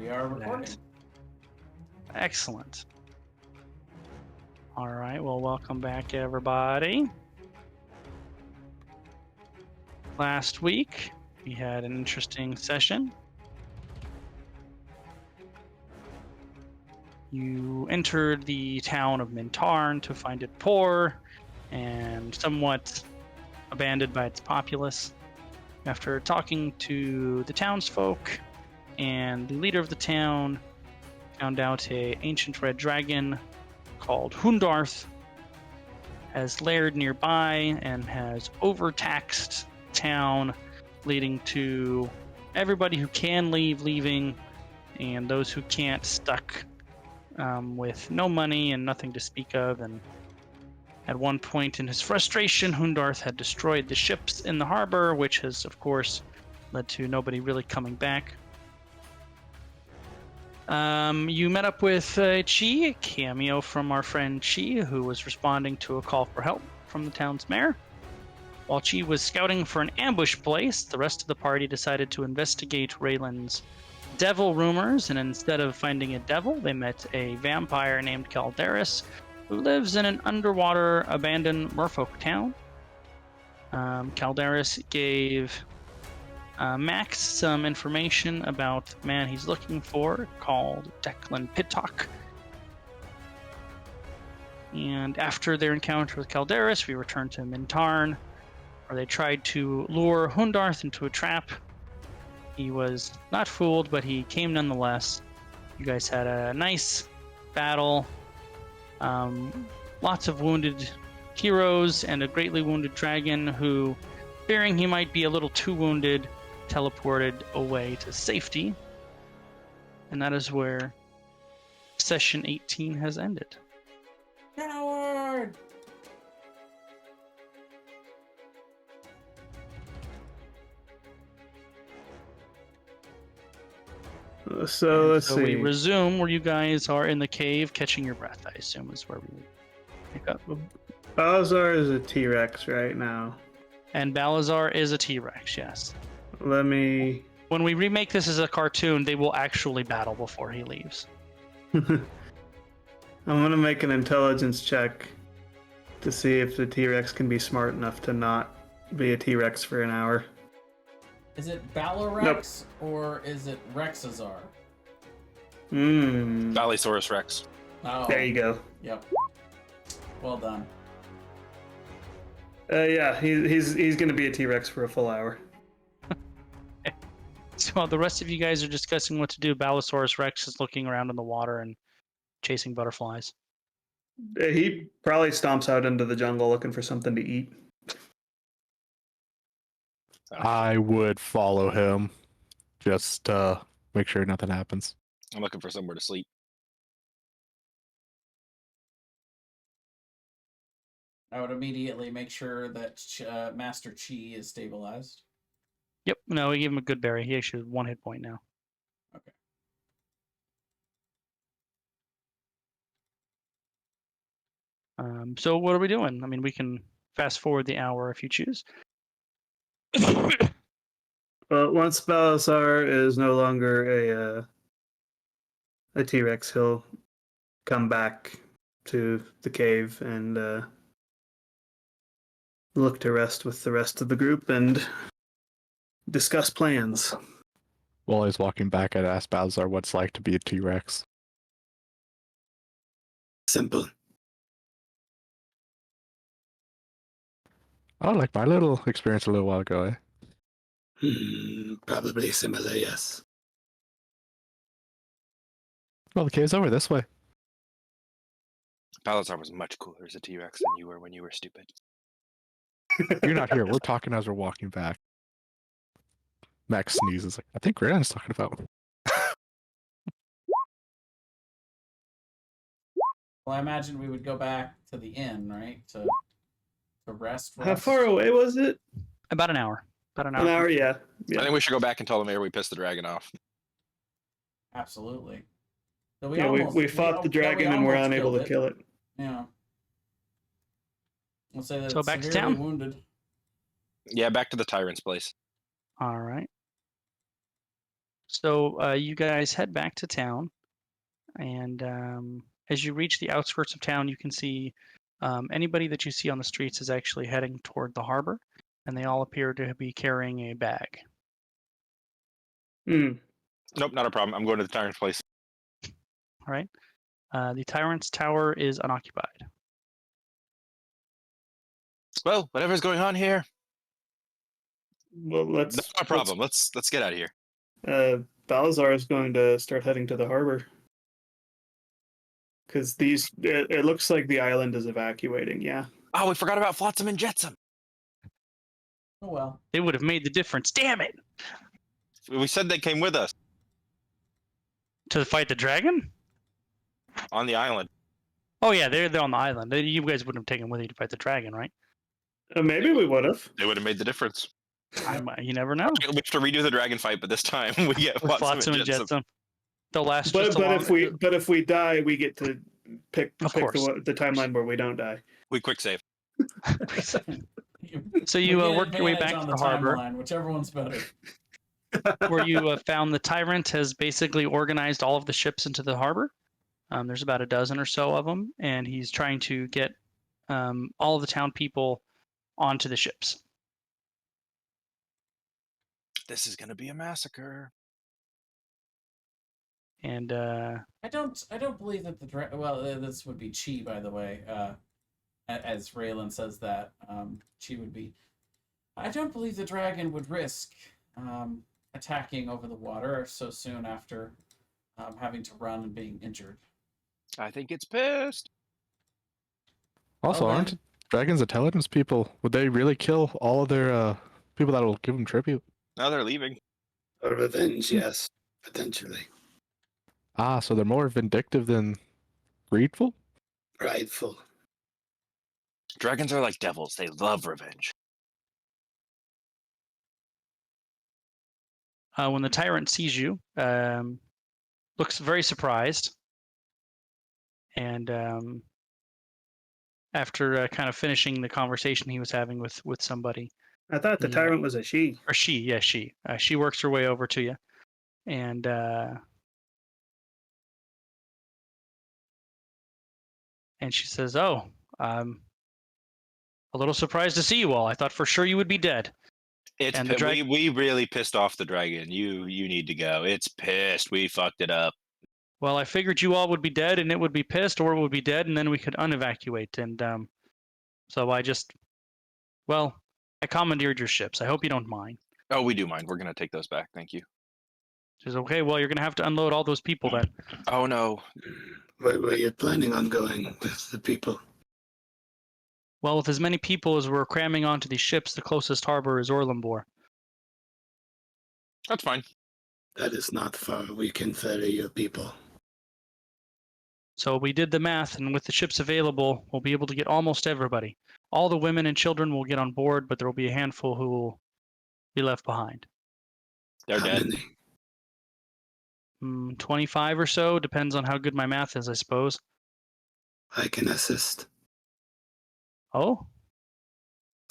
We are recording. Excellent. All right, well, welcome back, everybody. Last week, we had an interesting session. You entered the town of Mintarn to find it poor and somewhat abandoned by its populace. After talking to the townsfolk and the leader of the town, found out an ancient red dragon called Hundarth has laired nearby and has overtaxed town, leading to everybody who can leave leaving, and those who can't stuck with no money and nothing to speak of. And at one point in his frustration, Hundarth had destroyed the ships in the harbor, which has, of course, led to nobody really coming back. You met up with Chi, a cameo from our friend Chi, who was responding to a call for help from the town's mayor. While Chi was scouting for an ambush place, the rest of the party decided to investigate Raylan's devil rumors, and instead of finding a devil, they met a vampire named Calderis, who lives in an underwater abandoned merfolk town. Calderis gave Max some information about the man he's looking for, called Declan Pittock. And after their encounter with Calderis, we returned to Mintarn, where they tried to lure Hundarth into a trap. He was not fooled, but he came nonetheless. You guys had a nice battle. Lots of wounded heroes and a greatly wounded dragon who, fearing he might be a little too wounded, teleported away to safety. And that is where session 18 has ended. Coward! So let's see. We resume where you guys are in the cave catching your breath, I assume is where we pick up. Balazar is a T-Rex right now. And Balazar is a T-Rex, yes. Let me... When we remake this as a cartoon, they will actually battle before he leaves. I'm going to make an intelligence check to see if the T-Rex can be smart enough to not be a T-Rex for an hour. Is it Balarex or is it Rexazar? Ballysaurus Rex. Oh, There you go. Yep. Well done. Yeah, he's going to be a T-Rex for a full hour. So while the rest of you guys are discussing what to do, Balosaurus Rex is looking around in the water and chasing butterflies. He probably stomps out into the jungle looking for something to eat. I would follow him, just make sure nothing happens. I'm looking for somewhere to sleep. I would immediately make sure that Master Chi is stabilized. Yep, no, we gave him a good berry. He actually has 1 hit point now. Okay. So what are we doing? I mean, we can fast forward the hour if you choose. Well, once Balazar is no longer a T-Rex, he'll come back to the cave and look to rest with the rest of the group and discuss plans. While he's walking back, I'd ask Balazar what it's like to be a T-Rex. Simple. Oh, like my little experience a little while ago, eh? Probably similar, yes. Well, the cave's over this way. Balazar was much cooler as a T-Rex than you were when you were stupid. You're not here. We're talking as we're walking back. Max sneezes. Like, I think Raylan's talking about. Well, I imagine we would go back to the inn, right? To rest. How far away was it? About an hour. About an hour. An hour, yeah. I think we should go back and tell the mayor we pissed the dragon off. Absolutely. So we fought the dragon and we're unable to kill it. Yeah. We'll say that So it's back to severely town? Yeah, back to the tyrant's place. All right. So you guys head back to town, and as you reach the outskirts of town, you can see anybody that you see on the streets is actually heading toward the harbor, and they all appear to be carrying a bag. Hmm. Nope, not a problem. I'm going to the tyrant's place. All right. The Tyrant's Tower is unoccupied. Well, whatever's going on here, Well, that's not a problem. Let's get out of here. Balazar is going to start heading to the harbor. Because it looks like the island is evacuating, yeah. Oh, we forgot about Flotsam and Jetsam. Oh well. They would have made the difference. Damn it! We said they came with us To fight the dragon? on the island. Oh yeah, they're on the island. You guys wouldn't have taken with you to fight the dragon, right? Maybe we would have. They would have made the difference. You never know. We have to redo the dragon fight, but this time we get With Flotsam Flotsam and and Jetsam. Jetsam. They'll last But just if we die, we get to pick Of course. the timeline where we don't die. We quick save. So you We get work your way advantage back on to the harbor, timeline, whichever one's better. where you found the tyrant has basically organized all of the ships into the harbor. There's about a dozen or so of them, and he's trying to get all of the town people onto the ships. This is gonna be a massacre. And I don't believe that this would be Chi, by the way. As Raylan says that, Chi would be. I don't believe the dragon would risk attacking over the water so soon after having to run and being injured. I think it's pissed. Also, Well, aren't then- dragons intelligence people? Would they really kill all of their people that will give them tribute? Now they're leaving. For revenge, yes, potentially. Ah, so they're more vindictive than greedful? Prideful. Dragons are like devils. They love revenge. when the tyrant sees you, looks very surprised, and after kind of finishing the conversation he was having with somebody, I thought the Yeah. tyrant was a she. or she works her way over to you, and she says, "Oh, I'm a little surprised to see you all. I thought for sure you would be dead." It's And the we really pissed off the dragon. You need to go. It's pissed. We fucked it up. Well, I figured you all would be dead, and it would be pissed, or it would be dead, and then we could unevacuate. And so I commandeered your ships. I hope you don't mind. Oh, we do mind. We're gonna take those back. Thank you. She says, "Okay, well, you're gonna have to unload all those people then." Oh no. Where were you planning on going with the people? Well, with as many people as we're cramming onto these ships, the closest harbor is Orlumbor. That's fine. That is not far. We can ferry your people. So we did the math, and with the ships available, we'll be able to get almost everybody. All the women and children will get on board, but there will be a handful who will be left behind. They're How dead. many? 25 or so, depends on how good my math is, I suppose. I can assist. Oh,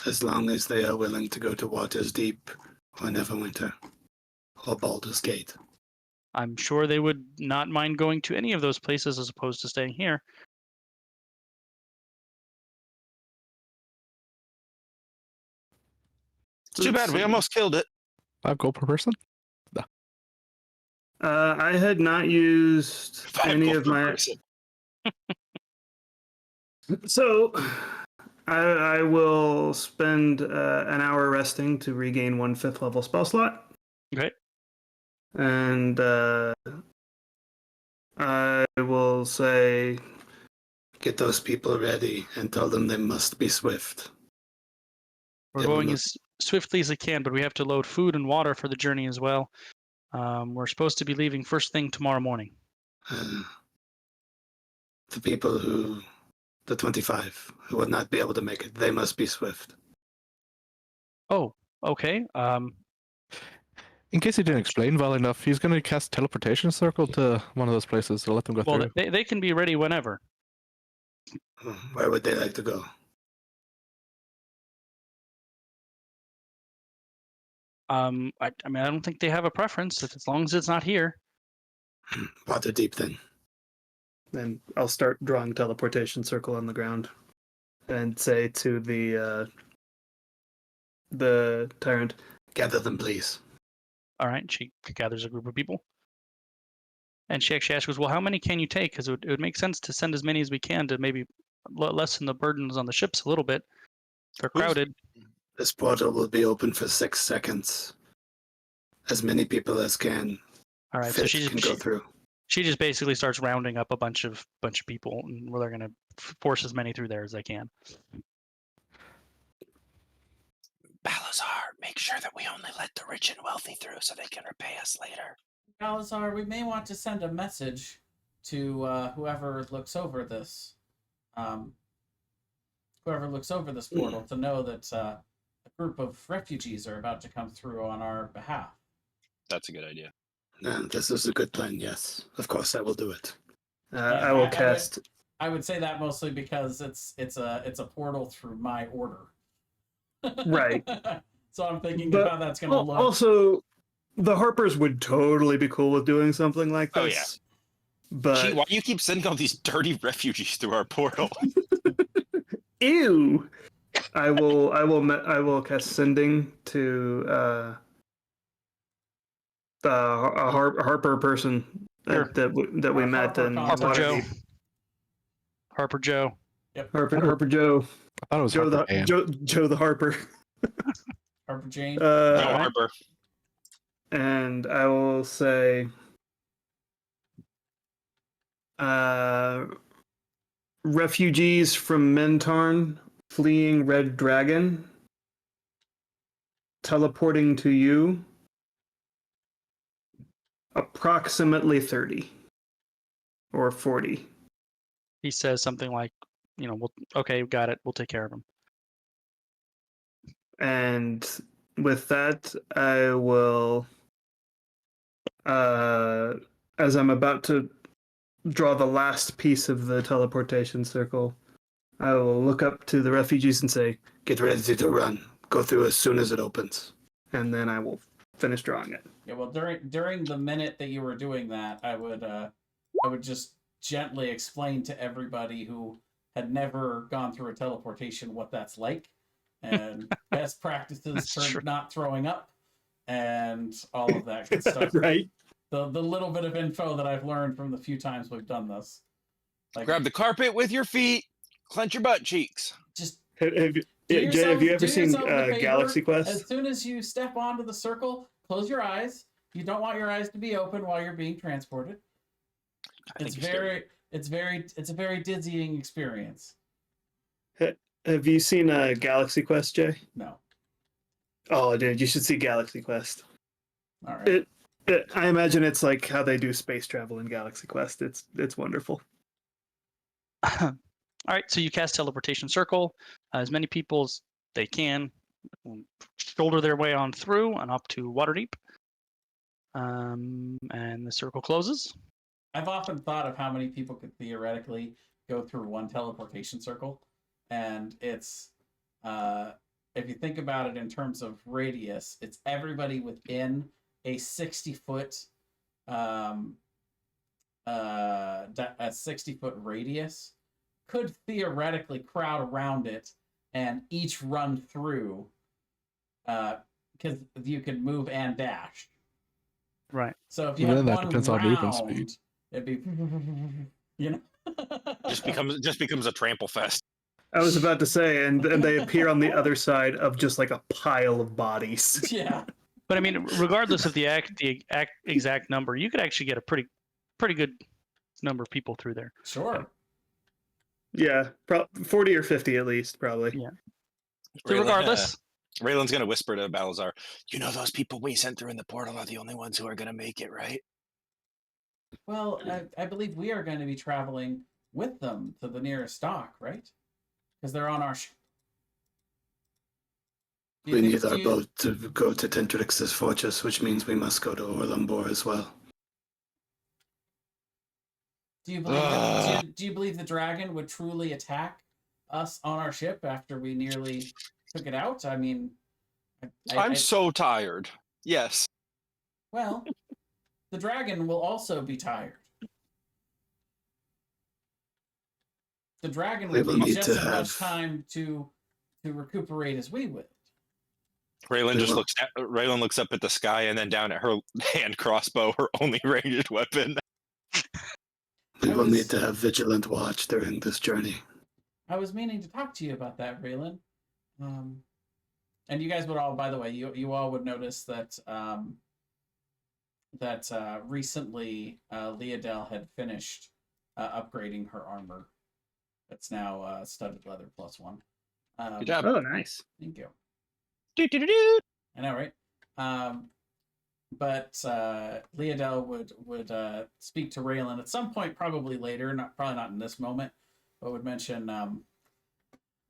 As long as they are willing to go to Waters Deep or Neverwinter or Baldur's Gate. I'm sure they would not mind going to any of those places as opposed to staying here. It's too bad. We almost killed it. 5 gold per person? I had not used 5 any gold of per my. person. So, I will spend an hour resting to regain 1 5th level spell slot. Okay. And I will say, Get those people ready and tell them they must be swift. We're They will going not- as swiftly as I can, but we have to load food and water for the journey as well. We're supposed to be leaving first thing tomorrow morning. The people the 25, who will not be able to make it, they must be swift. Oh, okay. In case he didn't explain well enough, he's going to cast teleportation circle to one of those places to let them go Well, through. they can be ready whenever. Where would they like to go? I mean, I don't think they have a preference as long as it's not here. Water deep then. Then I'll start drawing teleportation circle on the ground, and say to the tyrant, Gather them, please. All right. She gathers a group of people. And she actually asks, well, how many can you take? Because it would make sense to send as many as we can to maybe lessen the burdens on the ships a little bit. They're crowded. This portal will be open for 6 seconds. As many people as can All right. So fit can go through. she just basically starts rounding up a bunch of people, and where they're going to force as many through there as they can. Balazar, make sure that we only let the rich and wealthy through so they can repay us later. Balazar, we may want to send a message to whoever looks over this. Whoever looks over this portal to know that a group of refugees are about to come through on our behalf. That's a good idea. This is a good plan, yes. Of course, I will do it. I will cast. I would say that mostly because it's a portal through my order. Right. So I'm thinking But how that's going to look. Also, the Harpers would totally be cool with doing something like this. Oh, yeah. But Gee, why do you keep sending all these dirty refugees through our portal? ew. I will cast sending to a Harper person Sure. that we met in Harper Joe. Waterdeep. Harper Joe. Harper Joe. I thought it was Joe Harper the Ann. Joe the Harper. Harper Jane. Joe Harper. And I will say refugees from Mentarn fleeing Red Dragon teleporting to you approximately 30 or 40. He says something like, okay, got it. We'll take care of him. And with that, I will, as I'm about to draw the last piece of the teleportation circle, I will look up to the refugees and say, Get ready to run. Go through as soon as it opens. and then I will finish drawing it. Yeah, well, during the minute that you were doing that, I would just gently explain to everybody who had never gone through a teleportation what that's like, and best practices for not throwing up, and all of that good stuff. Right? The little bit of info that I've learned from the few times we've done this. Like, Grab the carpet with your feet. Clench your butt cheeks. just Have you do ever seen yourself a favor. Galaxy Quest? As soon as you step onto the circle, close your eyes. You don't want your eyes to be open while you're being transported. It's a very dizzying experience. Have you seen Galaxy Quest, Jay? No. Oh, dude, you should see Galaxy Quest. All right. I imagine it's like how they do space travel in Galaxy Quest. It's wonderful. All right, so you cast teleportation circle. As many people as they can shoulder their way on through and up to Waterdeep. And the circle closes. I've often thought of how many people could theoretically go through one teleportation circle, and it's if you think about it in terms of radius, it's everybody within a 60-foot a 60-foot radius could theoretically crowd around it and each run through, because you can move and dash. Right. So if you Well, have then that one depends on movement speed. round, it'd be, you know, Just becomes a trample fest. I was about to say, and they appear on the other side of just like a pile of bodies. yeah. But I mean, regardless of the exact number, you could actually get a pretty good number of people through there. Sure. Yeah, 40 or 50 at least, probably. Yeah. So regardless, Raylan's gonna whisper to Balazar, "You know those people we sent through in the portal are the only ones who are gonna make it, right?" Well, I believe we are going to be traveling with them to the nearest dock, right? Because they're on our ship. We need our boat to go to Tentrix's fortress, which means we must go to Orlumbor as well. Do you believe do you believe the dragon would truly attack us on our ship after we nearly took it out? I mean, I'm so tired. Yes. Well, the dragon will also be tired. The dragon We will will need need just to as much have- time to recuperate as we will. Raylan just Yeah. Raylan looks up at the sky and then down at her hand crossbow, her only ranged weapon. We I will was- need to have vigilant watch during this journey. I was meaning to talk to you about that, Raylan. And you guys would all, by the way, you all would notice that recently Leodell had finished upgrading her armor. It's now studded leather +1. Good job. Oh, nice. Thank you. Do-do-do-do. I know, right? But Leodell would speak to Raylan at some point, probably later, probably not in this moment, but would mention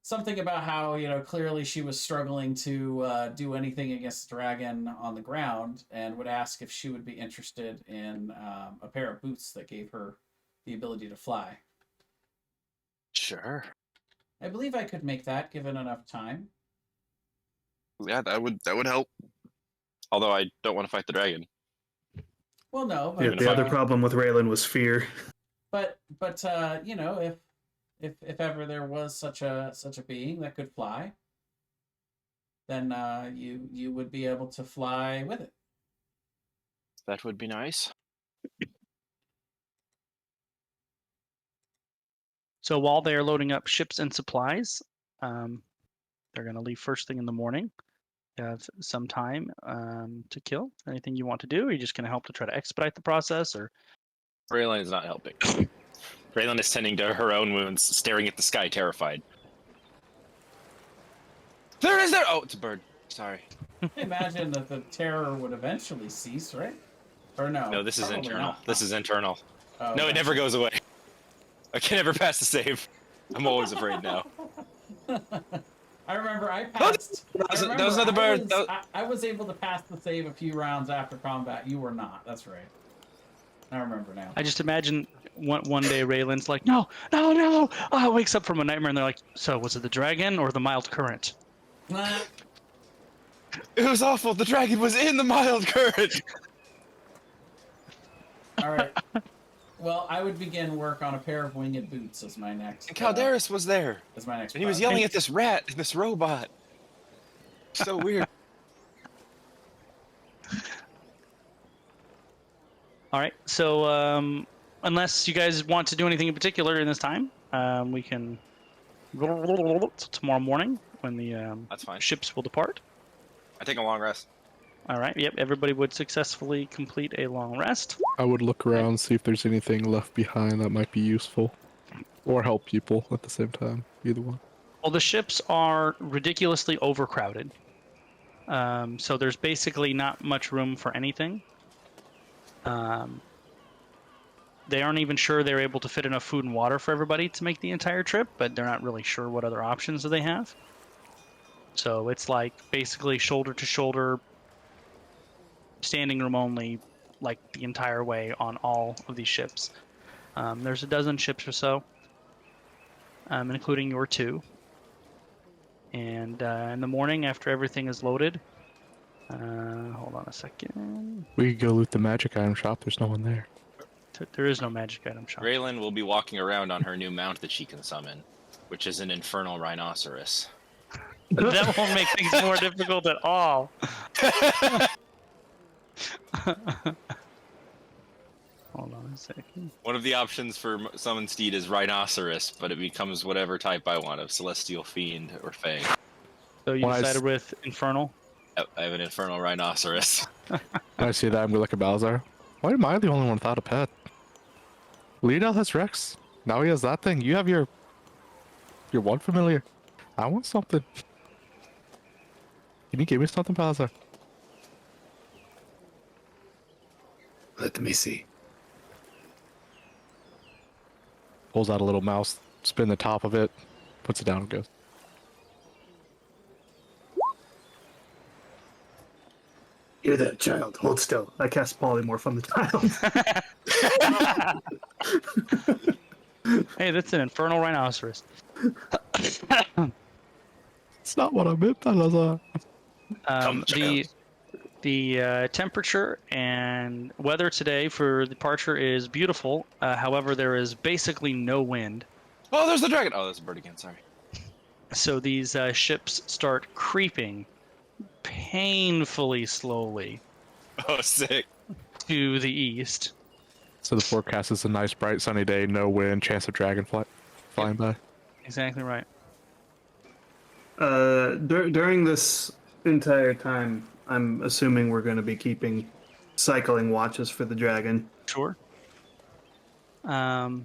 something about how, clearly she was struggling to do anything against the dragon on the ground, and would ask if she would be interested in a pair of boots that gave her the ability to fly. Sure. I believe I could make that given enough time. Yeah, that would help. Although I don't want to fight the dragon. Well, no, but Yeah, the other problem with Raylan was fear. But if ever there was such a being that could fly, then you would be able to fly with it. That would be nice. So while they're loading up ships and supplies, they're going to leave first thing in the morning. You have some time to kill. Anything you want to do? Or are you just going to help to try to expedite the process? Or Raylan is not helping. Raylan is tending to her own wounds, staring at the sky, terrified. There it is there! Oh, it's a bird. Sorry. I imagine that the terror would eventually cease, right? Or no? No, this is probably internal. not. This is internal. Oh, No, it okay. never goes away. I can never pass the save. I'm always afraid now. I remember I passed. That was another bird. I was able to pass the save a few rounds after combat. You were not. That's right. I remember now. I just imagine one day Raylan's like, no. Oh, wakes up from a nightmare and they're like, so was it the dragon or the mild current? It was awful. The dragon was in the mild current. All right. Well, I would begin work on a pair of winged boots as my next. And Calderis was there. As my next. And he was project. yelling at this rat and this robot. So weird. All right. So unless you guys want to do anything in particular in this time, we can tomorrow morning when the That's fine. ships will depart. I take a long rest. All right. Yep. Everybody would successfully complete a long rest. I would look around, see if there's anything left behind that might be useful. Or help people at the same time. Either one. Well, the ships are ridiculously overcrowded. So there's basically not much room for anything. They aren't even sure they're able to fit enough food and water for everybody to make the entire trip, but they're not really sure what other options that they have. So it's like basically shoulder to shoulder, standing room only, like the entire way on all of these ships. There's a dozen ships or so, including your two. And in the morning, after everything is loaded, hold on a second. We could go loot the magic item shop. There's no one there. There is no magic item shop. Raylan will be walking around on her new mount that she can summon, which is an infernal rhinoceros. That won't make things more difficult at all. Hold on a second. One of the options for summon steed is rhinoceros, but it becomes whatever type I want of celestial fiend or fang. So you Well, decided with Infernal? Yep, I have an infernal rhinoceros. When I see that, I'm gonna look at Balzar. Why am I the only one without a pet? Leodell has Rex. Now he has that thing. You have your one familiar. I want something. Can you give me something, Balzar? Let me see. Pulls out a little mouse, spin the top of it, puts it down and goes. Hear that, child. Hold still. I cast polymorph on the child. Hey, that's an Infernal Rhinoceros. It's not what I meant, Balzar. Come, child. The temperature and weather today for departure is beautiful. However, there is basically no wind. Oh, there's the dragon. Oh, there's a bird again. Sorry. So these ships start creeping painfully slowly Oh, sick. to the east. So the forecast is a nice, bright, sunny day, no wind, chance of flying by. Exactly right. During this entire time, I'm assuming we're going to be keeping cycling watches for the dragon. Sure. And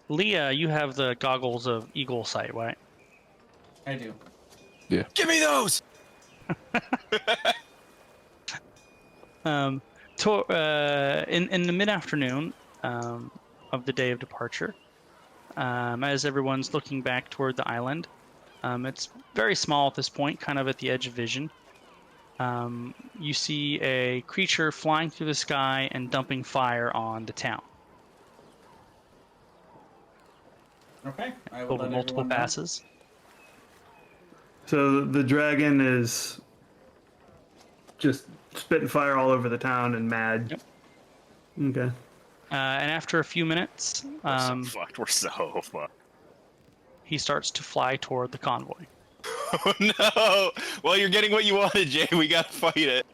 Leah, you have the goggles of eagle sight, right? I do. Give me those. In the mid-afternoon of the day of departure, as everyone's looking back toward the island, it's very small at this point, kind of at the edge of vision. You see a creature flying through the sky and dumping fire on the town Okay. I will over let multiple everyone know. passes. So the dragon is just spitting fire all over the town and mad. Yep. Okay. And after a few minutes, We're so fucked. We're so fucked. he starts to fly toward the convoy. Oh no! Well, you're getting what you wanted, Jay. We gotta fight it.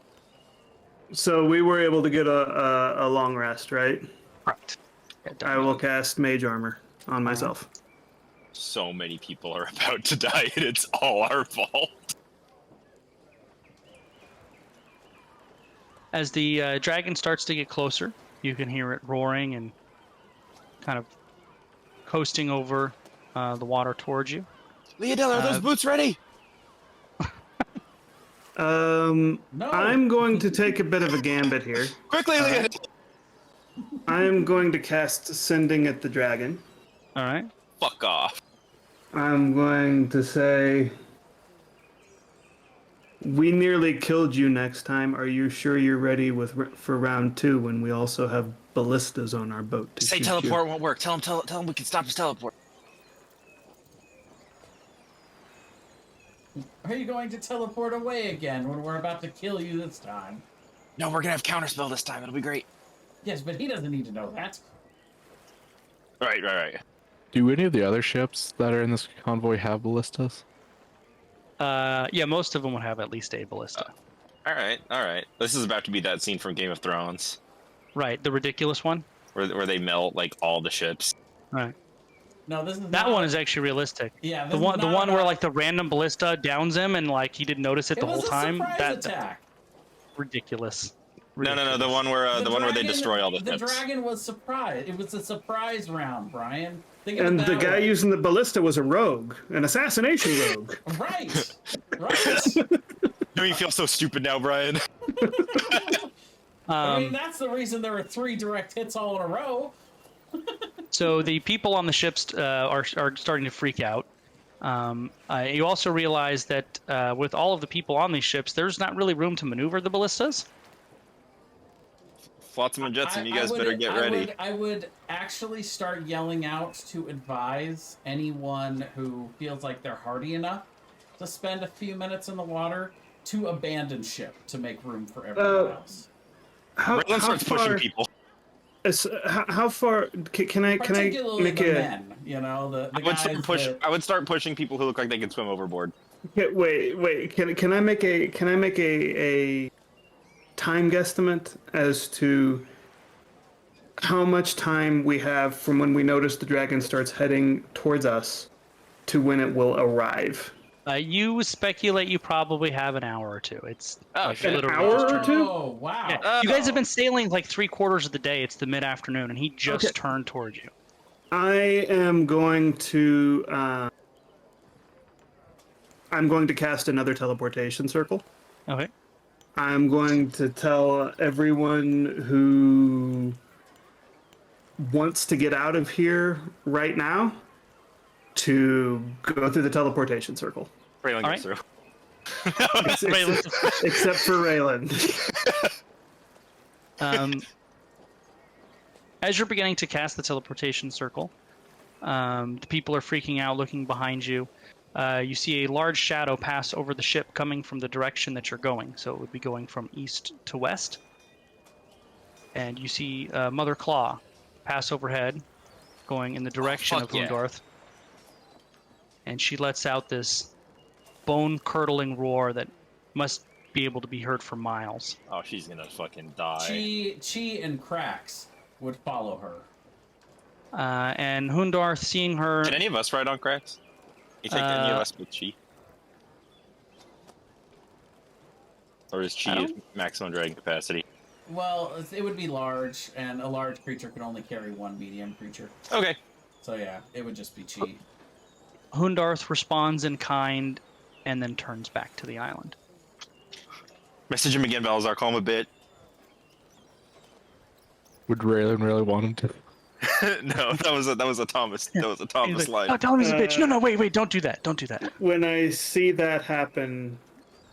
So we were able to get a long rest, right? Right. I will cast Mage Armor on myself. So many people are about to die, and it's all our fault. As the dragon starts to get closer, you can hear it roaring and kind of coasting over the water towards you. Leodell, are those boots ready? No. I'm going to take a bit of a gambit here. Quickly, Leodell! I'm going to cast Sending at the Dragon. All right. Fuck off. I'm going to say, we nearly killed you next time. Are you sure you're ready for round 2 when we also have ballistas on our boat to Say shoot teleport you? won't work. Tell him we can stop his teleport. Are you going to teleport away again when we're about to kill you this time? No, we're gonna have counterspell this time. It'll be great. Yes, but he doesn't need to know that. Right. Do any of the other ships that are in this convoy have ballistas? Yeah, most of them would have at least a ballista. All right. This is about to be that scene from Game of Thrones Right, the ridiculous one. where they melt like all the ships. Right. No, this is That not, one is actually realistic. Yeah, The one where like the random ballista downs him and like he didn't notice it the whole time. That's attack. Ridiculous. No. The one where the one where they dragon- destroy all the The ships. dragon was surprised. It was a surprise round, Brian. Think And of the it guy that way. using the ballista was a rogue, an assassination rogue. Right. Do you feel so stupid now, Brian? I mean, that's the reason there are 3 direct hits all in a row. So the people on the ships are starting to freak out. You also realize that with all of the people on these ships, there's not really room to maneuver the ballistas. Flotsam and Jetsam, you guys better get ready. I would actually start yelling out to advise anyone who feels like they're hardy enough to spend a few minutes in the water to abandon ship to make room for everyone else. Raylan starts pushing people. How far can I Particularly make the a men, you know, the guys I would start pushing people who look like they can swim overboard. wait? Can I make a time guesstimate as to how much time we have from when we notice the dragon starts heading towards us to when it will arrive? You speculate you probably have an hour or two. It's like An literally hour just or turned. two? Oh, wow. Yeah. You guys have been sailing like 3/4 of the day. It's the mid-afternoon, and he just Okay. turned towards you. I am going to I'm going to cast another teleportation circle. Okay. I'm going to tell everyone who wants to get out of here right now to go through the teleportation circle. Raylan All gets through. Except for Raylan. As you're beginning to cast the teleportation circle, the people are freaking out, looking behind you. You see a large shadow pass over the ship coming from the direction that you're going. So it would be going from east to west. And you see Mother Claw pass overhead, going in the direction fuck of yeah. Hundarth. And she lets out this bone-curdling roar that must be able to be heard for miles. Oh, she's gonna fucking die. Chi and Cracks would follow her. And Hundarth, seeing her... Can any of us ride on cracks? You take any of us with Chi? Or is Chi at maximum dragon capacity? Well, it would be large, and a large creature could only carry one medium creature. Okay. So yeah, it would just be Chi. Hundarth responds in kind and then turns back to the island. Message him again, Balazar. Call him a bit. Would Raylan really want him to? No, that was a Thomas. That was a Thomas line. Oh, tell him he's a bitch. No, wait, don't do that. Don't do that. When I see that happen,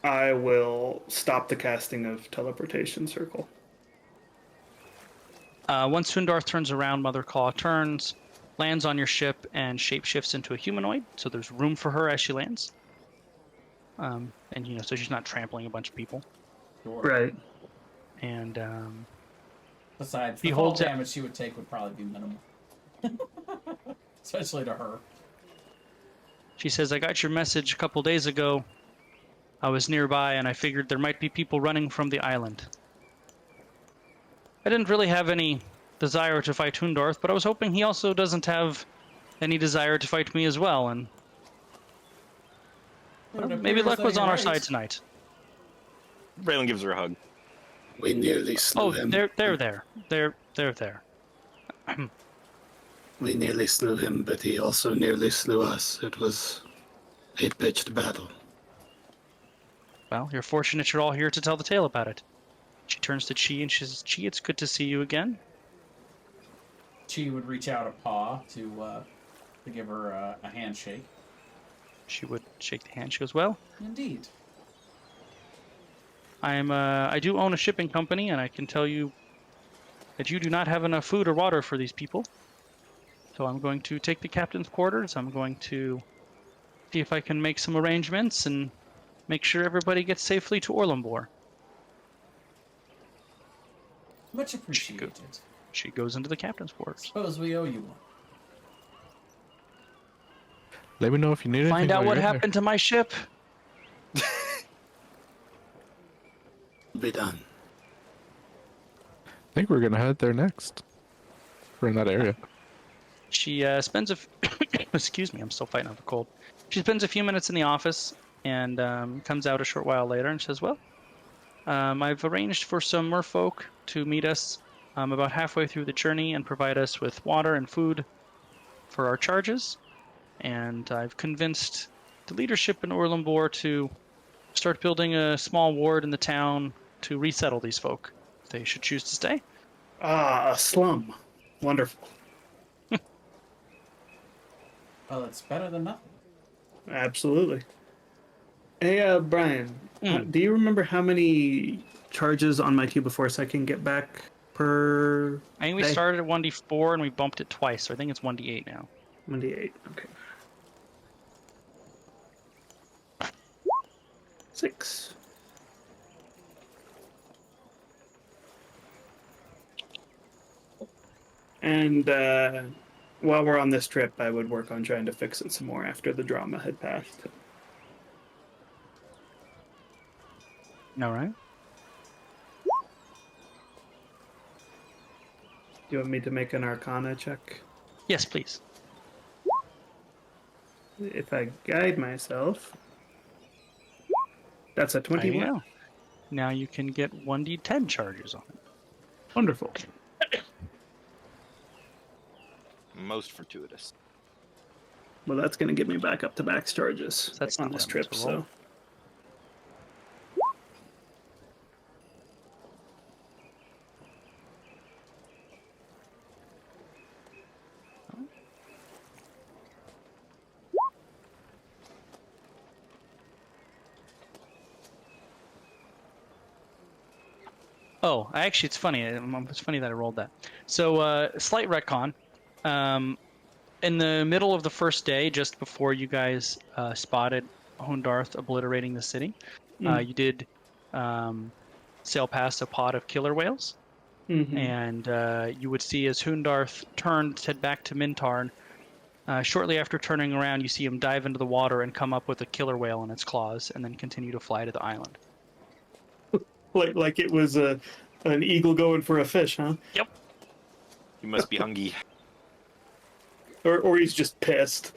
I will stop the casting of teleportation circle. Once Hundarth turns around, Mother Claw turns, lands on your ship, and shapeshifts into a humanoid. So there's room for her as she lands. And so she's not trampling a bunch of people. Sure. Right. And Besides, he the fall holds it- damage she would take would probably be minimal. Especially to her. she says, "I got your message a couple days ago. I was nearby, and I figured there might be people running from the island. I didn't really have any desire to fight Hundarth, but I was hoping he also doesn't have any desire to fight me as well, and well, maybe luck was on our side tonight." Raylan gives her a hug. We nearly slew him. They're there. They're there. We nearly slew him, but he also nearly slew us. It was a pitched battle. Well, you're fortunate you're all here to tell the tale about it. She turns to Chi and she says, "Chi, it's good to see you again." Chi would reach out a paw to give her a handshake. She would shake the hand. She goes, "Well, Indeed. I do own a shipping company, and I can tell you that you do not have enough food or water for these people. So I'm going to take the captain's quarters. I'm going to see if I can make some arrangements and make sure everybody gets safely to Orlumbor." Much appreciated. She goes into the captain's quarters. Suppose we owe you one. Let me know if you need anything. Find out while what you're in there. happened to my ship. Be done. I think we're gonna head there next. We're in that area. She spends excuse me, I'm still fighting off a cold. She spends a few minutes in the office and comes out a short while later and says, "Well, I've arranged for some merfolk to meet us about halfway through the journey and provide us with water and food for our charges. And I've convinced the leadership in Orlumbor to start building a small ward in the town to resettle these folk if they should choose to stay." Ah, a slum. Wonderful. Well, it's better than nothing. Absolutely. Hey, Brian, do you remember how many charges on my Cube of Force I can get back per I think we day? started at 1d4 and we bumped it twice, so I think it's 1d8 now. 1d8, okay. 6. And while we're on this trip, I would work on trying to fix it some more after the drama had passed. All right. Do you want me to make an Arcana check? Yes, please. If I guide myself, that's a There you 21. go. Now you can get 1d10 charges on it. Wonderful. Most fortuitous. Well, that's going to get me back up to max charges So that's on not this what I meant trip. to roll. So, Oh, actually, it's funny. It's funny that I rolled that. So, slight retcon. in the middle of the first day, just before you guys spotted Hundarth obliterating the city, you did sail past a pod of killer whales, and you would see as Hundarth turned to head back to Mintarn. Shortly after turning around, you see him dive into the water and come up with a killer whale in its claws, and then continue to fly to the island. Like it was an eagle going for a fish, huh? Yep. He must be hungry. Or he's just pissed,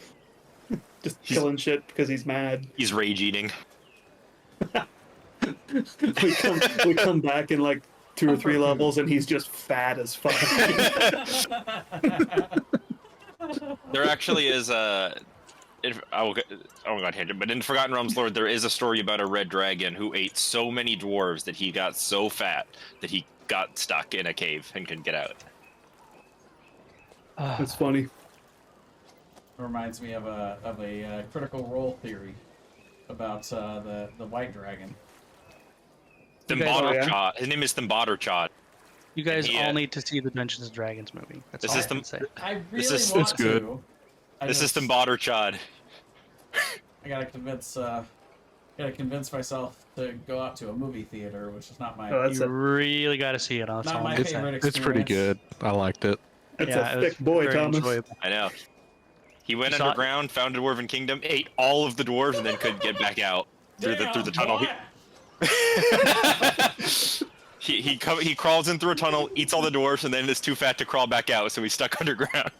just killing shit because he's mad. He's rage eating. we come back in like 2 or 3 levels, and he's just fat as fuck. There actually is a. I won't go on tangent, but in Forgotten Realms lore, there is a story about a red dragon who ate so many dwarves that he got so fat that he got stuck in a cave and couldn't get out. That's funny. Reminds me of a Critical Role theory about the white dragon. Thimbaderchod. His name is Thimbaderchod. You guys all need to see the Dungeons and Dragons movie. That's all I can say. I really This is- want it's good. to. This is Thimbaderchod. I gotta convince myself to go out to a movie theater, which is not my You really got to see it. That's not all my I'm gonna say. favorite experience. It's pretty good. I liked it. That's Yeah, a it was thick boy, very Thomas. enjoyable. I know. He went You saw it? underground, found a dwarven kingdom, ate all of the dwarves, and then couldn't get back out through the tunnel. He crawls in through a tunnel, eats all the dwarves, and then is too fat to crawl back out, so he's stuck underground.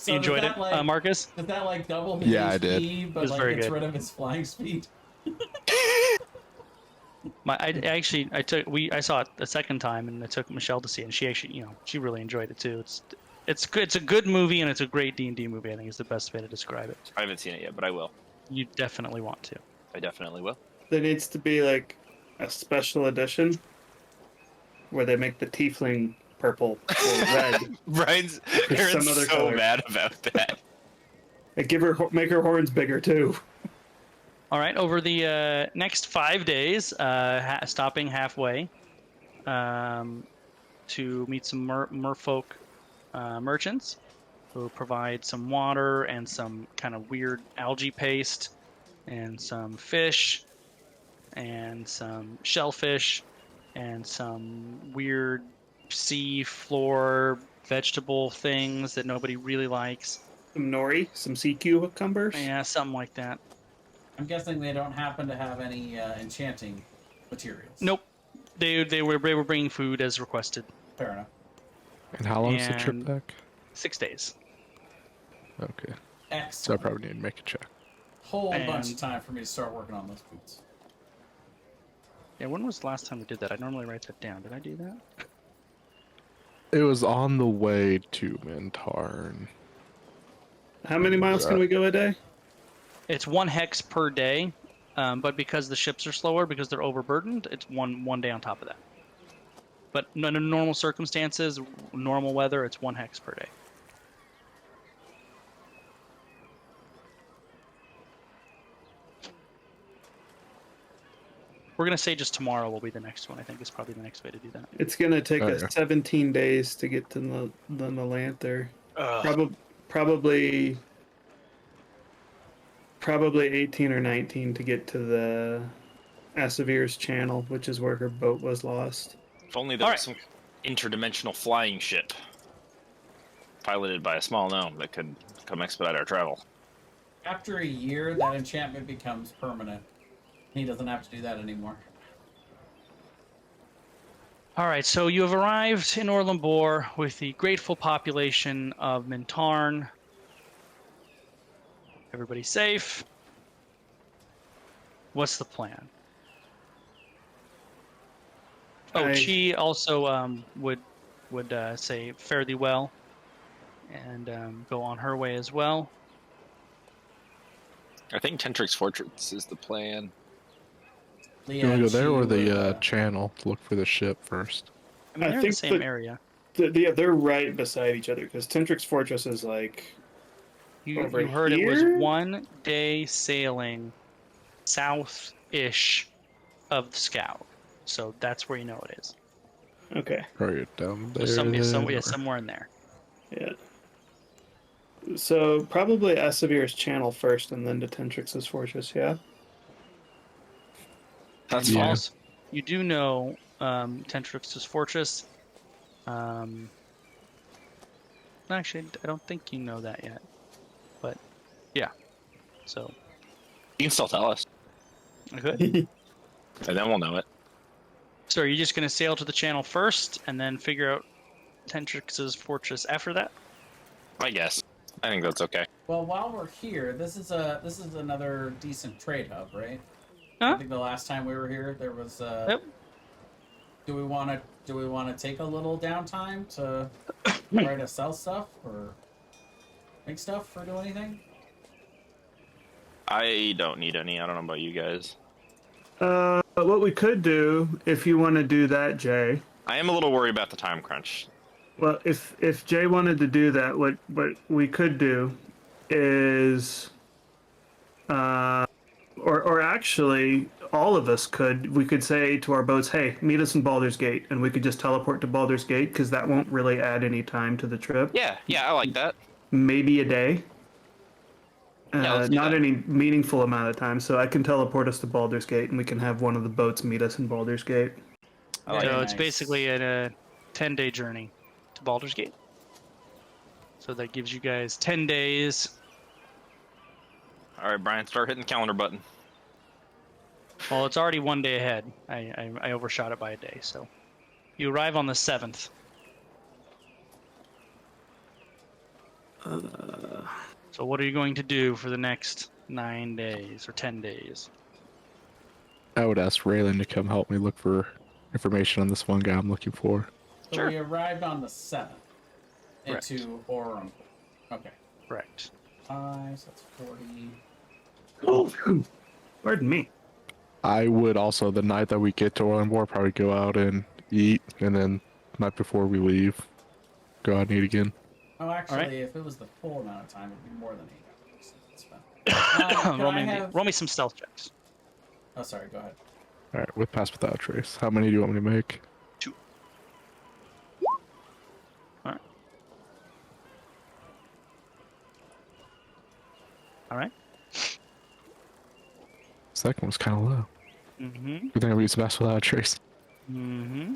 So You enjoyed does it, that, like, Marcus? Does that like double his Yeah, I HP, did. but was like very gets good. rid of his flying speed? I saw it the second time, and I took Michelle to see it, and she actually, she really enjoyed it too. It's good. It's a good movie, and it's a great D&D movie. I think is the best way to describe it. I haven't seen it yet, but I will. You definitely want to. I definitely will. There needs to be like a special edition where they make the tiefling purple or red. Brian's Some Aaron's other so color. mad about that. And make her horns bigger too. All right, over the next 5 days, stopping halfway to meet some merfolk merchants who provide some water and some kind of weird algae paste and some fish and some shellfish and some weird sea floor vegetable things that nobody really likes. Some nori, some sea cucumbers. Yeah, something like that. I'm guessing they don't happen to have any enchanting materials. Nope. They were bringing food as requested. Fair enough. And how long is the trip And- back? 6 days. Okay. So I Excellent. probably need to make a check. Whole bunch of And- time for me to start working on those boots. Yeah, when was the last time we did that? I normally write that down. Did I do that? It was on the way to Mintarn. How many miles can we go a day? It's 1 hex per day, but because the ships are slower, because they're overburdened, it's one day on top of that. But under normal circumstances, normal weather, it's 1 hex per day. We're gonna say just tomorrow will be the next one. I think is probably the next way to do that. It's gonna take Okay. us 17 days to get to the Melanther. Ugh. Probably 18 or 19 to get to the Asavir's channel, which is where her boat was lost. If only there was some interdimensional flying ship piloted by a small gnome that could come expedite our travel. After a year, that enchantment becomes permanent. He doesn't have to do that anymore. All right, so you have arrived in Orlumbor with the grateful population of Mintarn. Everybody's safe. What's the plan? Oh, Chi also would say fare thee well, and go on her way as well. I think Tentrix Fortress is the plan. You want to go there or the Leanne, channel to look for the ship first? I mean, I they're in the think same that- area. They're right beside each other because Tentrix Fortress is like You over heard it was here? 1 day sailing south-ish of the Scout, so that's where you know it is. okay, Or you're down there. So then, or- somewhere in there. yeah. So probably Asavir's channel first, and then to Tentrix's fortress. Yeah. That's And Yeah. fine. also, you do know Tentrix's fortress. Actually, I don't think you know that yet. But yeah, so You can still tell us, I could. and then we'll know it. So are you just gonna sail to the channel first, and then figure out Tentrix's fortress after that? I guess. I think that's okay. Well, while we're here, this is another decent trade hub, right? Huh? I think the last time we were here, there was. Yep. Do we want to take a little downtime to try to sell stuff or make stuff or do anything? I don't need any. I don't know about you guys. What we could do, if you want to do that, Jay. I am a little worried about the time crunch. Well, if Jay wanted to do that, what we could do is, or actually, all of us could. We could say to our boats, "Hey, meet us in Baldur's Gate," and we could just teleport to Baldur's Gate because that won't really add any time to the trip. Yeah, I like that. Maybe a day. Yeah, let's do Not that. any meaningful amount of time, so I can teleport us to Baldur's Gate, and we can have one of the boats meet us in Baldur's Gate. I like So Very it's nice. basically a 10-day journey to Baldur's Gate. So that gives you guys 10 days. All right, Brian, start hitting the calendar button. Well, it's already 1 day ahead. I overshot it by a day. So you arrive on the 7th. So what are you going to do for the next 9 days or 10 days? I would ask Raylan to come help me look for information on this one guy I'm looking for. So Sure. we arrived on the 7th Correct. into Orem. Okay. Correct. 5, so that's 40. Oh, pardon me. I would also, the night that we get to Orlandmore, probably go out and eat, and then night before we leave, go out and eat again. Oh, actually, Alright. if it was the full amount of time, it'd be more than 8 hours. That's fine. Could roll, I me, have... roll me some stealth checks. Oh, sorry. Go ahead. All right, with pass without trace. How many do you want me to make? 2. Alright. Alright. Second was kind of low. Mm-hmm. Good thing I used pass without trace. Mm-hmm.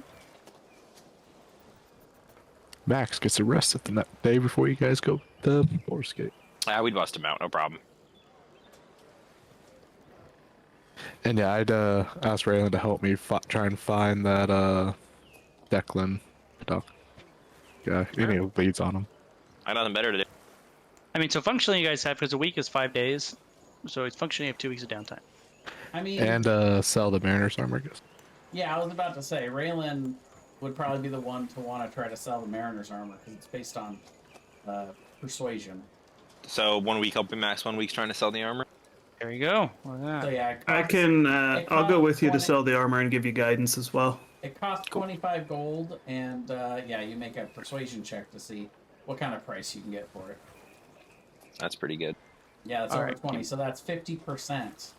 Max gets a rest at the day before you guys go to Baldur's Gate. We'd bust him out, no problem. And yeah, I'd ask Raylan to help me try and find that Declan doc guy. Any of the leads on him. I have nothing better to do. I mean, so functionally you guys have, because a week is 5 days, so it's functionally you have 2 weeks of downtime. I mean, And sell the Mariner's armor, I guess. yeah, I was about to say, Raylan would probably be the one to want to try to sell the Mariner's armor because it's based on persuasion. So 1 week helping Max, 1 week's trying to sell the armor. There you go. Look at So that. yeah, it I costs- can. it I'll go costs with you to 20 sell the armor and give you guidance as well. It costs 25 gold, and yeah, you make a persuasion check to see what kind of price you can get for it. That's pretty good. Yeah, that's All over right. 20, so that's 50%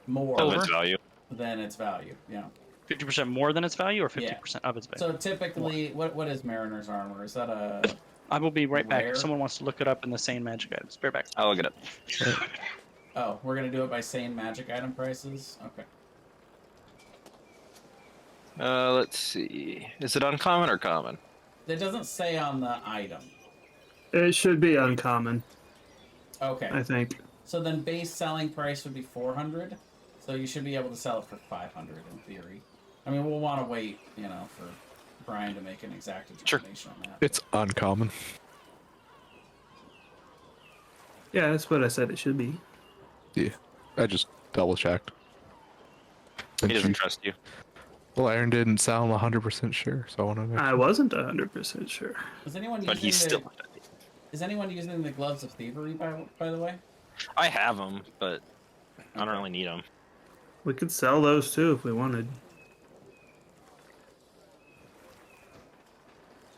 more Of Over? its value. than its value. Yeah. 50% more than its value or 50% Yeah. of its value? So typically, what is Mariner's armor? Is that a... I will be right back. Rare? If someone wants to look it up in the same magic items. Bear back. I'll look it up. Oh, we're going to do it by saying magic item prices? Okay. Let's see. Is it uncommon or common? It doesn't say on the item. It should be uncommon, Okay. I think. So then base selling price would be 400. So you should be able to sell it for 500 in theory. I mean, we'll want to wait, for Brian to make an exact Sure. determination on that. It's uncommon. Yeah, that's what I said it should be. Yeah, I just double checked. He doesn't trust you. Well, Aaron didn't sound 100% sure, so I want to make I wasn't 100% sure. Is anyone But using he's still. Is anyone using the gloves of thievery by the way? I have them, but I don't really need them. We could sell those too if we wanted.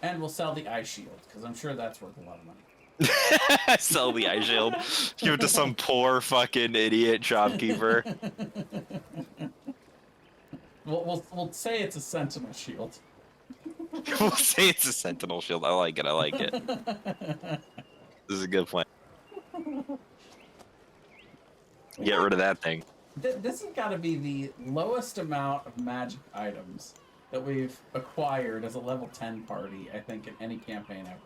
And we'll sell the eye shield because I'm sure that's worth a lot of money. Sell the eye shield. Give it to some poor fucking idiot shopkeeper. We'll say it's a sentinel shield. We'll say it's a sentinel shield. I like it. This is a good plan. Get rid of that thing. This has got to be the lowest amount of magic items that we've acquired as a level 10 party, I think, in any campaign ever.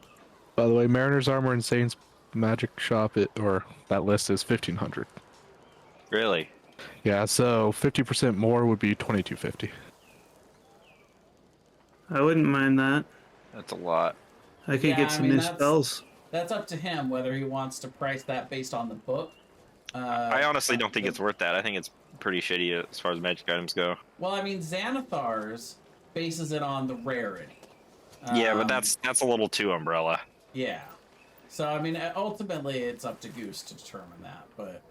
By the way, Mariner's Armor and Saint's magic shop, or that list is 1,500. Really? Yeah, so 50% more would be 2,250. I wouldn't mind that. That's a lot. I could Yeah, get I some mean, new that's- spells. That's up to him whether he wants to price that based on the book. I honestly don't think it's worth that. I think it's pretty shitty as far as magic items go. Well, I mean, Xanathar's bases it on the rarity. Yeah, but Um, that's a little too umbrella. Yeah. So, I mean, ultimately, it's up to Goose to determine that, but...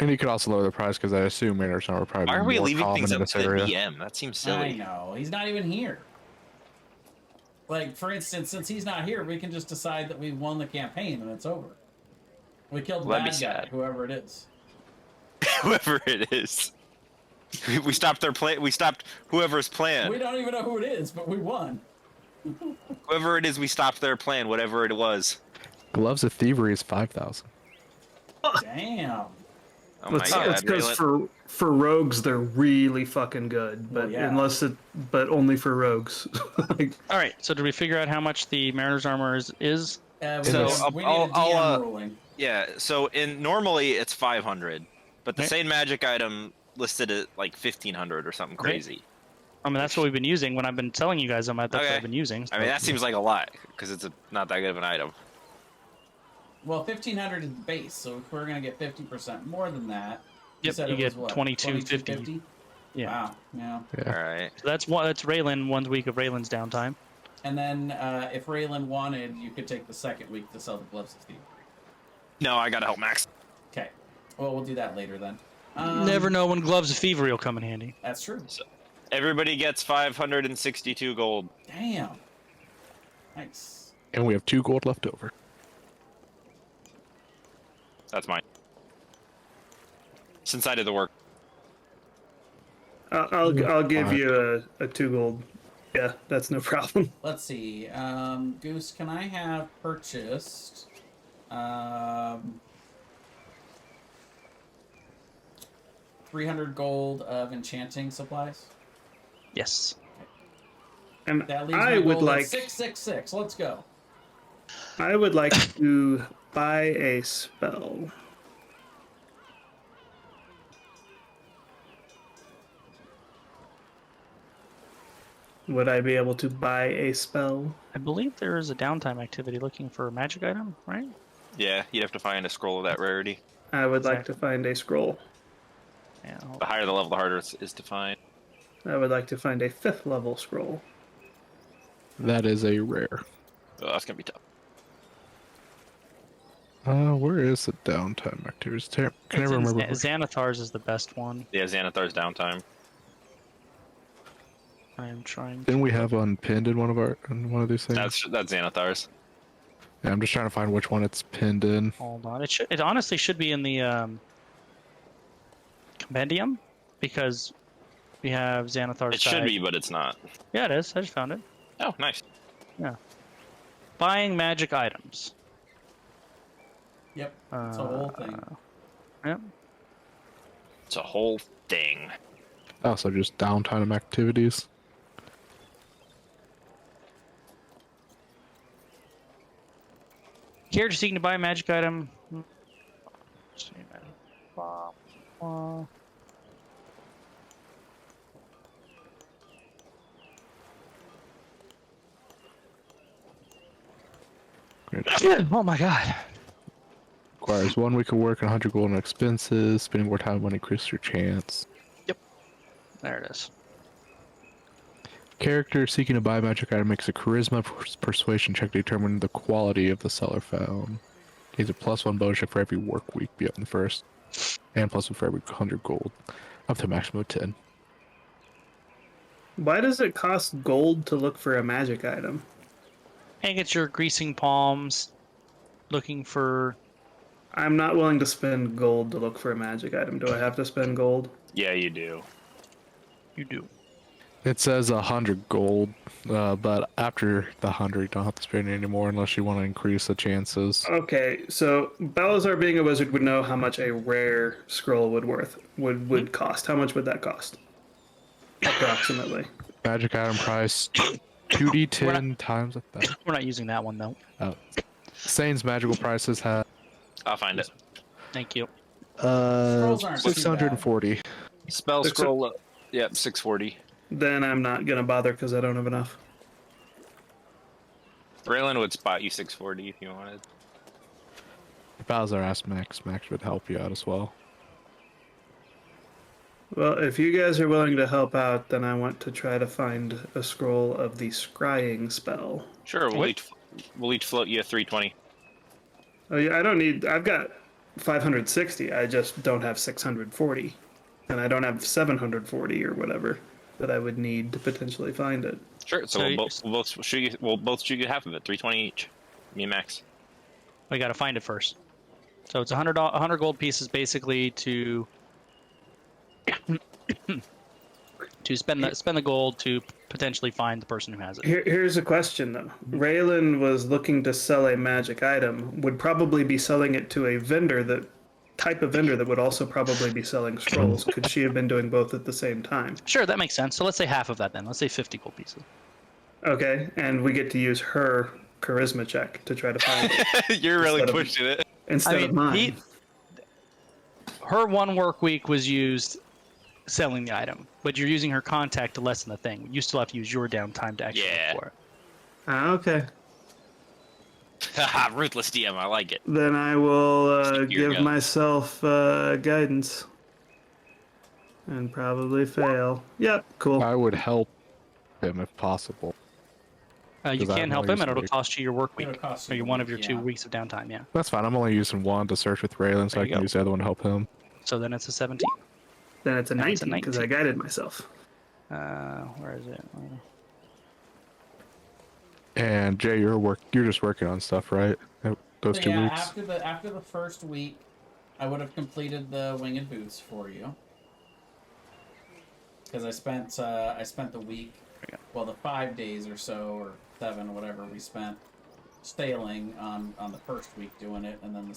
And you could also lower the price because I assume Mariner's Armor would probably Why be are we more leaving common things in up this to the area. DM? That seems I silly. know. He's not even here. Like, for instance, since he's not here, we can just decide that we won the campaign and it's over. We killed the That'd be bad guy, sad. whoever it is. Whoever it is. We stopped their plan. We stopped whoever's plan. We don't even know who it is, but we won. Whoever it is, we stopped their plan, whatever it was. Gloves of Thievery is 5,000. Damn. Oh my That's god, because Raylan. for rogues they're really fucking good, but Well, yeah. but only for rogues. Like, All right. So did we figure out how much the Mariner's Armor is? We So, need I'll- a DM I'll, ruling. Yeah, so normally it's 500, but the Okay. same magic item listed at like 1,500 or something Okay. crazy. I mean, that's what we've been using when I've been telling you guys that's what Okay. I've been using. I mean, so- that seems like a lot because it's not that good of an item. Well, 1,500 is the base, so if we're going to get 50% more than that... Yep, said you it was get what, 2250. Yeah. Wow, yeah. Yeah. All right. So that's Raylan, 1 week of Raylan's downtime. And then if Raylan wanted, you could take the second week to sell the Gloves of Thievery. No, I gotta help Max. Okay. Well, we'll do that later then. Never know when Gloves of Thievery will come in handy. That's true. Everybody gets 562 gold. Damn. Nice. And we have 2 gold left over. That's mine. Since I did the work. I'll give you a 2 gold. Yeah, that's no problem. Let's see. Goose, can I have purchased... 300 gold of enchanting supplies? Yes. And That leaves I my would gold at like 666. Let's go. I would like to buy a spell. Would I be able to buy a spell? I believe there is a downtime activity looking for a magic item, right? Yeah, you'd have to find a scroll of that rarity. I would like to find a scroll. Yeah. The higher the level, the harder it is to find. I would like to find a 5th level scroll. That is a rare. Oh, that's gonna be tough. Where is the downtime activities? Can I It's in remember? Xanathar's is the best one. Yeah, Xanathar's downtime. I am trying. Didn't we have unpinned in one of these things? That's Xanathar's. Yeah, I'm just trying to find which one it's pinned in. Hold on. It honestly should be in the compendium because we have Xanathar's. It should be, but it's not. Yeah, it is. I just found it. Oh, nice. Buying magic items. Yep. It's a whole thing. Yep. It's a whole thing. Oh, so just downtime activities. Character seeking to buy a magic item. Great. Oh my god. Requires 1 week of work and 100 gold in expenses. Spending more time will increase your chance. There it is. Character seeking to buy a magic item makes a charisma persuasion check to determine the quality of the seller found. Gains a +1 bonus check for every work week beyond the first, and +1 for every 100 gold, up to a maximum of 10. Why does it cost gold to look for a magic item? And get your greasing palms. Looking for. I'm not willing to spend gold to look for a magic item. Do I have to spend gold? Yeah, you do. You do. It says 100 gold, but after the 100, you don't have to spend it anymore unless you want to increase the chances. Okay, so Balazar, being a wizard, would know how much a rare scroll would cost. How much would that cost? Approximately. Magic item price We're 2d10 times 1,000. We're not using that one though. Sane's magical prices have I'll find it. Thank you. Scrolls aren't too bad. 640. Spell Six- scroll. Yep, 640. Then I'm not gonna bother because I don't have enough. Braylon would spot you 640 if you wanted. Bowser asked Max. Max would help you out as well. Well, if you guys are willing to help out, then I want to try to find a scroll of the scrying spell. Sure, Wait. we'll each float you a 320. Oh yeah, I don't need. I've got 560. I just don't have 640, and I don't have 740 or whatever that I would need to potentially find it. Sure, so So we'll both shoot you half of it, 320 each. Me and Max. We got to find it first. So it's 100 gold pieces basically to spend the gold to potentially find the person who has it. Here's a question though. Raylan was looking to sell a magic item. Would probably be selling it to a vendor type of vendor that would also probably be selling scrolls. Could she have been doing both at the same time? Sure, that makes sense. So let's say half of that then. Let's say 50 gold pieces. Okay, and we get to use her charisma check to try to find it You're really Instead of- pushing it. instead of mine. Her one work week was used selling the item, but you're using her contact to lessen the thing. You still have to use your downtime to actually Yeah. look for it. Okay. Haha, ruthless DM, I like it. Then I will Stick to your give guns. myself guidance. And probably fail. Yep, cool. I would help him if possible. You Because I can have help no him, and use it'll of cost you your work week, It'll cost or you your a one week, of your 2 yeah. weeks of downtime. Yeah. That's fine. I'm only using one to search with Raylan, so There I you can go. use the other one to help him. So then it's a 17. Then it's a Now it's a 19 because I 19. guided myself. Where is it? And Jay, you're just working on stuff, right? Those So 2 yeah, weeks. after the first week, I would have completed the winged boots for you. Because I spent the week, well, the 5 days or so, or 7, whatever we spent sailing on the first week doing it, and then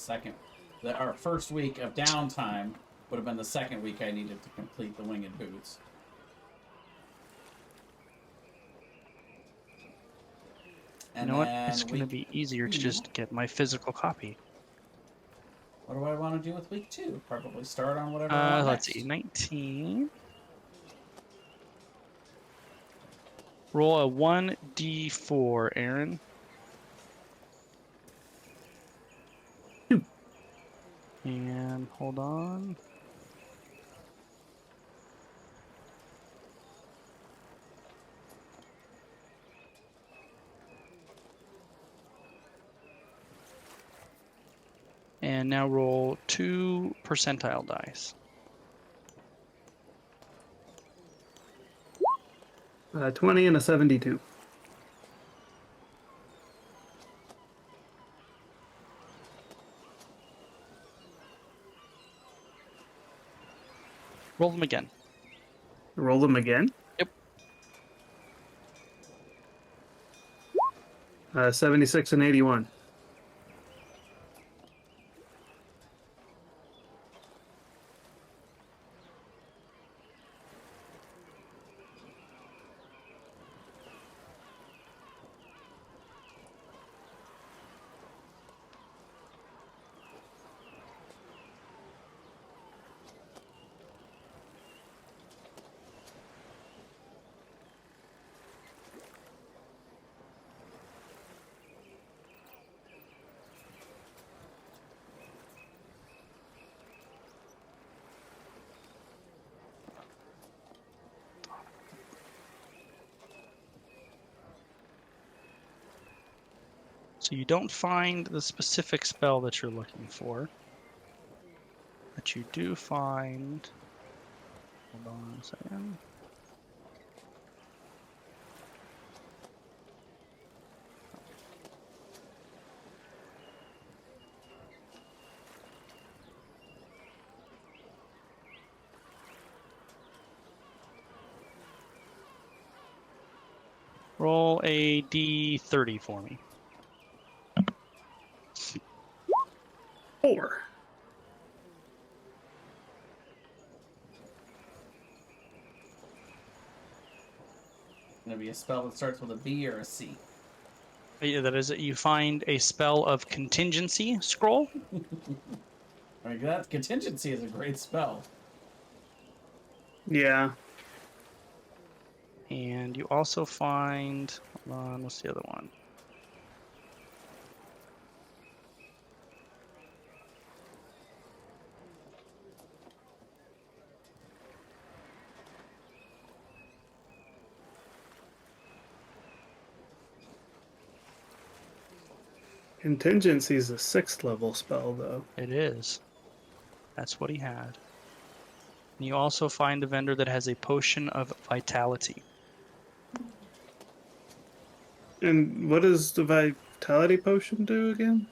our first week of downtime would have been the second week I needed to complete the winged boots. You And know what? then It's going to be easier to just get my physical copy. What do I want to do with week 2? Probably start on whatever I want Let's next. see. 19. Roll a 1d4, Aaron. And hold on. And now roll 2 percentile dice. 20 and a 72. Roll them again. Roll them again. Yep. 76 and 81. So you don't find the specific spell that you're looking for. But you do find... Hold on a second. Roll a d30 for me. 4. Gonna be a spell that starts with a B or a C. Yeah, that is it. You find a spell of contingency scroll. Like that contingency is a great spell. Yeah. And you also find, hold on, what's the other one? Contingency is a 6th level spell, though. It is. That's what he had. And you also find a vendor that has a potion of vitality. And what does the vitality potion do again?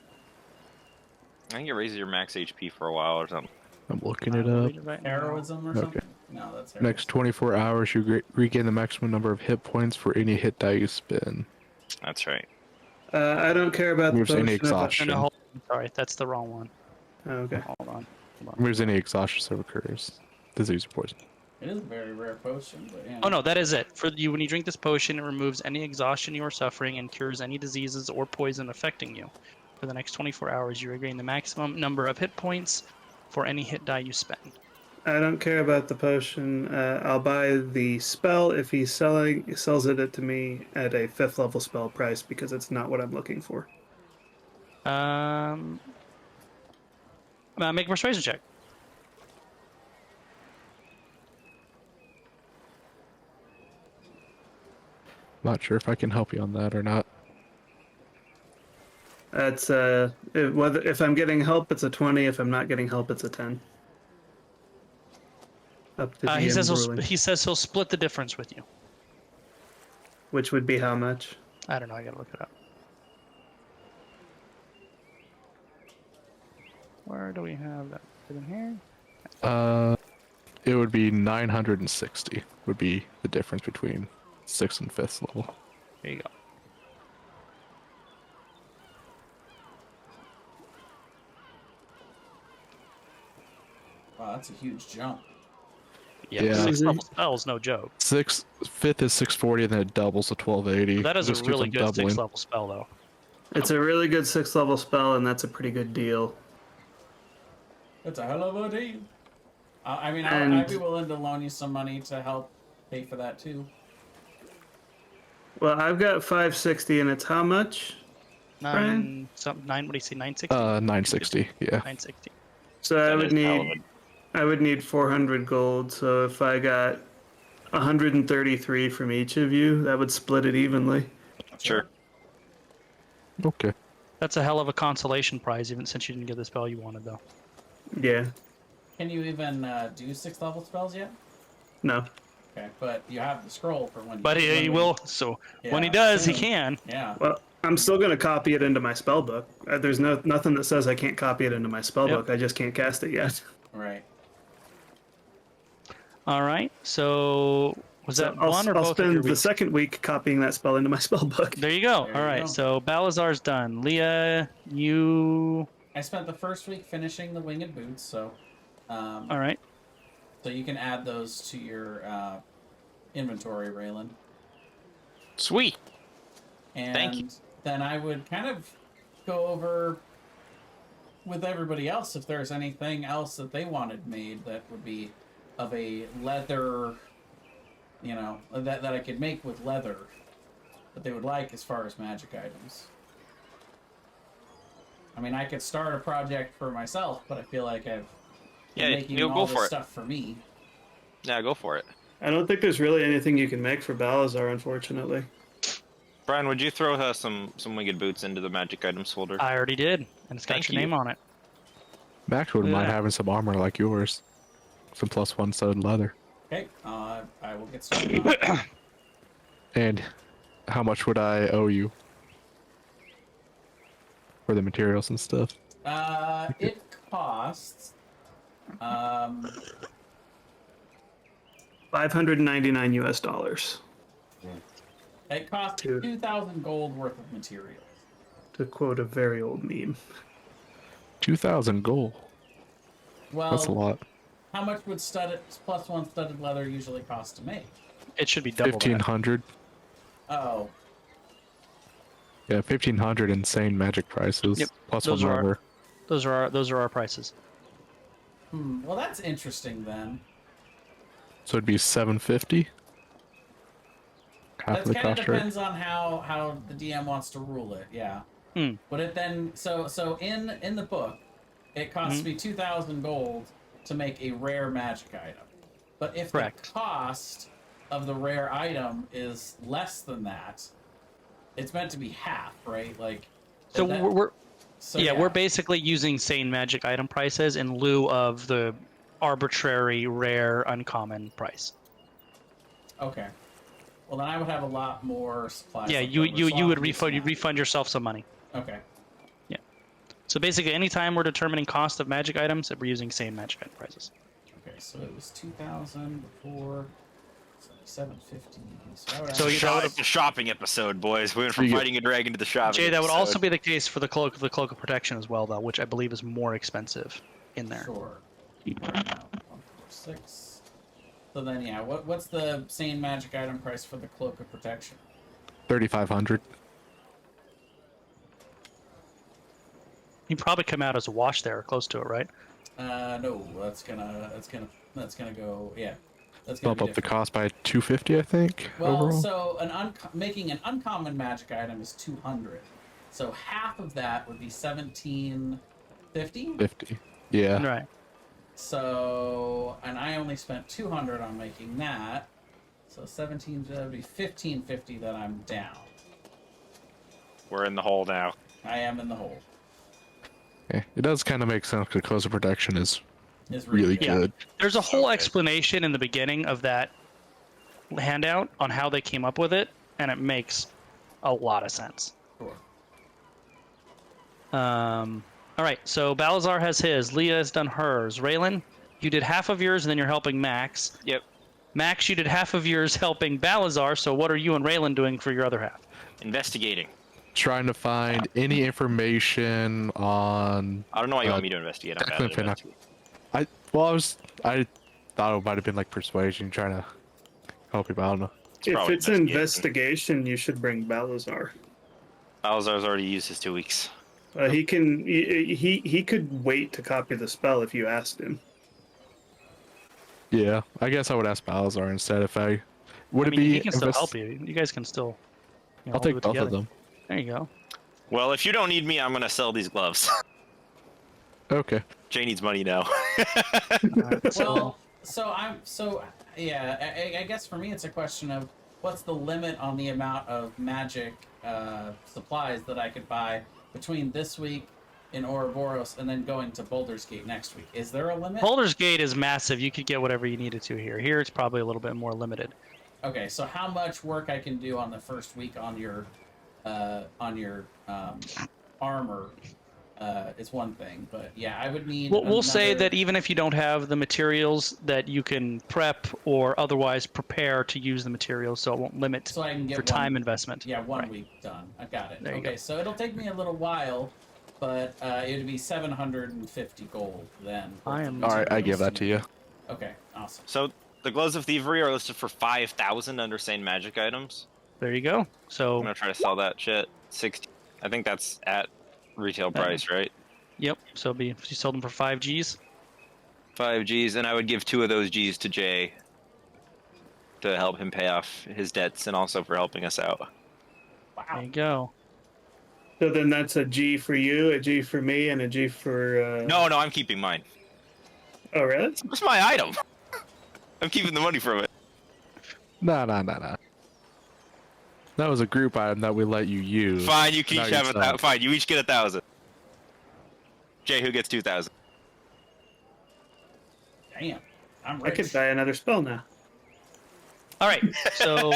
I think it raises your max HP for a while or something. I'm looking I it will up. read it right now. Heroism or Okay. something? No, that's heroism. Next 24 hours, you regain the maximum number of hit points for any hit die you spend. That's right. I don't care about the Removes any potion. exhaustion. No, hold on. Sorry, that's the wrong one. Okay. Hold on. Removes any exhaustion that occurs. Disease or poison. It is a very rare potion, but yeah. Oh no, that is it. For you, when you drink this potion, it removes any exhaustion you are suffering and cures any diseases or poison affecting you. For the next 24 hours, you regain the maximum number of hit points for any hit die you spend. I don't care about the potion. I'll buy the spell if he sells it to me at a 5th level spell price because it's not what I'm looking for. Make a persuasion check. Not sure if I can help you on that or not. That's if I'm getting help, it's a 20. If I'm not getting help, it's a 10. Up to He GM says ruling, he says he'll split the difference with you. which would be how much? I don't know. I gotta look it up. Where do we have that? Is it in here? It would be 960 would be the difference between 6th and 5th level. There you go. Wow, that's a huge jump. Yeah, Yeah. 6th level spells, no joke. 5th is 640, and then it doubles to 1280. That is a Just keeps really on good doubling. 6th level spell, though. It's a really good 6th level spell, and that's a pretty good deal. That's a hell of a deal. I mean, And- I'd be willing to loan you some money to help pay for that too. Well, I've got 560, and it's how much? Nine. What do you say? 960. 960, yeah. 960. So I That would is hell of need, I would need 400 gold. So if I got 133 from each of you, that would split it evenly. Sure. Okay. That's a hell of a consolation prize, even since you didn't get the spell you wanted, though. Yeah. Can you even do 6th level spells yet? No. Okay, but you have the scroll for when. But when he we- will. So when he Yeah, does, he soon. can. Yeah. Well, I'm still going to copy it into my spell book. There's nothing that says I can't copy it into my spell Yep. book. I just can't cast it yet. Right. All right. So was So that one or I'll both of your spend the weeks? second week copying that spell into my spell book. There you go. There All you right. go. So Balazar's done. Leah, you. I spent the first week finishing the winged boots, so. All right. So you can add those to your inventory, Raylan. Sweet. And Thank you. then I would kind of go over with everybody else if there's anything else that they wanted made that would be of a leather, you know, that I could make with leather that they would like as far as magic items. I mean, I could start a project for myself, but I feel like I've been Yeah, making you'll all go this for it. stuff for me. Yeah, go for it. I don't think there's really anything you can make for Balazar, unfortunately. Brian, would you throw some winged boots into the magic items folder? I already did, and it's got Thank your you. name on it. Max wouldn't Look at mind that. having some armor like yours. Some +1 studded leather. Okay, I will get started on it. And how much would I owe you? For the materials and stuff? It costs 599 US dollars. It costs Two. 2,000 gold worth of materials. To quote a very old meme. 2,000 gold. Well, That's a lot. how much would studded +1 studded leather usually cost to make? It should be double that. 1,500. Oh, Yeah, 1,500 insane magic prices. Yep, Plus those one are our- leather. Those are our prices. well, that's interesting then. So it'd be 750. Half That of the kind of cost rate. depends on how the DM wants to rule it. Yeah. Hmm. Would it then? So in the book, it costs me 2,000 gold to make a rare magic item. But if Correct. the cost of the rare item is less than that, it's meant to be half, right? Like. So that- we're So, yeah, we're basically using sane magic item prices in lieu of the arbitrary rare uncommon price. Okay. Well, then I would have a lot more supplies. Yeah, left you over, so I'll would do refund some math. yourself some money. Okay. So basically, anytime we're determining cost of magic items, we're using same magic item prices. Okay. So it was 2,000 before. So 750. So I would So have- you know, It's a shopping episode, boys. We went from You get- fighting a dragon to the shopping. Jay, that would episode. also be the case for the cloak of protection as well, though, which I believe is more expensive in there. Sure. 146. So then, yeah, what's the sane magic item price for the cloak of protection? 3,500. You probably come out as a wash there, or close to it, right? No, that's gonna go. Yeah, that's gonna Bump be up the different. cost by 250, I think. Well, overall. so making an uncommon magic item is 200. So half of that would be 1750. 50. Yeah. Right. So, and I only spent 200 on making that. So 17, that would be 1550 that I'm down. We're in the hole now. I am in the hole. Yeah, it does kind of make sense because closer protection is It's really good. good. There's a whole Okay. explanation in the beginning of that handout on how they came up with it, and it makes a lot of sense. Sure. All right, so Balazar has his, Leah has done hers. Raylan, you did half of yours, and then you're helping Max. Yep. Max, you did half of yours helping Balazar, so what are you and Raylan doing for your other half? Investigating. Trying to find any information on. I don't know why you want me to investigate. I'm bad at Declan investigating. I thought it might have been like persuasion, trying to help people. I don't know. If probably it's investigation. investigation, you should bring Balazar. Balazar's already used his 2 weeks. He can. He could wait to copy the spell if you asked him. Yeah, I guess I would ask Balazar instead if I. Would I it mean, be? he can still help you. You guys can still. I'll do take it both of together. them. There you go. Well, if you don't need me, I'm gonna sell these gloves. Okay. Jay needs money now. Well, I guess for me it's a question of what's the limit on the amount of magic supplies that I could buy between this week in Ouroboros and then going to Baldur's Gate next week. Is there a limit? Baldur's Gate is massive. You could get whatever you needed to here. Here, it's probably a little bit more limited. Okay, so how much work I can do on the first week on your armor is one thing, but yeah, I would need. We'll say another- that even if you don't have the materials, that you can prep or otherwise prepare to use the materials, so it won't limit so I can get for time investment. Yeah, one Right. week done. I got it. There you Okay, go. so it'll take me a little while, but it would be 750 gold then. for I am- the All right, I give materials that to you. Okay, awesome. So the gloves of thievery are listed for 5,000 under sane magic items. There you go. I'm So, gonna try to sell that shit. 60. I think that's at retail price, right? yep. So you sold them for 5 Gs. 5 Gs, and I would give 2 of those Gs to Jay to help him pay off his debts and also for helping us out. There Wow. you go. So then that's a G for you, a G for me, and a G for. No, I'm keeping mine. Oh, really? It's my item. I'm keeping the money from it. Nah. That was a group item that we let you use. Fine, you can Now each have yourself. Fine, you each get 1,000. Jay, who gets 2,000? Damn, I'm I rich. could buy another spell now. All right. So,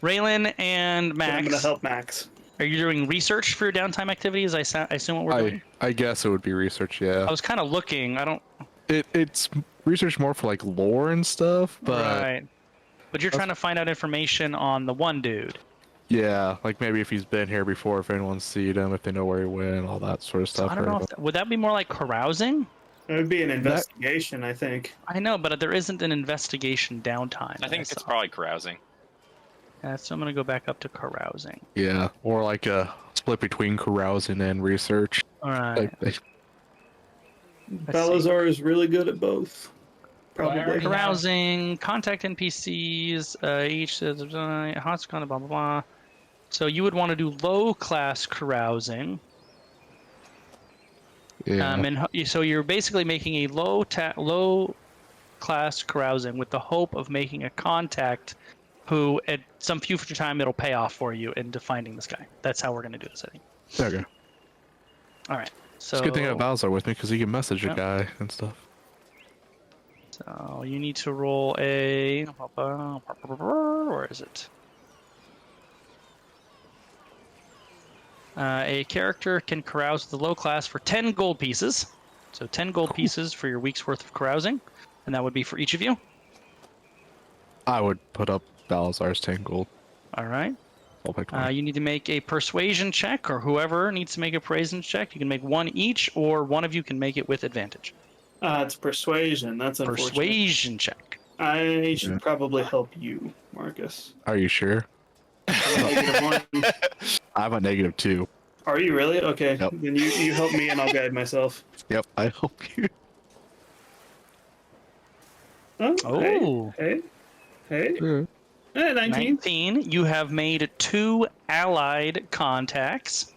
Raylan and But I'm gonna Max, help Max. are you doing research for your downtime activities? I assume what we're doing. I guess it would be research. Yeah. I was kind of looking. I don't. It's research more for like lore and stuff, but Right. But you're trying to find out information on the one dude. Yeah, like maybe if he's been here before, if anyone's seen him, if they know where he went, all that sort of So stuff. I don't know if would that be more like carousing? It would be an investigation, I think. I know, but there isn't an investigation downtime. I think it's probably carousing. Yeah, so I'm gonna go back up to carousing. Yeah, or like a split between carousing and research. All right. Let's see. Balazar is really good at both. Well, I Probably. already have- Carousing, contact NPCs, each hotspot, blah blah blah. So you would want to do low class carousing. Yeah. So you're basically making a low class carousing with the hope of making a contact who at some future time it'll pay off for you into finding this guy. That's how we're going to do this, I think. There we go. All right. So It's a good thing I have Balazar with me because he can message Yep. a guy and stuff. So you need to roll a where is it? A character can carouse with the low class for 10 gold pieces. So 10 gold pieces for your week's worth of carousing, and that would be for each of you. I would put up Balazar's 10 gold. All right. I'll pick 20. You need to make a persuasion check, or whoever needs to make a persuasion check. You can make one each, or one of you can make it with advantage. It's persuasion. That's unfortunate. Persuasion check. I should probably help you, Marcus. Are you sure? I'm a -1. I'm a -2. Are you really? Okay. Yep. Then you help me and I'll guide myself. Yep, I hope you. Oh. Hey. Hey. Yeah. 19. 19. You have made 2 allied contacts.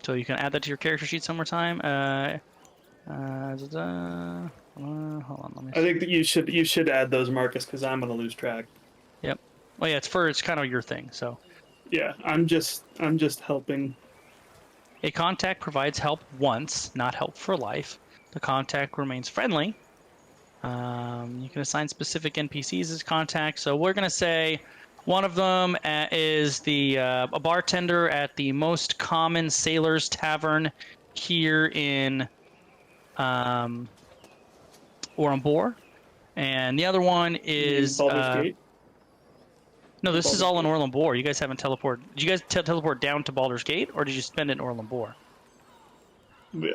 So you can add that to your character sheet some more time. Hold on, let me I think that you should add those, Marcus, because I'm gonna lose track. Yep. Well, yeah, it's kind of your thing. So Yeah, I'm just helping. a contact provides help once, not help for life. The contact remains friendly. You can assign specific NPCs as contacts. So we're gonna say one of them is a bartender at the most common sailors tavern here in Orambor, and the other one is Baldur's Gate. no. This is Baldur's all in Gate. Orlambor. You guys haven't teleported. Did you guys teleport down to Baldur's Gate, or did you spend it in Orlambor?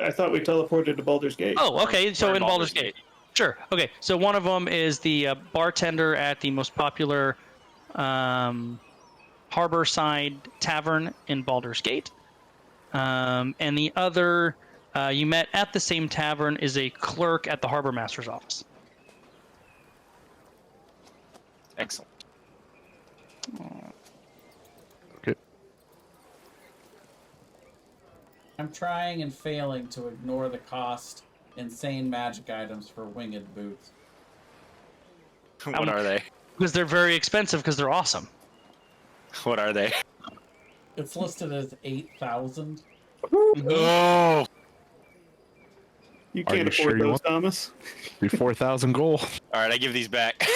I thought we teleported to Baldur's Gate. Oh, okay. So We're in Baldur's Gate. Sure. Okay. So one of them is the bartender at the most popular harbor side tavern in Baldur's Gate, and the other you met at the same tavern is a clerk at the harbor master's office. Excellent. Okay. I'm trying and failing to ignore the cost insane magic items for winged boots. What are they? Because they're very expensive because they're awesome. What are they? It's listed as 8,000. Oh, You Are can't you afford sure you those, want- Thomas. Be 4,000 gold. all right. I give these back.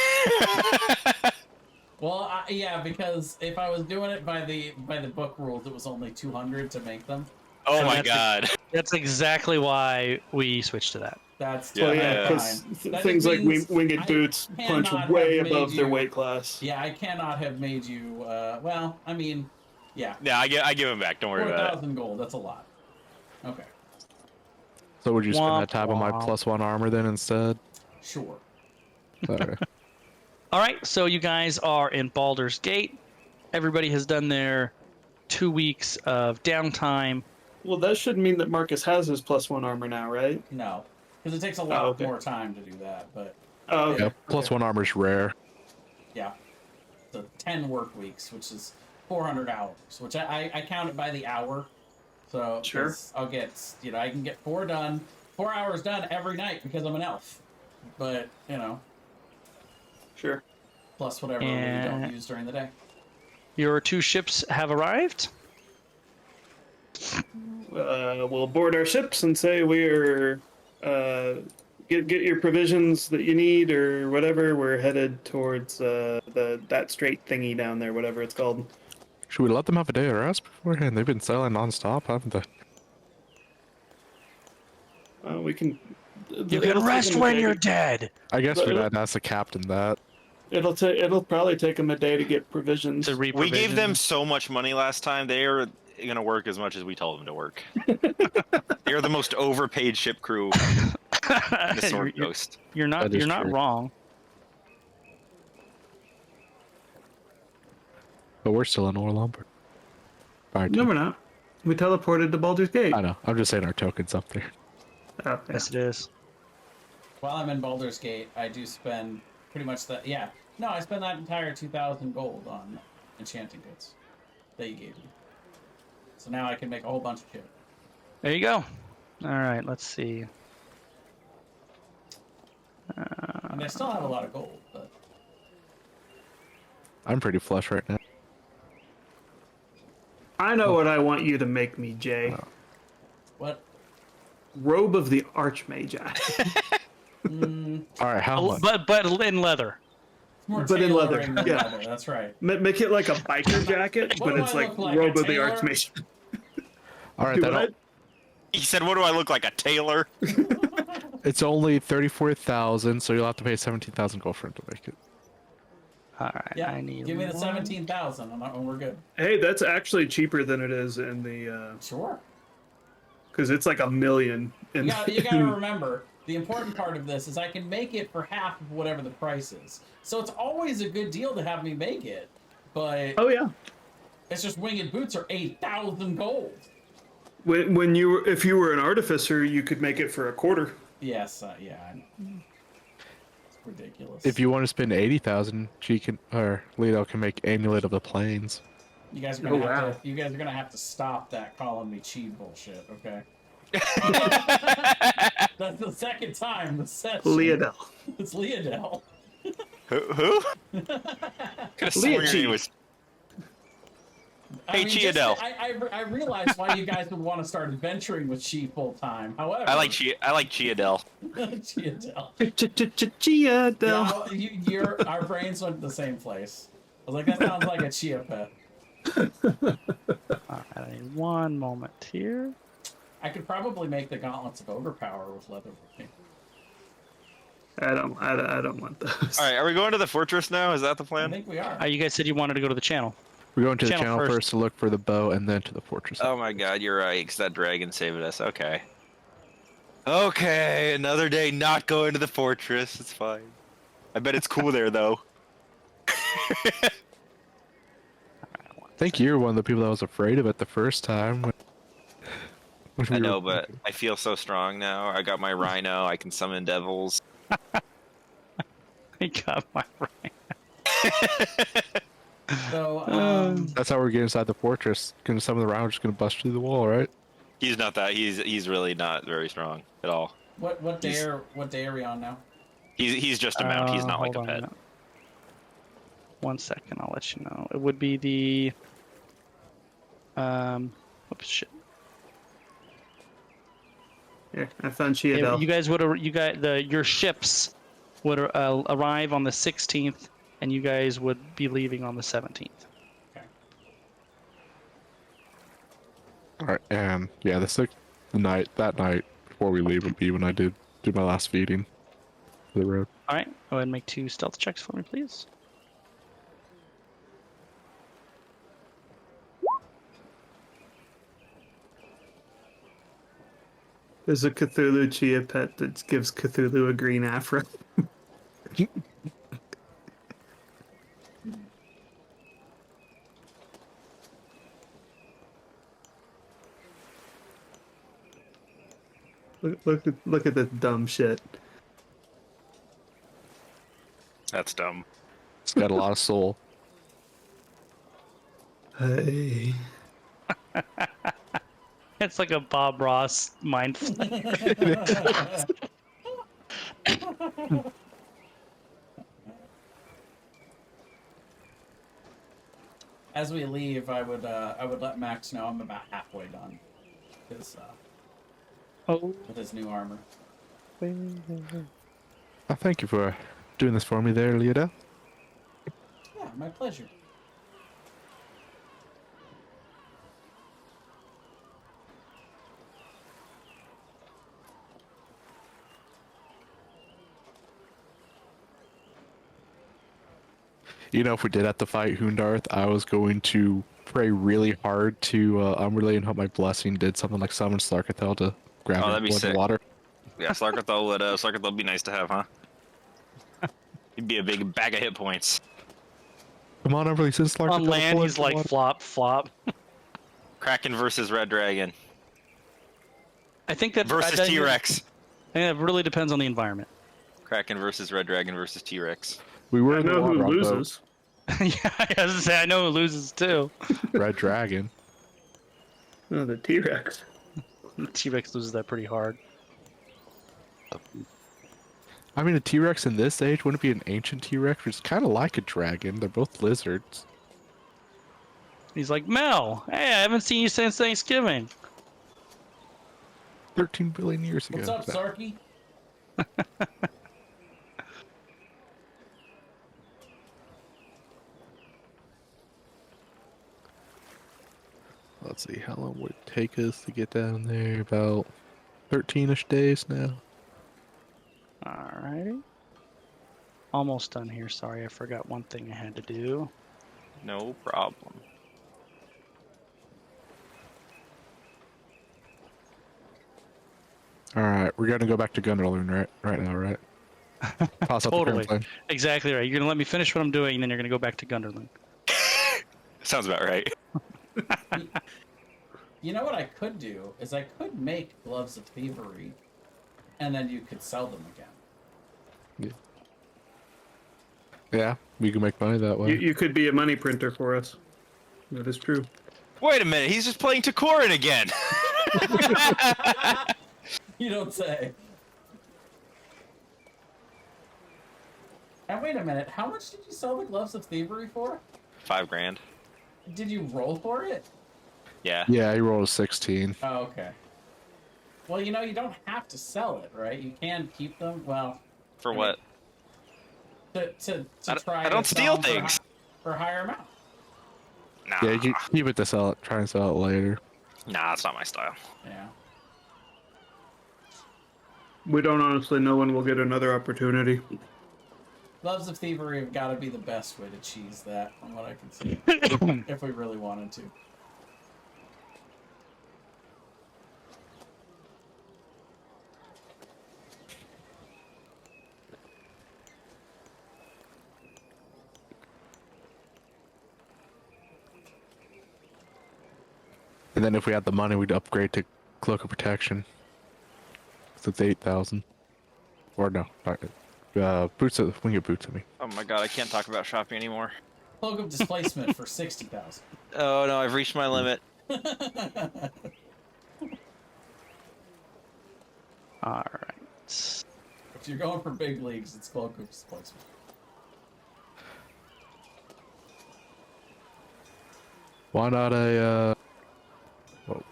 Well, yeah, because if I was doing it by the book rules, it was only 200 to make them. Oh And my that's god. That's exactly why we switched to that. That's Yeah. Well, yeah, Yeah. because That things like means winged I boots punch cannot way have made above their you- weight class. Yeah, I cannot have made you. Well, I mean, yeah, Yeah, I give them back. Don't worry about it. 4,000 gold. That's a lot. Okay, So would you spend Womp that tab on my womp. +1 armor then instead? sure. Alright. All right, so you guys are in Baldur's Gate. Everybody has done their 2 weeks of downtime. Well, that should mean that Marcus has his +1 armor now, right? No, because it takes a lot okay. more time to do that. But Oh, okay. Yeah, +1 armor's rare. yeah, so 10 work weeks, which is 400 hours, which I count it by the hour. So Sure. 'cause I'll get, I can get 4 hours done every night because I'm an elf. But Sure. plus whatever we And- don't use during the day. Your 2 ships have arrived. We'll board our ships and say we're get your provisions that you need or whatever. We're headed towards that straight thingy down there, whatever it's called. Should we let them have a day of rest beforehand? They've been sailing non-stop, haven't they? We can. You can rest when you're dead. I guess But we're it'll- not ask the captain that. It'll probably take them a day to get provisions. To We gave them reprovision. so much money last time. They are gonna work as much as we told them to work. They are the most overpaid ship crew in the Sword Coast. You're not That is you're not true. wrong. But we're still in Orlumber. Fire No, team. we're not. We teleported to Baldur's Gate. I know. I'm just saying our token's up there. Oh, yeah. Yes, it is. While I'm in Baldur's Gate, I do spend pretty much that. Yeah, no, I spend that entire 2,000 gold on enchanting goods that you gave me. So now I can make a whole bunch of shit. There you go. All right, let's see. And I still have a lot of gold, but I'm pretty flush right now. I know what I want you to make me, Jay. what? Robe of the Archmagi. All right, how much? But in leather. More But in leather, tailoring than yeah. leather, that's right. Make it like a biker jacket, What but do it's I like look like, Robe a of the tailor? Archmagi. All right, Do that'll, what? He said, "What do I look like, a tailor?" it's only 34,000, so you'll have to pay 17,000 gold for it to make it. All right, Yeah, I need give me the one. 17,000 and we're good. Hey, that's actually cheaper than it is in the Sure. because it's like $1 million. In, You gotta remember, the important part of this is I can make it for half of whatever the price is. So it's always a good deal to have me make it, but oh yeah. it's just winged boots are 8,000 gold. When you were, if you were an artificer, you could make it for a quarter. Yes, yeah, I know. It's ridiculous. If you want to spend 80,000, she can, or Lido can make Amulet of the Plains. You guys are gonna Oh, have wow. to, you guys are gonna have to stop that calling me cheap bullshit, okay? That's the second time the session. Leodel. It's Leodel. Who? Could have sworn your name was. Hey, Chiadel. I realize why you guys would want to start adventuring with Chi full time. However, I like Chiadel. Chiadel. Chiadel. Yeah, our brains went to the same place. I was like, that sounds like a chia pet. All right, I need one moment here. I could probably make the gauntlets of overpower with leather with me. I don't want those. All right, are we going to the fortress now? Is that the I plan? think we are. You guys said you wanted to go to the channel. We're going to the Channel channel first. first to look for the bow and then to the fortress. Oh my god, you're right, because that dragon saved us. Okay. Okay, another day not going to the fortress. It's fine. I bet it's cool there, though. I think you're one of the people that was afraid of it the first time. When I we know, were- but I feel so strong now. I got my rhino. I can summon devils. I got my right. So, That's how we're getting inside the fortress. Gonna some of the rounds just gonna bust through the wall, right? He's not that. He's really not very strong at all. what day are we on now? He's just a mount. He's not like Hold a on pet. minute. 1 second, I'll let you know. It would be the oops, shit. Here, I found Chiadel. You guys would your ships would arrive on the 16th, and you guys would be leaving on the 17th. Okay. All right, and yeah, that night before we leave would be when I do my last feeding for the road. All right, go ahead and make 2 stealth checks for me, please. There's a Cthulhu Chia pet that gives Cthulhu a green afro. Look at this dumb shit. That's dumb. It's got a lot of soul. Hey. It's like a Bob Ross mind flayer. As we leave, I would let Max know I'm about halfway done. With his new armor. Thank you for doing this for me there, Leoda. Yeah, my pleasure. You know, if we did have to fight Hoondarth, I was going to pray really hard to Umberley and hope my blessing did something like summon Slarkathel to grab Oh, him that'd be blood sick. water. Yeah, Slarkathel would be nice to have, huh? He'd be a big bag of hit points. Come on, Umberley, send Slarkathel On land, blood he's like water. flop, flop. Kraken versus Red Dragon I think that versus I T-Rex. think it really depends on the environment. Kraken versus Red Dragon versus T-Rex. We were I in the know who water on boat. loses. Yeah, I was gonna say I know who loses too. Red Dragon. Oh, the T-Rex. T-Rex loses that pretty hard. I mean, a T-Rex in this age wouldn't it be an ancient T-Rex, which is kind of like a dragon. They're both lizards. He's like, Mel, hey, I haven't seen you since Thanksgiving. 13 billion years ago. What's up, Sarky? Let's see, how long would it take us to get down there? About 13-ish days now. Alrighty. Almost done here. Sorry, I forgot one thing I had to do. No problem. Alright, we're gonna go back to Gunderloon right now, right? Toss out the Totally. current plan. Exactly right. You're gonna let me finish what I'm doing, and then you're gonna go back to Gunderlin. Sounds about right. You know what I could do is I could make gloves of thievery, and then you could sell them again. Yeah, we can make money that way. You could be a money printer for us. That is true. Wait a minute, he's just playing Takorin again. You don't say. And wait a minute, how much did you sell the gloves of thievery for? $5,000. Did you roll for it? Yeah. Yeah, he rolled a 16. Oh, okay. Well, you know, you don't have to sell it, right? You can keep them. Well, For I mean, what? to I try. don't to steal sell them things. for a higher amount. Nah. Yeah, you can keep it to sell it. Try and sell it later. Nah, that's not my style. Yeah. We don't honestly know when we'll get another opportunity. Gloves of thievery have got to be the best way to cheese that, from what I can see. If we really wanted to. And then if we had the money, we'd upgrade to Cloak of Protection. So it's 8,000. Or no, boots. We can get boots at me. Oh my god, I can't talk about shopping anymore. Cloak of displacement for 60,000. Oh no, I've reached my limit. All right. If you're going for big leagues, it's cloak of displacement. Why not a?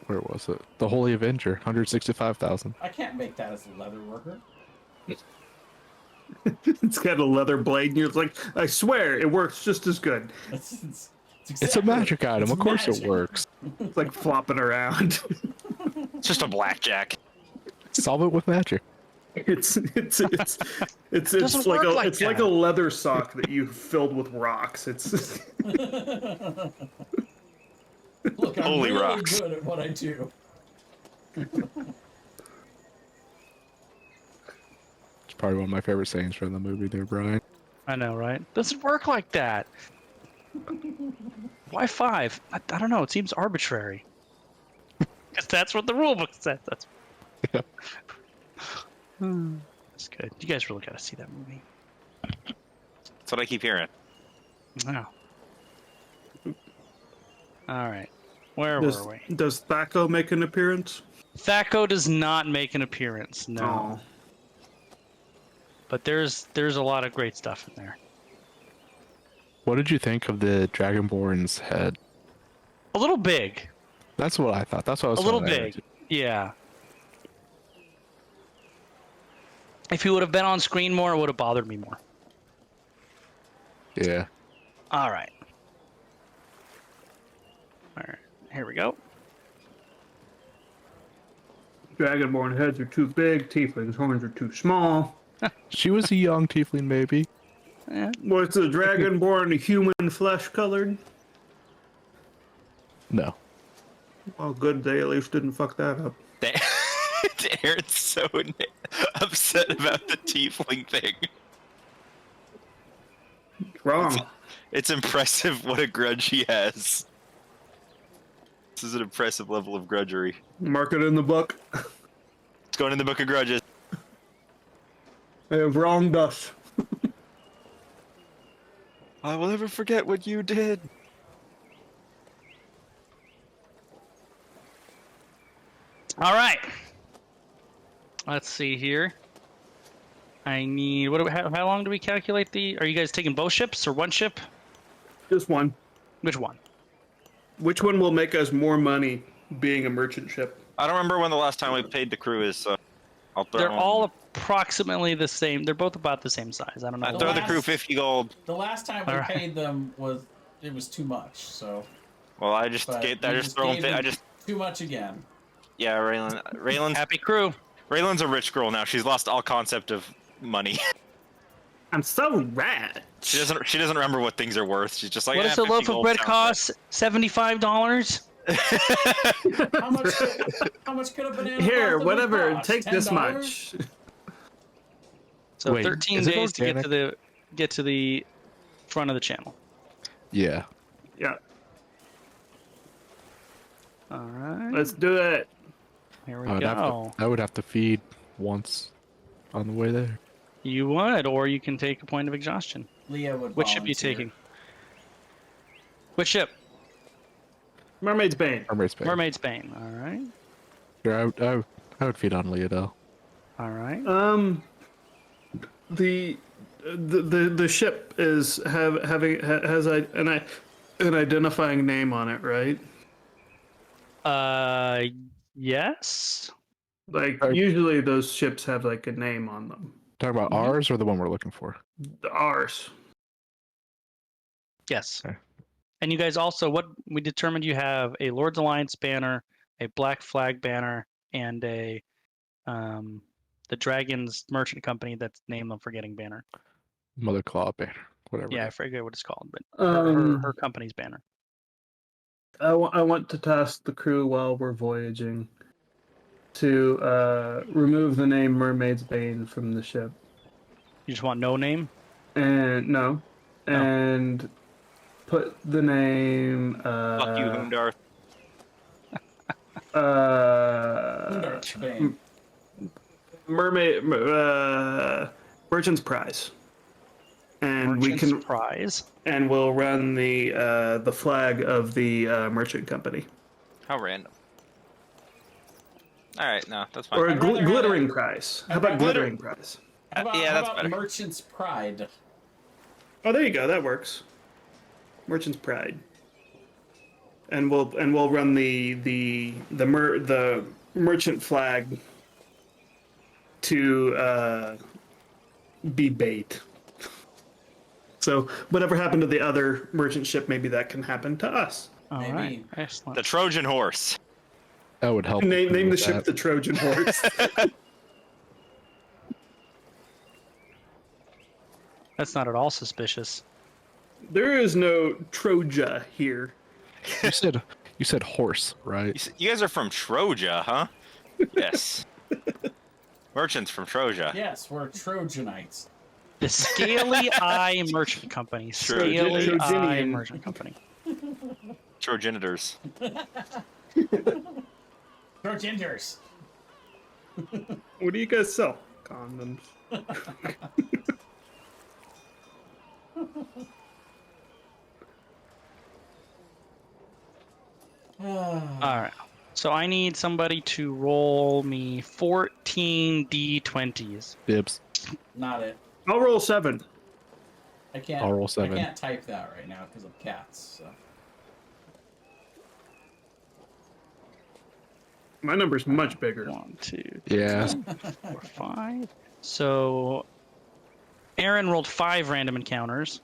Where was it? The Holy Avenger, 165,000. I can't make that as a leather worker. It's got a leather blade, and you're like, I swear, it works just as good. It's It's a exactly- magic item. it's Of course magic. it works. It's like flopping around. It's just a blackjack. Solve it with magic. It's doesn't like work like it's like that. a leather sock that you filled with rocks. It's Look, I'm Holy really rocks. good at what I do. It's probably one of my favorite sayings from the movie there, Brian. I know, right? Doesn't work like that. Why 5? I don't know. It seems arbitrary. Because that's what the rule book says. That's. Yeah. That's good. You guys really got to see that movie. That's what I keep hearing. Wow. All right. Where does, were we? does Thaco make an appearance? Thaco does not make an appearance, no. Oh. But there's a lot of great stuff in there. What did you think of the Dragonborn's head? A little big. That's what I thought. That's what I was A little throwing at big. you. Yeah. If he would have been on screen more, it would have bothered me more. Yeah. All right. All right. Here we go. Dragonborn heads are too big. Tieflings' horns are too small. She was a young tiefling, maybe. Eh, Was the dragonborn human flesh colored? No. Oh, good. They at least didn't fuck that up. Aaron's so upset about the tiefling thing. Wrong. It's impressive what a grudge he has. This is an impressive level of grudgery. Mark it in the book. It's going in the book of grudges. They have wronged us. I will never forget what you did. All right. Let's see here. I need. How long do we calculate the? Are you guys taking both ships or one ship? Just one. Which one? Which one will make us more money being a merchant ship? I don't remember when the last time we paid the crew is, so I'll throw They're all approximately the same. They're both about the same size. I don't know. I throw the crew 50 gold. The last time we All right. paid them was too much. So. Well, I just But gave, we I just throw gave them. I them just too much again. yeah, Raylan's Happy crew. Raylan's a rich girl now. She's lost all concept of money. I'm so rad. She doesn't remember what things are worth. She's just like, What "Eh, does a 50 loaf of gold bread sounds cost? $75. How much could a banana? Here, possibly whatever. cost? Take this $10? much. So Wait, 13 is it days to organic? get to the front of the channel. Yeah. Yeah, All right. let's do it. Here we I go. would have to feed once on the way there. You would, or you can take a point of exhaustion. Leah would. Which ship are you volunteer. taking? Which ship? Mermaid's Bane. Mermaid's Bane. Mermaid's Bane. All right. Sure, I would feed on Leodell. All right. The ship is has an identifying name on it, right? Yes. Like Right. usually those ships have like a name on them. Talking about Mhm. ours or the one we're looking for? Ours. Yes. Okay. And you guys also, what we determined, you have a Lord's Alliance banner, a Black Flag banner, and a the Dragon's Merchant Company. That's name I'm forgetting banner. Mother Claw banner, whatever. Yeah, it I is. forget what it's called, but Um, her company's banner. I want to task the crew while we're voyaging to remove the name Mermaid's Bane from the ship. You just want no name? And no. And put the name Fuck you, Hoondarth. Hoondarth Bane. Merchant's Prize. And Merchant's Prize. and we'll run the flag of the merchant company. How random. All right, no, that's fine. Or a I'd rather have glittering it- prize. How I'd about rather- glittering prize? How about, yeah, how that's about better. Merchant's Pride? Oh, there you go. That works. Merchant's Pride. And we'll run the merchant flag to be bait. So whatever happened to the other merchant ship, maybe that can happen to us. All right. Maybe. Excellent. The Trojan horse. That would help. Name the with ship that. the Trojan Horse. That's not at all suspicious. There is no Troja here. You said horse, right? You guys are from Troja, huh? Yes. Merchants from Troja. Yes, we're Trojanites. The Scaly Eye Merchant Company. Scaly Eye Trojanian. Merchant Company. Trojanitors. Trojanders. What do you guys sell? Condoms. All right. So I need somebody to roll me 14 d20s. Dibs. Not it. I'll roll 7. I can't. I'll roll I 7. can't type that right now because of cats. So. My number's much bigger. 1, 2, Yeah. 4, 5. So Aaron rolled 5 random encounters,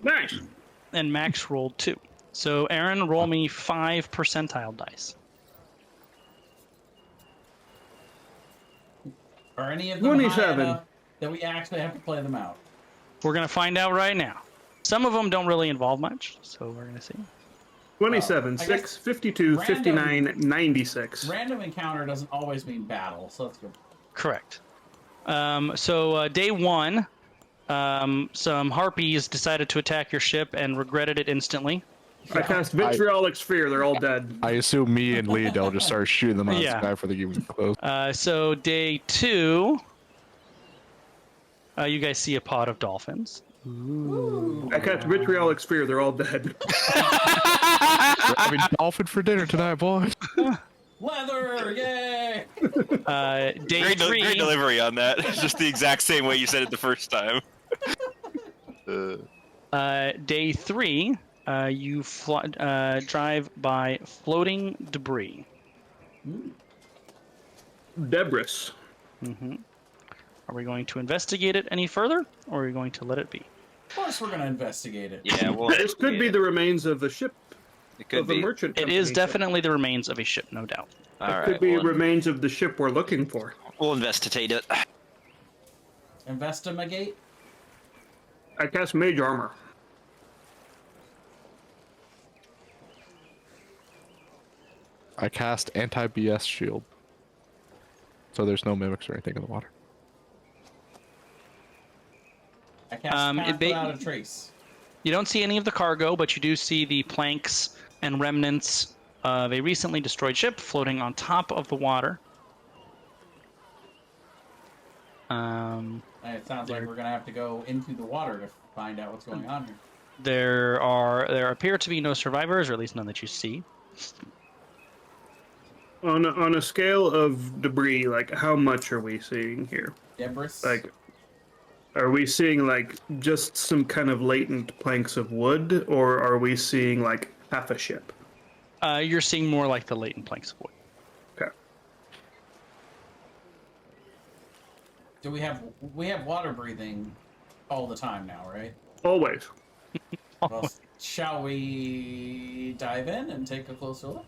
Nice. and Max rolled 2. So Aaron, roll me 5 percentile dice. Are any of them high 27. enough that we actually have to play them out? We're going to find out right now. Some of them don't really involve much, so we're going to see. 27, I 6, guess 52, random- 59, 96. Random encounter doesn't always mean battle, so let's go. Correct. So day 1, some harpies decided to attack your ship and regretted it instantly. I cast Vitriolic Sphere. They're all dead. I assume me and Leodell just started shooting them out of the Yeah. sky for the even close. So day 2, you guys see a pod of dolphins. I cast Vitriolic Sphere. They're all dead. We're having dolphin for dinner tonight, boys. Leather, yay! Day Great, 3, great delivery on that. It's just the exact same way you said it the first time. Day 3, you drive by floating debris. Debris. Are we going to investigate it any further, or are we going to let it be? Of course, we're gonna investigate it. Yeah, well, This could be the remains of the ship, it could of a be. merchant It company is ship. definitely the remains of a ship, no doubt. All It right, could be well, remains of the ship we're looking for. we'll investigate it. Investigate. I cast Mage Armor. I cast anti-BS shield. So there's no mimics or anything in the water. I cast path without a trace. You don't see any of the cargo, but you do see the planks and remnants of a recently destroyed ship floating on top of the water. And it sounds like we're gonna have to go into the water to find out what's going on here. There appear to be no survivors, or at least none that you see. On a scale of debris, like how much are we seeing here? Debris. Like, are we seeing like just some kind of latent planks of wood, or are we seeing like half a ship? You're seeing more like the latent planks of wood. Okay. Do we have water breathing all the time now, right? Always. Well, shall we dive in and take a closer look?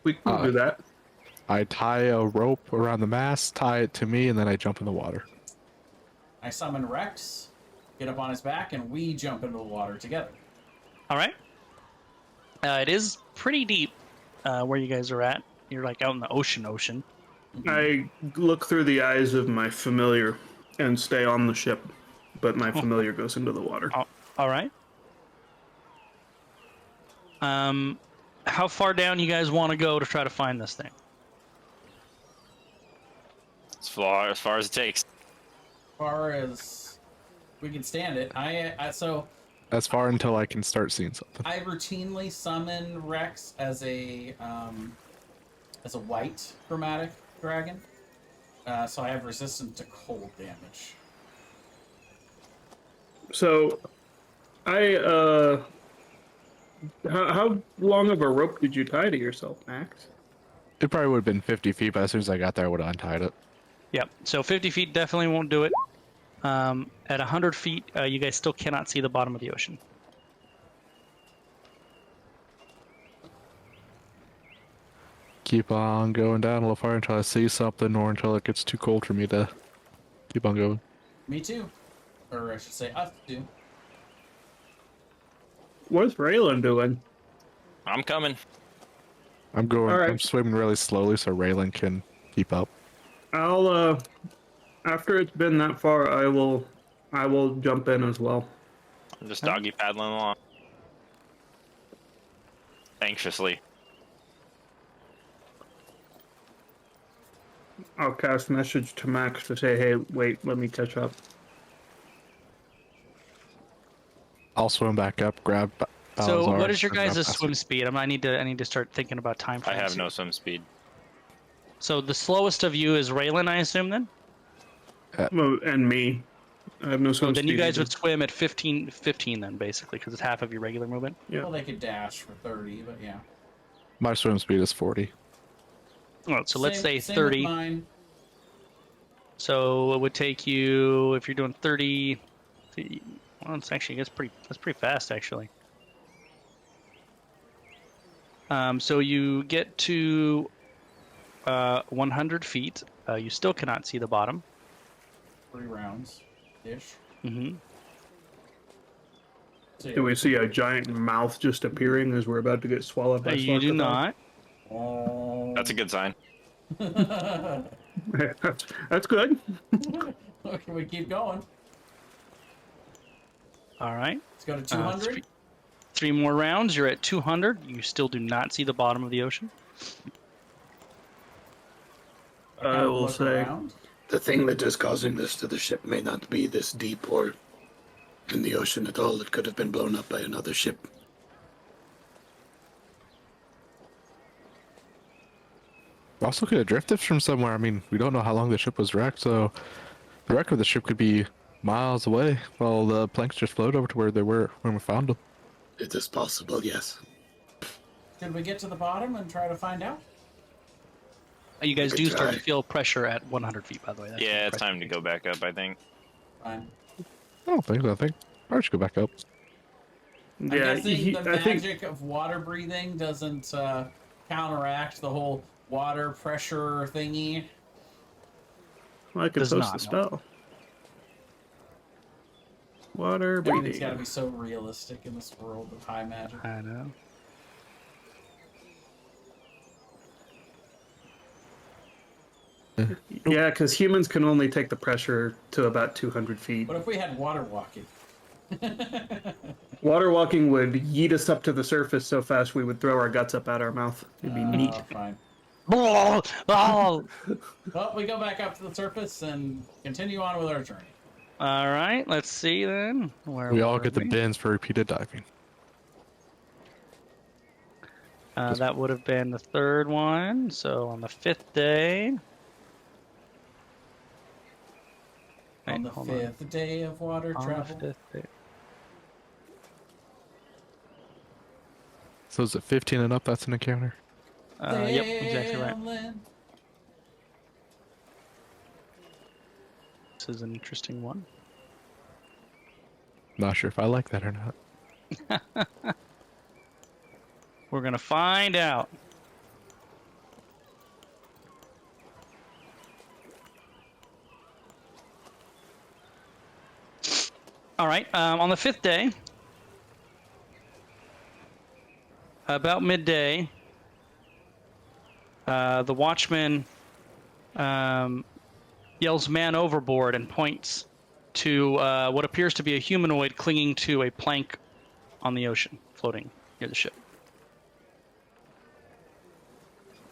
We can do that. I tie a rope around the mast, tie it to me, and then I jump in the water. I summon Rex, get up on his back, and we jump into the water together. All right. It is pretty deep where you guys are at. You're like out in the ocean. I look through the eyes of my familiar and stay on the ship, but my familiar goes into the water. All right. How far down you guys want to go to try to find this thing? As far as it takes. Far as we can stand it. So As far until I can start seeing something. I routinely summon Rex as a white chromatic dragon. So I have resistance to cold damage. So, how long of a rope did you tie to yourself, Max? It probably would have been 50 feet, but as soon as I got there, I would have untied it. Yep. So 50 feet definitely won't do it. At 100 feet, you guys still cannot see the bottom of the ocean. Keep on going down a little far until I see something or until it gets too cold for me to keep on going. Me too. Or I should say us too. What's Raylan doing? I'm coming. I'm going. All right. I'm swimming really slowly so Raylan can keep up. I'll after it's been that far, I will jump in as well. I'm just doggy paddling along. Anxiously. I'll cast message to Max to say, "Hey, wait, let me catch up." I'll swim back up, grab. So Balazar, what is your and grab guys' Balazar. swim speed? I need to start thinking about time I frames. have here. no swim speed. So the slowest of you is Raylan, I assume then? Well, and me, I have no So swim then you speed guys either. would swim at 15 then, basically, because it's half of your regular movement. Yeah. Well, they could dash for 30, but yeah. My swim speed is 40. Oh, so let's say Same 30. with mine. So it would take you, if you're doing 30, well, it's actually, that's pretty fast, actually. So you get to 100 feet. You still cannot see the bottom. 3 rounds. ish. Mm-hmm. So, Do we see a giant mouth just appearing as we're about to get swallowed by You do Svartalfheim? not. Oh. That's a good sign. That's good. Okay, we keep going. All right. Let's go to 200. Three more rounds. You're at 200. You still do not see the bottom of the ocean. I will look say, around. The thing that is causing this to the ship may not be this deep or in the ocean at all. It could have been blown up by another ship. Also could have drifted from somewhere. I mean, we don't know how long the ship was wrecked, so the wreck of the ship could be miles away while the planks just float over to where they were when we found them. It is possible, yes. Should we get to the bottom and try to find out? You guys We do could start to try. feel pressure at 100 feet, by the way. That's Yeah, the it's pressure time to gauge. go back up, I think. Fine. I don't think so. I think I should go back up. I'm yeah, guessing the I think magic of water breathing doesn't counteract the whole water pressure thingy. well, I could Does post not, the no. spell. Water Everything's got to breathing. be so realistic in this world of high magic. I know. Yeah, because humans can only take the pressure to about 200 feet. What if we had water walking? Water walking would yeet us up to the surface so fast we would throw our guts up out our mouth. It'd be neat. Fine. Oh, Well, we go back up to the surface and continue on with our journey. all right. Let's see then. Where We all were get the we? bins for repeated diving. That would have been the third one. So on the fifth day. On Wait, the hold fifth day of water On travel. the fifth day. So is it 15 and up? That's an encounter. Yep, exactly right. Sailing. This is an interesting one. Not sure if I like that or not. We're gonna find out. All right. On the fifth day, about midday, the watchman yells "Man overboard!" and points to what appears to be a humanoid clinging to a plank on the ocean, floating near the ship.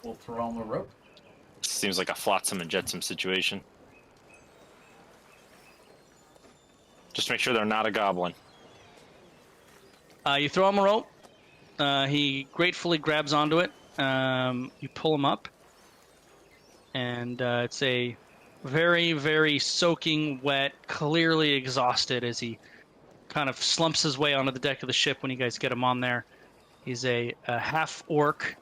We'll throw on the rope. Seems like a flotsam and jetsam situation. Just make sure they're not a goblin. You throw him a rope. He gratefully grabs onto it. You pull him up. And it's a very, very soaking wet, clearly exhausted as he kind of slumps his way onto the deck of the ship when you guys get him on there. He's a half-orc,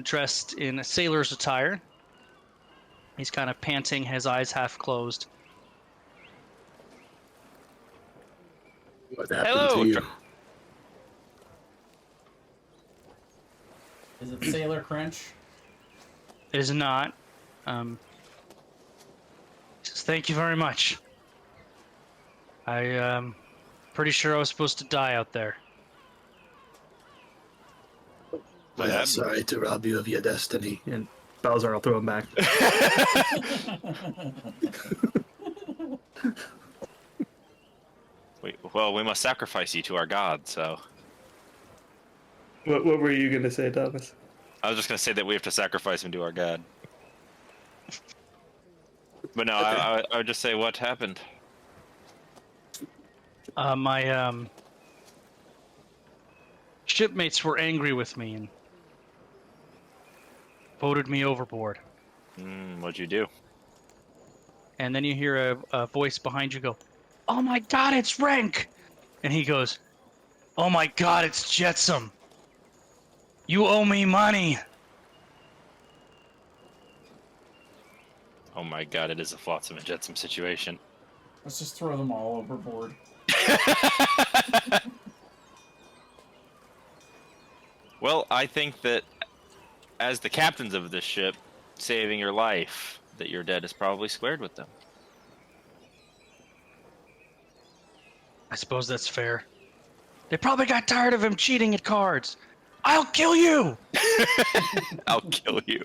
dressed in a sailor's attire. He's kind of panting, his eyes half closed. What happened Hello, to you? Is it Sailor Crunch? It is not. He says, "Thank you very much. Pretty sure I was supposed to die out there." I am sorry to rob you of your destiny. And Balzar will throw him back. Well, we must sacrifice you to our god, so... What were you going to say, Thomas? I was just going to say that we have to sacrifice him to our god. But no, I would just say what happened. My shipmates were angry with me and voted me overboard. What'd you do? And then you hear a voice behind you go, "Oh my god, it's Rank!" And he goes, "Oh my god, it's Jetsam! You owe me money!" Oh my god, it is a flotsam and jetsam situation. Let's just throw them all overboard. Well, I think that as the captains of this ship, saving your life, that your debt is probably squared with them. I suppose that's fair. They probably got tired of him cheating at cards. I'll kill you! I'll kill you.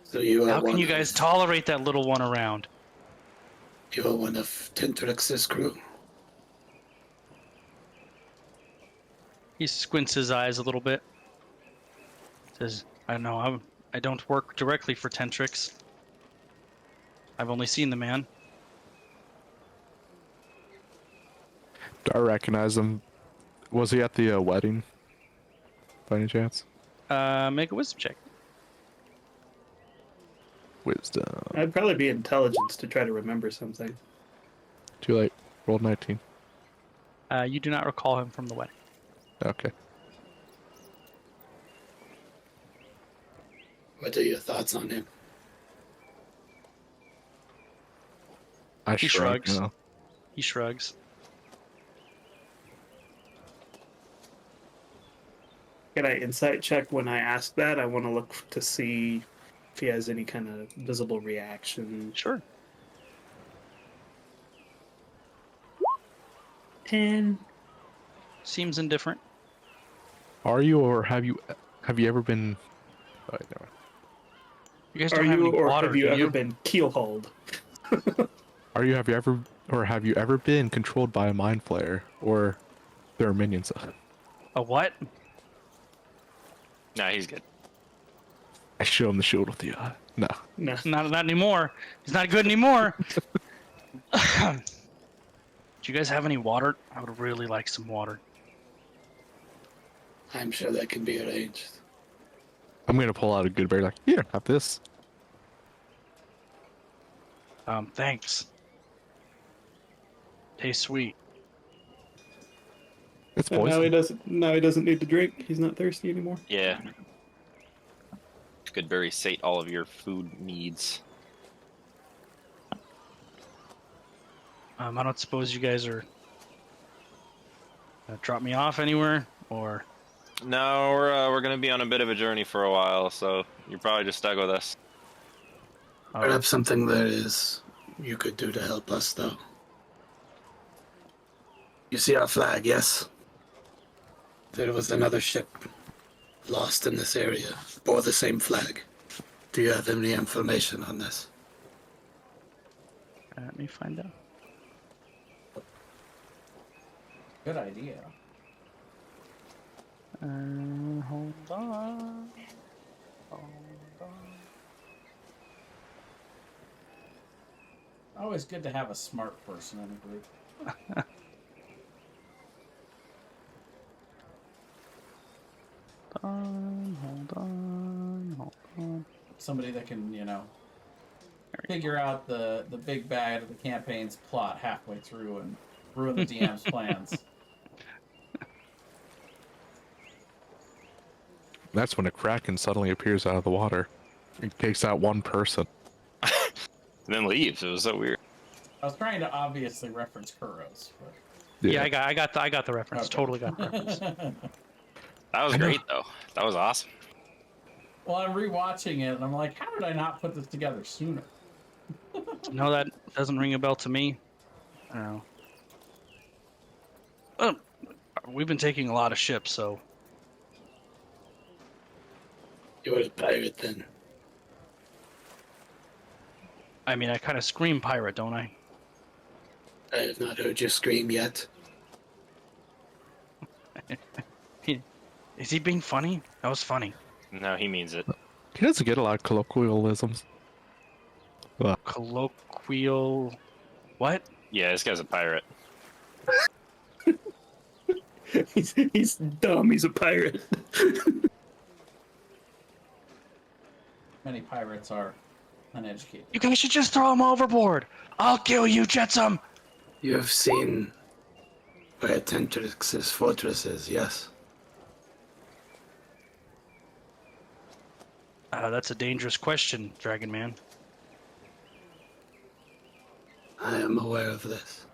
So you are How can one you guys of, tolerate that little one around? you are one of Tentrix's crew. He squints his eyes a little bit. Says, I don't know, I don't work directly for Tentrix. I've only seen the man. Do I recognize him? Was he at the wedding? By any chance? Make a wisdom check. Wisdom. I'd probably be intelligence to try to remember something. Too late. Rolled 19. You do not recall him from the wedding. Okay. What are your thoughts on him? He shrug, shrugs. He shrugs. Can I insight check when I ask that? I want to look to see if he has any kind of visible reaction. Sure. 10. Seems indifferent. Are you or have you ever been? Oh, wait, no. You guys Are don't have you any or water, have you do ever you? been keelhauled? Have you ever been controlled by a mind flayer or their minions? A what? Nah, he's good. I show him the shield with the eye. No. No. Not anymore. He's not good anymore. Do you guys have any water? I would really like some water. I'm sure that can be arranged. I'm gonna pull out a good berry. Like, here, have this. Thanks. Tastes sweet. It's And now he poison. doesn't. Now he doesn't need to drink. He's not thirsty anymore. Yeah. Could very sate all of your food needs. I don't suppose you guys are drop me off anywhere, or No, we're gonna be on a bit of a journey for a while, so you're probably just stuck with us. Perhaps something there is you could do to help us, though. You see our flag, yes? There was another ship lost in this area, bore the same flag. Do you have any information on this? let me find out. Good idea. Hold on. Always good to have a smart person in a group. Hold on. Somebody that can, figure out the big bad of the campaign's plot halfway through and ruin the DM's plans. That's when a kraken suddenly appears out of the water. He takes out one person. And then leaves. It was so weird. I was trying to obviously reference Kuros. Yeah, I got the reference. Okay. Totally got the reference. That was great, though. That was awesome. Well, I'm rewatching it, and I'm like, how did I not put this together sooner? No, that doesn't ring a bell to me. I don't know. We've been taking a lot of ships, so You're a pirate, then. I mean, I kind of scream pirate, don't I? I have not heard you scream yet. Is he being funny? That was funny. No, he means it. He doesn't get a lot of colloquialisms. Colloquial. What? Yeah, this guy's a pirate. He's dumb. He's a pirate. Many pirates are uneducated. You guys should just throw him overboard. I'll kill you, Jetsam. You have seen where Tentrix's fortress is, yes? That's a dangerous question, Dragon Man. I am aware of this.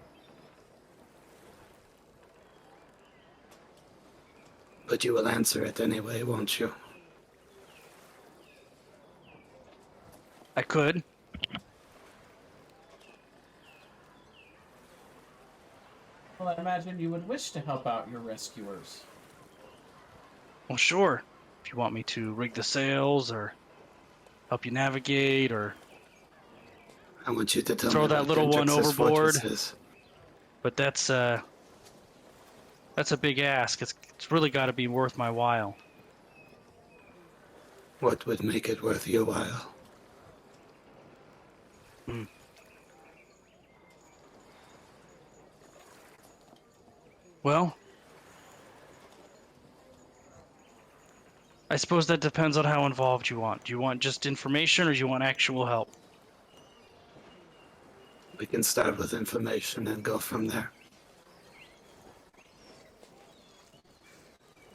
But you will answer it anyway, won't you? I could. imagine you would wish to help out your rescuers. Well, sure. If you want me to rig the sails or help you navigate or I want you to tell throw me that what little one Hendrix's overboard. fortress is. But that's a big ask. It's really got to be worth my while. What would make it worth your while? Well, I suppose that depends on how involved you want. Do you want just information or do you want actual help? We can start with information and go from there.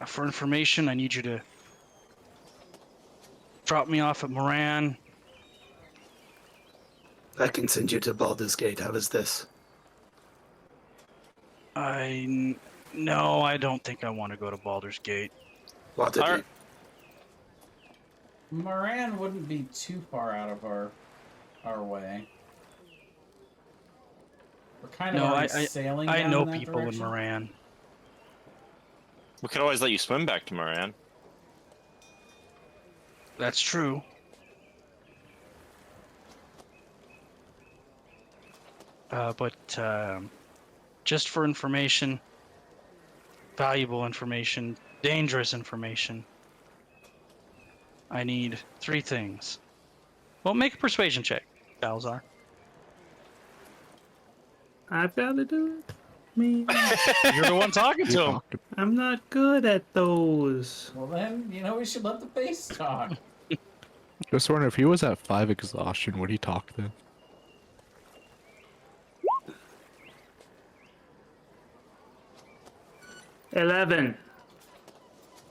For information, I need you to drop me off at Moran. I can send you to Baldur's Gate. How is this? No, I don't think I want to go to Baldur's Gate. Waterdeep. Moran wouldn't be too far out of our way. We're kind of already sailing I down know in that people direction. in Moran. We could always let you swim back to Moran. That's true. But just for information, valuable information, dangerous information, I need 3 things. Well, make a persuasion check, Balzar. I've got to do it. Me. You're the one talking to him. I'm not good at those. Well then, we should let the face talk. Just wondering if he was at 5 exhaustion, would he talk then? $11.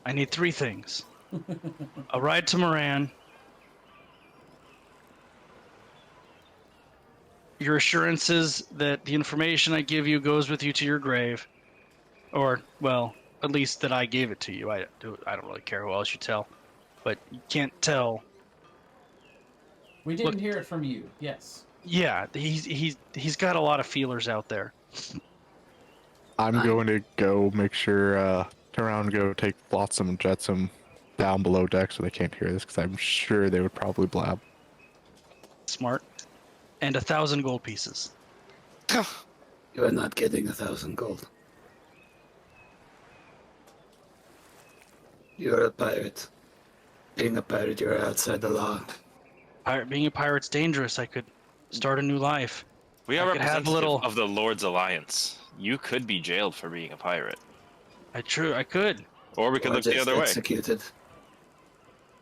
I need 3 things. A ride to Moran. Your assurances that the information I give you goes with you to your grave. Or, well, at least that I gave it to you. I don't really care who else you tell. But you can't tell. We didn't hear it from you. Yes. Yeah, he's got a lot of feelers out there. I'm going to go make sure, turn around and go take Flotsam and Jetsam down below deck so they can't hear this, because I'm sure they would probably blab. Smart. And 1,000 gold pieces. You are not getting 1,000 gold. You're a pirate. Being a pirate, you're outside the law. Being a pirate's dangerous. I could start a new life. We are I could have representative a little- of the Lord's Alliance. You could be jailed for being a pirate. I could. Or we could Or look the just other way. executed.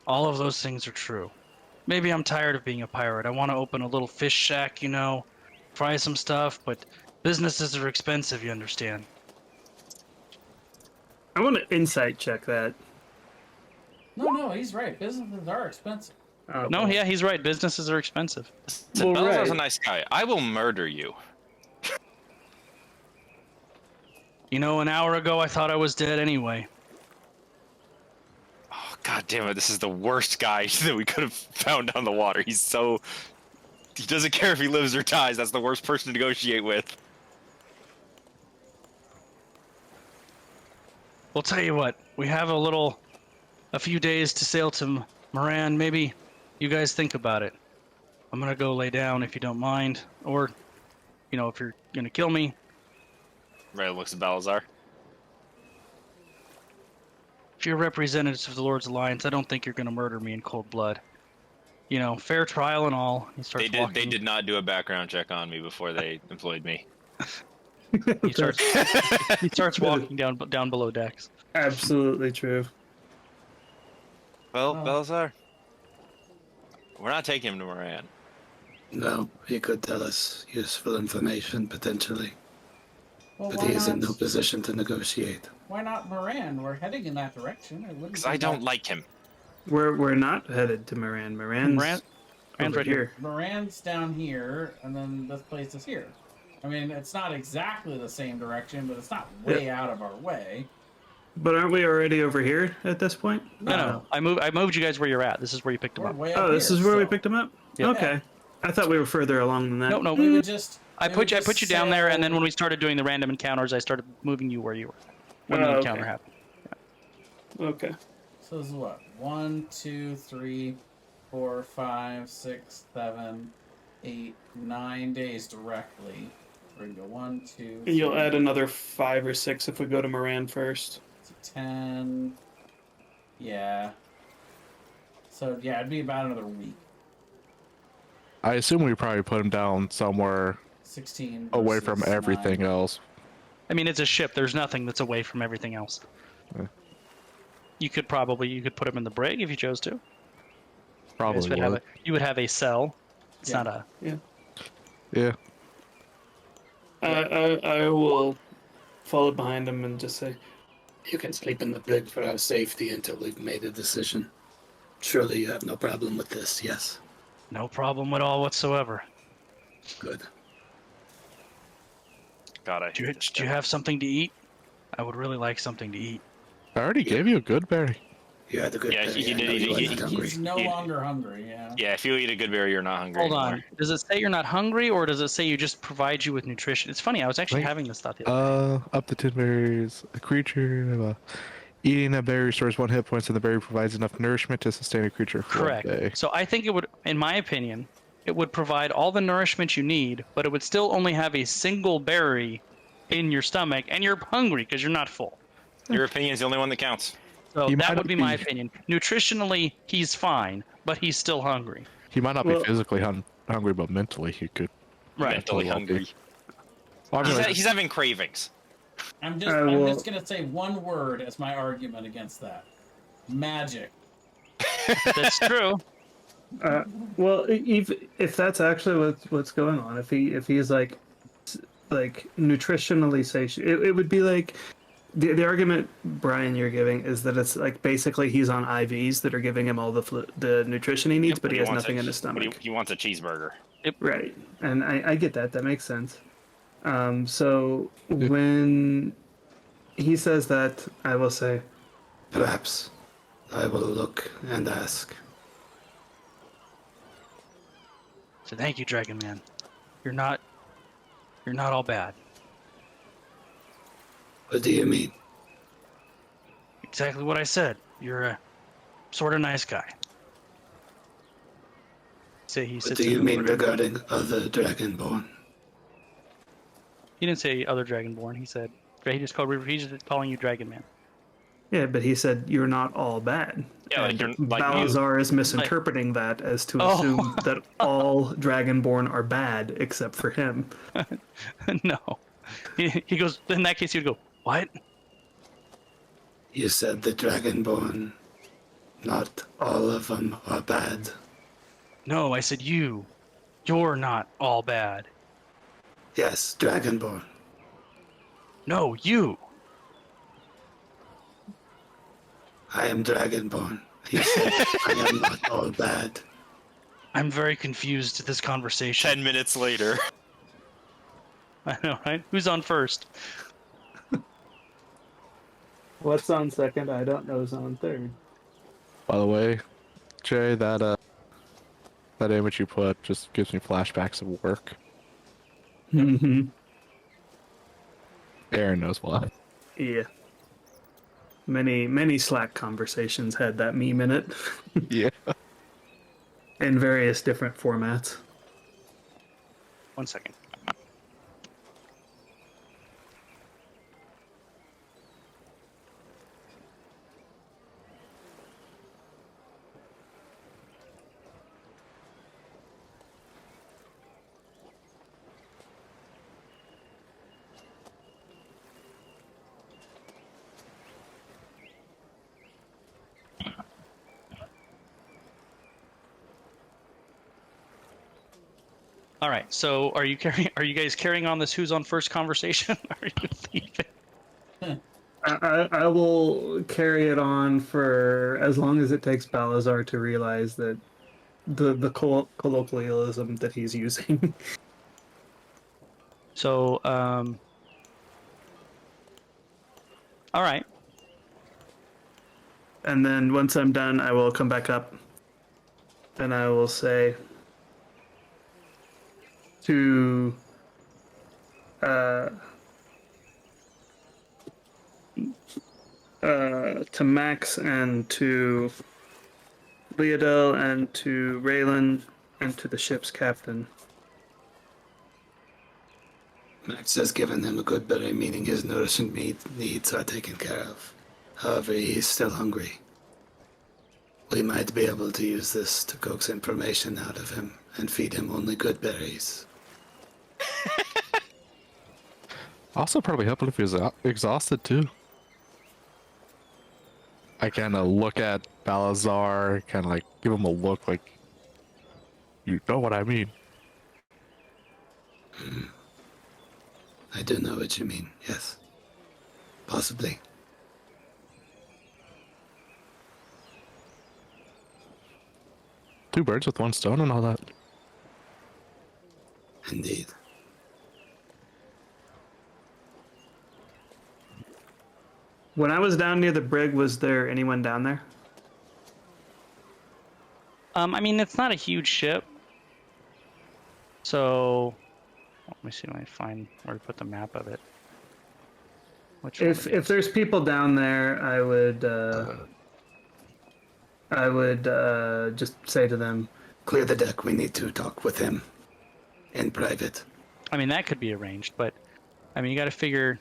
All of those things are true. Maybe I'm tired of being a pirate. I want to open a little fish shack, fry some stuff, but businesses are expensive, you understand. I want to insight check that. No, he's right. Businesses are expensive. Oh, No, boy. yeah, he's right. Businesses are expensive. So Well, Belzar's a right. nice guy. I will murder you. An hour ago I thought I was dead anyway. Oh, God damn it. This is the worst guy that we could have found on the water. He doesn't care if he lives or dies. That's the worst person to negotiate with. We'll tell you what. We have a few days to sail to Moran. Maybe you guys think about it. I'm gonna go lay down if you don't mind, or, if you're gonna kill me. Ray looks at Balazar. If you're representatives of the Lord's Alliance, I don't think you're gonna murder me in cold blood. Fair trial and all. He starts They walking. did not do a background check on me before they employed me. He starts walking down below decks. Absolutely true. Well, Oh. Balazar, we're not taking him to Moran. No, he could tell us useful information, potentially. Well, But why he is in not? no position to negotiate. Why not Moran? We're heading in that direction. It wouldn't. Because be I don't that- like him. We're not headed to Moran. Moran's Moran's over right here. Moran's down here, and then this place is here. I mean, it's not exactly the same direction, but it's not way out of our way. But aren't we already over here at this point? No. I moved you guys where you're at. This is where you picked them We're up. way up Oh, this here, is where we so picked him up? Yeah. Okay. I thought we were further along than that. No, We would I It would put you just down there, and then say- when we started doing the random encounters, I started moving you where you were when the Oh, encounter okay. happened. Okay. So this is what? 1, 2, 3, 4, 5, 6, 7, 8, 9 days directly. We're gonna go 1, 2, And you'll 3, add another 5 or 6 if we go to Moran first. 10. Yeah. So yeah, it'd be about another week. I assume we probably put him down somewhere 16 away from versus everything 9. else. I mean, it's a ship. There's nothing that's away from everything else. Yeah. You could put him in the brig if you chose to. Probably would. You would have a cell. It's Yeah. not a. Yeah. I will follow behind him and just say, You can sleep in the brig for our safety until we've made a decision. Surely you have no problem with this, yes? No problem at all whatsoever. Good. God, I Do you, hate this do you guy. have something to eat? I would really like something to eat. I already gave you a good berry. You had a good Yeah, day. he I did- know you he- weren't he- hungry. He's no He- longer hungry, yeah. Yeah, if you eat a good berry, you're not hungry Hold anymore. on. Does it say you're not hungry, or does it say you just provide you with nutrition? It's funny. I was actually Right. having this thought the other day. Up to 10 berries. A creature. Eating a berry restores 1 hit points, and the berry provides enough nourishment to sustain a creature for Correct. 1 day. So I think it would, in my opinion, it would provide all the nourishment you need, but it would still only have a single berry in your stomach, and you're hungry because you're not full. Your opinion is the only one that counts. So You that might would be my be- opinion. Nutritionally, he's fine, but he's still hungry. He might not Well- be physically hungry, but mentally he could. Right. Mentally Well, hungry. Well, I mean, like, He's having cravings. I'm will- just gonna say one word as my argument against that. Magic. That's true. well, if that's actually what's going on, if he's like nutritionally satiated, it would be like the argument, Brian, you're giving is that it's like basically he's on IVs that are giving him all the nutrition he needs, but he has wants nothing a- in his but stomach. He wants a cheeseburger. Right, and I get that. That makes sense. So when he says that, I will say, Perhaps I will look and ask. So thank you, Dragon Man. You're not all bad. What do you mean? Exactly what I said. You're a sort of nice guy. Say he What sits do in you the mean brig. regarding other Dragonborn? He didn't say other Dragonborn. He's just calling you Dragon Man. yeah, but he said you're not all bad. Yeah, like And you're- like you. Balazar is misinterpreting that as to Oh. assume that all Dragonborn are bad except for him. No. He goes, in that case, he would go, what? You said the Dragonborn. Not all of them are bad. No, I said you. You're not all bad. Yes, Dragonborn. No, you. I am Dragonborn. You said I am not all bad. I'm very confused at this conversation. 10 minutes later. I know, right? Who's on first? What's on second? I don't know. Who's on third? by the way, Jay, that image you put just gives me flashbacks of work. Mm-hmm. Aaron knows why. Yeah. Many Slack conversations had that meme in it Yeah. in various different formats. 1 second. All right. So, are you guys carrying on this who's on first conversation? Are you leaving? I will carry it on for as long as it takes Balazar to realize that the colloquialism that he's using. So, all right. And then once I'm done, I will come back up and I will say to to Max and to Leodel and to Raylan and to the ship's captain. Max has given him a good berry, meaning his nourishing needs are taken care of. However, he's still hungry. We might be able to use this to coax information out of him and feed him only good berries. Also, probably helpful if he was exhausted too. I kind of look at Balazar, kind of like give him a look like, you know what I mean. I do know what you mean, yes. Possibly. Two birds with one stone and all that. Indeed. When I was down near the brig, was there anyone down there? I mean, it's not a huge ship. So, let me see if I can find where to put the map of it. Which one If it is. there's people down there, I would just say to them, Clear the deck. We need to talk with him in private. I mean, that could be arranged, but I mean, you got to figure.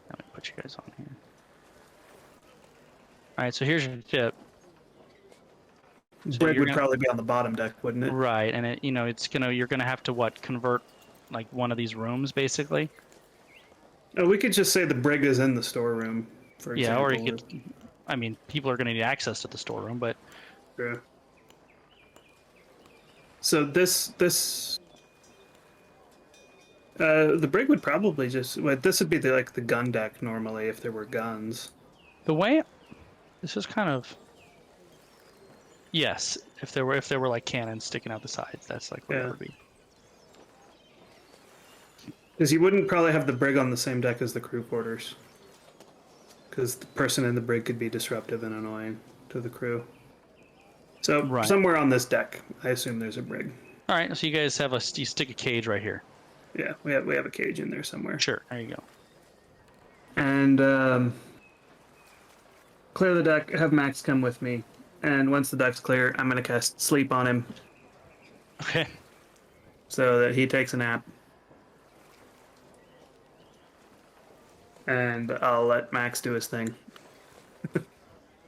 Let me put you guys on here. All right, so here's your ship. So brig you're would gonna- probably be on the bottom deck, wouldn't it? Right, and it, you're gonna have to convert like one of these rooms basically. Oh, we could just say the brig is in the storeroom, for Yeah, example. or you could. I mean, people are gonna need access to the storeroom, but Yeah. So the brig would probably just. Well, this would be the gun deck normally if there were guns. the way this is kind of. Yes, if there were like cannons sticking out the sides, that's like what Yeah. it would be. Because you wouldn't probably have the brig on the same deck as the crew quarters. Because the person in the brig could be disruptive and annoying to the crew. So Right. somewhere on this deck, I assume there's a brig. All right, so you guys have you stick a cage right here. Yeah, we have a cage in there somewhere. Sure, there you go. And clear the deck. Have Max come with me. And once the deck's clear, I'm gonna cast sleep on him Okay. so that he takes a nap. And I'll let Max do his thing.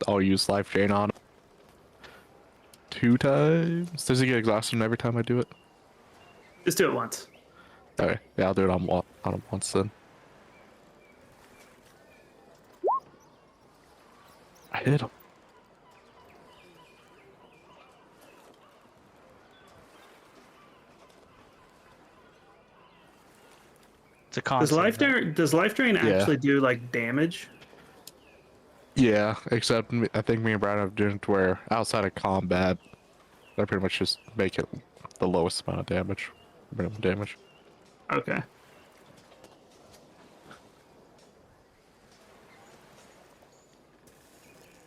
I'll use life drain on him 2 times. Does he get exhausted every time I do it? Just do it once. Okay, yeah, I'll do it on him once then. I hit him. It's a constant. Does life drain actually do like damage? Yeah, except I think me and Brian have done it where outside of combat, I pretty much just make it the lowest amount of damage, minimum damage. Okay.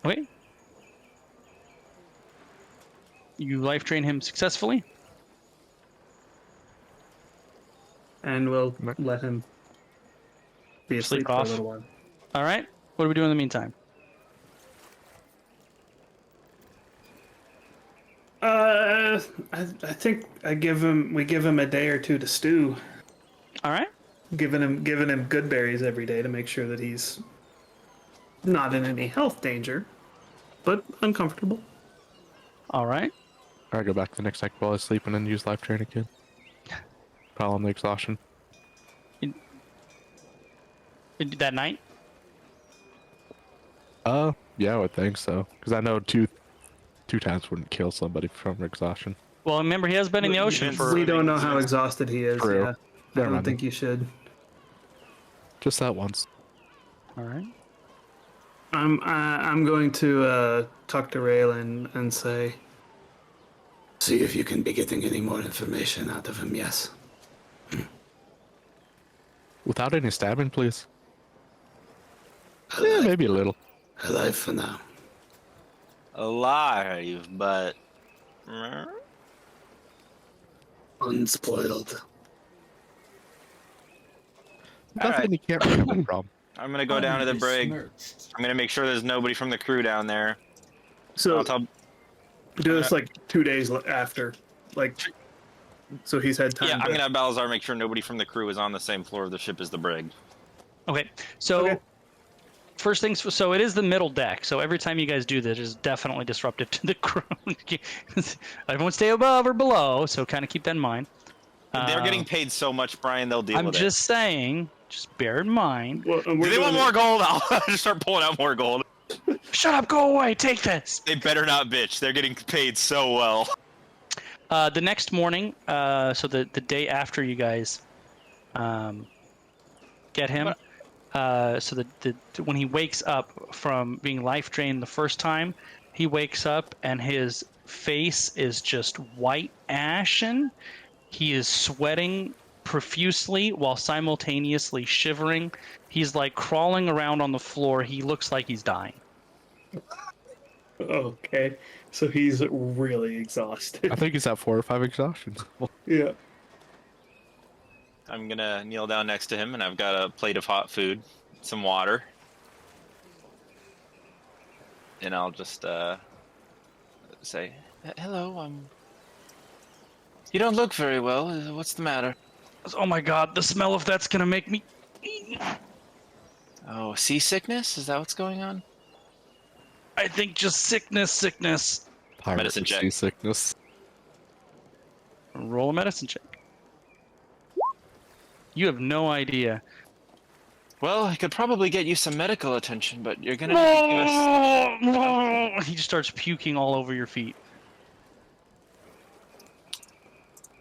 Okay. You life drain him successfully. And we'll let him be asleep Sleep for a off. little while. All right. What do we do in the meantime? I think we give him a day or two to stew. All right. Giving him good berries every day to make sure that he's not in any health danger, but uncomfortable. All right. I go back the next night while I sleep and then use life drain again. Pile on the exhaustion. That night. Yeah, I would think so. Because I know two times wouldn't kill somebody from exhaustion. Well, remember he has been in the ocean for. We don't know how exhausted he is. True. Yeah. I Never don't mind. think you should. Just that once. All right. I'm going to talk to Raylan and say, See if you can be getting any more information out of him, yes. Without any stabbing, please. Yeah, maybe a little. Alive for now. Alive, but Unspoiled. Nothing you can't make up a problem. I'm gonna go down to the brig. Besmirched. I'm gonna make sure there's nobody from the crew down there. So I'll tell. do this like 2 days after, like, so he's had time. Yeah, I'm to... gonna have Balazar make sure nobody from the crew is on the same floor of the ship as the brig. Okay, so Okay. first things, so it is the middle deck. So every time you guys do this, is definitely disruptive to the crew. Everyone stay above or below, so kind of keep that in mind. They're getting paid so much, Brian. They'll deal I'm with just saying, just bear in mind. Well, and it. we're Do they want doing more gold? I'll just start pulling out more gold. Shut up, go away, take this. They better not bitch. They're getting paid so well. The next morning, so the day after you guys get him, so when he wakes up from being life drained the first time, he wakes up and his face is just white ashen. He is sweating profusely while simultaneously shivering. He's like crawling around on the floor. He looks like he's dying. Okay, so he's really exhausted. I think he's at 4 or 5 exhaustions. Yeah. I'm gonna kneel down next to him, and I've got a plate of hot food, some water, and I'll just say, "Hello, You don't look very well. What's the matter?" Oh my god, the smell of that's gonna make me. Oh, seasickness? Is that what's going on? I think just sickness. Pirate Medicine check. seasickness. Roll a medicine check. You have no idea. Well, I could probably get you some medical attention, but you're gonna need to give us... He just starts puking all over your feet.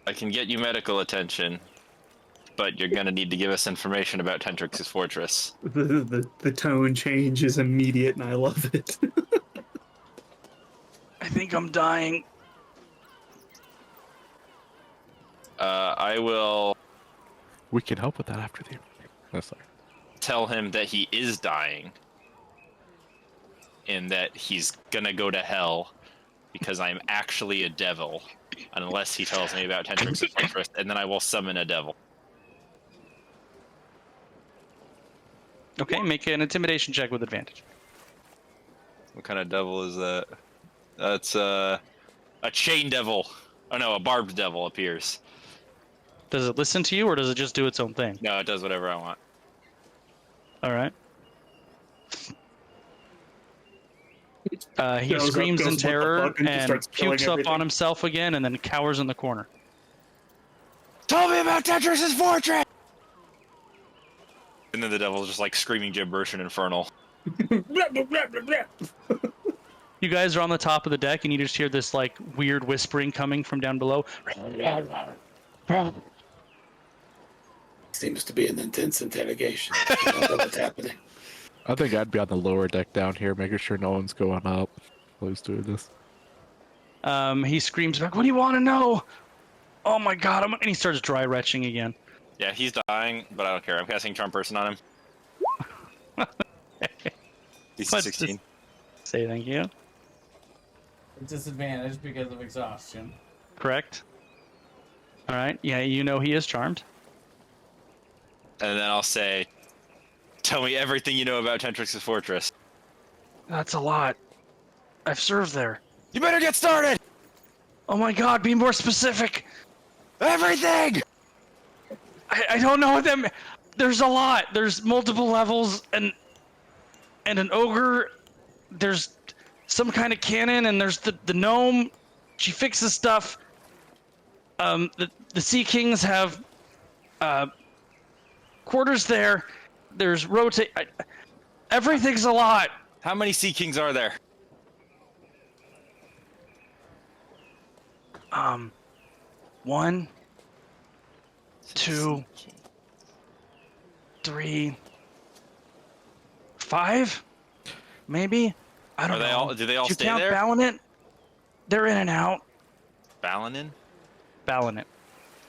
I can get you medical attention, but you're gonna need to give us information about Tentrix's fortress. The tone change is immediate, and I love it. I think I'm dying. I will We can help with that after the. Oh, sorry. tell him that he is dying, and that he's gonna go to hell because I'm actually a devil, unless he tells me about Tentrix's fortress, and then I will summon a devil. Okay, make an intimidation check with advantage. What kind of devil is that? That's a chain devil. Oh no, a barbed devil appears. Does it listen to you, or does it just do its own thing? No, it does whatever I want. All right. He Goes up, screams goes, in "What the terror fuck," and just and starts killing pukes up everything. on himself again, and then cowers in the corner. Tell me about Tentrix's fortress! And then the devil's just like screaming gibberish and infernal. You guys are on the top of the deck, and you just hear this like weird whispering coming from down below. Seems to be an intense interrogation. I don't know what's happening. I think I'd be on the lower deck down here, making sure no one's going up while he's doing this. He screams back, "What do you want to know?" Oh my god! And he starts dry retching again. Yeah, he's dying, but I don't care. I'm casting Charm Person on him. DC What's 16. Say thank you. Disadvantage because of exhaustion. Correct. All right. Yeah, you know he is charmed. And then I'll say, tell me everything you know about Tentrix's fortress. That's a lot. I've served there. You better get started! Oh my god! Be more specific. Everything! I don't know what that. There's a lot. There's multiple levels and an ogre. There's some kind of cannon, and there's the gnome. She fixes stuff. The Sea Kings have quarters there. There's rotate. Everything's a lot. How many Sea Kings are there? One, two, 3, 5, maybe. I don't Are know. they all? Do they all Did you stay count there? Ballinit? They're in and out. Balanin? Ballinit.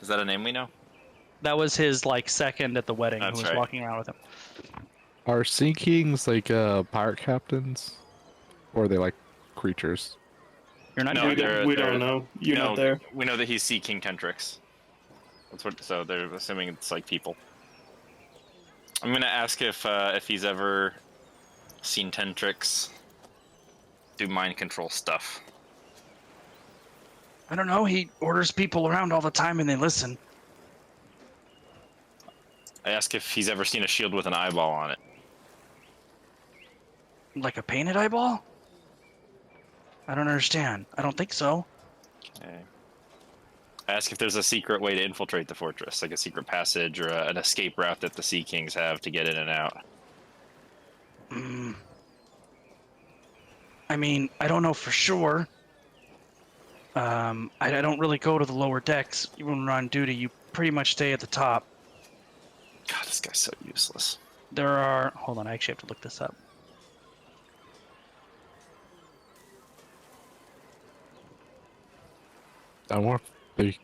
Is that a name we know? That was his like second at the wedding That's who was right. walking around with him. Are Sea Kings like pirate captains? Or are they like creatures? You're not No, doing they're- we they're- don't know. You're no, not there. We know that he's Sea King Tentrix. That's what. So they're assuming it's like people. I'm gonna ask if he's ever seen Tentrix do mind control stuff. I don't know. He orders people around all the time and they listen. I ask if he's ever seen a shield with an eyeball on it. Like a painted eyeball? I don't understand. I don't think so. Okay. I ask if there's a secret way to infiltrate the fortress, like a secret passage or an escape route that the Sea Kings have to get in and out. I mean, I don't know for sure. I don't really go to the lower decks. Even when we're on duty, you pretty much stay at the top. God, this guy's so useless. There are... Hold on, I actually have to look this up. I wonder if the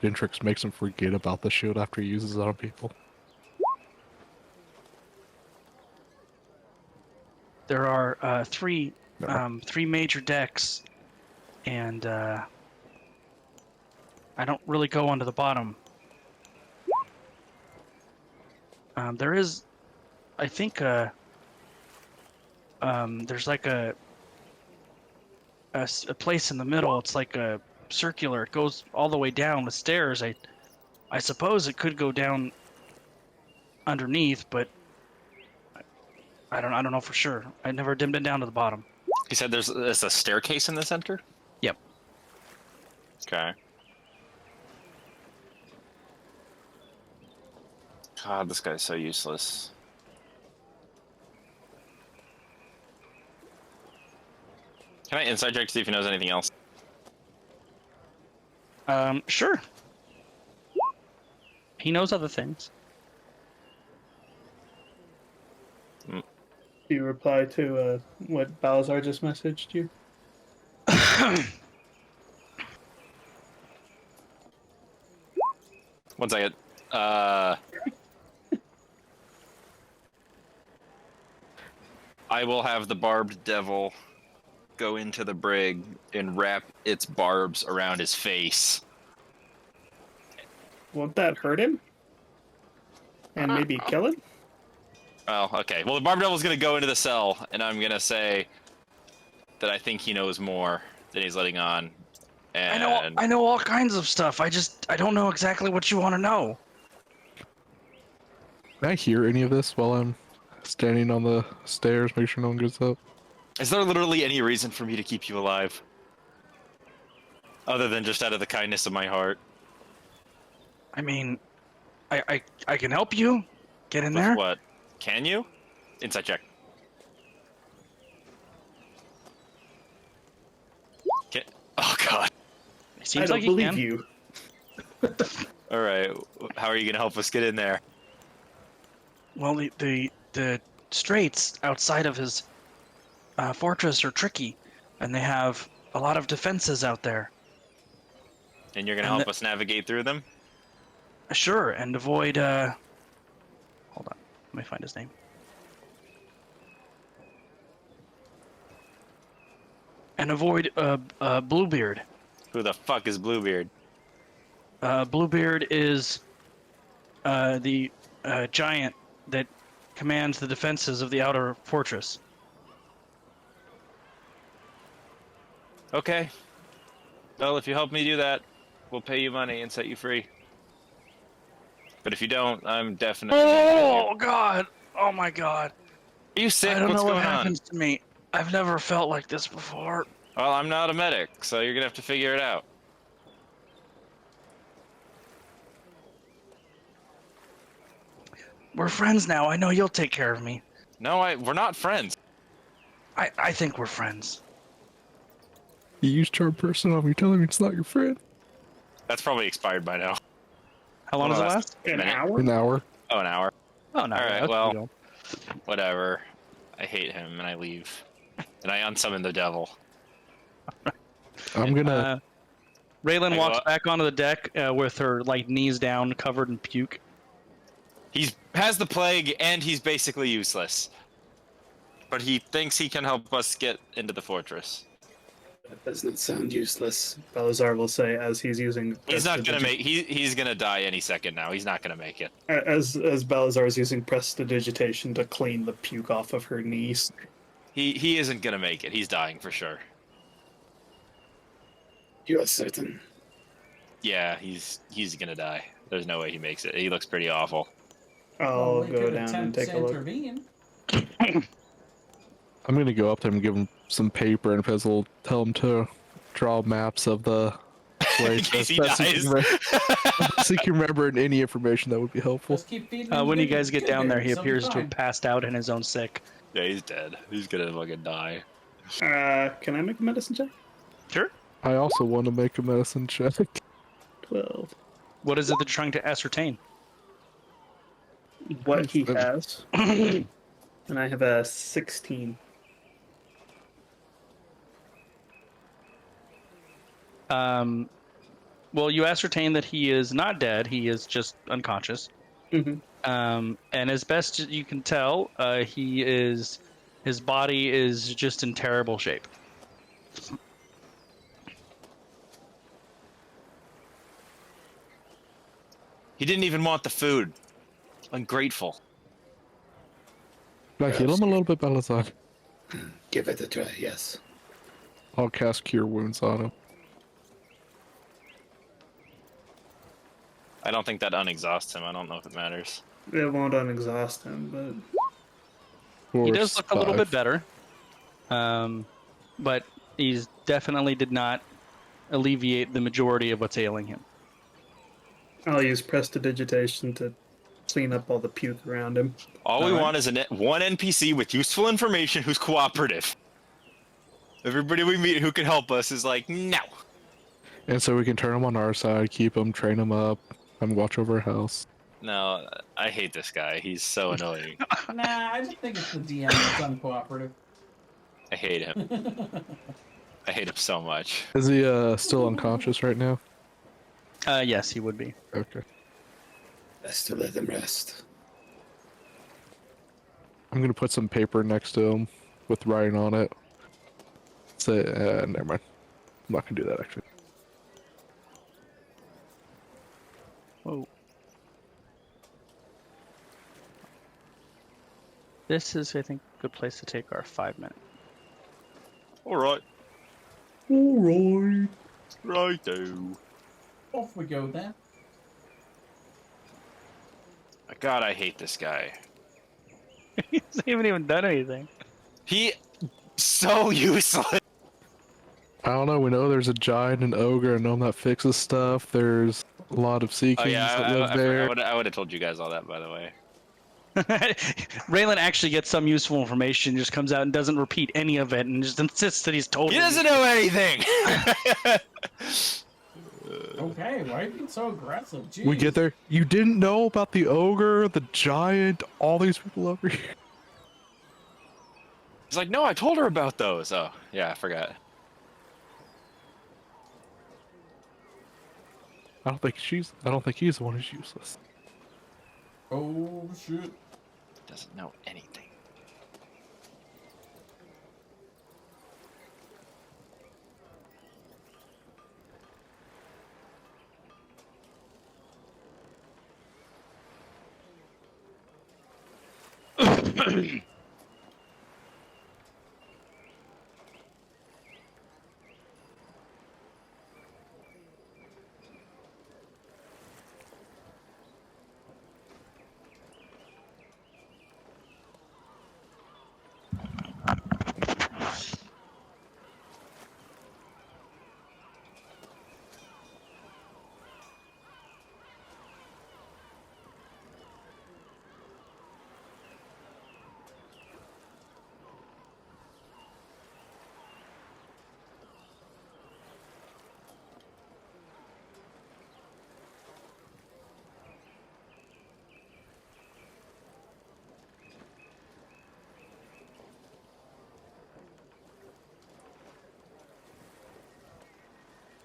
Gentrix makes him forget about the shield after he uses it on people. There are three No. three major decks, and I don't really go onto the bottom. There is, I think, there's like a place in the middle. It's like a circular. It goes all the way down with stairs. I suppose it could go down underneath, but I don't know for sure. I never been down to the bottom. He said there's a staircase in the center? Yep. Okay. God, this guy's so useless. Can I inside check to see if he knows anything else? Sure. He knows other things. Do you reply to what Balazar just messaged you? One second. I will have the barbed devil go into the brig and wrap its barbs around his face. Won't that hurt him? And maybe kill him? Oh, okay. Well, the barbed devil's gonna go into the cell, and I'm gonna say that I think he knows more than he's letting on. And I know all kinds of stuff. I don't know exactly what you want to know. Can I hear any of this while I'm standing on the stairs, make sure no one gets up? is there literally any reason for me to keep you alive? Other than just out of the kindness of my heart? I mean, I can help you. Get in With there. what? Can you? Inside check. Can... Oh, God. It seems I like don't believe can. you. All right. How are you going to help us get in there? Well, the straits outside of his fortress are tricky, and they have a lot of defenses out there. And you're going to And help us navigate through them? Sure, and avoid. Hold on, let me find his name. And avoid Bluebeard. Who the fuck is Bluebeard? Bluebeard is the giant that commands the defenses of the outer fortress. Okay. Well, if you help me do that, we'll pay you money and set you free. But if you don't, I'm definitely... Oh God! Oh my God! Are you sick? I don't What's know what going on? happens to me. I've never felt like this before. Well, I'm not a medic, so you're gonna have to figure it out. We're friends now. I know you'll take care of me. No, we're not friends. I think we're friends. You use charm person on me, telling me it's not your friend. That's probably expired by now. How long does it last? An Minute. hour? An hour. Oh, an hour. Oh no. All right, that's well. pretty old. Whatever. I hate him, and I leave. And I unsummon the devil. I'm gonna. Raylan I walks go- back onto the deck with her like knees down, covered in puke. He has the plague, and he's basically useless. But he thinks he can help us get into the fortress. That does not sound useless. Balazar will say as he's using. He's not gonna make. He's gonna die any second now. He's not gonna make it. As Balazar is using prestidigitation to clean the puke off of her knees. He isn't gonna make it. He's dying for sure. You are certain. Yeah, he's gonna die. There's no way he makes it. He looks pretty awful. I'll we go could down and attempt take to a look. intervene. I'm gonna go up to him and give him some paper and pencil. Tell him to draw maps of the place. In case he best dies. best he can remember and any information that would be helpful. Just keep feeding him When you good- guys get good down there, berries, he he'll be appears to have fine. passed out in his own sick. Yeah, he's dead. He's gonna fucking die. Can I make a medicine check? Sure. I also want to make a medicine check. 12. What is it that you're trying to ascertain? What he has. And I have a 16. Well, you ascertain that he is not dead. He is just unconscious. Mm-hmm. And as best as you can tell, his body is just in terrible shape. He didn't even want the food. Ungrateful. Can I heal him a little bit, Balazar? Give it a try, yes. I'll cast Cure Wounds on him. I don't think that unexhausts him. I don't know if it matters. It won't unexhaust him, but He For does look a little bit 5. better, but he's definitely did not alleviate the majority of what's ailing him. I'll use prestidigitation to clean up all the puke around him. All we Alright. want is one NPC with useful information who's cooperative. Everybody we meet who can help us is like, no. And so we can turn him on our side, keep him, train him up, and watch over a house. No, I hate this guy. He's so annoying. Nah, I just think it's the DM that's uncooperative. I hate him. I hate him so much. Is he still unconscious right now? Yes, he would be. Okay. Best to let him rest. I'm gonna put some paper next to him with writing on it. Say, never mind. I'm not gonna do that actually. Whoa. This is, I think, a good place to take our 5 minutes. All right. Alright. Righto. Off we go then. God, I hate this guy. He hasn't even done anything. He so useless. I don't know. We know there's a giant and ogre, and gnome that fixes stuff. There's a lot of sea Oh kings yeah, that live there. I would have told you guys all that, by the way. Raylan actually gets some useful information, just comes out and doesn't repeat any of it, and just insists that he's totally. He doesn't know anything. Okay, why are you being so aggressive? Jeez. We get there. You didn't know about the ogre, the giant, all these people over here. He's like, no, I told her about those. Oh, yeah, I forgot. I don't think he's the one who's useless. Oh shit. Doesn't know anything.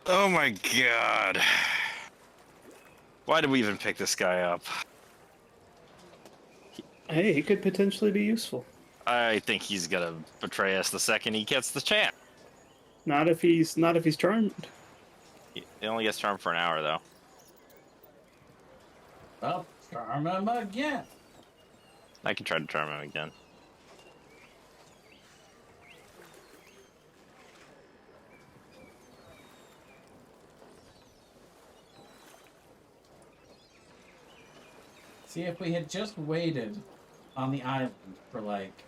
Oh my god. Why did we even pick this guy up? Hey, he could potentially be useful. I think he's gonna betray us the second he gets the chance. Not if he's charmed. He only gets charmed for an hour, though. Well, charm him again. I can try to charm him again. See, if we had just waited on the island for like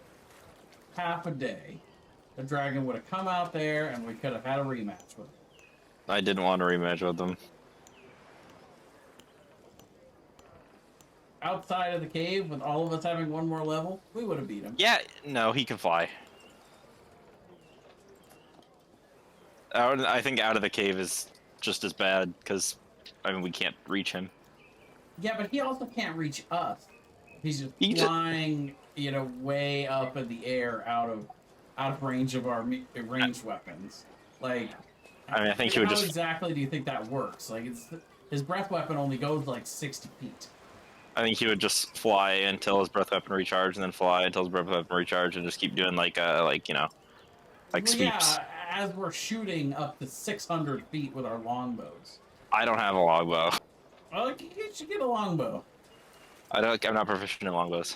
half a day, the dragon would have come out there and we could have had a rematch with him. I didn't want to rematch with them. Outside of the cave, with all of us having one more level, we would have beat him. Yeah, no, he can fly. I think out of the cave is just as bad, because, I mean, we can't reach him. Yeah, but he also can't reach us. He's just He just- flying, you know, way up in the air, out of range of our ranged weapons. Like, I mean, I think he would how just... exactly do you think that works? Like, his breath weapon only goes like 60 feet. I think he would just fly until his breath weapon recharged, and then fly until his breath weapon recharged, and just keep doing like you know, like Well, sweeps. yeah, as we're shooting up to 600 feet with our longbows. I don't have a longbow. Well, you should get a longbow. I'm not proficient in longbows.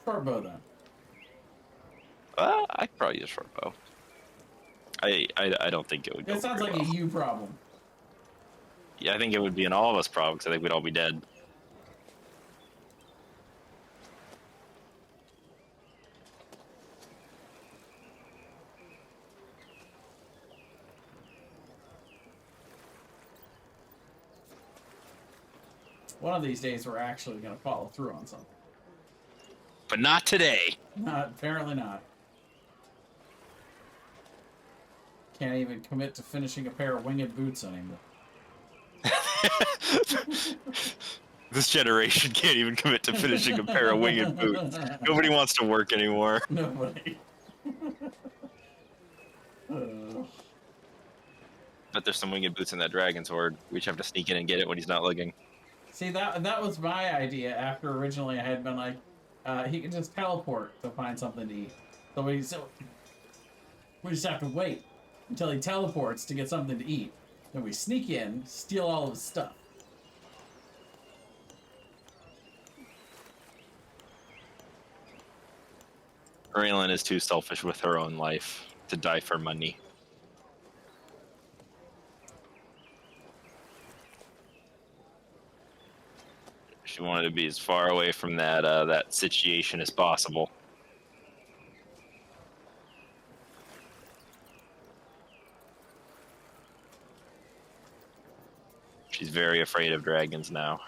Short bow, then. Well, I could probably use a short bow. I don't think it would go. It sounds very like well. a you problem. Yeah, I think it would be an all of us problem, because I think we'd all be dead. One of these days, we're actually going to follow through on something. But not today. Apparently not. Can't even commit to finishing a pair of winged boots anymore. This generation can't even commit to finishing a pair of winged boots. Nobody wants to work anymore. Nobody. But there's some winged boots in that dragon's horde. We just have to sneak in and get it when he's not looking. See, that was my idea after originally I had been like, he can just teleport to find something to eat. So we just have to wait until he teleports to get something to eat. Then we sneak in, steal all of his stuff. Raylan is too selfish with her own life to die for money. She wanted to be as far away from that situation as possible. She's very afraid of dragons now.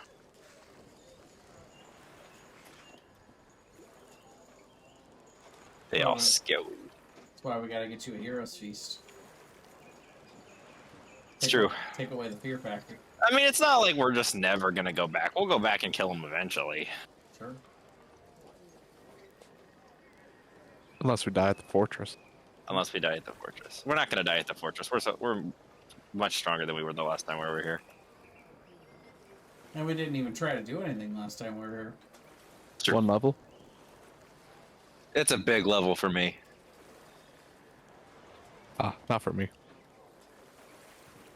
They all Well, scout. That's why we gotta get you a hero's feast. It's true. Take away the fear factor. I mean, it's not like we're just never gonna go back. We'll go back and kill them eventually. Sure. Unless we die at the fortress. Unless we die at the fortress. We're not gonna die at the fortress. We're much stronger than we were the last time we were here. And we didn't even try to do anything last time we were here. Sure. One level. It's a big level for me. Ah, not for me.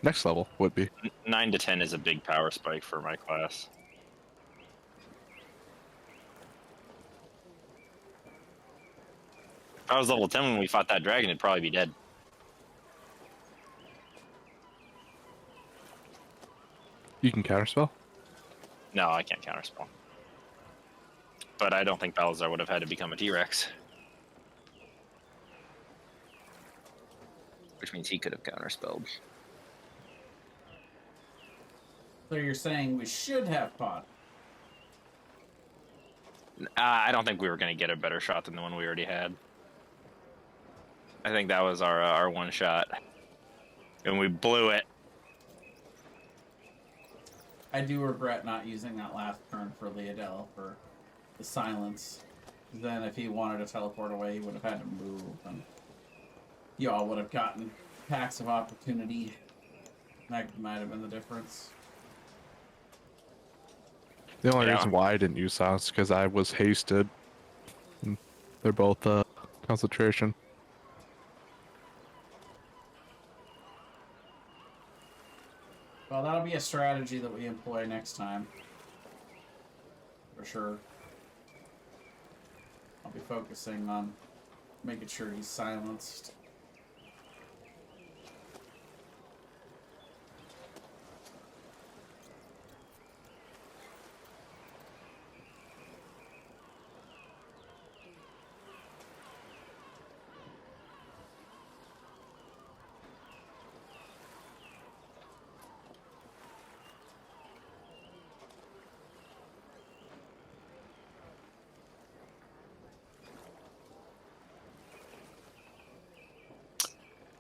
Next level would be. 9 to 10 is a big power spike for my class. If I was level 10 when we fought that dragon, it'd probably be dead. You can counterspell. No, I can't counterspell. But I don't think Balazar would have had to become a T-Rex. Which means he could have counterspelled. So you're saying we should have fought? I don't think we were going to get a better shot than the one we already had. I think that was our one shot. And we blew it. I do regret not using that last turn for Leodell for the silence. Then if he wanted to teleport away, he would have had to move, and y'all would have gotten packs of opportunity. That might have been the difference. The only Yeah. reason why I didn't use silence is because I was hasted. And they're both concentration. Well, that'll be a strategy that we employ next time. For sure. I'll be focusing on making sure he's silenced.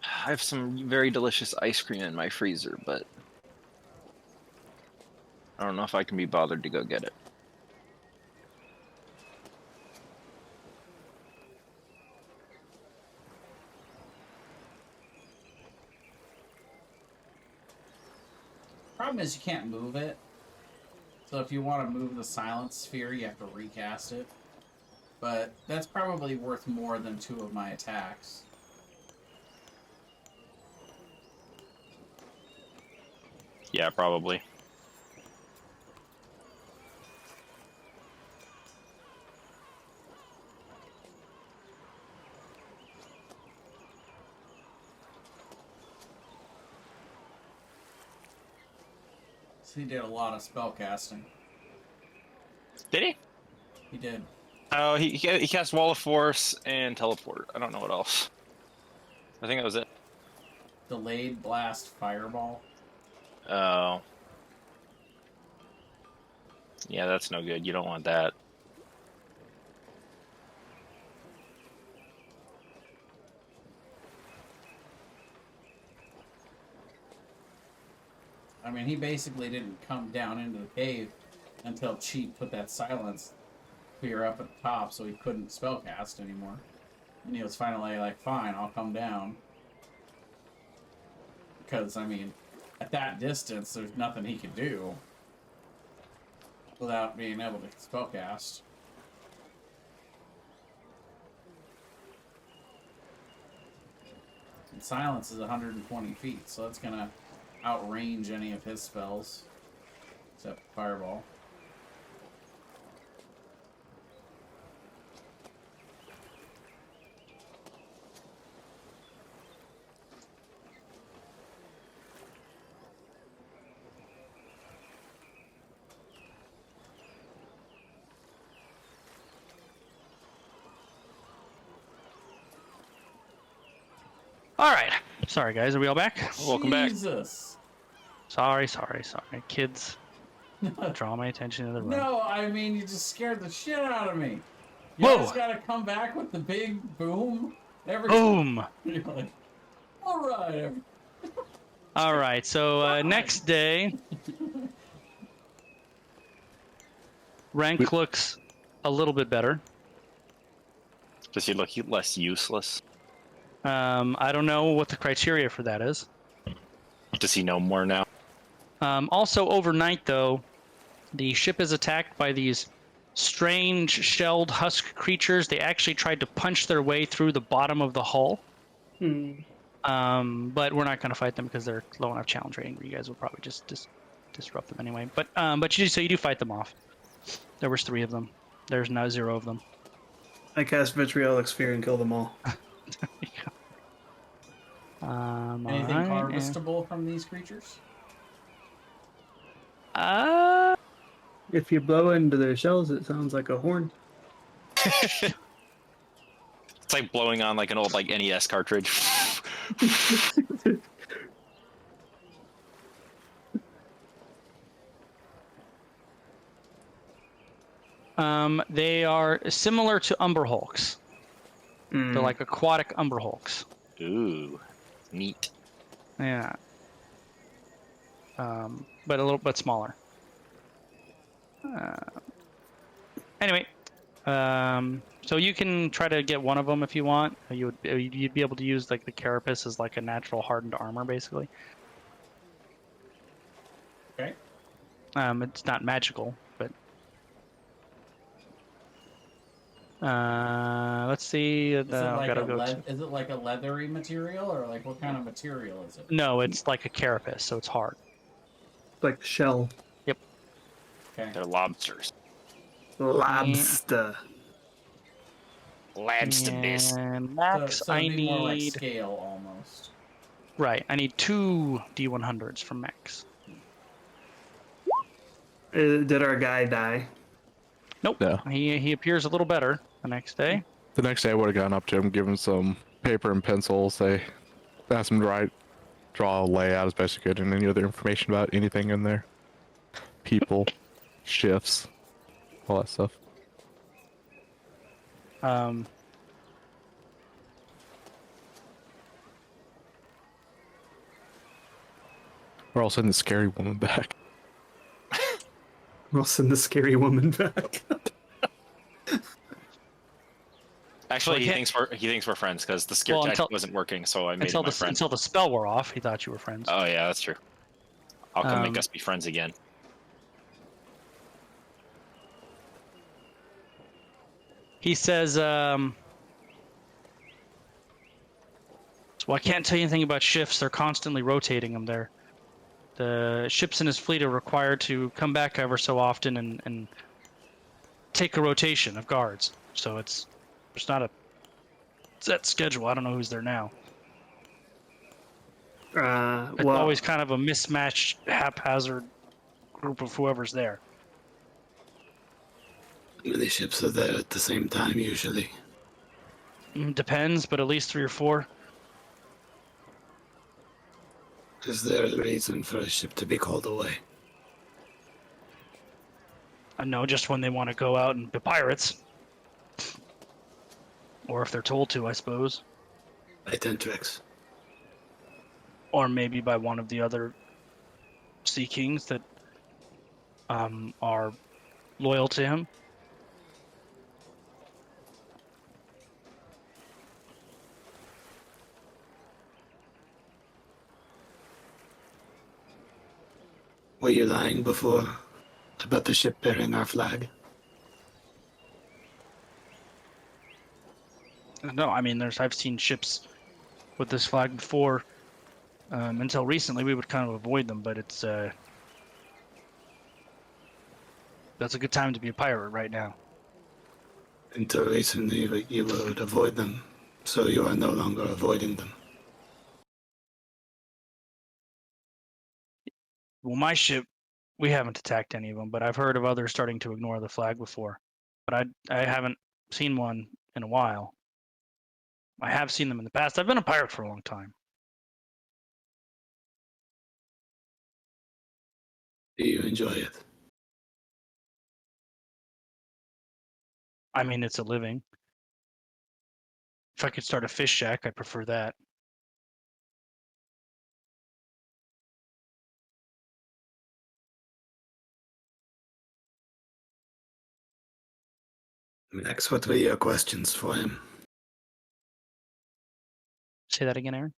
I have some very delicious ice cream in my freezer, but I don't know if I can be bothered to go get it. Problem is you can't move it. So if you want to move the silence sphere, you have to recast it. But that's probably worth more than 2 of my attacks. Yeah, probably. So he did a lot of spell casting. Did he? He did. Oh, he cast Wall of Force and Teleport. I don't know what else. I think that was it. Delayed blast fireball. Oh. Yeah, that's no good. You don't want that. I mean, he basically didn't come down into the cave until Cheat put that silence sphere up at the top, so he couldn't spellcast anymore. And he was finally like, fine, I'll come down. Because, I mean, at that distance, there's nothing he could do without being able to spellcast. And silence is 120 feet, so that's going to outrange any of his spells. Except fireball. All right. Sorry, guys. Are we all back? Welcome back. Jesus. Sorry. Kids, draw my attention to the room. No, I mean, you just scared the shit out of me. You Whoa. guys gotta come back with the big boom. Boom. You're like, all right. All right. So next day, rank looks a little bit better. Does he look less useless? I don't know what the criteria for that is. Does he know more now? Also, overnight, though, the ship is attacked by these strange shelled husk creatures. They actually tried to punch their way through the bottom of the hull. But we're not going to fight them because they're low enough challenge rating where you guys will probably just disrupt them anyway. But you do fight them off. There was 3 of them. There's now 0 of them. I cast Vitriolic Sphere and kill them all. Anything alright, harvestable from these creatures? If you blow into their shells, it sounds like a horn. It's like blowing on like an old like NES cartridge. They are similar to Umber Hulks. Mm. They're like aquatic Umber Hulks. Ooh, neat. Yeah. But a little bit smaller. Anyway, so you can try to get one of them if you want. You'd be able to use like the carapace as like a natural hardened armor, basically. Okay. It's not magical, but let's see. Is it, like gotta go to... is it like a leathery material, or like what kind of material is it? No, it's like a carapace, so it's hard. like the shell. Okay. They're lobsters. Lobster. Lobster. And So, Max, so I it'd be more like need scale almost. right. I need 2 D100s from Max. Did our guy die? Nope. No. He appears a little better the next day. The next day, I would have gone up to him, given him some paper and pencils. They asked him to draw a layout as best he could, and any other information about anything in there. People, shifts, all that stuff. Um, We're all sending the scary woman back. We'll send the scary woman back. Actually, Well, he thinks we're friends because the scare Well, tactic until- wasn't working, so I made until him my the friend. until the spell wore off, he thought you were friends. Oh yeah, that's true. I'll come make Um, us be friends again. He says, so I can't tell you anything about shifts. They're constantly rotating them there. The ships in his fleet are required to come back ever so often and take a rotation of guards. So it's not a set schedule. I don't know who's there now. It's Well, always kind of a mismatched, haphazard group of whoever's there. How many ships are there at the same time usually? Depends, but at least 3 or 4. Is there a reason for a ship to be called away? I know just when they want to go out and be pirates. Or if they're told to, I suppose. By Tentrix. Or maybe by one of the other Sea Kings that are loyal to him. Were you lying before about the ship bearing our flag? No, I mean, I've seen ships with this flag before. Until recently, we would kind of avoid them, but it's that's a good time to be a pirate right now. Until recently, you would avoid them, so you are no longer avoiding them. Well, my ship, we haven't attacked any of them, but I've heard of others starting to ignore the flag before. But I haven't seen one in a while. I have seen them in the past. I've been a pirate for a long time. Do you enjoy it? I mean, it's a living. If I could start a fish shack, I'd prefer that. Max, what were your questions for him? Say that again, Aaron.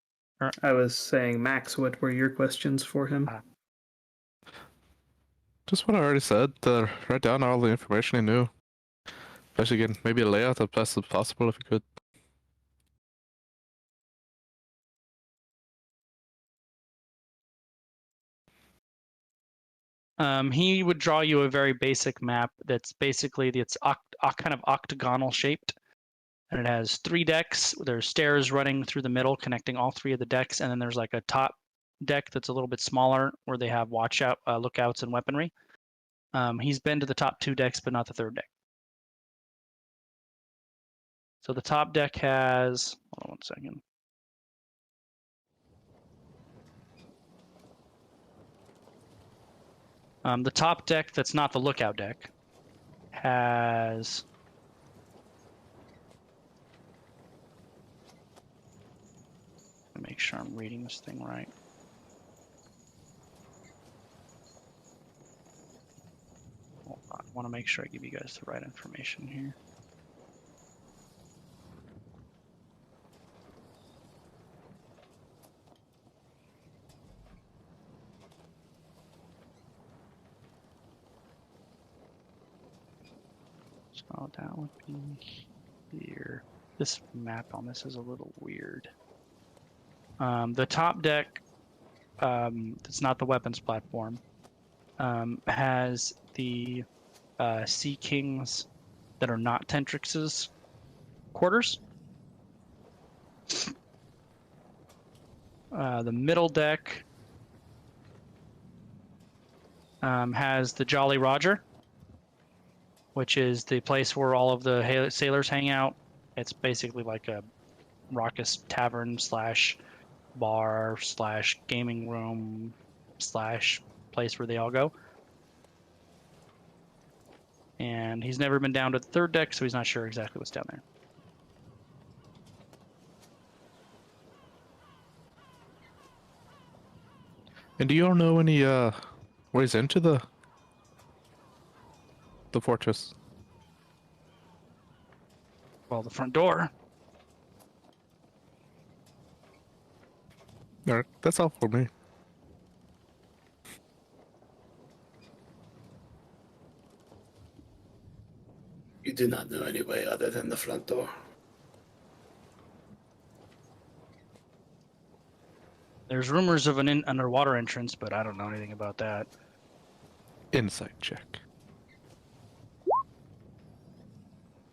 I was saying, Max, what were your questions for him? Just what I already said. Write down all the information he knew. Especially again, maybe a layout as best as possible if you could. He would draw you a very basic map that's basically it's kind of octagonal shaped, and it has 3 decks. There's stairs running through the middle, connecting all 3 of the decks, and then there's like a top deck that's a little bit smaller where they have lookouts and weaponry. He's been to the top 2 decks, but not the 3rd deck. So the top deck has. Hold on one second. The top deck that's not the lookout deck has make sure I'm reading this thing right. Hold on. I want to make sure I give you guys the right information here. So that would be here. This map on this is a little weird. The top deck, it's not the weapons platform. has the Sea Kings that are not Tentrix's quarters. The middle deck has the Jolly Roger, which is the place where all of the sailors hang out. It's basically like a raucous tavern slash bar slash gaming room slash place where they all go. And he's never been down to the third deck, so he's not sure exactly what's down there. And do you all know any ways into the fortress? Well, the front door. All right, that's all for me. You do not know any way other than the front door. There's rumors of an underwater entrance, but I don't know anything about that. Insight check.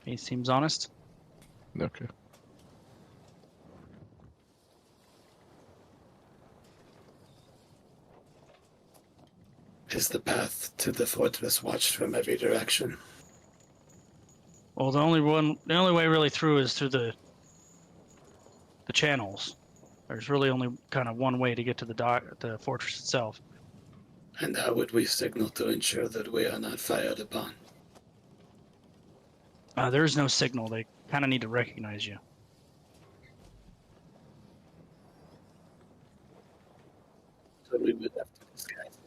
He seems honest. Okay. Is the path to the fortress watched from every direction? Well, the only way really through is through the channels. There's really only kind of one way to get to the fortress itself. And how would we signal to ensure that we are not fired upon? There's no signal. They kind of need to recognize you. So we would have to disguise.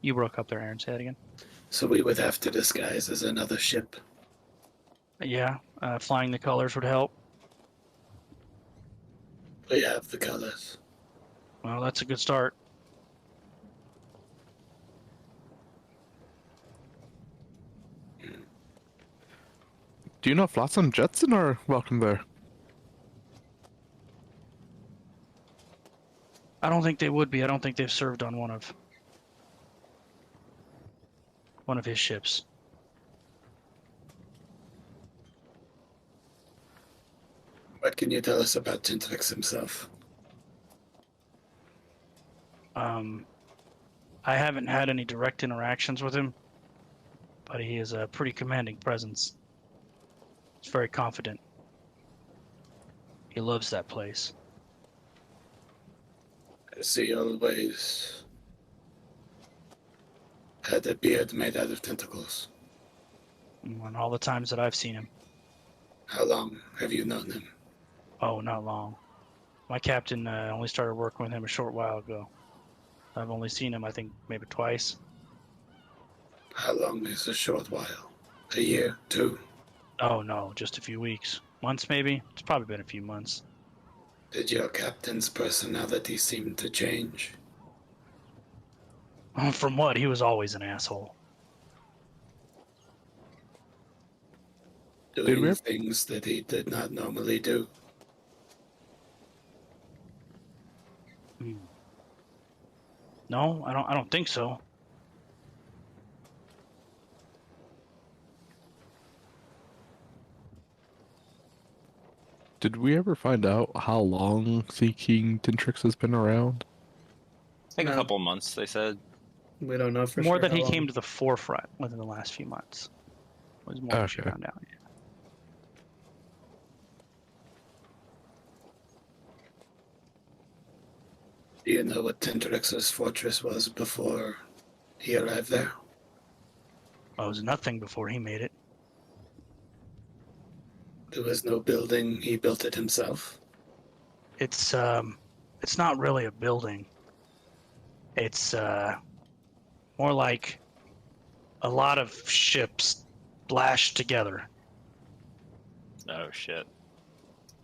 You broke up there, Aaron. Say that again. So we would have to disguise as another ship. Yeah, flying the colors would help. We have the colors. Well, that's a good start. Do you know if Flotsam and Jetsam are welcome there? I don't think they would be. I don't think they've served on one of his ships. What can you tell us about Tintrix himself? I haven't had any direct interactions with him, but he is a pretty commanding presence. He's very confident. He loves that place. Has he always had a beard made out of tentacles? And all the times that I've seen him. How long have you known him? Oh, not long. My captain only started working with him a short while ago. I've only seen him, I think, maybe twice. How long is a short while? A year? 2? Oh, no, just a few weeks. Months, maybe? It's probably been a few months. Did your captain's personality seem to change? From what? He was always an asshole. we Doing ever- things that he did not normally do? No, I don't think so. Did we ever find out how long Sea King Tintrix has been around? I think No. a couple months, they said. We don't know for More sure. that how he long. came to the forefront within the last few months. Was more than she Okay. found out. Do you know what Tintrix's fortress was before he arrived there? Oh, it was nothing before he made it. There was no building, he built it himself. It's not really a building. It's more like a lot of ships lashed together. Oh shit,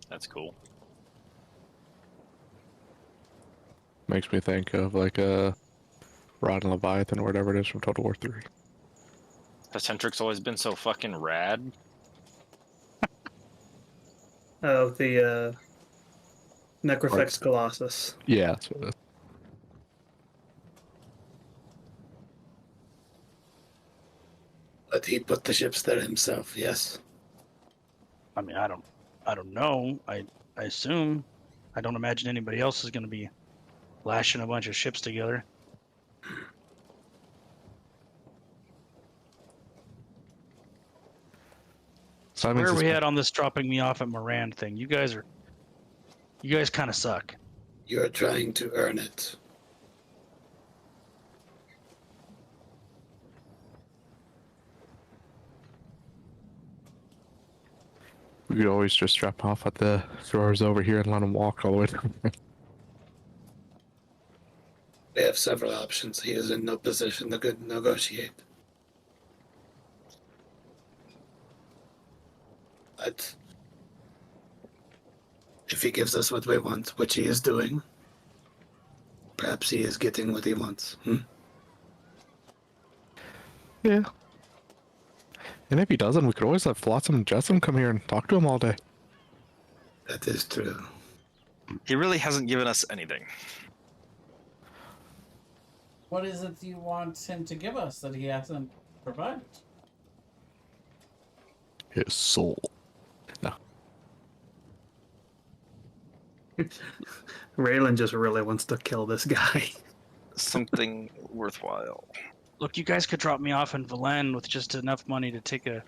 that's cool. Makes me think of like a Rod and Leviathan or whatever it is from Total War 3. Has Centric's always been so fucking rad? Oh, the Necrofex Colossus. Yeah, that's what it is. he put the ships there himself, yes? I mean, I don't know. I assume. I don't imagine anybody else is going to be lashing a bunch of ships together. So that Where means are this we at on this dropping me off at Moran thing? You guys kind of suck. You're trying to earn it. we could always just drop off at the throwers over here and let him walk all the way down. We have several options. He is in no position to negotiate. But if he gives us what we want, which he is doing, perhaps he is getting what he wants. Yeah. And if he doesn't, we could always let Flotsam and Jetsam come here and talk to him all day. That is true. He really hasn't given us anything. What is it you want him to give us that he hasn't provided? His soul. No. Raylan just really wants to kill this guy. Something worthwhile. Look, you guys could drop me off in Valen with just enough money to take a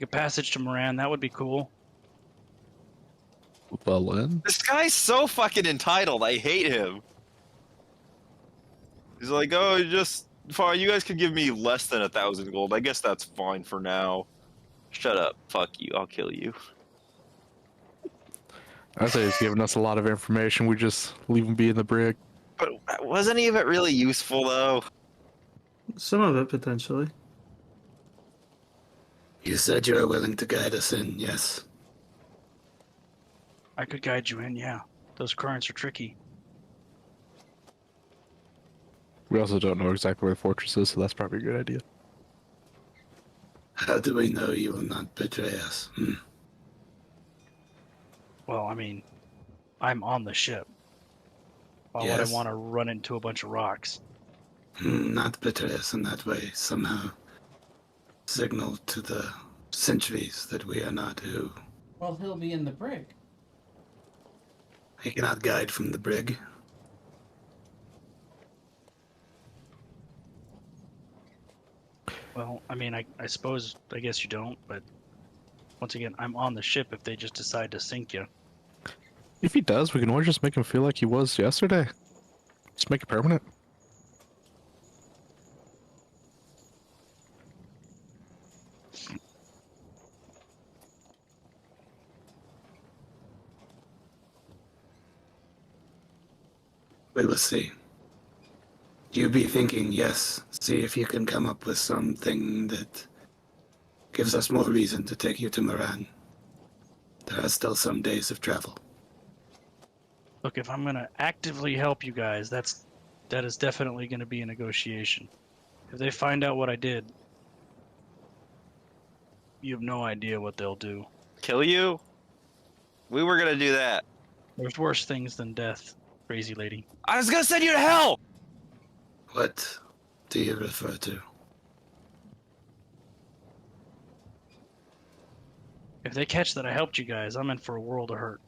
passage to Moran. That would be cool. Berlin? This guy's so fucking entitled. I hate him. He's like, oh, just fine. You guys can give me less than 1,000 gold. I guess that's fine for now. Shut up. Fuck you. I'll kill you. I say he's giving us a lot of information. We just leave him be in the brig. But wasn't any of it really useful, though? Some of it, potentially. You said you are willing to guide us in, yes? I could guide you in, yeah. Those currents are tricky. We also don't know exactly where the fortress is, so that's probably a good idea. How do we know you will not betray us? Well, I mean, I'm on the ship. Why would Yes. I want to run into a bunch of rocks? Not betray us in that way. Somehow signal to the sentries that we are not who. Well, he'll be in the brig. He cannot guide from the brig. Well, I mean, I suppose, I guess you don't, but once again, I'm on the ship if they just decide to sink you. If he does, we can always just make him feel like he was yesterday. Just make it permanent. We will see. You be thinking, yes. See if you can come up with something that gives us more reason to take you to Moran. There are still some days of travel. Look, if I'm gonna actively help you guys, that is definitely gonna be a negotiation. If they find out what I did, you have no idea what they'll do. Kill you? We were gonna do that. There's worse things than death, crazy lady. I was gonna send you to hell! What do you refer to? If they catch that I helped you guys, I'm in for a world of hurt.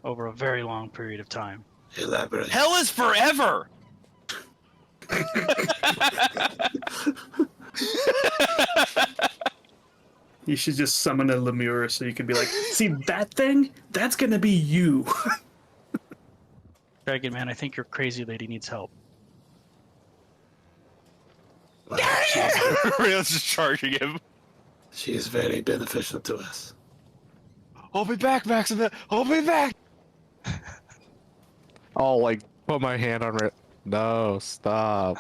Over a very long period of time. Elaborate. Hell is forever! You should just summon a lemur so you could be like, see that thing? That's gonna be you. Dragon Man, I think your crazy lady needs help. Wow, Real's just charging him. she is very beneficial to us. I'll be back, Maximum. I'll be back! I'll, like, put my hand on it. No, stop.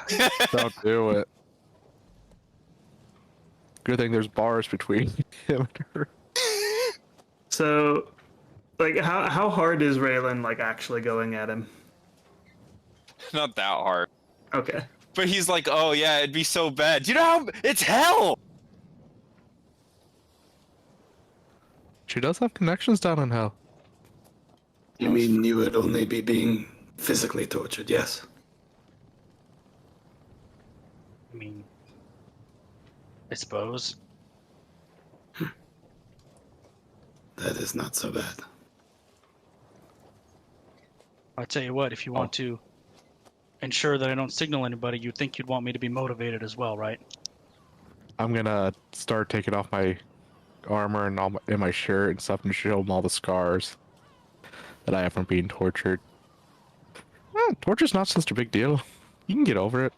Don't do it. Good thing there's bars between him and her. So, like, how hard is Raylan, like, actually going at him? Not that hard. Okay. But he's like, oh yeah, it'd be so bad. You know how it's hell! She does have connections down in hell. You mean you would only be being physically tortured, yes? I mean, I suppose. That is not so bad. I'll tell you what, if you want to ensure that I don't signal anybody, you'd think you'd want me to be motivated as well, right? I'm gonna start taking off my armor and and my shirt and stuff and show them all the scars that I have from being tortured. Torture's not such a big deal. You can get over it.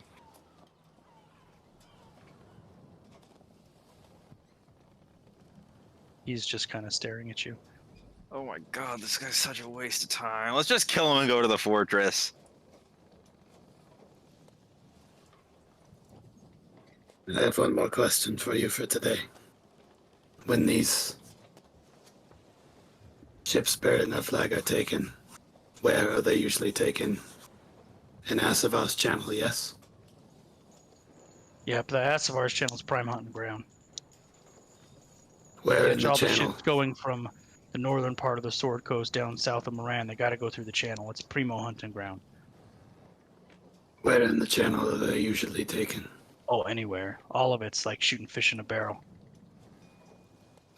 He's just kind of staring at you. Oh my god, this guy's such a waste of time. Let's just kill him and go to the fortress. I have one more question for you for today. When these ships bearing their flag are taken, where are they usually taken? In Asavos Channel, yes? Yep, the Asavar's channel is prime hunting ground. Where in Catch the all the channel? ships going from the northern part of the Sword Coast down south of Moran. They got to go through the channel. It's primo hunting ground. Where in the channel are they usually taken? Oh, anywhere. All of it's like shooting fish in a barrel.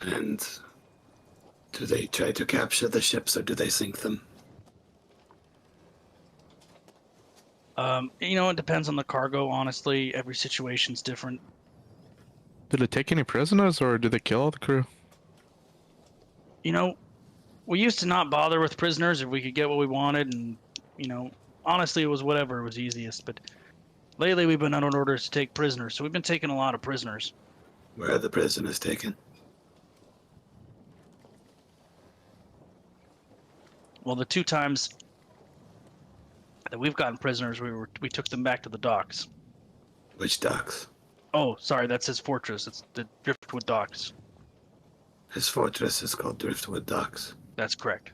And do they try to capture the ships or do they sink them? It depends on the cargo, honestly. Every situation's different. Did it take any prisoners or did they kill all the crew? We used to not bother with prisoners if we could get what we wanted, and, honestly, it was whatever was easiest. But lately, we've been under orders to take prisoners, so we've been taking a lot of prisoners. Where are the prisoners taken? Well, the 2 times that we've gotten prisoners, we took them back to the docks. Which docks? Oh, sorry, that's his fortress. It's the Driftwood Docks. His fortress is called Driftwood Docks. That's correct.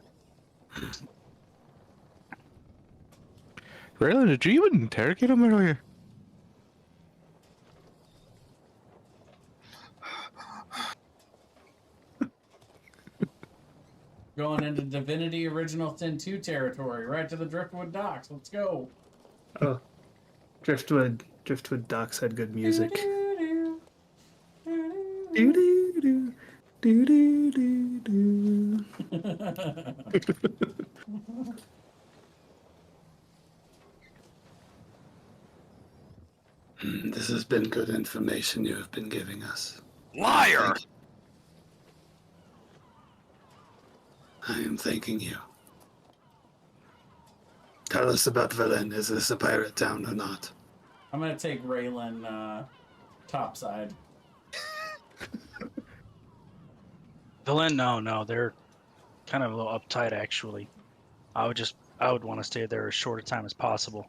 Raylan, did you even interrogate him earlier? Going into Divinity Original Sin 2 territory, right to the Driftwood Docks. Let's go. Oh, Driftwood Docks had good music. Do-do-do, do-do-do-do. This has been good information you have been giving us. Liar! I am thanking you. Tell us about Velen. Is this a pirate town or not? I'm gonna take Raylan topside. Villain? No, they're kind of a little uptight, actually. I would want to stay there as short a time as possible.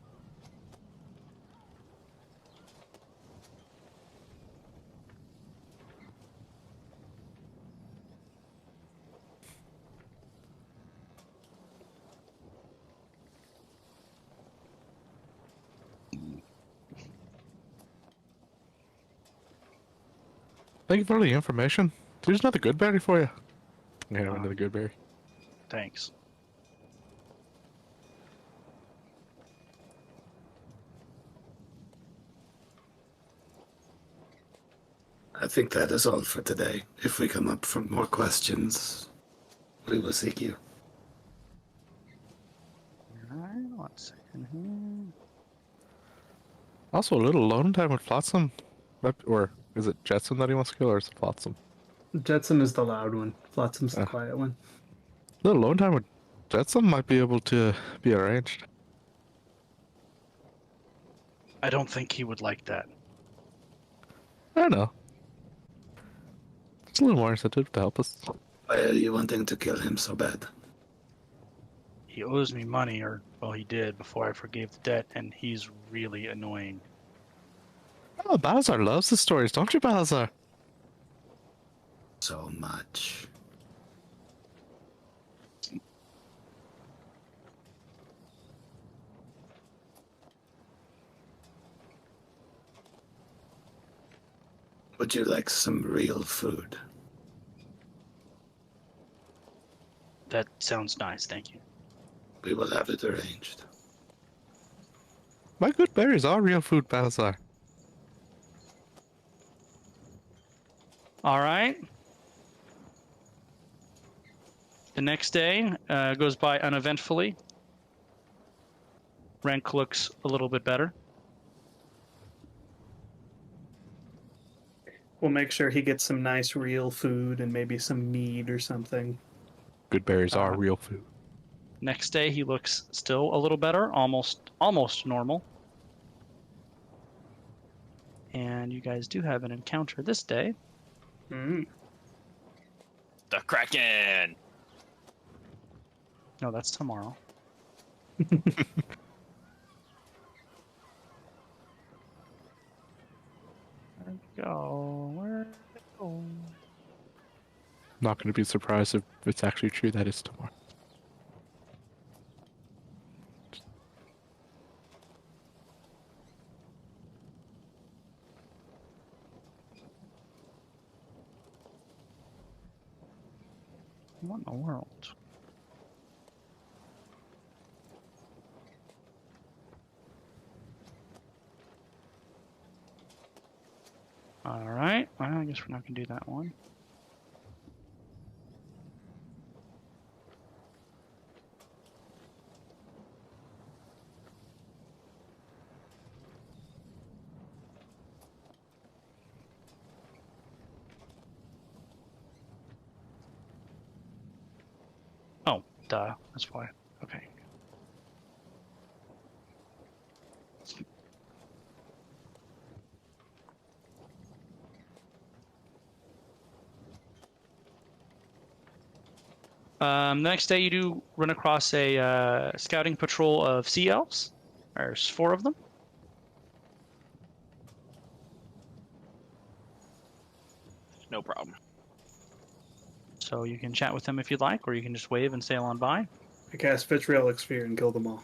Thank you for all the information. There's another good berry for you. Yeah, another good berry. Thanks. I think that is all for today. If we come up with more questions, we will seek you. Alright, 1 second here. Also, a little alone time with Flotsam. Or is it Jetsam that he wants to kill, or is it Flotsam? Jetsam is the loud one. Flotsam's the quiet one. A little alone time with Jetsam might be able to be arranged. I don't think he would like that. I don't know. It's a little more incentive to help us. Why are you wanting to kill him so bad? He owes me money, he did before I forgave the debt, and he's really annoying. Oh, Balazar loves the stories, don't you, Balazar? So much. Would you like some real food? That sounds nice, thank you. We will have it arranged. My good berries are real food, Balazar. All right. The next day goes by uneventfully. Rank looks a little bit better. We'll make sure he gets some nice real food and maybe some mead or something. Good berries are real food. Next day he looks still a little better, almost normal. And you guys do have an encounter this day. Mm. The Kraken. No, that's tomorrow. Where'd it go? Where'd it go? Not going to be surprised if it's actually true that it's tomorrow. What in the world? All right. Well, I guess we're not going to do that one. Oh, duh. That's why. Okay. Next day, you do run across a scouting patrol of sea elves. There's 4 of them. No problem. So you can chat with them if you'd like, or you can just wave and sail on by. I cast Vitriolic Sphere and kill them all.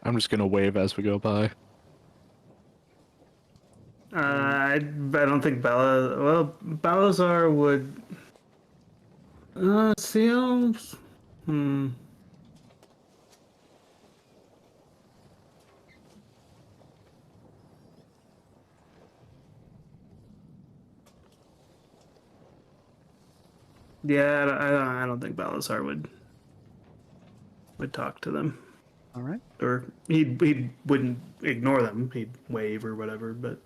I'm just going to wave as we go by. I don't think Balazar would. Sea elves? Yeah, I don't think Balazar would talk to them, All right. or he wouldn't ignore them. He'd wave or whatever, but.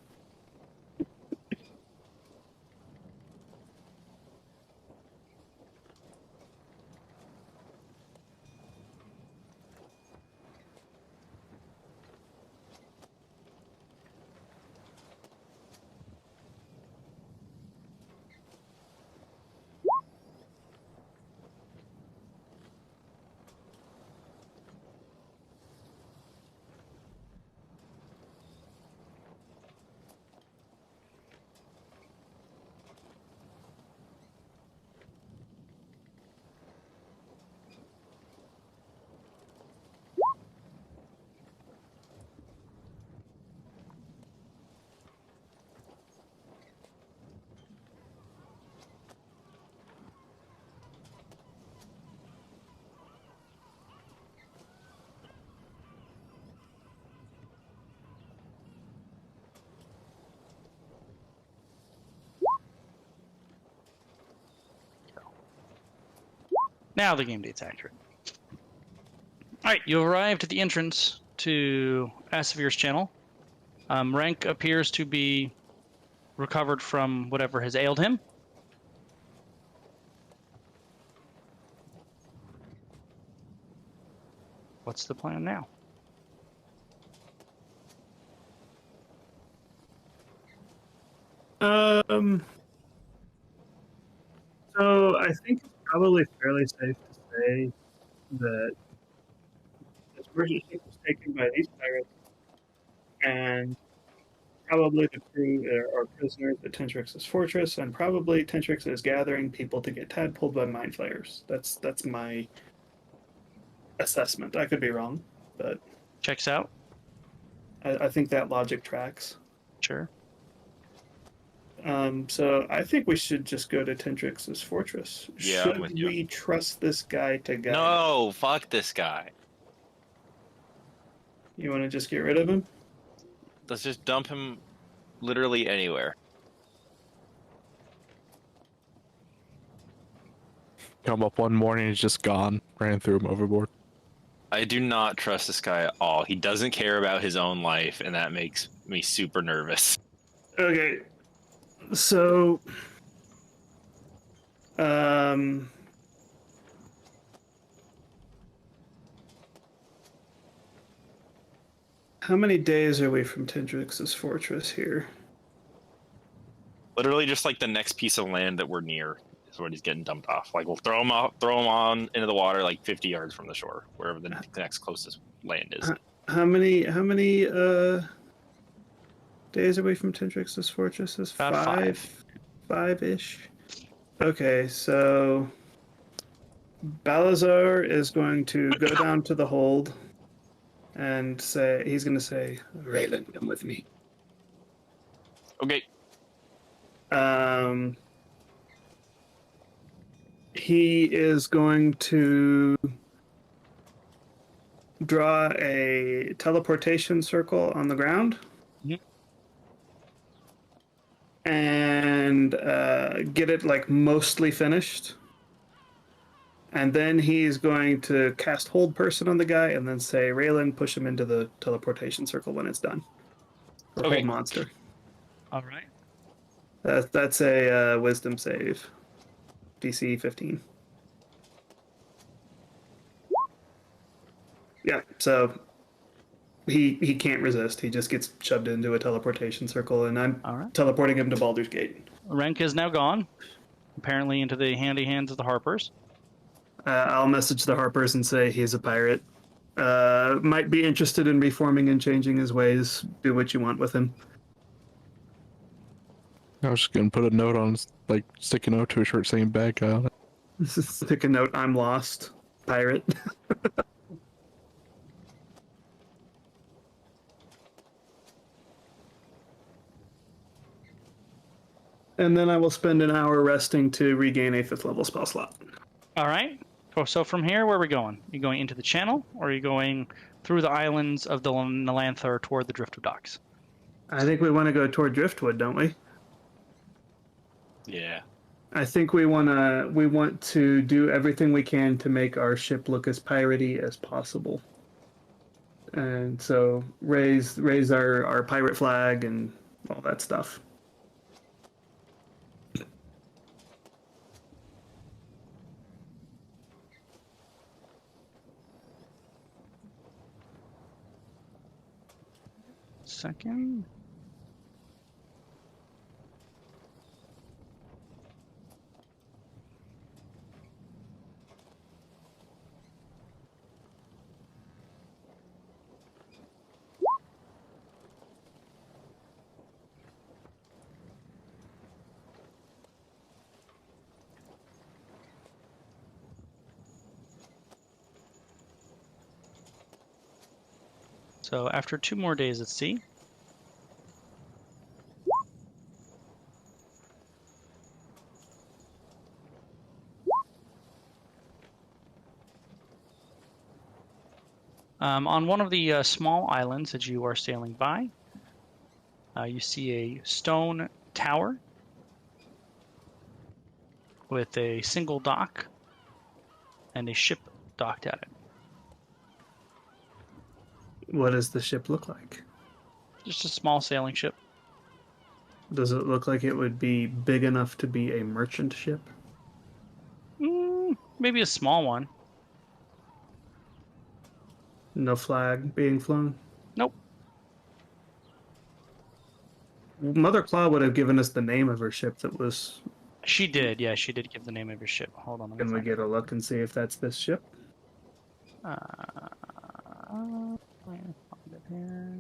Now the game date's accurate. All right, you arrived at the entrance to Asavir's channel. Rank appears to be recovered from whatever has ailed him. What's the plan now? So I think it's probably fairly safe to say that this relationship was taken by these pirates, and probably the crew are prisoners at Tentrix's fortress, and probably Tentrix is gathering people to get tadpoled by mind flayers. That's my assessment. I could be wrong, but Checks out. I think that logic tracks. Sure. So I think we should just go to Tentrix's fortress. Yeah, I'm Should with you. we trust this guy to guide? No, fuck this guy. You want to just get rid of him? Let's just dump him Literally anywhere. Come up one morning, he's just gone. Ran through him overboard. I do not trust this guy at all. He doesn't care about his own life, and that makes me super nervous. Okay. So, um, how many days are we from Tendrix's fortress here? Literally, just like the next piece of land that we're near is what he's getting dumped off. Like we'll throw him on into the water, like 50 yards from the shore, wherever the next closest land is. How many days away from Tendrix's fortress? Is About five. Five-ish. Okay, so Balazar is going to go down to the hold and he's going to say, Raylan, come with me. Okay. He is going to draw a teleportation circle on the ground. Mhm. And get it like mostly finished. And then he's going to cast Hold Person on the guy and then say, Raylan, push him into the teleportation circle when it's done. Or Okay. Hold Monster. All right. That's a Wisdom save. DC 15. Yeah, so he can't resist. He just gets shoved into a teleportation circle, and I'm All right. teleporting him to Baldur's Gate. Renk is now gone, apparently into the handy hands of the Harpers. I'll message the Harpers and say he's a pirate. Might be interested in reforming and changing his ways. Do what you want with him. I was just gonna put a note on, like, stick a note to a shirt saying bad guy on it. Stick a note, I'm lost. Pirate. And then I will spend an hour resting to regain a 5th level spell slot. All right. So from here, where are we going? Are you going into the channel, or are you going through the islands of the Nalantha toward the Driftwood Docks? I think we want to go toward Driftwood, don't we? Yeah. I think we want to do everything we can to make our ship look as piratey as possible. And so raise our pirate flag and all that stuff. Second. So after 2 more days at sea, on one of the small islands that you are sailing by, you see a stone tower with a single dock and a ship docked at it. What does the ship look like? Just a small sailing ship. Does it look like it would be big enough to be a merchant ship? Maybe a small one. No flag being flown? Nope. Mother Claw would have given us the name of her ship that was... She did. Yeah, she did give the name of her ship. Hold on. Can we get a look and see if that's this ship? Find it here.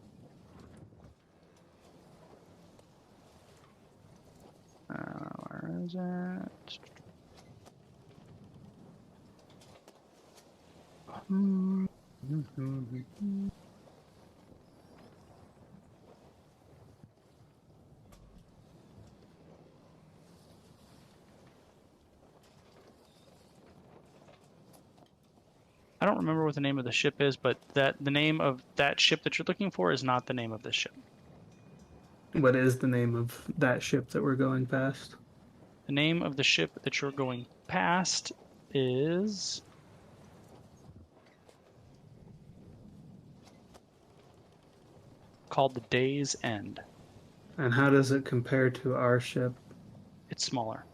Where is it? I don't remember what the name of the ship is, but the name of that ship that you're looking for is not the name of this ship. What is the name of that ship that we're going past? The name of the ship that you're going past is called the Day's End. And how does it compare to our ship? It's smaller.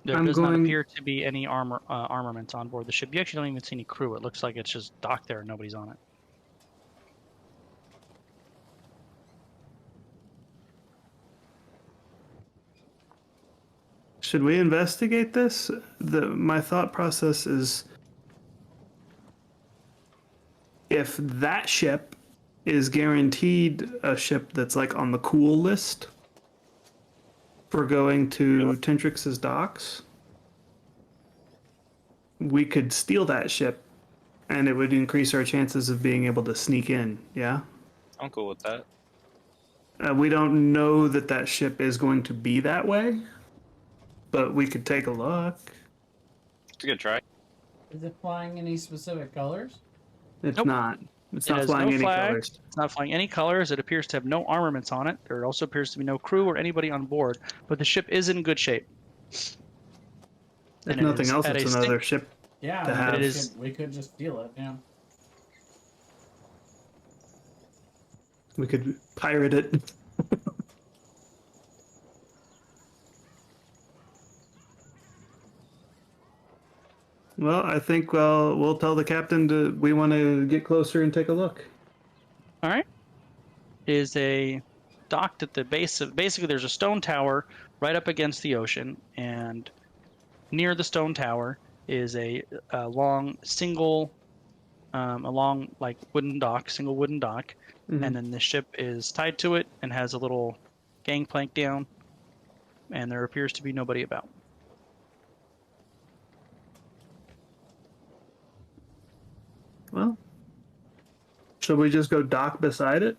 There I'm does not going. appear to be any armament on board the ship. You actually don't even see any crew. It looks like it's just docked there and nobody's on it. Should we investigate this? My thought process is if that ship is guaranteed a ship that's like on the cool list for going to Tentrix's docks, we could steal that ship and it would increase our chances of being able to sneak in. Yeah. I'm cool with that. We don't know that that ship is going to be that way, but we could take a look. It's a good try. Is it flying any specific colors? It's Nope. not. It's It not has flying no any flag. colors. It's not flying any colors. It appears to have no armaments on it. There also appears to be no crew or anybody on board, but the ship is in good shape. If And it nothing is else, at it's a another sink- ship Yeah, to have. we could just steal it. Yeah. We could pirate it. Well, I think we'll tell the captain we want to get closer and take a look. All right. Is a docked at the base of basically there's a stone tower right up against the ocean, and near the stone tower is a long single a long like wooden dock, single wooden dock, Mhm. and then the ship is tied to it and has a little gangplank down, and there appears to be nobody about. Well, should we just go dock beside it?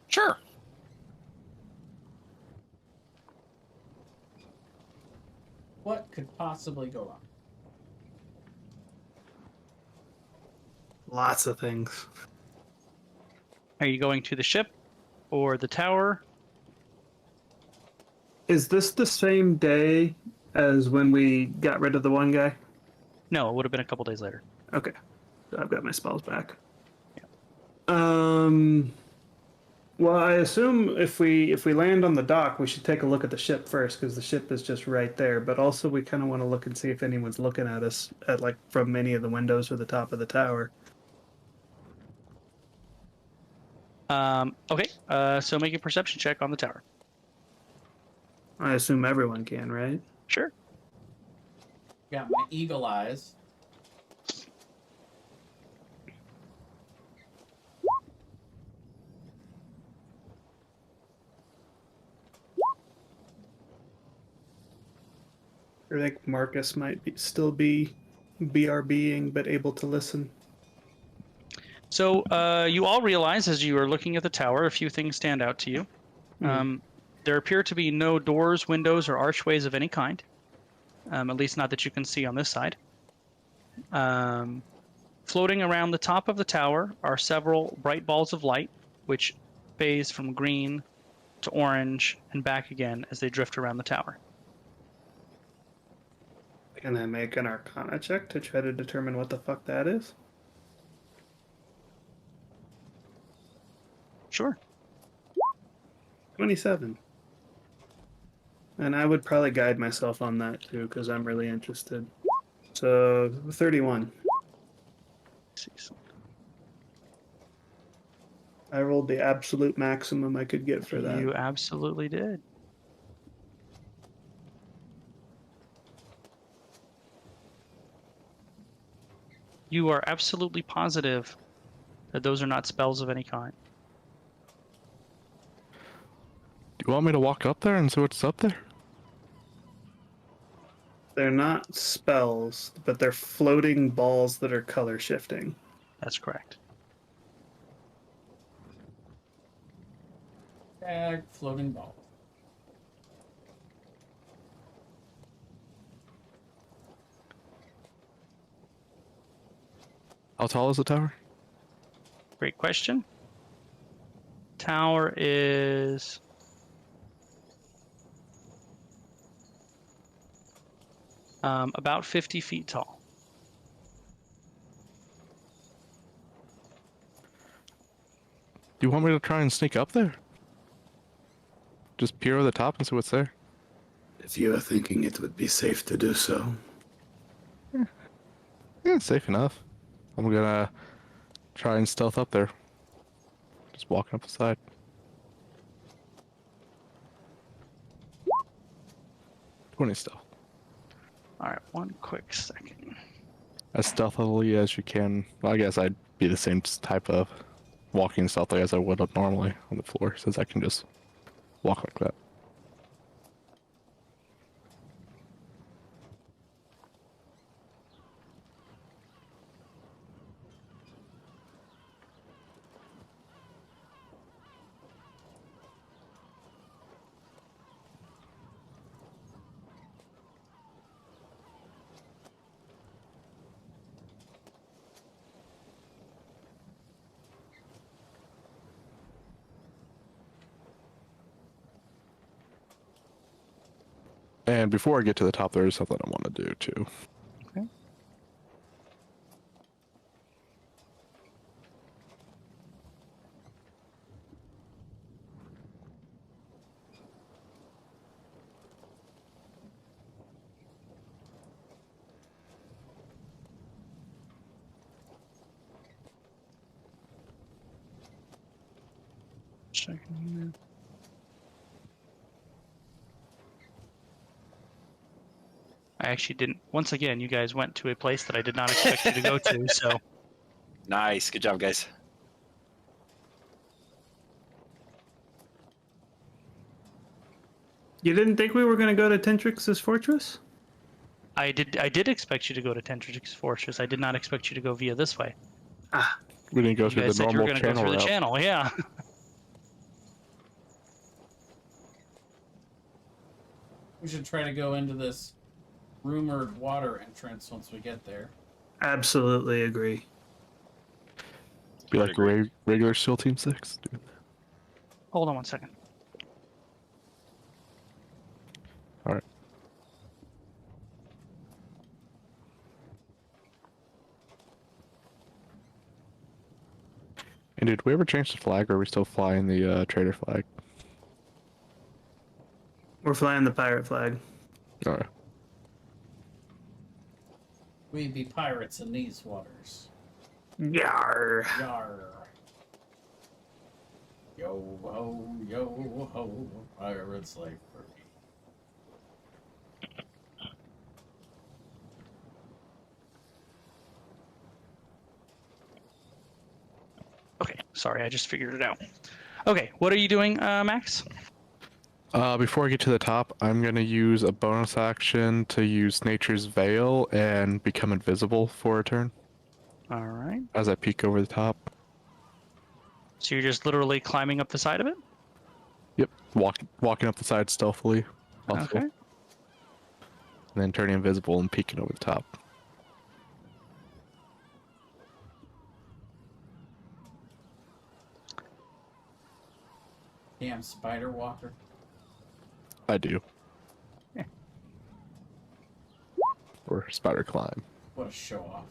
Sure. What could possibly go wrong? Lots of things. Are you going to the ship or the tower? Is this the same day as when we got rid of the one guy? No, it would have been a couple days later. Okay, so I've got my spells back. Yeah. Well, I assume if we land on the dock, we should take a look at the ship first because the ship is just right there. But also, we kind of want to look and see if anyone's looking at us at like from any of the windows or the top of the tower. Okay, so make a perception check on the tower. I assume everyone can, right? Sure. Got my eagle eyes. I think Marcus might still be BRBing, but able to listen. So you all realize as you are looking at the tower, a few things stand out to you. There appear to be no doors, windows, or archways of any kind. At least not that you can see on this side. Floating around the top of the tower are several bright balls of light, which phase from green to orange and back again as they drift around the tower. Can I make an Arcana check to try to determine what the fuck that is? Sure. 27. And I would probably guide myself on that too, because I'm really interested. So 31. I rolled the absolute maximum I could get for that. You absolutely did. You are absolutely positive that those are not spells of any kind. Do you want me to walk up there and see what's up there? They're not spells, but they're floating balls that are color shifting. That's correct. Floating balls. How tall is the tower? Great question. Tower is about 50 feet tall. Do you want me to try and sneak up there? Just peer over the top and see what's there? If you are thinking it would be safe to do so, Yeah, safe enough. I'm gonna try and stealth up there. Just walking up the side. 20 stealth. All right, one quick second. As stealthily as you can. Well, I guess I'd be the same type of walking stealthily as I would up normally on the floor, since I can just walk like that. And before I get to the top, there's something I want to do too. Okay. Checking here. I actually didn't. Once again, you guys went to a place that I did not expect you to go to. So Nice. Good job, guys. You didn't think we were going to go to Tentrix's fortress? I did expect you to go to Tentrix Fortress. I did not expect you to go via this way. Ah, We didn't go You through guys the said you were normal going to go channel through the route. channel. Yeah. We should try to go into this rumored water entrance once we get there. absolutely agree. Be I'd like agree. regular SEAL Team 6. Dude. Hold on one second. All right. And did we ever change the flag, or are we still flying the trader flag? We're flying the pirate flag. All right. We'd be pirates in these waters. Yar. Yar. Yo ho, pirates like for me. Okay. Sorry, I just figured it out. Okay, what are you doing, Max? Before I get to the top, I'm going to use a bonus action to use Nature's Veil and become invisible for a turn All right. as I peek over the top. So you're just literally climbing up the side of it? Yep, walking up the side stealthily, possible, Okay. and then turning invisible and peeking over the top. Damn spider walker. I do. Yeah. Or spider climb. What a show off.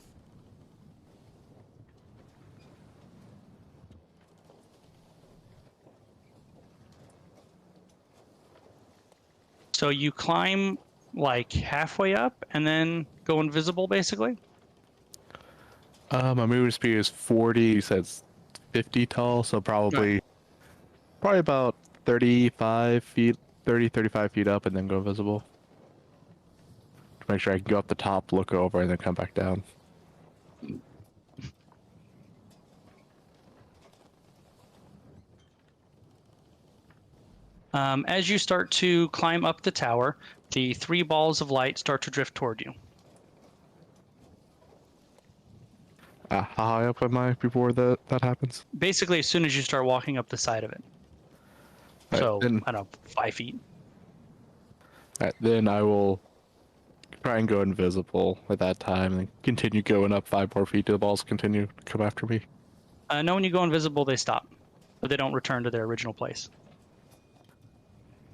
So you climb like halfway up and then go invisible, basically? My movement speed is 40. You said it's 50 tall, so probably about 35 feet, 35 feet up, and then go invisible. To make sure I can go up the top, look over, and then come back down. As you start to climb up the tower, the 3 balls of light start to drift toward you. How high up am I before that happens? Basically, as soon as you start walking up the side of it. Right, So, then, I don't know, 5 feet. right, then I will try and go invisible at that time and continue going up 5 more feet till the balls continue to come after me. No, when you go invisible, they stop, but they don't return to their original place.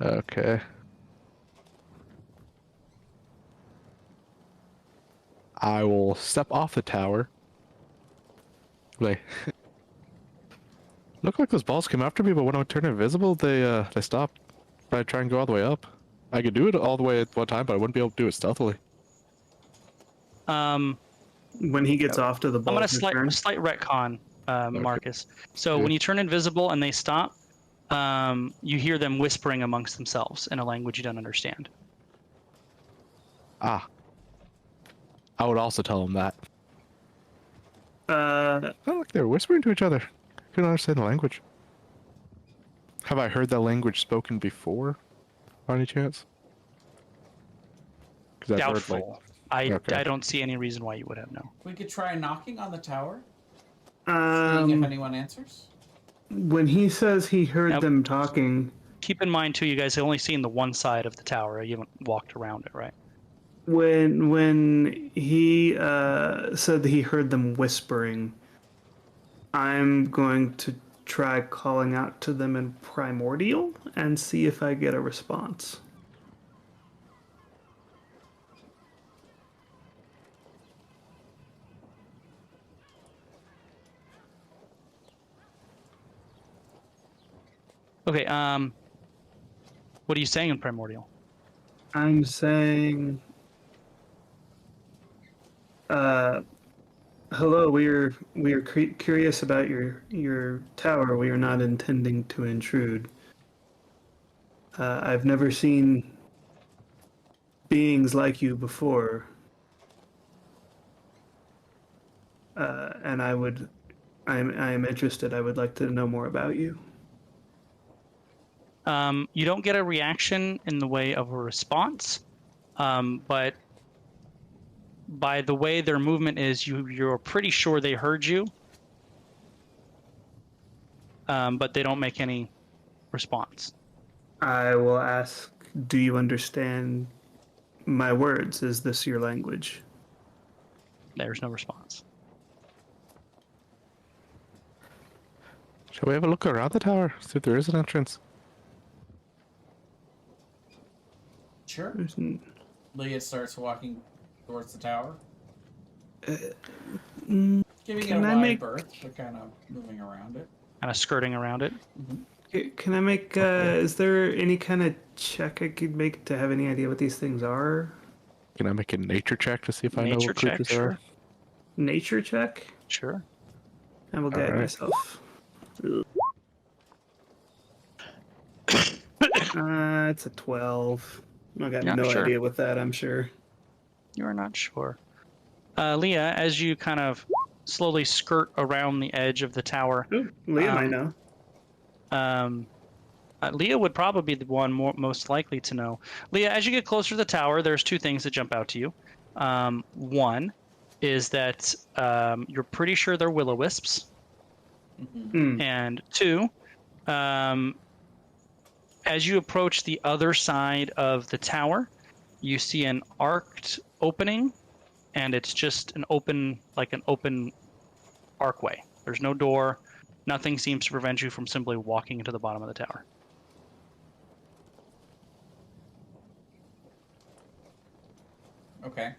Okay. I will step off the tower. Like, look like those balls came after me, but when I turn invisible, they stop. If I try and go all the way up, I could do it all the way at one time, but I wouldn't be able to do it stealthily. When he gets off to the I'm ball gonna return. slight retcon, Marcus. So Yeah. when you turn invisible and they stop, you hear them whispering amongst themselves in a language you don't understand. Ah. I would also tell them that. Uh, Oh, look, they're whispering to each other. I couldn't understand the language. Have I heard that language spoken before, by any chance? Because I've heard, like, Doubtful. I Okay. don't see any reason why you would have no. We could try knocking on the tower, seeing if anyone answers. when he says he heard Now, them talking, keep in mind too, you guys have only seen the one side of the tower. You haven't walked around it, right? when he said that he heard them whispering, I'm going to try calling out to them in primordial and see if I get a response. Okay. What are you saying in primordial? I'm saying, hello. We are curious about your tower. We are not intending to intrude. I've never seen beings like you before, and I am interested. I would like to know more about you. You don't get a reaction in the way of a response, but by the way their movement is, you're pretty sure they heard you, but they don't make any response. I will ask, do you understand my words? Is this your language? There's no response. Shall we have a look around the tower? See if there is an entrance. Sure. There's n- Leah starts walking towards the tower, mm, giving it Can a I wide make- berth, but kind of moving around it. Kind of skirting around it. Can I make, is there any kind of check I could make to have any idea what these things are? Can I make a nature check to see if I know Nature what check, creatures sure. are? Nature check? Sure. I will guide Alright. myself. It's a 12. I got Yeah, no sure. idea with that, I'm sure. You're not sure. Leah, as you kind of slowly skirt around the edge of the tower, Ooh, Leah might know. Leah would probably be the one most likely to know. Leah, as you get closer to the tower, there's two things that jump out to you. One is that you're pretty sure they're will-o-wisps. Mm. And two, as you approach the other side of the tower, you see an arced opening, and it's just an open archway. There's no door. Nothing seems to prevent you from simply walking into the bottom of the tower. Okay.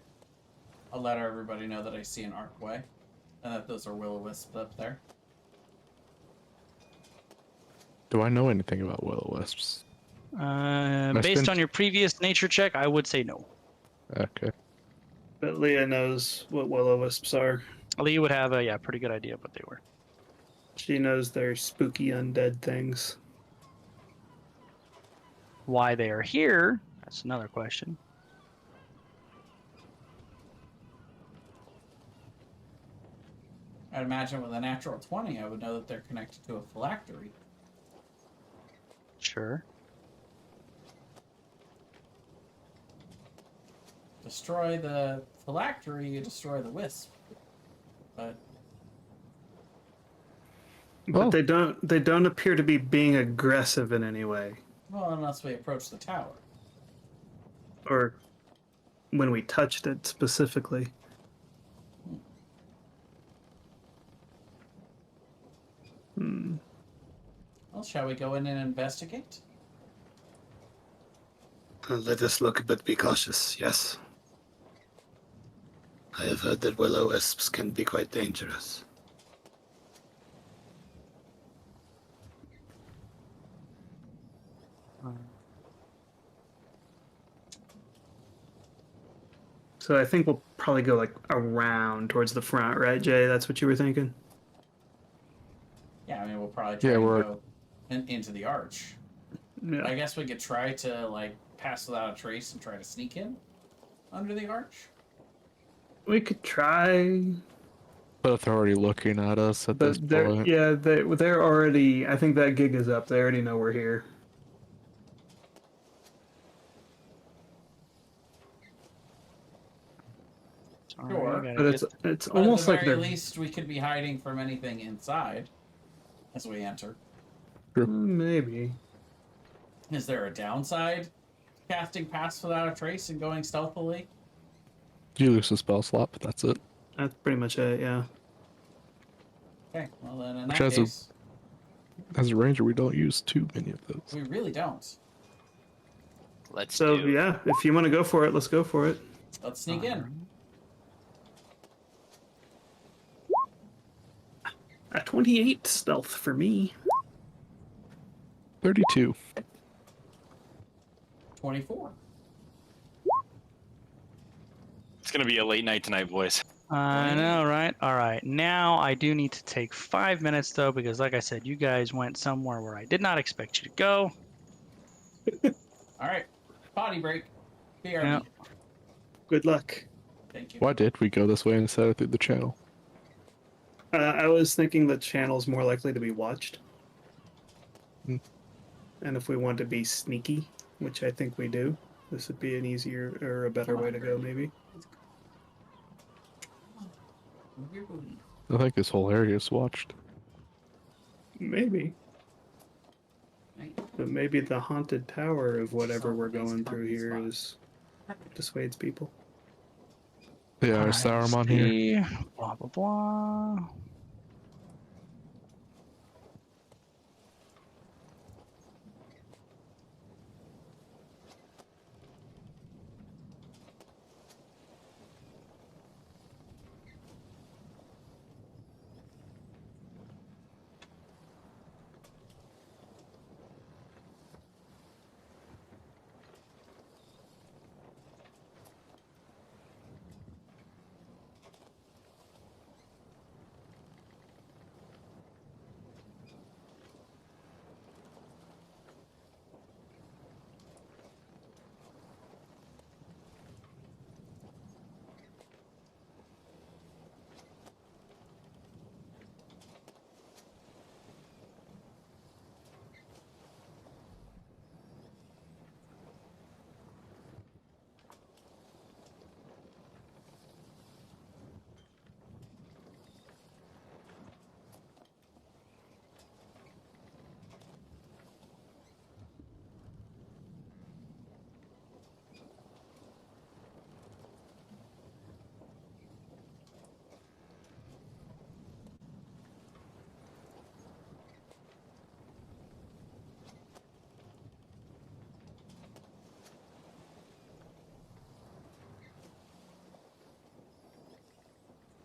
I'll let everybody know that I see an archway, and that those are will-o-wisps up there. Do I know anything about will-o-wisps? Based on your previous nature check, I would say no. Okay. But Leah knows what will-o-wisps are. Leah would have a pretty good idea of what they were. She knows they're spooky undead things. Why they are here, that's another question. I'd imagine with a natural 20, I would know that they're connected to a phylactery. Sure. Destroy the phylactery, you destroy the wisp. But But they don't appear to be being aggressive in any way. well, unless we approach the tower. Or when we touched it specifically. Hmm. Well, shall we go in and investigate? Let us look, but be cautious, yes. I have heard that will-o-wisps can be quite dangerous. So I think we'll probably go like around towards the front, right, Jay? That's what you were thinking? Yeah, I mean, we'll probably try Yeah, and we're- go into the arch. Yeah. I guess we could try to, like, pass without a trace and try to sneak in under the arch. We could try, But if they're already looking at us at this but they're point, yeah, they're already. I think that gig is up. They already know we're here. Sorry, Sure. I gotta But it's get- it's But almost at the like very they're least, we could be hiding from anything inside as we enter. maybe. Is there a downside to casting pass without a trace and going stealthily? you lose a spell slot, but that's it. That's pretty much it. Yeah. Okay, well then in Which that has a- case, As a ranger, we don't use too many of those. we really don't. Let's So do. yeah, if you want to go for it, let's go for it. Let's sneak in. A 28 stealth for me. 32. 24. It's gonna be a late night tonight, boys. I know, right? All right. Now I do need to take 5 minutes though, because like I said, you guys went somewhere where I did not expect you to go. All right, potty break. BRB. Yeah. Good luck. Thank you. Why did we go this way instead of through the channel? I was thinking the channel's more likely to be watched. Hmm. And if we want to be sneaky, which I think we do, this would be an easier or a better way to go, maybe. Move your booty. I think this whole area is watched. Maybe. Right. But maybe the haunted tower of whatever So we're nice going through parking here spot. is dissuades people. Yeah, is Saruman here? Blah blah blah.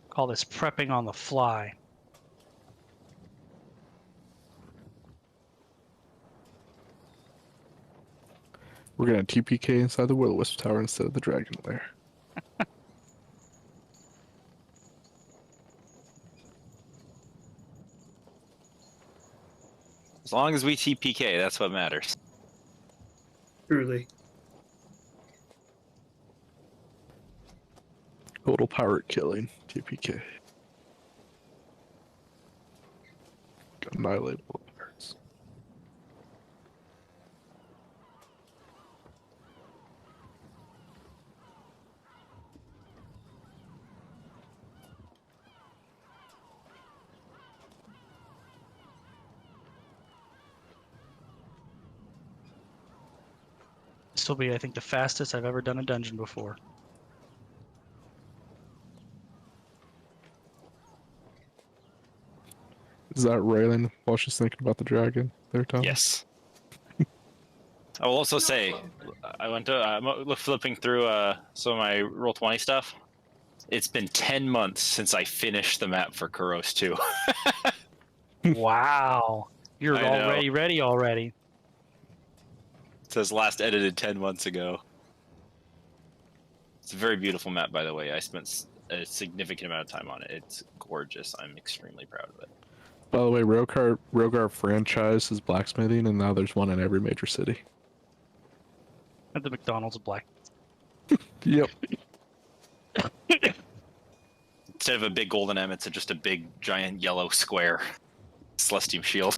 Call this prepping on the fly. We're gonna TPK inside the Will-O-Wisp Tower instead of the Dragon Lair. As long as we TPK, that's what matters. Truly. Total pirate killing. TPK. Annihilate all the pirates. This will be, I think, the fastest I've ever done a dungeon before. Is that Raylan while she's thinking about the dragon there, Tom? Yes. I will also say, I went to flipping through some of my Roll20 stuff. It's been 10 months since I finished the map for Kuros 2. Wow. You're I know. already ready already. It says last edited 10 months ago. It's a very beautiful map, by the way. I spent a significant amount of time on it. It's gorgeous. I'm extremely proud of it. By the way, Rogar franchise is blacksmithing, and now there's one in every major city. At the McDonald's Black. Yep. Instead of a big golden M, it's just a big, giant yellow square Celestium shield.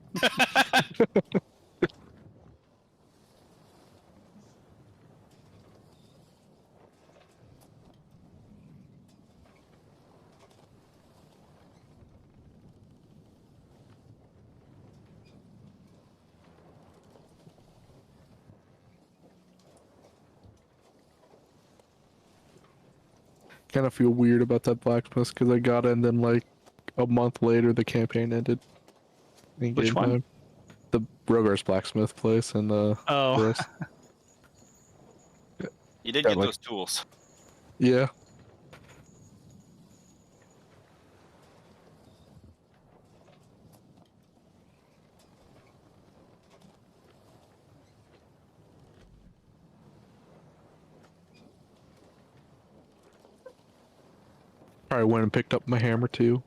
Kind of feel weird about that blacksmith because I got in, then like a month later the campaign ended. In Which game one? time. The Rogar's blacksmith place in Oh. Kuros. You did Yeah, get like- those tools. Yeah. Probably went and picked up my hammer too.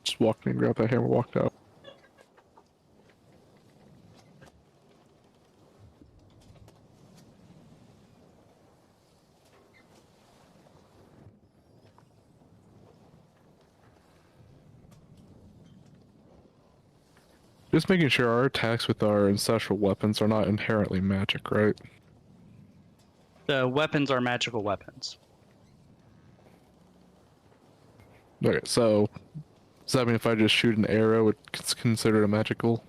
Just walked in, grabbed that hammer, walked out. Just making sure our attacks with our ancestral weapons are not inherently magic, right? The weapons are magical weapons. Okay, so does that mean if I just shoot an arrow, it's considered a magical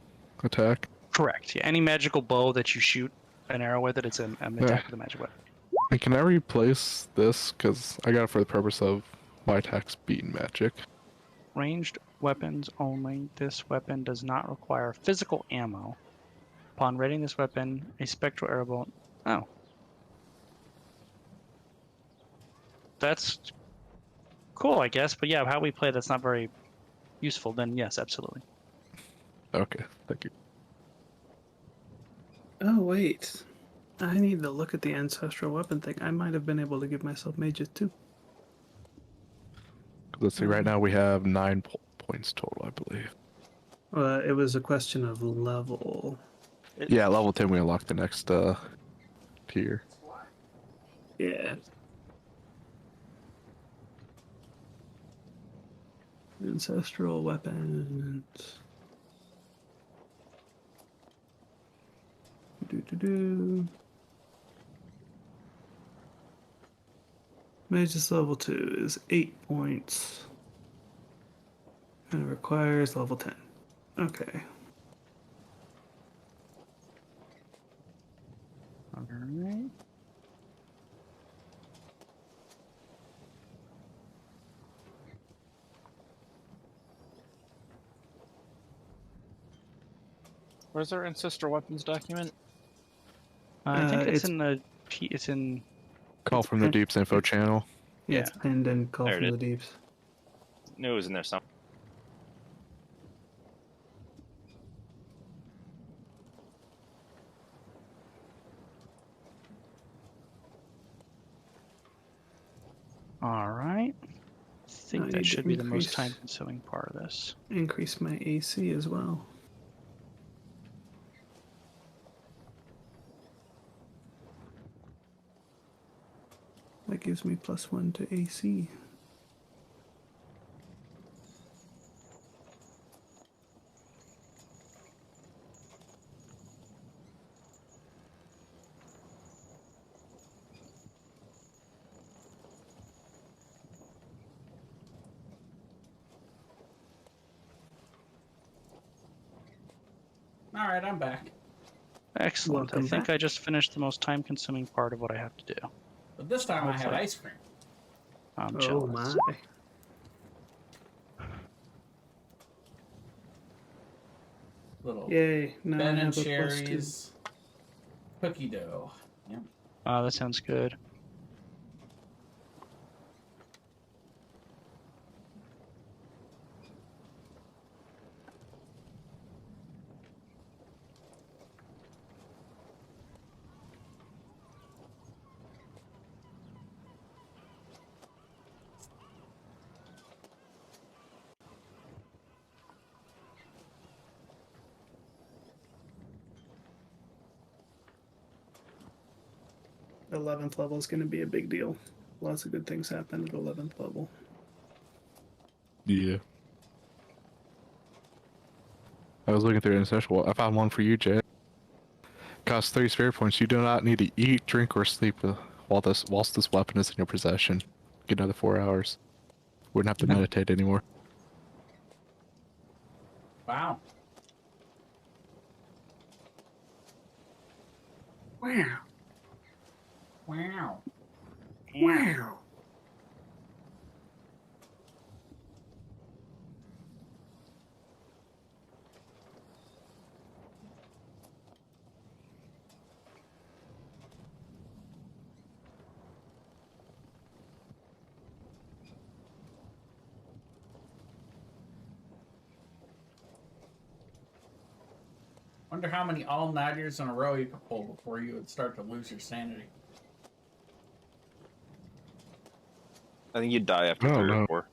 attack? Correct. Yeah, any magical bow that you shoot an arrow with it's an attack with a magic weapon. And can I replace this? Because I got it for the purpose of my attacks being magic. Ranged weapons only. This weapon does not require physical ammo. Upon raiding this weapon, a spectral arrow bolt. Oh. That's cool, I guess. But yeah, how we play that's not very useful. Then yes, absolutely. Okay, thank you. Oh, wait. I need to look at the ancestral weapon thing. I might have been able to give myself mages too. Let's see, right now we have 9 points total, I believe. It was a question of level. Yeah, level 10 we unlock the next tier. Yeah. Ancestral weapons. Do. Magus level 2 is 8 points. And it requires level 10. Okay. Alright. Where's our ancestor weapons document? I think it's it's- in the. It's in. Call from the pinned- Deeps info channel. Yeah, Yeah. it's pinned and call There from it the deeps. Knew it was in there somewhere. Alright. I think I need that to should be the most increase- time-consuming part of this. Increase my AC as well. That gives me +1 to AC. All right, I'm back. Excellent. Welcome I think back. I just finished the most time-consuming part of what I have to do. But this time I had Hopefully. ice cream. I'm Oh jealous. my. Little Yay! Now I Ben and have a +2. Cherries cookie dough. Yep. Oh, that sounds good. The 11th level is going to be a big deal. Lots of good things happen at 11th level. Yeah. I was looking through an essential. I found one for you, Jay. Costs 3 spirit points. You do not need to eat, drink, or sleep whilst this weapon is in your possession. Get another 4 hours. Wouldn't have to meditate anymore. Wow. Wow! Wow. Wow! Wonder how many all-nighters in a row you could pull before you would start to lose your sanity. I think you'd die after I don't 3 or know. 4.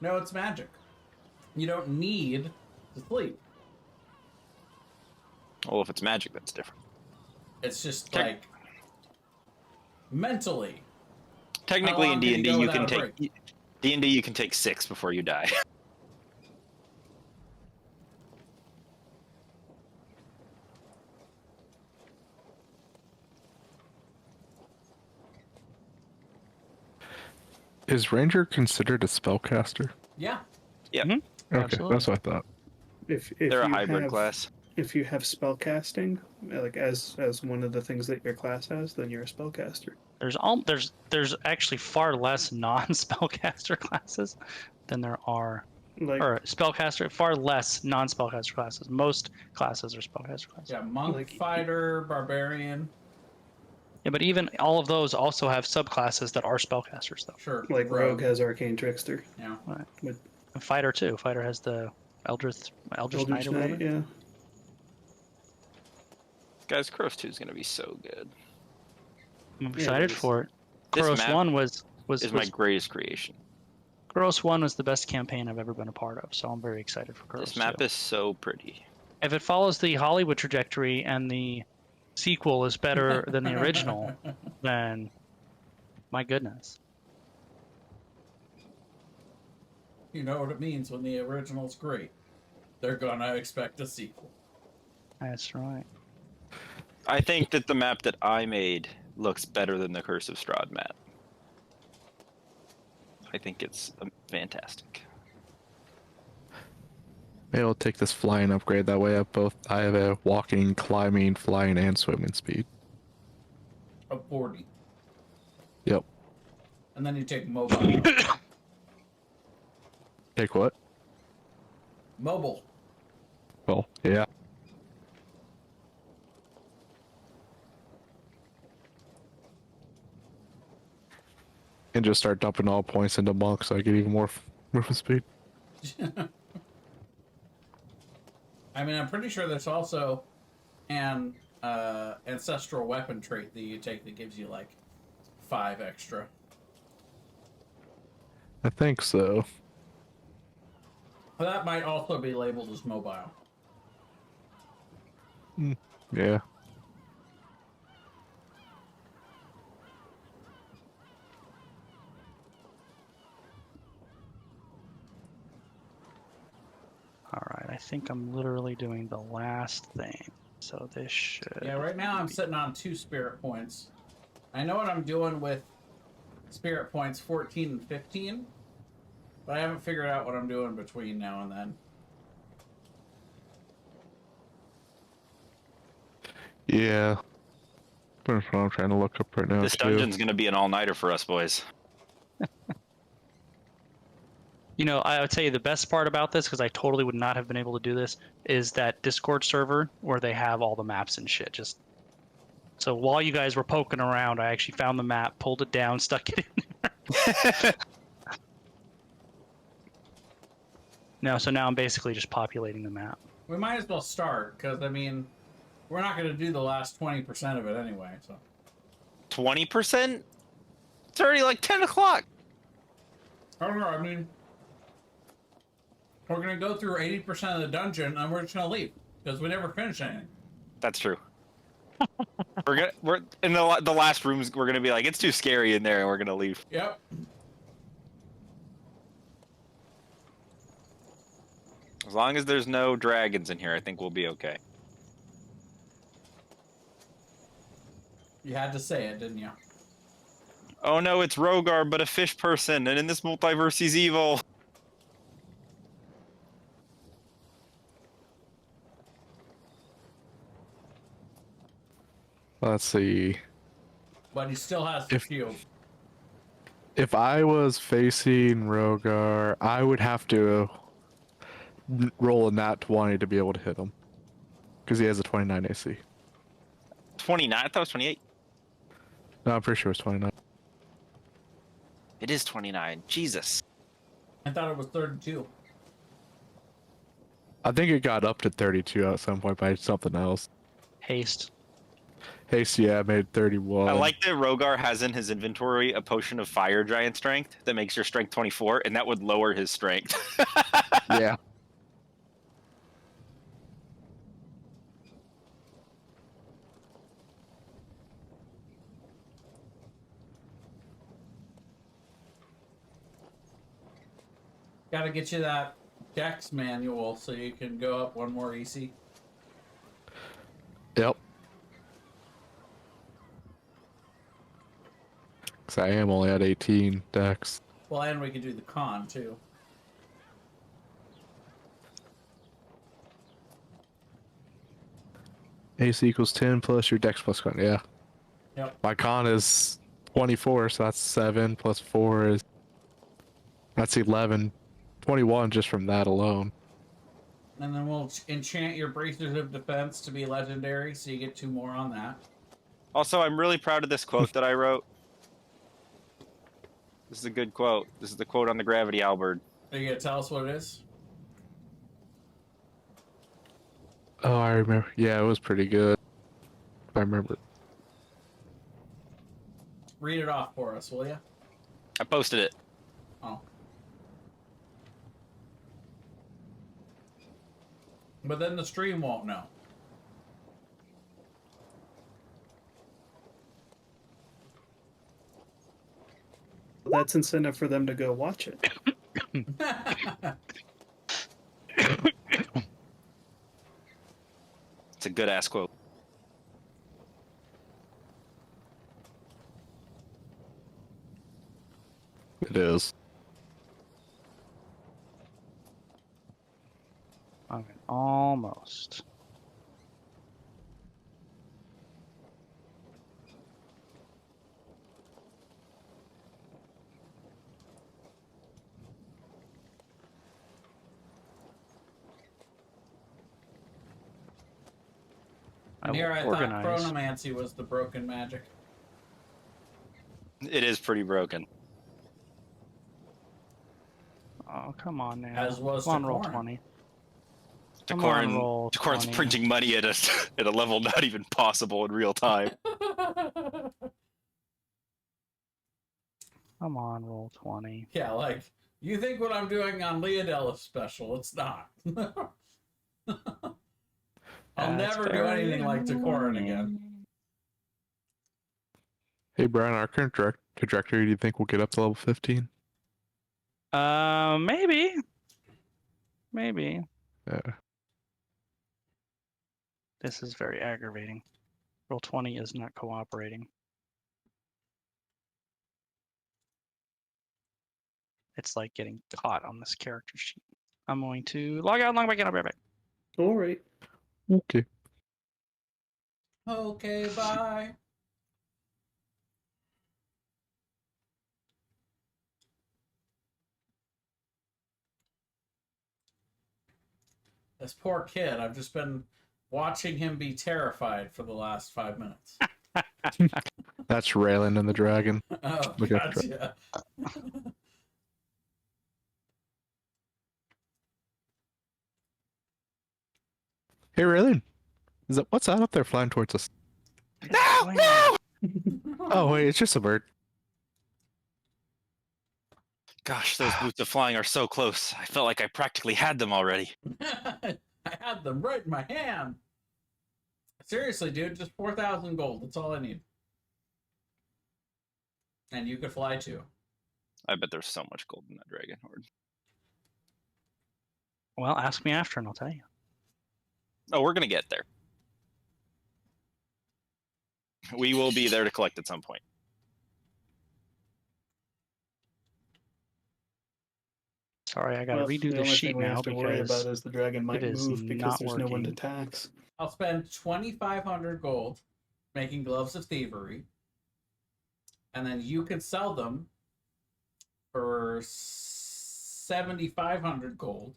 No, it's magic. You don't need to sleep. Well, if it's magic, that's different. It's just Tech- like mentally. Technically, long in can you D&D, go you without can a take D&D. You can take 6 before you die. Is Ranger considered a spellcaster? Yeah. Yep. Mhm. Okay, Absolutely. that's what I thought. If They're a you hybrid have, class. If you have spellcasting, like as one of the things that your class has, then you're a spellcaster. There's actually far less non-spellcaster classes than there are, Like or spellcaster far less non-spellcaster classes. Most classes are spellcaster classes. Yeah, monk, Like- fighter, barbarian. Yeah, but even all of those also have subclasses that are spellcasters, though. Sure. Rogue has arcane trickster. Yeah. With And Fighter too. Fighter has the Eldritch Knight Eldritch or whatever. Knight, yeah. Guys, Cross 2 is going to be so good. I'm excited this- for it. this Cross map 1 was my greatest creation. Cross 1 was the best campaign I've ever been a part of, so I'm very excited for Cross This map 2. is so pretty. If it follows the Hollywood trajectory and the sequel is better than the original, then my goodness. You know what it means when the original's great. They're gonna expect a sequel. That's right. I think that the map that I made looks better than the Curse of Strahd map. I think it's fantastic. Maybe I'll take this flying upgrade. That way I have a walking, climbing, flying, and swimming speed. Of 40. Yep. And then you take mobile. Take what? Mobile. Well, yeah. And just start dumping all points into monk so I get even more movement speed. I mean, I'm pretty sure there's also an ancestral weapon trait that you take that gives you like 5 extra. I think so. That might also be labeled as mobile. Yeah. All right, I think I'm literally doing the last thing. So this should... Yeah, right now I'm sitting on 2 spirit points. I know what I'm doing with spirit points 14 and 15, but I haven't figured out what I'm doing between now and then. Yeah. That's what I'm trying to look up right now. This too. dungeon's going to be an all-nighter for us, boys. You know, I would say the best part about this, because I totally would not have been able to do this, is that Discord server where they have all the maps and shit. Just so while you guys were poking around, I actually found the map, pulled it down, stuck it in. So now I'm basically just populating the map. We might as well start, because, I mean, we're not going to do the last 20% of it anyway, so. 20%? It's already like 10 o'clock. I don't know, I mean, we're going to go through 80% of the dungeon, and we're just going to leave, because we never finish anything. That's true. we're in the last rooms. We're gonna be like, it's too scary in there, and we're gonna leave. Yep. As long as there's no dragons in here, I think we'll be okay. You had to say it, didn't you? Oh no, it's Rogar, but a fish person, and in this multiverse, he's evil. Let's see. But he still has the shield. If I was facing Rogar, I would have to roll a nat 20 to be able to hit him. Because he has a 29 AC. 29? I thought it was 28. No, I'm pretty sure it's 29. It is 29. Jesus. I thought it was 32. I think it got up to 32 at some point by something else. Haste. Haste, yeah, I made 31. I like that Rogar has in his inventory a potion of fire giant strength that makes your strength 24, and that would lower his strength. Yeah. Gotta get you that Dex manual so you can go up one more EC. Yep. Because I am only at 18 dex. Well, and we can do the con, too. AC equals 10 plus your dex plus con, yeah. Yep. My con is 24, so that's 7 plus 4 is... That's 11. 21 just from that alone. And then we'll enchant your Bracers of Defense to be legendary, so you get 2 more on that. Also, I'm really proud of this quote that I wrote. This is a good quote. This is the quote on the Gravity Halberd. Are you gonna tell us what it is? Oh, I remember. Yeah, it was pretty good. I remember. Read it off for us, will you? I posted it. Oh. But then the stream won't know. That's incentive for them to go watch it. It's a good ass quote. It is. Okay, almost. And here I organize. thought Chronomancy was the broken magic. It is pretty broken. Oh, come on now. As was Come on, roll Tacorin. 20. Come on, roll Tacorin's 20. printing money at a level not even possible in real time. Come on, roll 20. Yeah, like, you think what I'm doing on Leodell is special. It's not. I'll never do anything like Tacorin again. Hey, Brian, our current trajectory, do you think we'll get up to level 15? Maybe. Maybe. Yeah. This is very aggravating. Roll 20 is not cooperating. It's like getting caught on this character sheet. I'm going to log out, log back in, I'll be right back. All right. Okay. Okay, bye. This poor kid. I've just been watching him be terrified for the last 5 minutes. That's Raylan and the dragon. Oh, Look at the gotcha. Hey, Raylan. What's that up there flying towards us? No! No! Oh, wait, it's just a bird. Gosh, those boots of flying are so close. I felt like I practically had them already. I had them right in my hand. Seriously, dude, just 4,000 gold. That's all I need. And you could fly too. I bet there's so much gold in that dragon horde. Well, ask me after and I'll tell you. Oh, we're gonna get there. We will be there to collect at some point. Sorry, I gotta Well, redo the the only sheet thing we now have to worry about because is the dragon might it is move because not there's no one to working. tax. I'll spend 2,500 gold making gloves of thievery. And then you can sell them for 7,500 gold.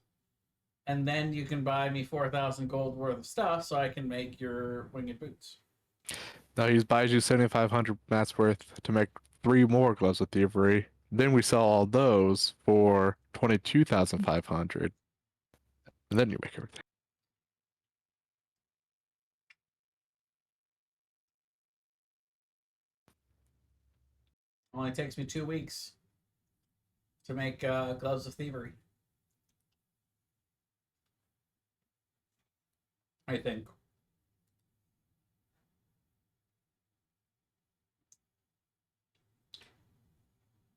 And then you can buy me 4,000 gold worth of stuff so I can make your winged boots. Now he buys you 7,500 mats worth to make 3 more gloves of thievery. Then we sell all those for 22,500. And then you make everything. Only takes me 2 weeks to make gloves of thievery. I think.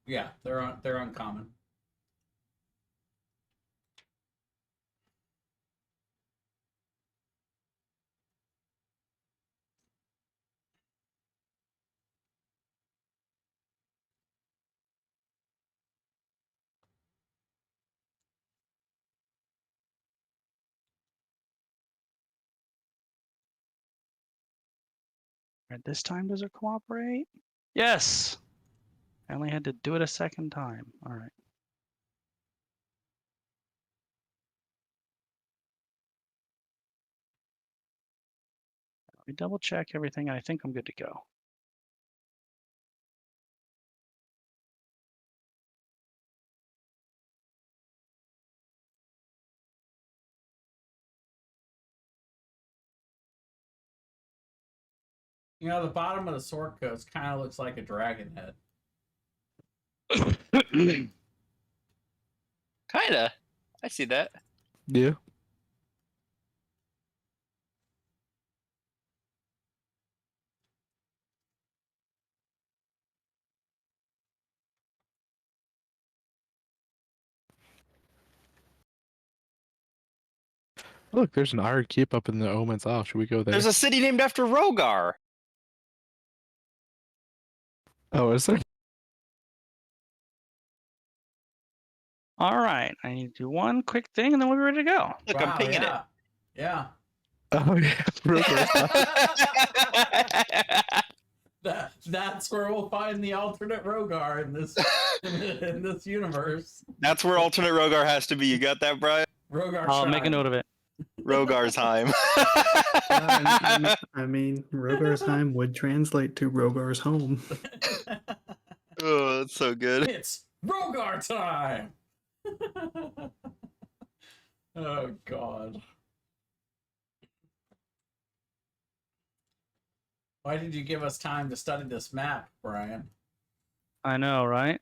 Yeah, they're uncommon. Right, this time does it cooperate? Yes! I only had to do it a second time. All right. Let me double check everything. I think I'm good to go. You know, the bottom of the sword coast kind of looks like a dragon head. Kinda. I see that. Yeah. Look, there's an iron keep up in the Omen's Isle. Should we go there? There's a city named after Rogar. Oh, is there? All right. I need to do one quick thing and then we're ready to go. Look, I'm pinging yeah. Yeah. Oh, yeah. it. That's where we'll find the alternate Rogar in this universe. That's where alternate Rogar has to be. You got that, Brian? Rogar. I'll make a note of it. Rogar's time. I mean, Rogar's Heim would translate to Rogar's home. Oh, that's so good. It's Rogar time. Oh God. Why did you give us time to study this map, Brian? I know, right?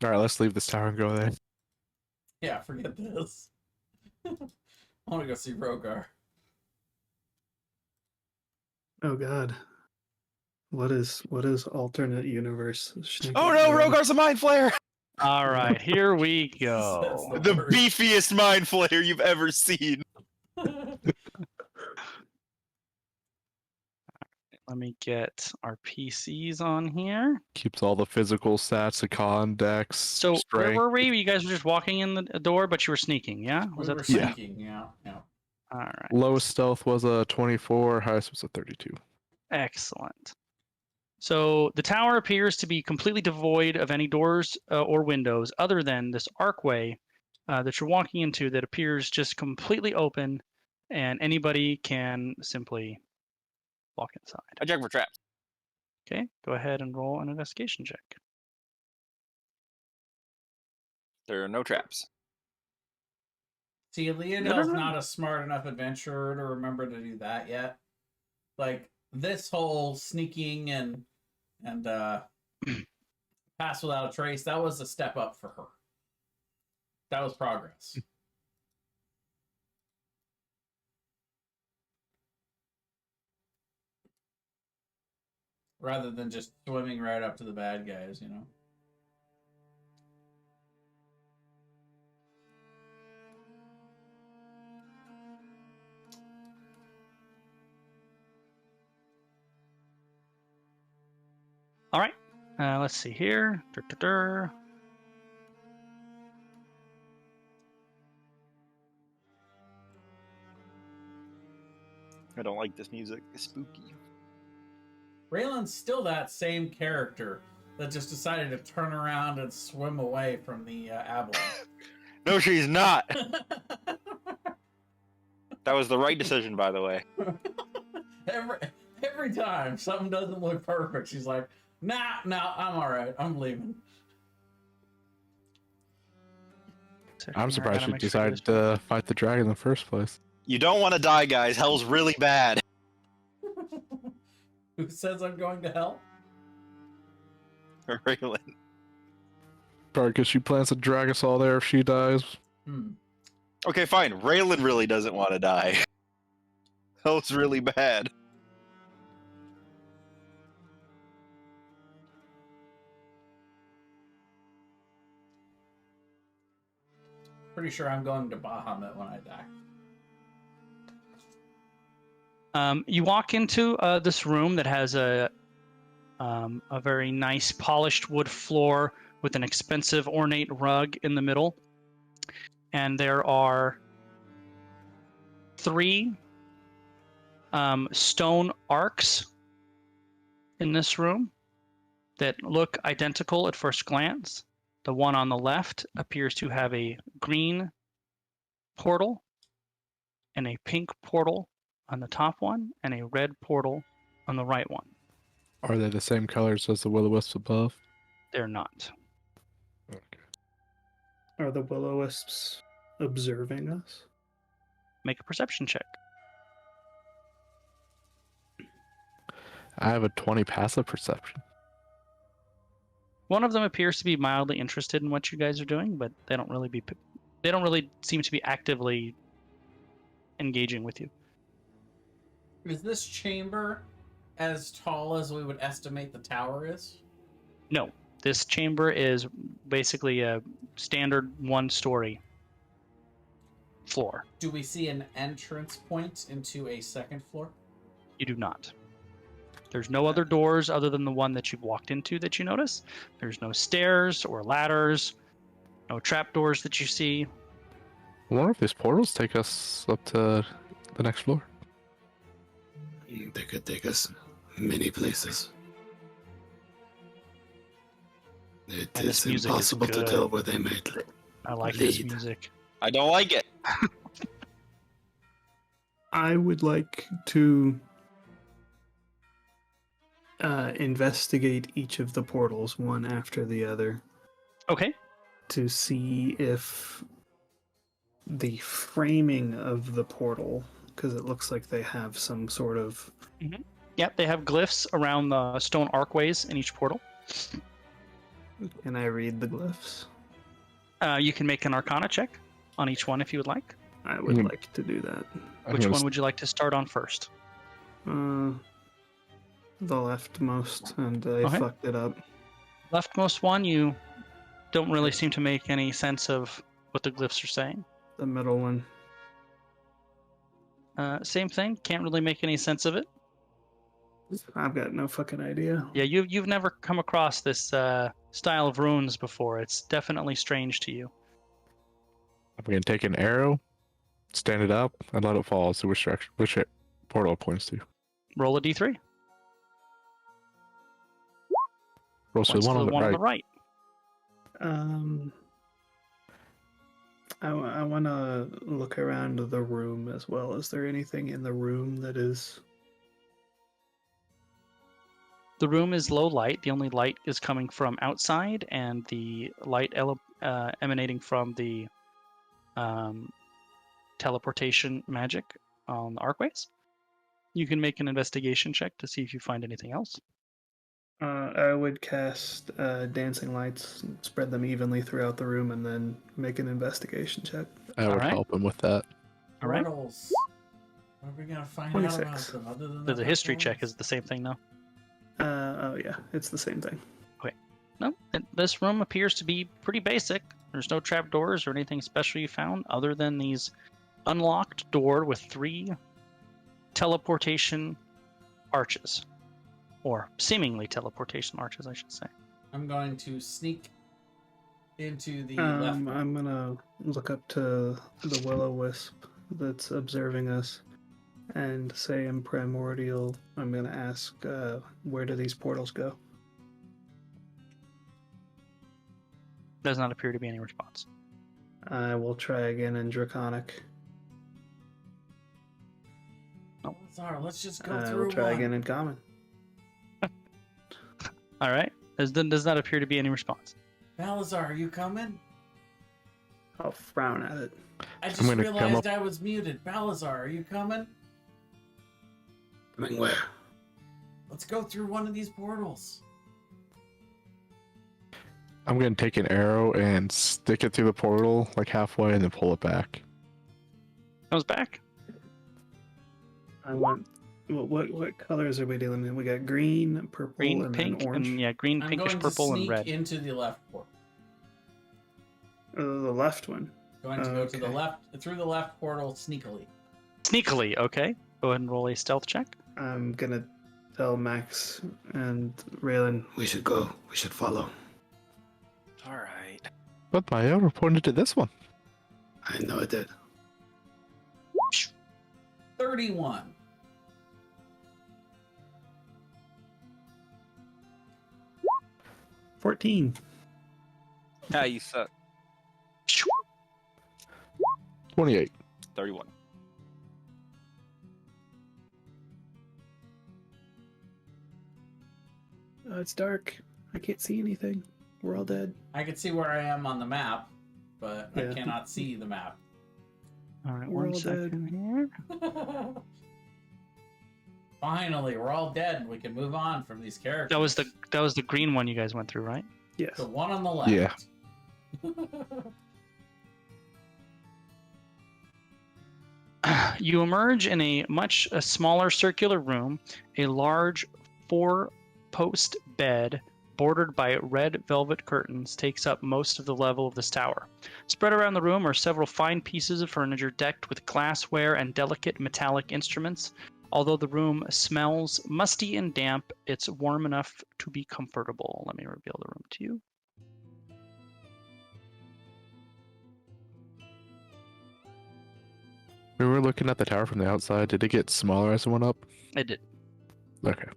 All right, let's leave this tower and go there. Yeah, forget this. I want to go see Rogar. Oh God, what is alternate universe? Oh no, Rogar's a mind flayer. All right, here we That's go. the The worst. beefiest mind flayer you've ever seen. Let me get our PCs on here. Keeps all the physical stats, the con, dex, So where strength. were we? You guys were just walking in the door, but you were sneaking, yeah? Was We that were the plan? Yeah. sinking, yeah. All right. Lowest stealth was a 24, highest was a 32. Excellent. So the tower appears to be completely devoid of any doors or windows other than this archway that you're walking into that appears just completely open, and anybody can simply walk inside. I check for traps. Okay, go ahead and roll an investigation check. There are no traps. See, No. Leodell's not a smart enough adventurer to remember to do that yet. Like this whole sneaking and pass without a trace, that was a step up for her. That was progress. Rather than just swimming right up to the bad guys, you know. All right, let's see here. I don't like this music. It's spooky. Raylan's still that same character that just decided to turn around and swim away from the avalanche. No, she's not. That was the right decision, by the way. every time something doesn't look perfect, she's like, nah, I'm all right. I'm leaving. I'm surprised she decided to fight the dragon in the first place. You don't want to die, guys. Hell's really bad. Who says I'm going to hell? Raylan. Probably because she plans to drag us all there if she dies. Okay, fine. Raylan really doesn't want to die. Hell's really bad. Pretty sure I'm going to Bahamut when I die. You walk into this room that has a very nice polished wood floor with an expensive ornate rug in the middle. And there are 3 stone arcs in this room that look identical at first glance. The one on the left appears to have a green portal and a pink portal on the top one and a red portal on the right one. Are they the same colors as the will-o-wisps above? They're not. Okay. Are the will-o-wisps observing us? Make a perception check. I have a 20 passive perception. One of them appears to be mildly interested in what you guys are doing, but they don't really seem to be actively engaging with you. Is this chamber as tall as we would estimate the tower is? No, this chamber is basically a standard 1-story floor. Do we see an entrance point into a second floor? You do not. There's no other doors other than the one that you've walked into that you notice. There's no stairs or ladders, no trapdoors that you see. I wonder if these portals take us up to the next floor. They could take us many places. It And this is music is impossible to good. tell where they might I like this lead. music. I don't like it. I would like to investigate each of the portals one after the other Okay. to see if the framing of the portal, because it looks like they have some sort of... Yep, they have glyphs around the stone archways in each portal. Can I read the glyphs? You can make an Arcana check on each one if you would like. I would like to do that. Which one would you like to start on first? The leftmost, and I Okay. fucked it up. Leftmost one, you don't really seem to make any sense of what the glyphs are saying. The middle one. Same thing, can't really make any sense of it. I've got no fucking idea. Yeah, you've never come across this style of runes before. It's definitely strange to you. I'm going to take an arrow, stand it up, and let it fall. See which direction, which portal it points to. Roll a d3. Roll to Points the to one the on the one right. on the right. I want to look around the room as well. Is there anything in the room that is? The room is low light. The only light is coming from outside, and the light emanating from the teleportation magic on the arcways. You can make an investigation check to see if you find anything else. I would cast dancing lights, spread them evenly throughout the room, and then make an investigation check. I would Alright. help him with that. All right. Portals. What are we gonna find 26. out about them other than The history check is the same thing, though. Oh yeah, it's the same thing. No, this room appears to be pretty basic. There's no trapdoors or anything special you found, other than these unlocked door with 3 teleportation arches, or seemingly teleportation arches, I should say. I'm going to sneak into the left. I'm gonna look up to the Will-O-Wisp that's observing us, and say in Primordial, I'm gonna ask, where do these portals go? Does not appear to be any response. I will try again in Draconic. Balazar, let's just go I through will try one. again in Common. All right. Does not appear to be any response. Balazar, are you coming? I'll frown at it. I just gonna come realized up- I was muted. Balazar, are you coming? Coming where? Let's go through one of these portals. I'm gonna take an arrow and stick it through the portal like halfway and then pull it back. Comes back. I want. What colors are we dealing in? We got green, purple, Green, and pink, then orange. and yeah, green, I'm pinkish going purple, to and sneak red. into the left portal. The left one. Going to go to the Okay. left, through the left portal sneakily. Sneakily, okay. Go ahead and roll a stealth check. I'm gonna tell Max and Raylan. We should go. We should follow. All right. But my arrow pointed to this one. I know it did. 31. $14. Ah, you suck. 28. 31. It's dark. I can't see anything. We're all dead. I can see where I am on the map, but I Yeah. cannot see the map. All right, We're one all dead. second here. Finally, we're all dead. We can move on from these characters. That was the green one you guys went through, right? Yes. The one on the left. Yeah. You emerge in a much smaller circular room. A large 4-post bed bordered by red velvet curtains takes up most of the level of this tower. Spread around the room are several fine pieces of furniture decked with glassware and delicate metallic instruments. Although the room smells musty and damp, it's warm enough to be comfortable. Let me reveal the room to you. We were looking at the tower from the outside. Did it get smaller as it went up? It did. Okay.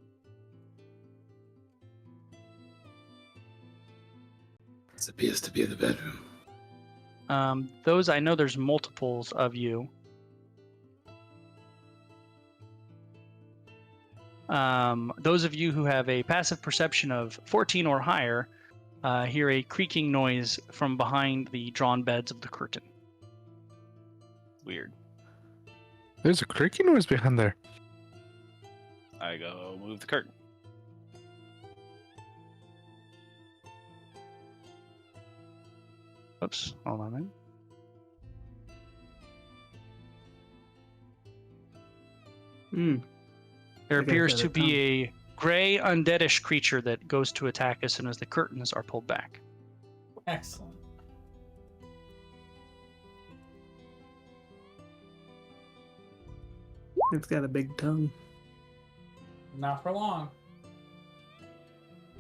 This appears to be the bedroom. Those, I know there's multiples of you. Those of you who have a passive perception of 14 or higher hear a creaking noise from behind the drawn beds of the curtain. Weird. There's a creaky noise behind there. I go move the curtain. Oops, hold on a minute. Hmm. There I think I appears got to it be a gray undeadish creature that goes to attack as soon as the curtains are pulled back. Excellent. It's got a big tongue. Not for long.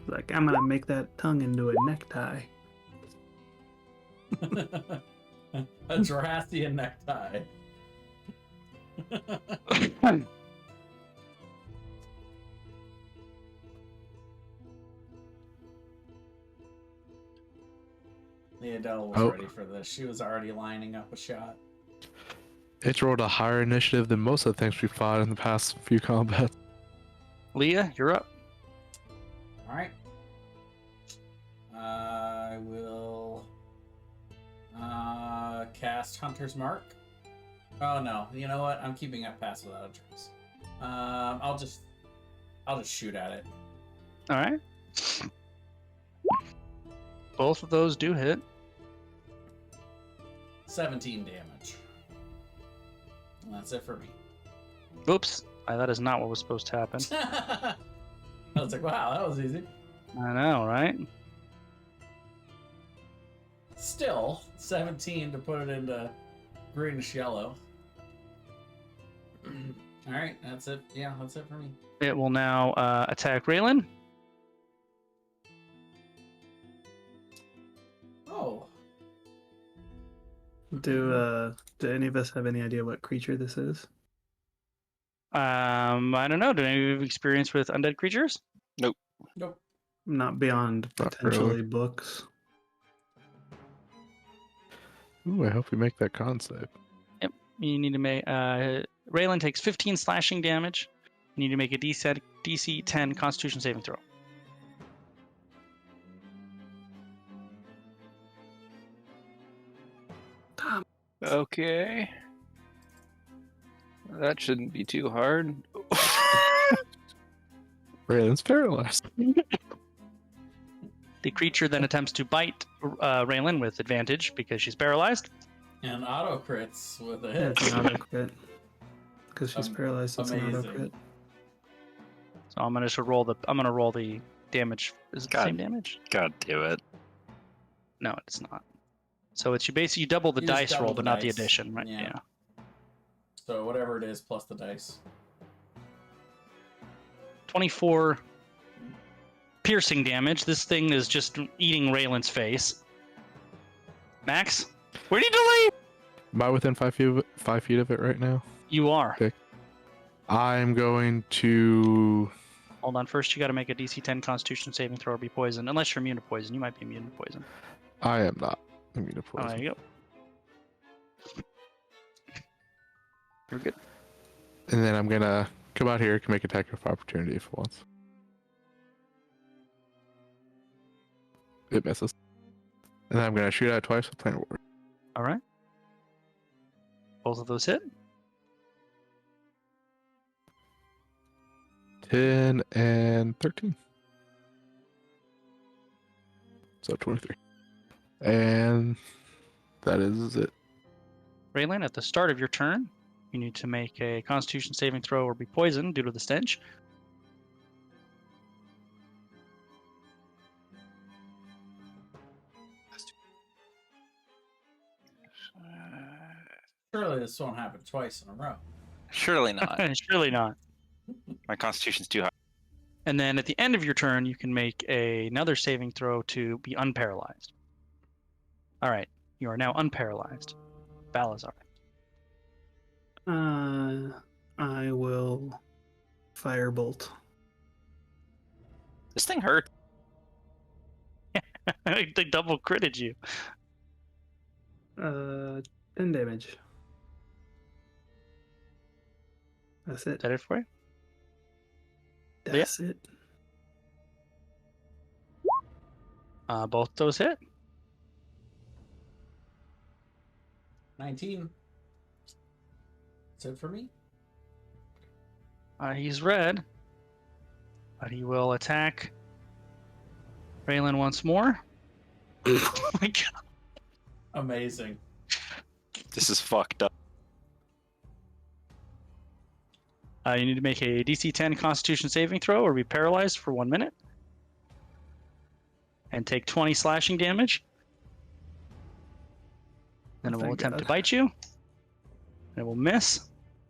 Like, I'm gonna make that tongue into a necktie. A Jurassian necktie. The Adele was Oh. ready for this. She was already lining up a shot. It's rolled a higher initiative than most of the things we fought in the past few combats. Leah, you're up. All right. I will cast Hunter's Mark. Oh no! You know what? I'm keeping up pass without a trace. I'll just shoot at it. All right. Both of those do hit. 17 damage. And that's it for me. Oops. That is not what was supposed to happen. I was like, wow, that was easy. I know, right? Still, 17 to put it into greenish yellow. All right, that's it. Yeah, that's it for me. It will now attack Raylan. Oh, Do any of us have any idea what creature this is? I don't know. Do any of you have experience with undead creatures? nope. Not beyond Not potentially really. books. Ooh, I hope we make that con save. You need to make. Raylan takes 15 slashing damage. You need to make a DC 10 Constitution saving throw. Okay. That shouldn't be too hard. Raylan's paralyzed. The creature then attempts to bite Raylan with advantage because she's paralyzed. And auto crits with a Yeah, hit. it's an auto crit. Because she's paralyzed, it's an auto amazing. crit. So I'm gonna roll the damage. Is it the God. same damage? God damn it. No, it's not. So it's you double the You just dice double roll, the but not the dice. addition, right? Yeah. So whatever it is plus the dice. 24 piercing damage. This thing is just eating Raylan's face. Max, Where did you leave? Am I within 5 feet of it right now? you are. Okay. I'm going to. Hold on. First, you got to make a DC 10 Constitution saving throw or be poisoned. Unless you're immune to poison, you might be immune to poison. I am not immune to Oh, poison. there you go. You're good. And then I'm gonna come out here, can make attack of opportunity for once. It misses. And then I'm gonna shoot at it twice with Planar War. All right. Both of those hit. 10 and 13. So 23. And that is it. Raylan, at the start of your turn, you need to make a Constitution saving throw or be poisoned due to the stench. Surely this won't happen twice in a row. Surely not. Surely not. My constitution's too high. And then at the end of your turn, you can make another saving throw to be unparalyzed. All right, you are now unparalyzed. Balazar. I will firebolt. This thing hurt. They double critted you. 10 damage. That's it. Is that it for you? That's it. Both those hit. 19. That's it for me. He's red, but he will attack Raylan once more. Oh my God. Amazing. This is fucked up. You need to make a DC 10 Constitution saving throw or be paralyzed for 1 minute. And take 20 slashing damage. Then it will Thank attempt to God. bite you. And it will miss.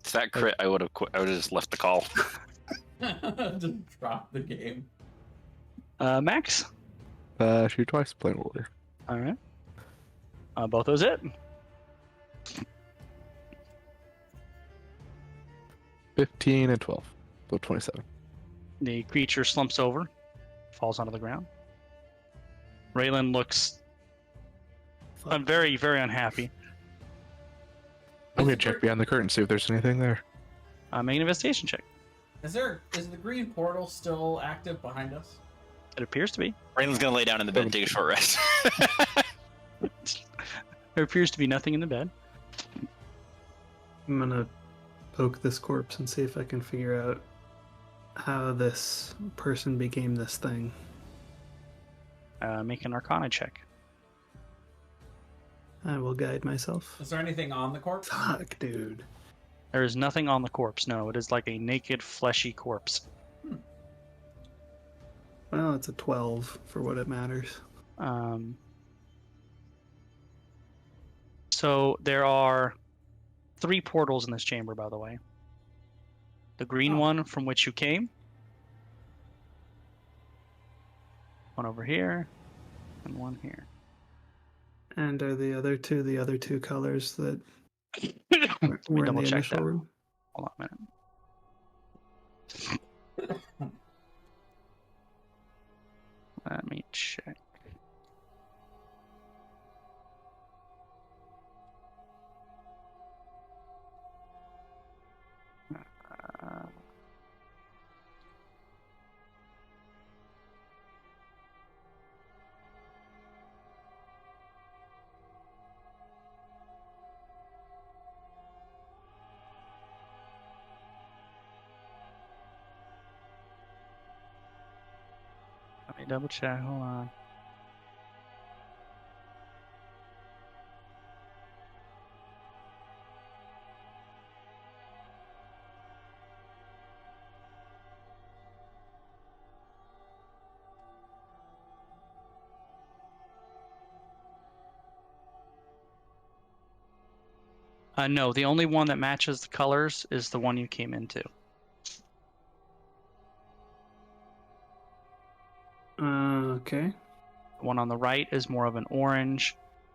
If that crit, I would have quit. I would have just left the call. Just drop the game. Max? Shoot twice, Planar Warrior. All right. Both those hit. 15 and 12. So 27. The creature slumps over, falls onto the ground. Raylan looks I'm very, very unhappy. I'm gonna check behind the curtain, see if there's anything there. Make an investigation check. Is the green portal still active behind us? It appears to be. Raylan's gonna lay down in the bed and take a short rest. There appears to be nothing in the bed. I'm gonna poke this corpse and see if I can figure out how this person became this thing. Make an Arcana check. I will guide myself. Is there anything on the corpse? Fuck, dude. There is nothing on the corpse. No, it is like a naked, fleshy corpse. Well, it's a 12 for what it matters. So there are 3 portals in this chamber, by the way. The green one from which you came. One over here. And one here. And are the other two colors that Let me were in double the check initial that. room? Hold on a minute. Let me check. Let me double check. Hold on. No, the only one that matches the colors is the one you came into. Okay. The one on the right is more of an orange,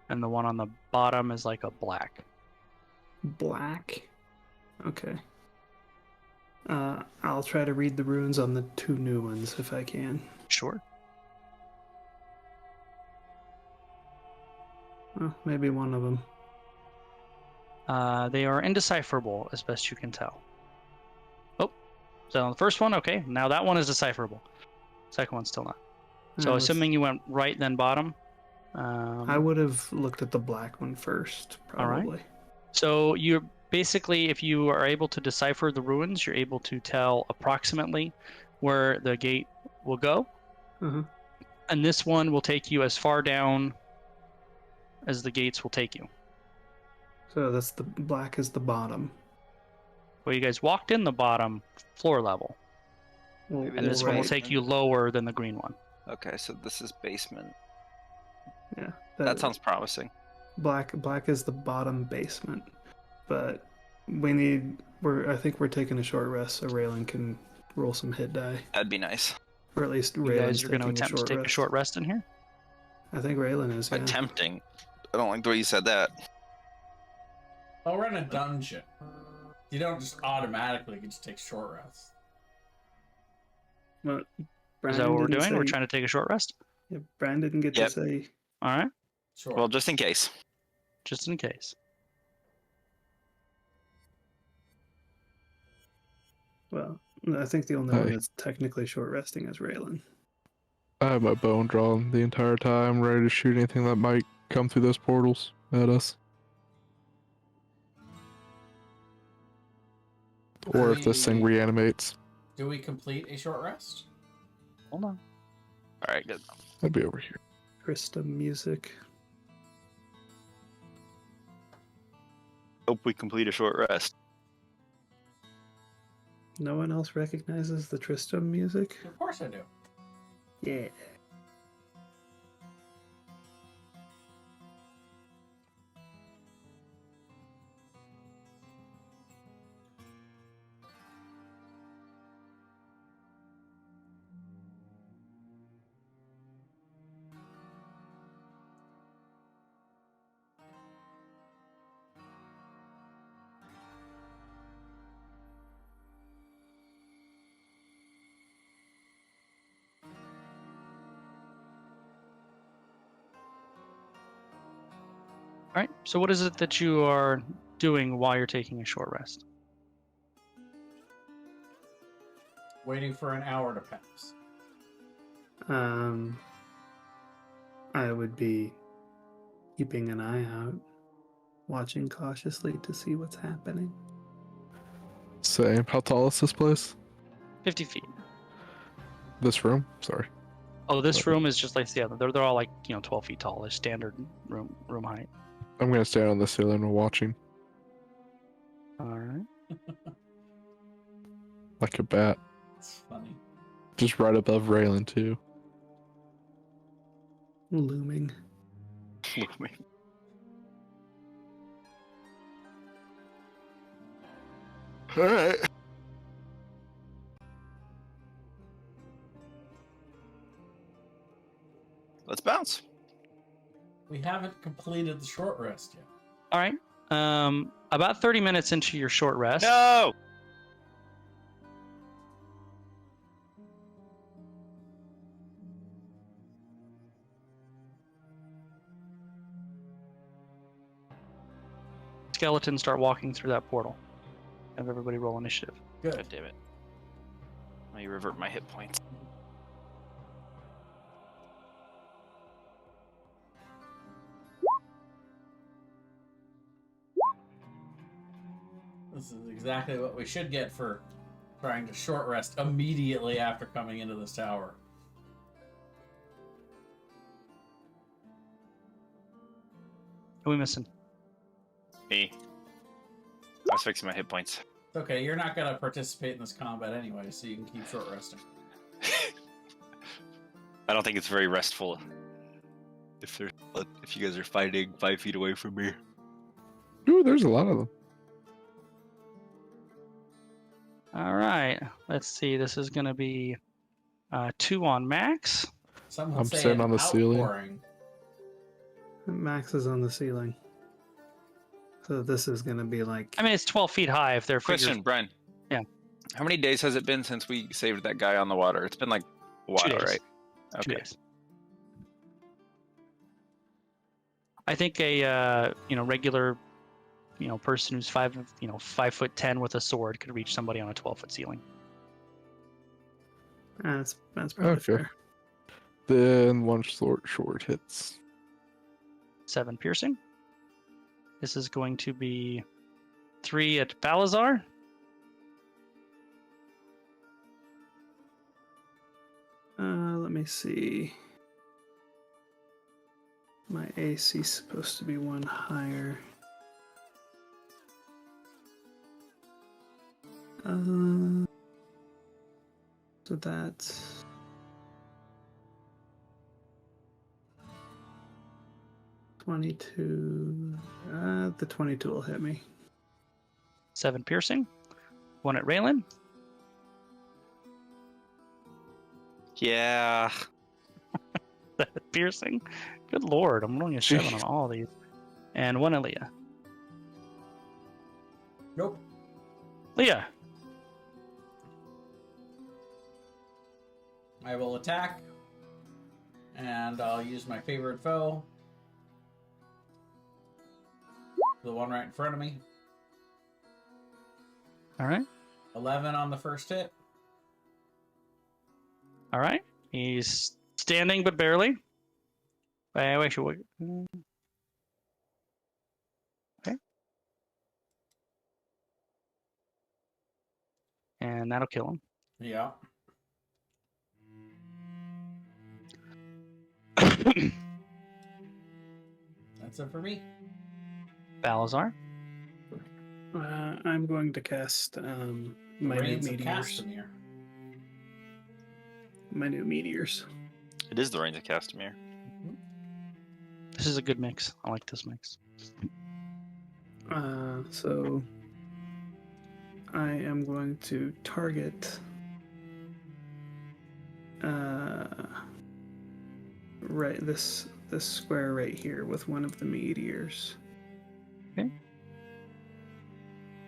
and the one on the bottom is like a black. Black. Okay. I'll try to read the runes on the 2 new ones if I can. Sure. Well, maybe one of them. They are indecipherable, as best you can tell. Oh, so the first one, okay. Now that one is decipherable. Second one's still not. So assuming you went right then bottom. I would have looked at the black one first, probably. All right. So you're basically, if you are able to decipher the ruins, you're able to tell approximately where the gate will go. Uh-huh. And this one will take you as far down as the gates will take you. So that's the black is the bottom. Well, you guys walked in the bottom floor level. And this one will right. take you lower than the green one. Okay, so this is basement. Yeah. That sounds promising. Black is the bottom basement. But I think we're taking a short rest so Raylan can roll some hit die. That'd be nice. Or at least You Raylan's guys are going to taking attempt to take a short rest in here? I think Raylan is, yeah. Attempting. I don't like the way you said that. Oh, we're in a dungeon. You don't just automatically get to take short rests. Well, Is that what we're didn't doing? We're say- trying to take a short rest? Yeah, Brian didn't get Yep. to say. All right. Sure. Well, just in case. Just in case. Well, I think the only one Hi. that's technically short resting is Raylan. I have my bow drawn the entire time, ready to shoot anything that might come through those portals at us. Or if this thing reanimates, Do we complete a short rest? Hold on. All right, good. I'd be over here. Krista music. Hope we complete a short rest. No one else recognizes the Tristram music? Of course I do. Yeah. All right. So what is it that you are doing while you're taking a short rest? Waiting for an hour to pass. I would be keeping an eye out, watching cautiously to see what's happening. Same. How tall is this place? 50 feet. This room? Sorry. Oh, this room is just like the other. They're all like 12 feet tall. They're standard room height. I'm gonna stand on the ceiling and watching All right. like a bat, It's funny. just right above Raylan too. Looming. All right. Let's bounce. We haven't completed the short rest yet. All right. About 30 minutes into your short rest. No. Skeletons start walking through that portal. Have everybody roll initiative. Good. God damn it. Let me revert my hit points. This is exactly what we should get for trying to short rest immediately after coming into this tower. Who are we missing? Me. I was fixing my hit points. It's okay, you're not going to participate in this combat anyway, so you can keep short resting. I don't think it's very restful. If you guys are fighting 5 feet away from me. Ooh, there's a lot of them. All right. Let's see. This is going to be 2 on Max. Some I'm would say sitting an on the ceiling. outpouring. Max is on the ceiling. So this is going to be like... I mean, it's 12 feet high if they're Question, Brian. Yeah. How many days has it been since we saved that guy on the water? It's been like a while, 2 days. right? 2 Okay. days. I think a regular person who's 5'10" with a sword could reach somebody on a 12-foot ceiling. That's probably Okay. fair. Then one short hits. 7 piercing. This is going to be 3 at Balazar. Let me see. My AC is supposed to be 1 higher. So that's 22. The 22 will hit me. 7 piercing. 1 at Raylan. Yeah. Piercing. Good lord, I'm rolling a 7 on all these. And 1 at Leah. Nope. Leah. I will attack. And I'll use my favorite foe. The one right in front of me. All right. 11 on the first hit. All right. He's standing, but barely. Wait, should we... Okay. And that'll kill him. Yeah. That's it for me. Balazar. I'm going to cast my new Reigns of meteors. Castamere. My new meteors. It is the Reigns of Castamere. This is a good mix. I like this mix. So I am going to target right this square right here with one of the meteors. Okay.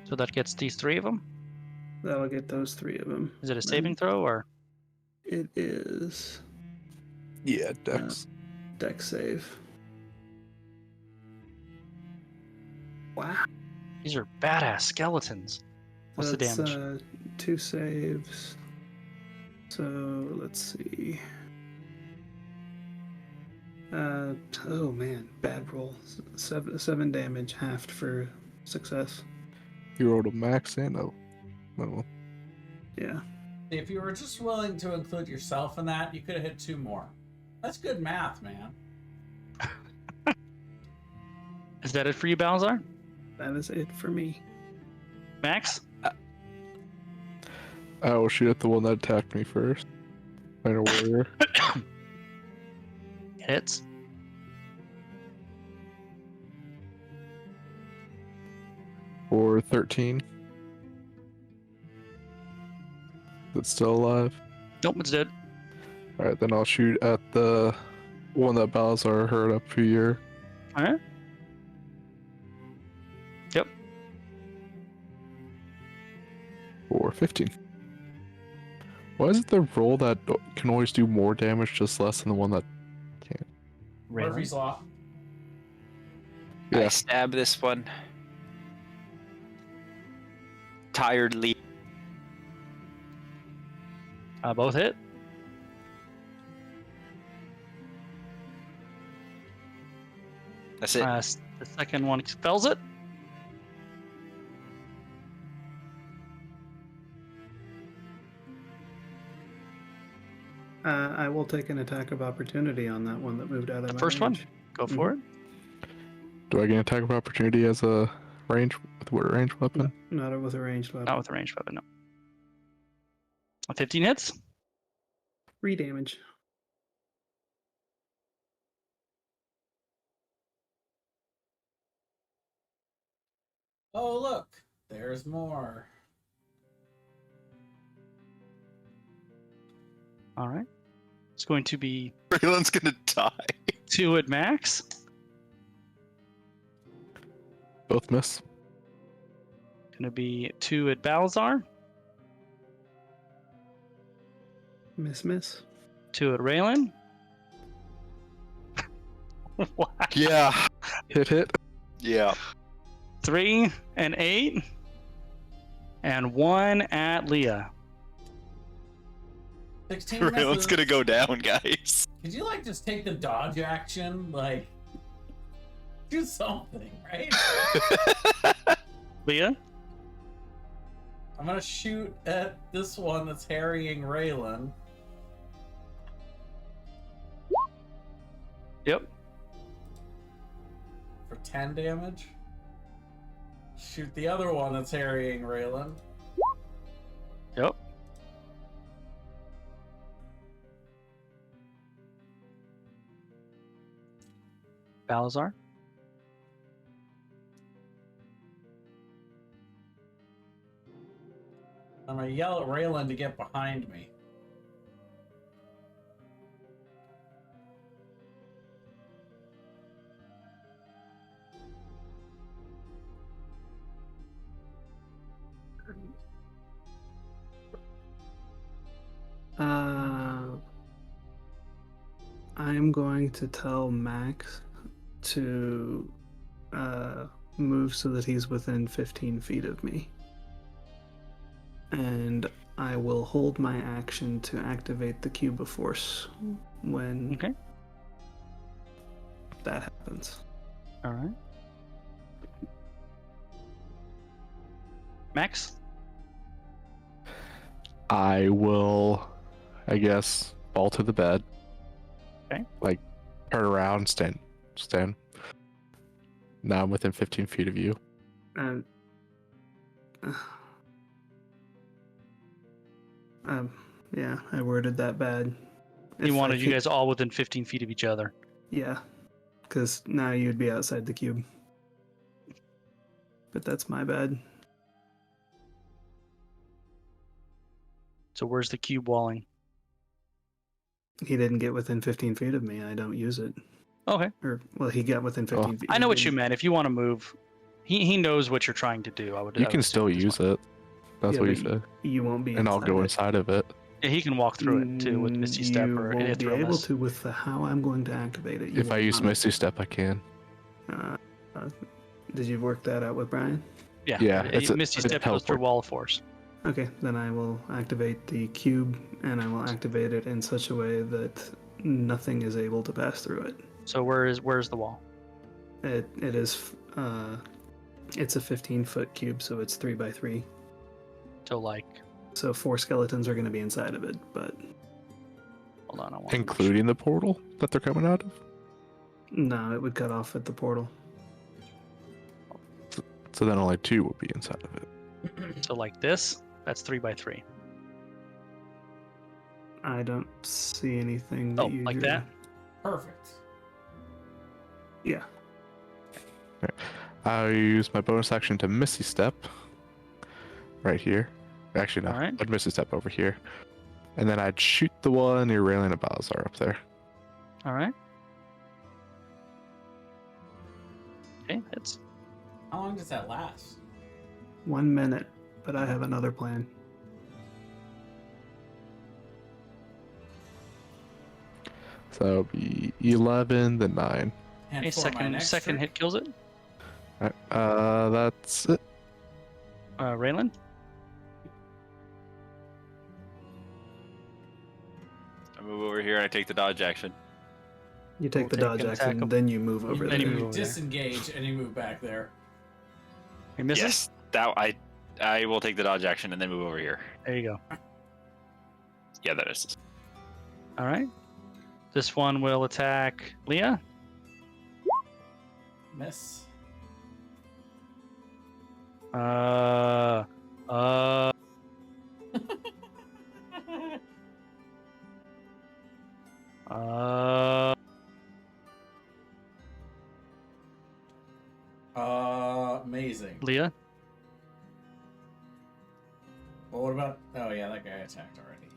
So that gets these 3 of them. That'll get those 3 of them. Is it a saving throw or? It is Yeah, Dex. Dex save. Wow. These are badass skeletons. What's the That's, damage? 2 saves. So let's see. Oh man, bad roll. 7 damage, halved for success. You rolled a max and a minimum. Yeah. If you were just willing to include yourself in that, you could have hit 2 more. That's good math, man. Is that it for you, Balazar? That is it for me. Max? I will shoot at the one that attacked me first. Minor warrior. Hits. For 13. That's still alive. Nope, it's dead. Alright, then I'll shoot at the one that Balazar hurt up here. Alright. Yep. For 15. Why is it the roll that can always do more damage, just less than the one that can't? Murphy's Law. I Yeah. stab this one. Tiredly. Both hit. That's it. The second one expels it. I will take an attack of opportunity on that one that moved out of my First one? range. Go for it. Do I get an attack of opportunity as a range with a range weapon? No, not with a ranged weapon. Not with a ranged weapon, no. 15 hits. 3 damage. Oh, look. There's more. All right. It's going to be Raylan's gonna die. 2 at max. Both miss. Going to be 2 at Balazar. Miss. 2 at Raylan. What? Yeah. Hit. Yeah. 3 and 8. And 1 at Leah. 16 Raylan's misses. gonna go down, guys. Could you, like, just take the dodge action? Like, do something, right? Leah? I'm gonna shoot at this one that's harrying Raylan. Yep. For 10 damage. Shoot the other one that's harrying Raylan. Yep. Balazar? I'm gonna yell at Raylan to get behind me. I'm going to tell Max to move so that he's within 15 feet of me. And I will hold my action to activate the cube of force when Okay. that happens. All right. Max? I will, I guess, fall to the bed. Okay. Like, turn around, stand. Now I'm within 15 feet of you. And yeah, I worded that bad. He If I wanted you could- guys all within 15 feet of each other. Yeah, because now you'd be outside the cube. But that's my bad. So where's the cube walling? He didn't get within 15 feet of me. I don't use it. Okay. Or, well, he got within 15 feet. I know He what you didn't- meant. If you want to move, he knows what you're trying to do. You can still use it. That's Yeah, what he but said. You won't be And I'll go it. inside of it. Yeah, he can walk through it too with Misty Step You or won't be able Ithrilmus. to with the how I'm going to activate it. You If I will use not. Misty Step, I can. Did you work that out with Brian? Yeah. Yeah, Misty it's a Step goes through teleport. Wall of Force. Okay, then I will activate the cube, and I will activate it in such a way that nothing is able to pass through it. So where's the wall? It is it's a 15-foot cube, so it's 3 by 3. So like, So 4 skeletons are going to be inside of it, but hold on, I want to Including the portal that they're coming out of? no, it would cut off at the portal. So then only 2 would be inside of it. So like this, that's 3 by 3. I don't see anything that Oh, you like that? Perfect. Yeah. I use my bonus action to Misty Step. Right here. Actually, no. Alright. I'd Misty Step over here. And then I'd shoot the one near Raylan and Balazar up there. All right. Okay, hits. How long does that last? 1 minute, but I have another plan. So that'll be 11, then 9. And Okay, for my next second trick, hit kills it. Alright, that's it. Raylan. I move over here and I take the dodge action. You take We'll the take dodge an attack action, of- then you move over Then there. you move you over there. disengage and you move back there. You miss it? Yes, that I will take the dodge action and then move over here. There you go. Yeah, that is. All right. This one will attack Leah. Miss. Uh. Amazing. Leah. Well, what about? Oh yeah, that guy attacked already.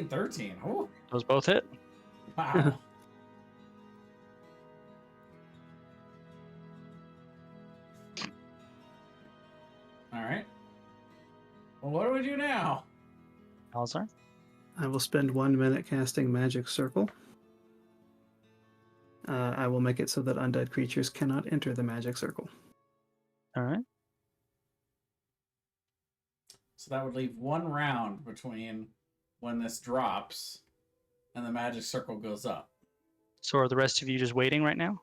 13. Oh, Those both hit. wow. All right. Well, what do we do now? Balazar. I will spend 1 minute casting Magic Circle. I will make it so that undead creatures cannot enter the Magic Circle. All right. So that would leave 1 round between when this drops and the magic circle goes up. So are the rest of you just waiting right now?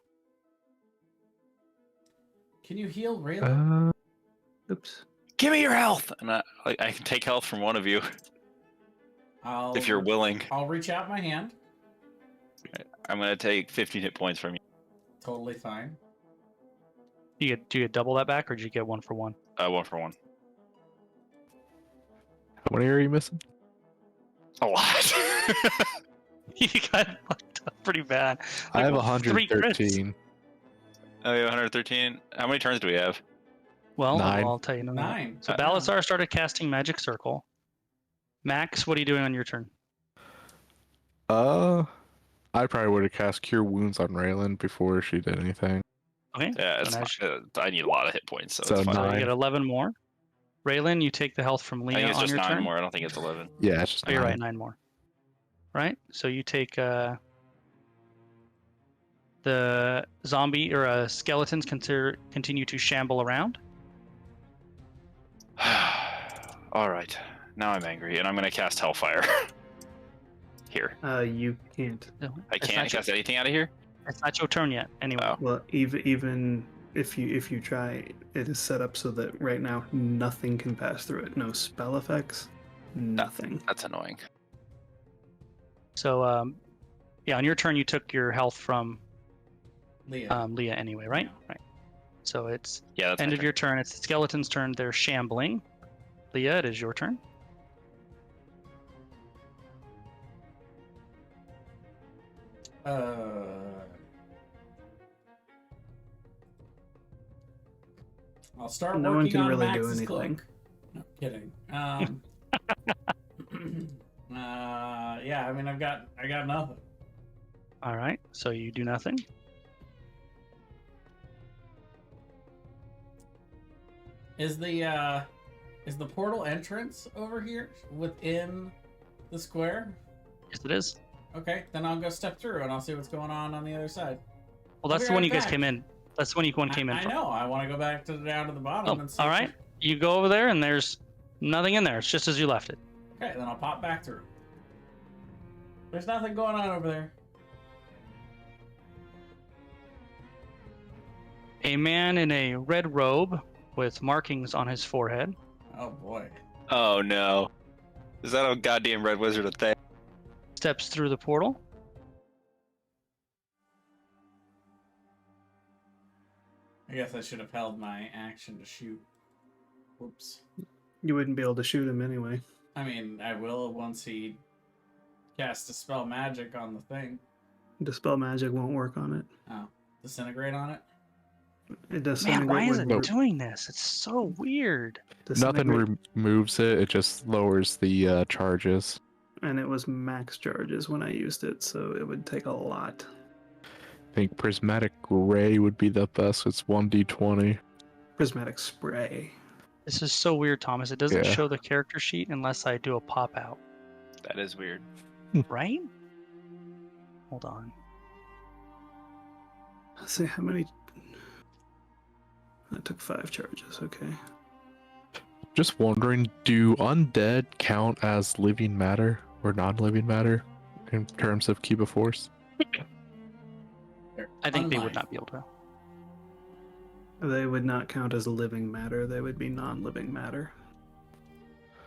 Can you heal Raylan? Oops. Give me your health, and I can take health from one of you if you're willing. I'll reach out my hand. I'm gonna take 15 hit points from you. Totally fine. Do you get double that back, or did you get 1 for 1? 1 for 1. How many are you missing? A lot. You got fucked up pretty bad. I have Like, 3 crits. 113. Oh, yeah, 113. How many turns do we have? Well, 9. I'll tell you in a minute. 9. So Balazar started casting Magic Circle. Max, what are you doing on your turn? I probably would have cast Cure Wounds on Raylan before she did anything. Okay. Yeah, it's And I need a lot of hit points, so So it's fine. So you 9. get 11 more. Raylan, you take the health from I Leah think it's on just your 9 turn. more. I don't think it's 11. Yeah, it's just Oh, you're 9. right, 9 more. Right? So you take the zombie or skeletons continue to shamble around. All right. Now I'm angry, and I'm gonna cast Hellfire. Here. You can't. I It's can't not your- cast anything out of here? It's not your turn yet. Anyway. Oh. Well, even if you try, it is set up so that right now nothing can pass through it. No spell effects. Nothing. That's annoying. So, yeah, on your turn, you took your health from Leah. Leah anyway, right? Yeah. Right. So it's Yeah, that's end my of turn. your turn. It's the skeleton's turn. They're shambling. Leah, it is your turn. I'll start No one working can on really do Max's anything. cloak. No kidding. Yeah, I mean, I got nothing. All right. So you do nothing. Is the portal entrance over here within the square? Yes, it is. Okay, then I'll go step through and I'll see what's going on the other side. Well, I'll that's be the one right you guys back. came in. That's when one came in I from. know. I want to go back down to the bottom Oh, and see. all if right. You go over there, and there's nothing in there. It's just as you left it. Okay, then I'll pop back through. There's nothing going on over there. A man in a red robe with markings on his forehead Oh boy. Oh no. Is that a goddamn red wizard of thing? steps through the portal. I guess I should have held my action to shoot. Whoops. You wouldn't be able to shoot him anyway. I mean, I will once he casts Dispel Magic on the thing. Dispel magic won't work on it. Oh. Disintegrate on it? It does. Man, why is it Nope. doing this? It's so weird. Nothing removes it. It just lowers the charges. And it was max charges when I used it, so it would take a lot. I think prismatic ray would be the best. It's 1d20. Prismatic spray. This is so weird, Thomas. It doesn't Yeah. show the character sheet unless I do a pop out, That is weird. right? Hold on. Let's see how many. That took 5 charges. Okay. Just wondering, do undead count as living matter or non-living matter in terms of Kiba Force? I think they would Unlike. not be able to. They would not count as living matter. They would be non-living matter.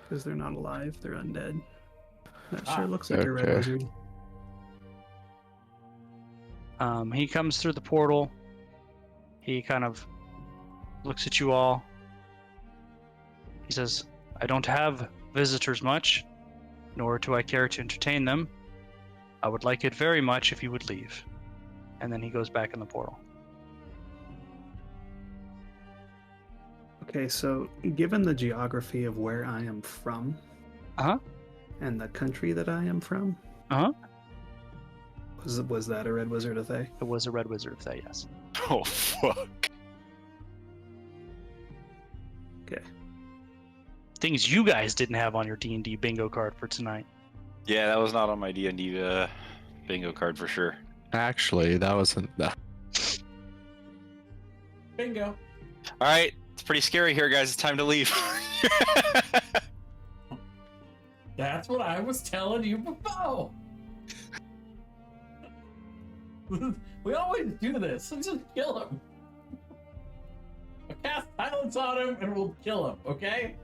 Because they're not alive. They're undead. That sure looks like a red okay. wizard. He comes through the portal. He kind of looks at you all. He says, I don't have visitors much, nor do I care to entertain them. I would like it very much if you would leave. And then he goes back in the portal. Okay, so given the geography of where I am from, Uh-huh. and the country that I am from, Uh-huh. was that a red wizard of Thay? It was a red wizard of that, yes. Oh fuck. Okay. Things you guys didn't have on your D&D bingo card for tonight. Yeah, that was not on my D&D bingo card for sure. Actually, that wasn't that. Bingo. All right, it's pretty scary here, guys. It's time to leave. That's what I was telling you before. We always do this. Let's just kill him. I'll cast silence on him and we'll kill him, okay?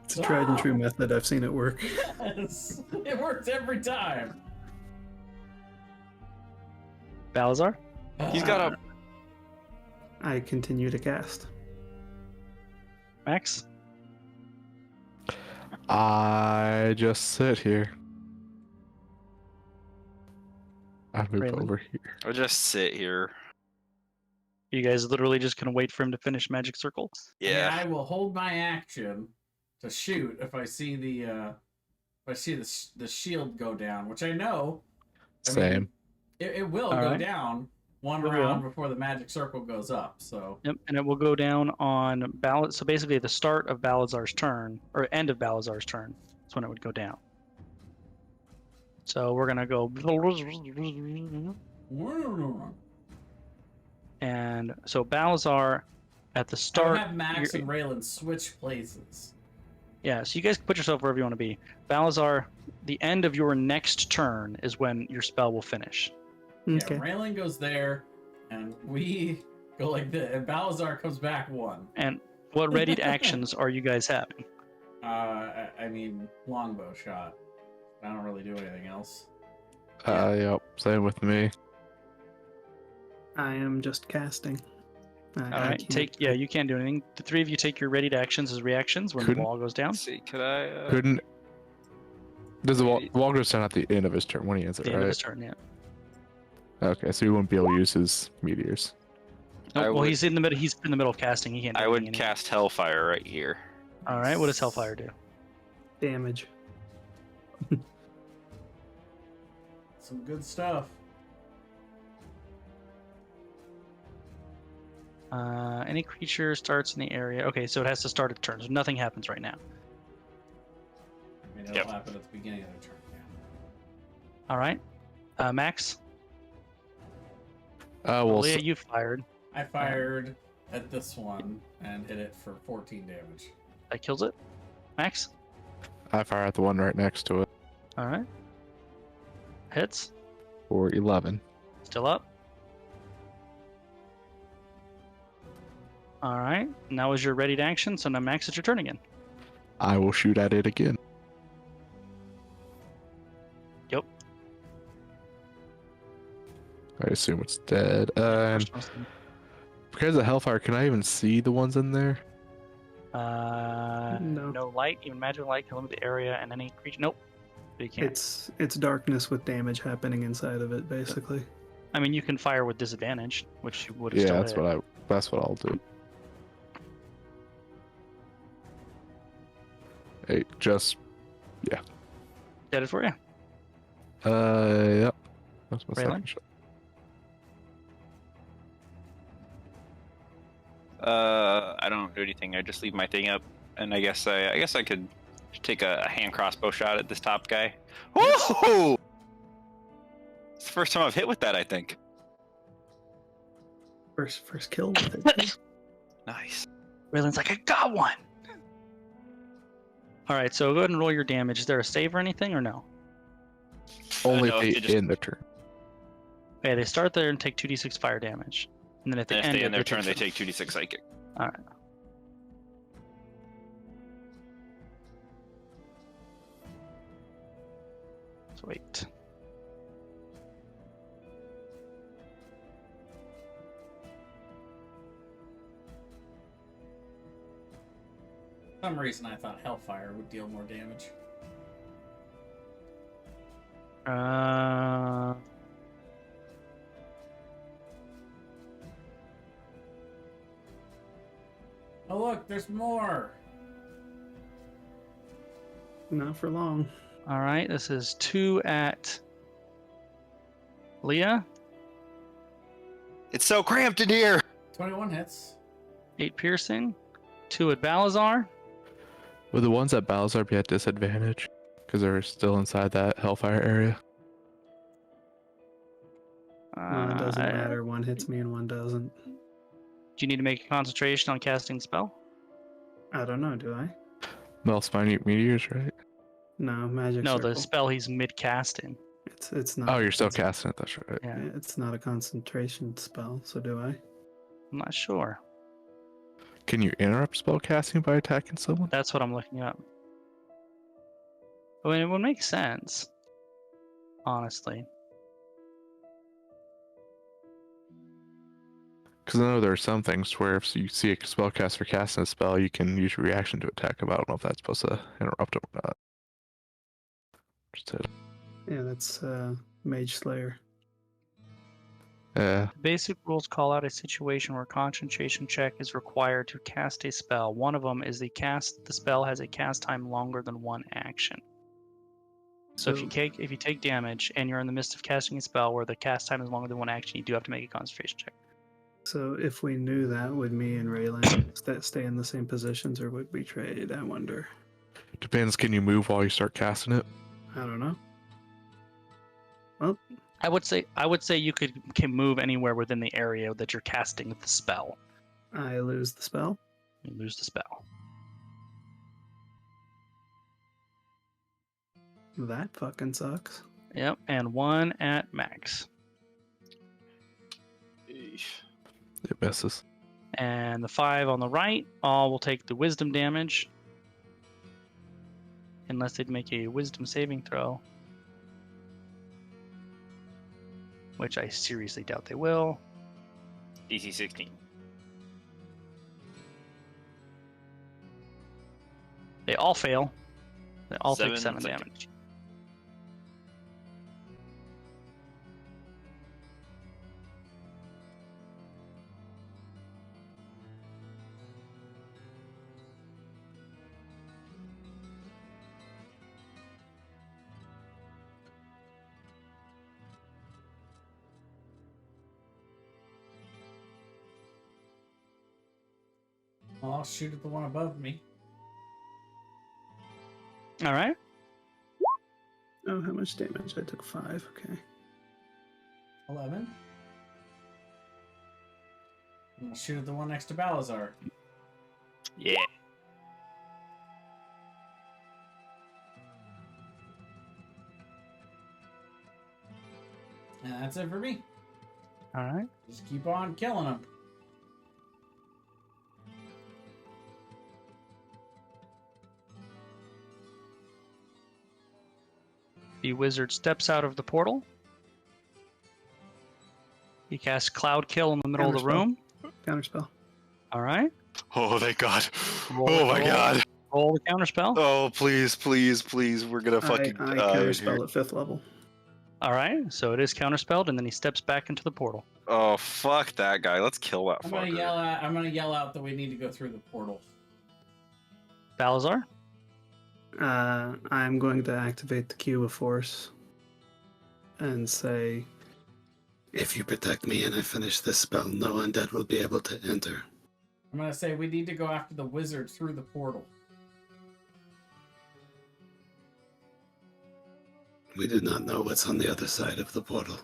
It's a tried and true method. I've seen it work. Yes. It works every time. Balazar? He's got a. I continue to cast. Max? I just sit here. I move Raylan? over here. I'll just sit here. You guys literally just gonna wait for him to finish Magic Circle? Yeah. I will hold my action to shoot if I see the the shield go down, which I know. I mean, Same. it will All go right. down one It round will. before the magic circle goes up. So Yep, and it will go down on Ballad. So basically, the start of Balazar's turn, or end of Balazar's turn, is when it would go down. So we're gonna go, and so Balazar, at the I would start, have Max you're- and Raylan switch places. yeah. So you guys can put yourself wherever you want to be. Balazar, the end of your next turn is when your spell will finish. Okay. Yeah, Raylan goes there, and we go like this. And Balazar comes back one. And what readied actions are you guys having? I mean, longbow shot. I don't really do anything else. Yep. Same with me. I am just casting. All right, you can't do anything. The three of you take your readied actions as reactions when Couldn't- the wall goes down. Let's see, could I? Couldn't. Does the wall goes down at the end of his turn when he ends At it, the end of right? his turn, yeah. Okay, so he wouldn't be able to use his meteors. I well, would- he's in the middle. He's in the middle of casting. He can't. Do I would anything anyway. cast Hellfire right here. All right. What does Hellfire do? Damage. Some good stuff. Any creature starts in the area. Okay, so it has to start its turn. So nothing happens right now. I mean, it'll Yep. happen at the beginning of the turn. Yeah. All right. Max. Well, Leah, you fired. I fired at this one and hit it for 14 damage. That kills it. Max? I fire at the one right next to it All right. Hits. for 11. Still up. All right. Now is your ready to action, so now Max, it's your turn again. I will shoot at it again. Yep. I assume it's dead. And because of Hellfire, can I even see the ones in there? No. No light, even magical light can limit the area and any creature. Nope. You can't. It's darkness with damage happening inside of it, basically. I mean, you can fire with disadvantage, which you would have Yeah, still that's hit. that's what I'll do. Hey, just Did it for you. yep. That's my Raylan? second shot. I don't do anything. I just leave my thing up, and I guess I could take a hand crossbow shot at this top guy. Whoa! It's the first time I've hit with that, I think. First kill with it. Nice. Raylan's like, I got one. All right, so go ahead and roll your damage. Is there a save or anything, or no? Only no, if they they just- end the turn. Okay, they start there and take 2d6 fire damage, and then at the And if end, they end their turn, they take. take 2d6 psychic. All right. Sweet. For some reason, I thought Hellfire would deal more damage. Oh look, there's more. Not for long. All right, this is 2 at Leah, It's so cramped in here. 21 hits. 8 piercing, 2 at Balazar, Would the ones at Balazar be at disadvantage? Because they're still inside that Hellfire area? It doesn't matter. One hits me and one doesn't. Do you need to make a concentration on casting the spell? I don't know, do I? Melts minute meteors, right? No, magic No, circle. the spell he's mid casting. It's not. Oh, you're still casting it. That's right. Yeah, It's not a concentration spell, so do I? I'm not sure. Can you interrupt spell casting by attacking someone? That's what I'm looking up. I mean, it would make sense, honestly. Because I know there are some things where if you see a spellcaster casting a spell, you can use your reaction to attack them. I don't know if that's supposed to interrupt them or not. Just hit. Yeah, that's Mage Slayer. Yeah. The basic rules call out a situation where a concentration check is required to cast a spell. One of them is the spell has a cast time longer than one action. So if you take damage and you're in the midst of casting a spell where the cast time is longer than one action, you do have to make a concentration check. So if we knew that, would me and Raylan stay in the same positions, or would we trade? I wonder. Depends. Can you move while you start casting it? I don't know. I would say you can move anywhere within the area that you're casting the spell. I lose the spell. You lose the spell. That fucking sucks. Yep, and 1 at Max. It misses. And the 5 on the right, all will take the wisdom damage. Unless they'd make a wisdom saving throw. Which I seriously doubt they will. DC 16. They all fail. They all take 7 psychic. damage. Well, I'll shoot at the one above me. All right. Oh, how much damage? I took 5. Okay. 11. We'll shoot at the one next to Balazar. Yeah. And that's it for me. All right. Just keep on killing them. The wizard steps out of the portal. He casts Cloud Kill in the middle of the Counterspell. room. Counterspell. All right. Oh, thank God. Roll- Oh my roll- God. Roll the counterspell. Oh, please, please, please. We're gonna fucking I die in here. counterspell at 5th level. All right. So it is counterspelled, and then he steps back into the portal. Oh, fuck that guy. Let's kill that I'm fucker. gonna yell out that we need to go through the portal. Balazar. I'm going to activate the Cube of Force and say, If you protect me and I finish this spell, no undead will be able to enter. I'm gonna say we need to go after the wizard through the portal. We do not know what's on the other side of the portal.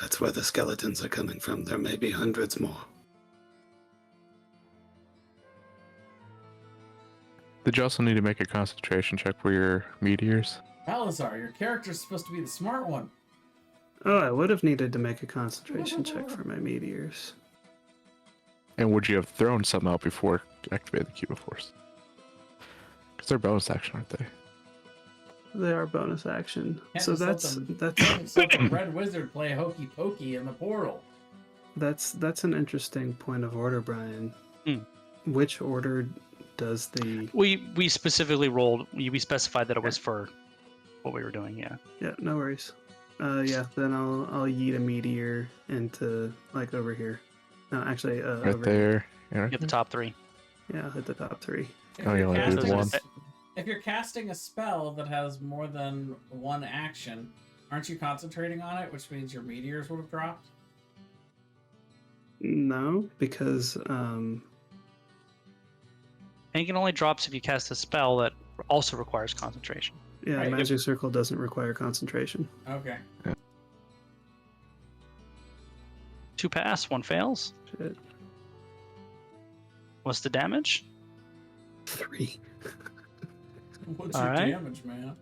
That's where the skeletons are coming from. There may be hundreds more. Did you also need to make a concentration check for your meteors? Balazar, your character's supposed to be the smart one. oh, I would have needed to make a concentration check for my meteors. And would you have thrown something out before activating the Cube of Force? Because they're bonus action, aren't they? They are bonus action. Can't So just that's let the red wizard play hokey pokey in the portal. that's an interesting point of order, Brian. Hmm. Which order does the We specifically rolled. We specified that it was for what we were doing. Yeah. Yeah, no worries. Yeah, then I'll yeet a meteor into like over here. No, actually, Right over here. there. Yeah. Get the top three. Yeah, I'll hit the top 3. If Oh, you you're only did casting a one. s- If you're casting a spell that has more than one action, aren't you concentrating on it, which means your meteors would have dropped? No, because And it only drops if you cast a spell that also requires concentration. yeah, Right, magic circle doesn't require concentration. Okay. 2 pass, 1 fails. Shit. What's the damage? 3. What's All your right. damage, man?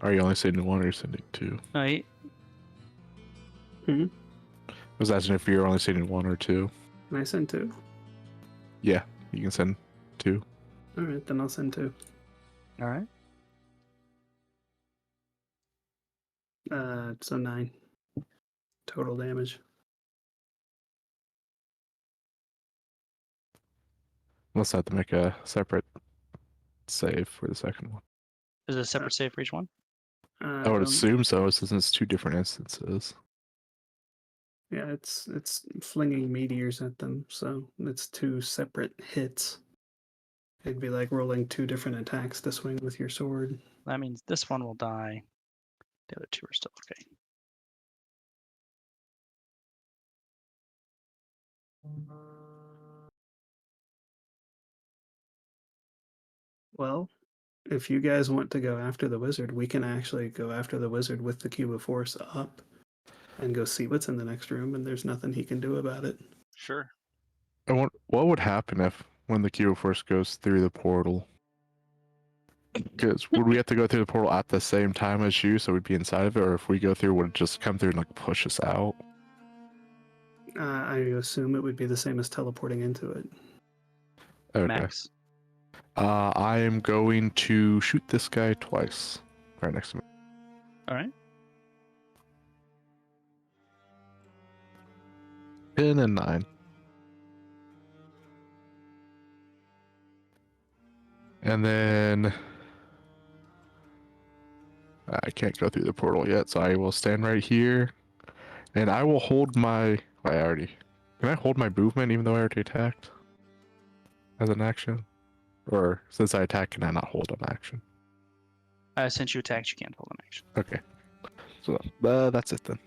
Are you only sending one or are you sending 2? No, I was asking if you're only sending 1 or 2. Can I send 2? Yeah, you can send 2. All right, then I'll send 2. all right. So 9 total damage. Unless I have to make a separate save for the second one. Is it a separate save for each one? I would assume so, since it's 2 different instances. Yeah, it's flinging meteors at them, so it's 2 separate hits. It'd be like rolling 2 different attacks to swing with your sword. That means this one will die. The other 2 are still okay. Well, if you guys want to go after the wizard, we can actually go after the wizard with the Cube of Force up and go see what's in the next room, and there's nothing he can do about it. Sure. And what would happen if, when the Cube of Force goes through the portal? Because would we have to go through the portal at the same time as you, so we'd be inside of it, or if we go through, would it just come through and like push us out? I assume it would be the same as teleporting into it. Okay. Max. I am going to shoot this guy twice, right next to me. All right. 10 and 9. And then I can't go through the portal yet, so I will stand right here, and I will hold my. Can I hold my movement even though I already attacked as an action? Or since I attacked, can I not hold an action? Since you attacked, you can't hold an action. Okay. So that's it then.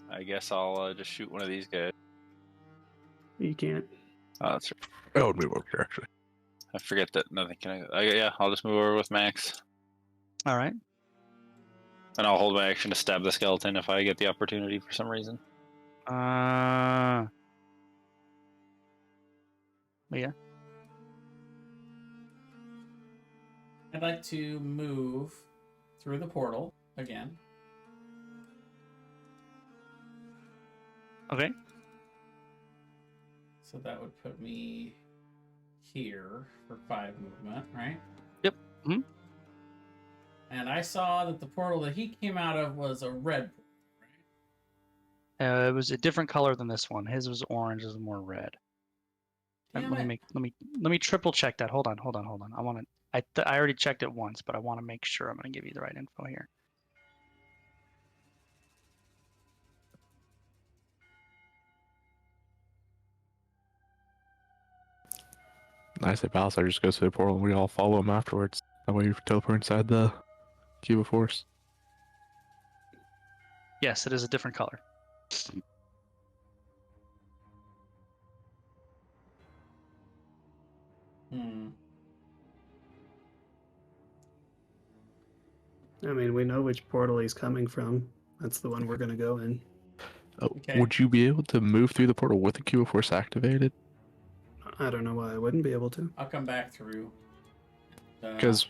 I guess I'll just shoot one of these guys. You can't. Oh, that's right. I would move over here actually. I forget that nothing can. Yeah, I'll just move over with Max, All right. and I'll hold my action to stab the skeleton if I get the opportunity for some reason. Yeah. I'd like to move through the portal again. Okay. So that would put me here for 5 movement, right? Yep. Mhm. And I saw that the portal that he came out of was a red portal, right? It was a different color than this one. His was orange. This is more red. Damn Let it. me triple check that. Hold on. I want to. I already checked it once, but I want to make sure I'm going to give you the right info here. I say Balasar just goes to the portal and we all follow him afterwards. That way you teleport inside the cube of force. Yes, it is a different color. I mean, we know which portal he's coming from. That's the one we're gonna go in. Oh, Okay. would you be able to move through the portal with the cube of force activated? I don't know why I wouldn't be able to. I'll come back through. Because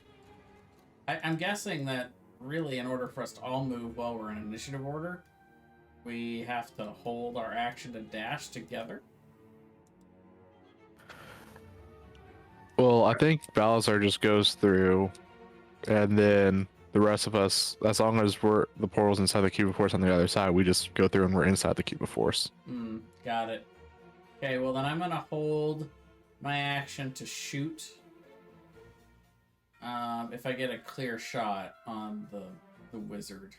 I'm guessing that really, in order for us to all move while we're in initiative order, we have to hold our action to dash together. well, I think Balasar just goes through, and then the rest of us, as long as the portal's inside the cube of force on the other side, we just go through and we're inside the cube of force. Got it. Okay, well then I'm gonna hold my action to shoot. If I get a clear shot on the wizard.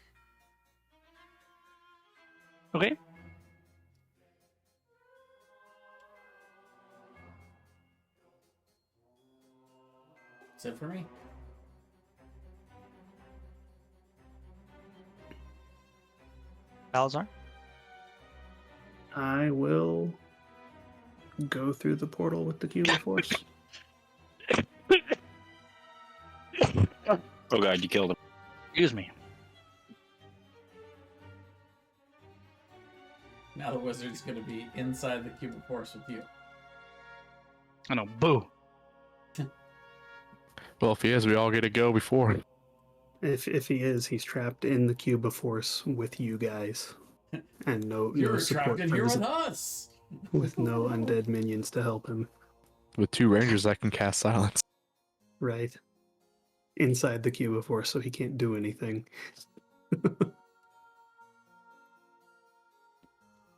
Okay. That's it for me. Balazar? I will go through the portal with the cube of force. Oh god, you killed him. Excuse me. Now the wizard's gonna be inside the cube of force with you. I know. Boo. Well, if he is, we all get to go before. If he is, he's trapped in the cube of force with you guys, and no You're support trapped in here with present, us. with no undead minions to help him. With 2 rangers that can cast silence. Right. Inside the cube of force, so he can't do anything.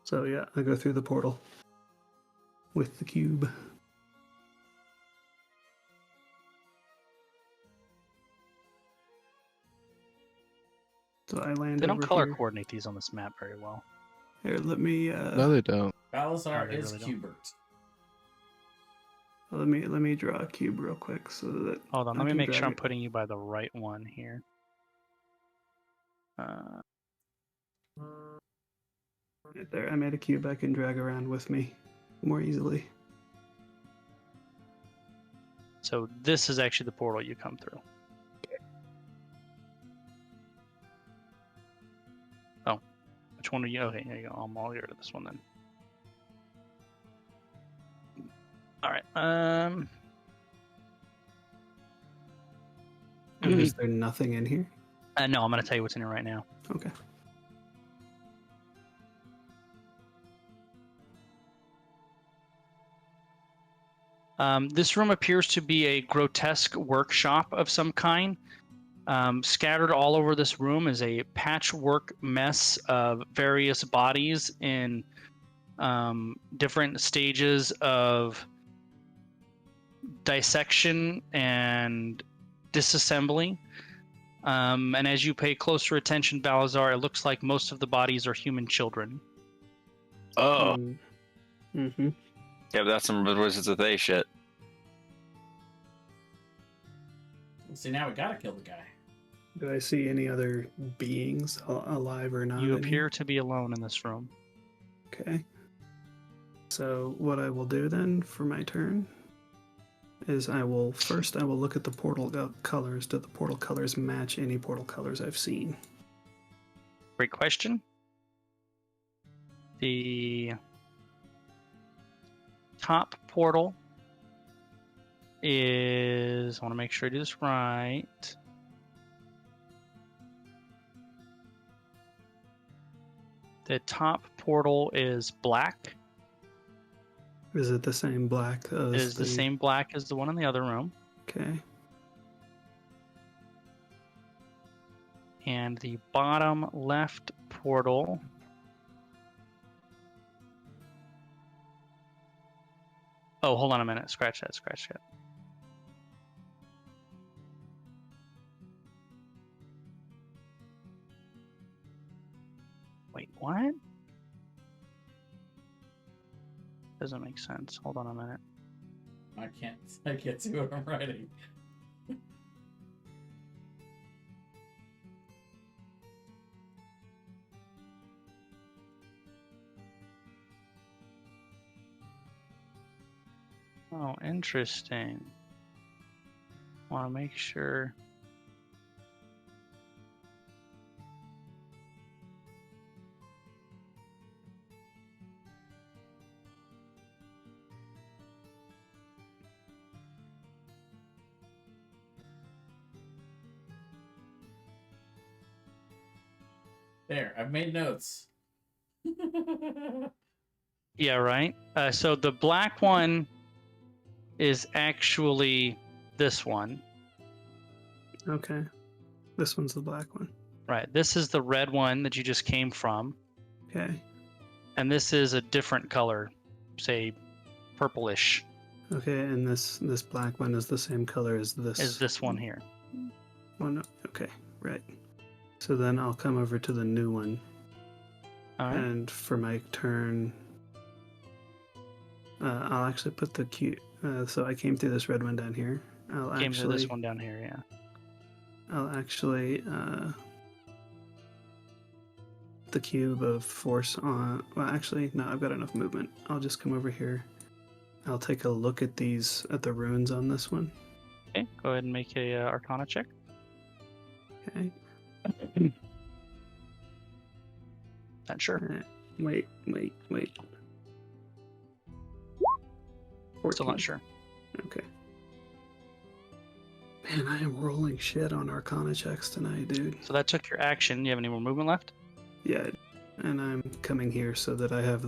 So yeah, I go through the portal with the cube. So I land They don't over color here. coordinate these on this map very well. Here, let me No, they don't. Balazar Oh, they is really don't. Cubert. let me draw a cube real quick so that Hold on. I Let me can make sure drag I'm it. putting you by the right one here. Right there. I made a cube I can drag around with me more easily. So this is actually the portal you come through. Oh, which one are you? Okay, there you go. I'll get rid of this one then. All right. Is there nothing in here? No, I'm gonna tell you what's in here right now. Okay. This room appears to be a grotesque workshop of some kind. Scattered all over this room is a patchwork mess of various bodies in different stages of dissection and disassembly. And as you pay closer attention, Balazar, it looks like most of the bodies are human children. Oh, Mm-hmm. yeah, but that's some Wizards of They shit. See, now we gotta kill the guy. Do I see any other beings alive or not? You in appear here? to be alone in this room. Okay. So what I will do then for my turn is I will look at the portal colors. Do the portal colors match any portal colors I've seen? Great question. The top portal is, I want to make sure I do this right. The top portal is black. Is it the same black as It is the same black as the one in the other room. Okay. And the bottom left portal oh, hold on a minute. Scratch that. Wait, what? Doesn't make sense. Hold on a minute. I can't see what I'm writing. Oh, interesting. Want to make sure. There, I've made notes. Yeah, right. So the black one is actually this one. Okay. This one's the black one. Right. This is the red one that you just came from. Okay. And this is a different color, say purplish, Okay, and this black one is the same color as this one here. one. Okay, right. So then I'll come over to the new one. All right. And for my turn, I'll actually put the cube. So I came through this red one down here. Came to this one down here, yeah. I'll actually the cube of force on. Well, actually, no, I've got enough movement. I'll just come over here. I'll take a look at the runes on this one. Okay, go ahead and make a Arcana check. Okay. Not sure. Wait. Still not sure. Okay. Man, I am rolling shit on Arcana checks tonight, dude. So that took your action. You have any more movement left? Yeah, and I'm coming here so that I have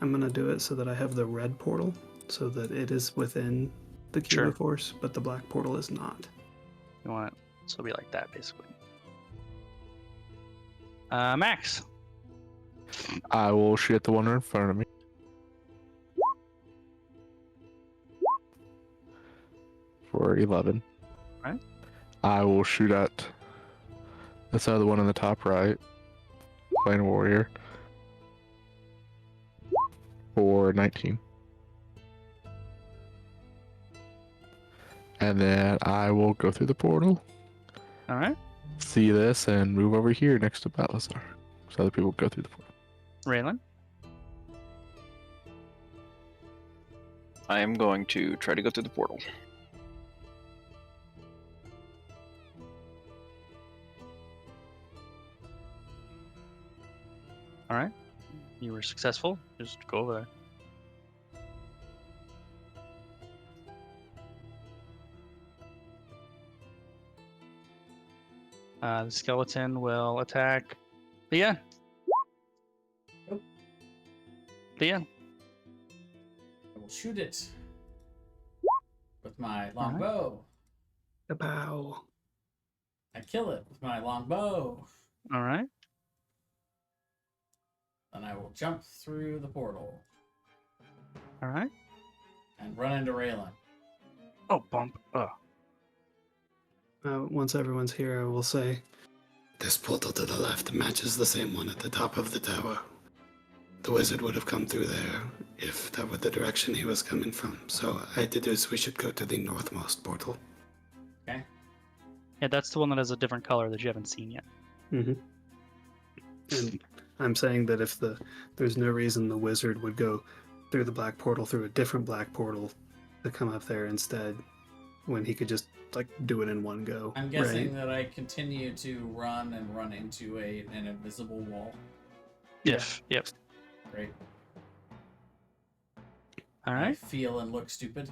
I'm gonna do it so that I have the red portal, so that it is within the cube Sure. of force, but the black portal is not. You want it? So it'll be like that, basically. Max. I will shoot at the one in front of me. For 11. Right. I will shoot at this other one on the top right. Plain warrior. For 19. And then I will go through the portal. All right. See this and move over here next to Balthazar. So other people go through the portal. Raylan. I am going to try to go through the portal. All right. You were successful. Just go over there. The skeleton will attack Leah. Nope. Leah. I will shoot it with my long Alright. bow. The bow. I kill it with my long bow. All right. Then I will jump through the portal All right. and run into Raylan. Oh, bump. Oh. Once everyone's here, I will say, This portal to the left matches the same one at the top of the tower. The wizard would have come through there if that were the direction he was coming from. So I deduce we should go to the northmost portal. Okay. Yeah, that's the one that has a different color that you haven't seen yet. and I'm saying that there's no reason the wizard would go through the black portal through a different black portal to come up there instead when he could just like do it in one go. I'm guessing that I continue to run and run into an invisible wall. Yep. Great. All I right. feel and look stupid.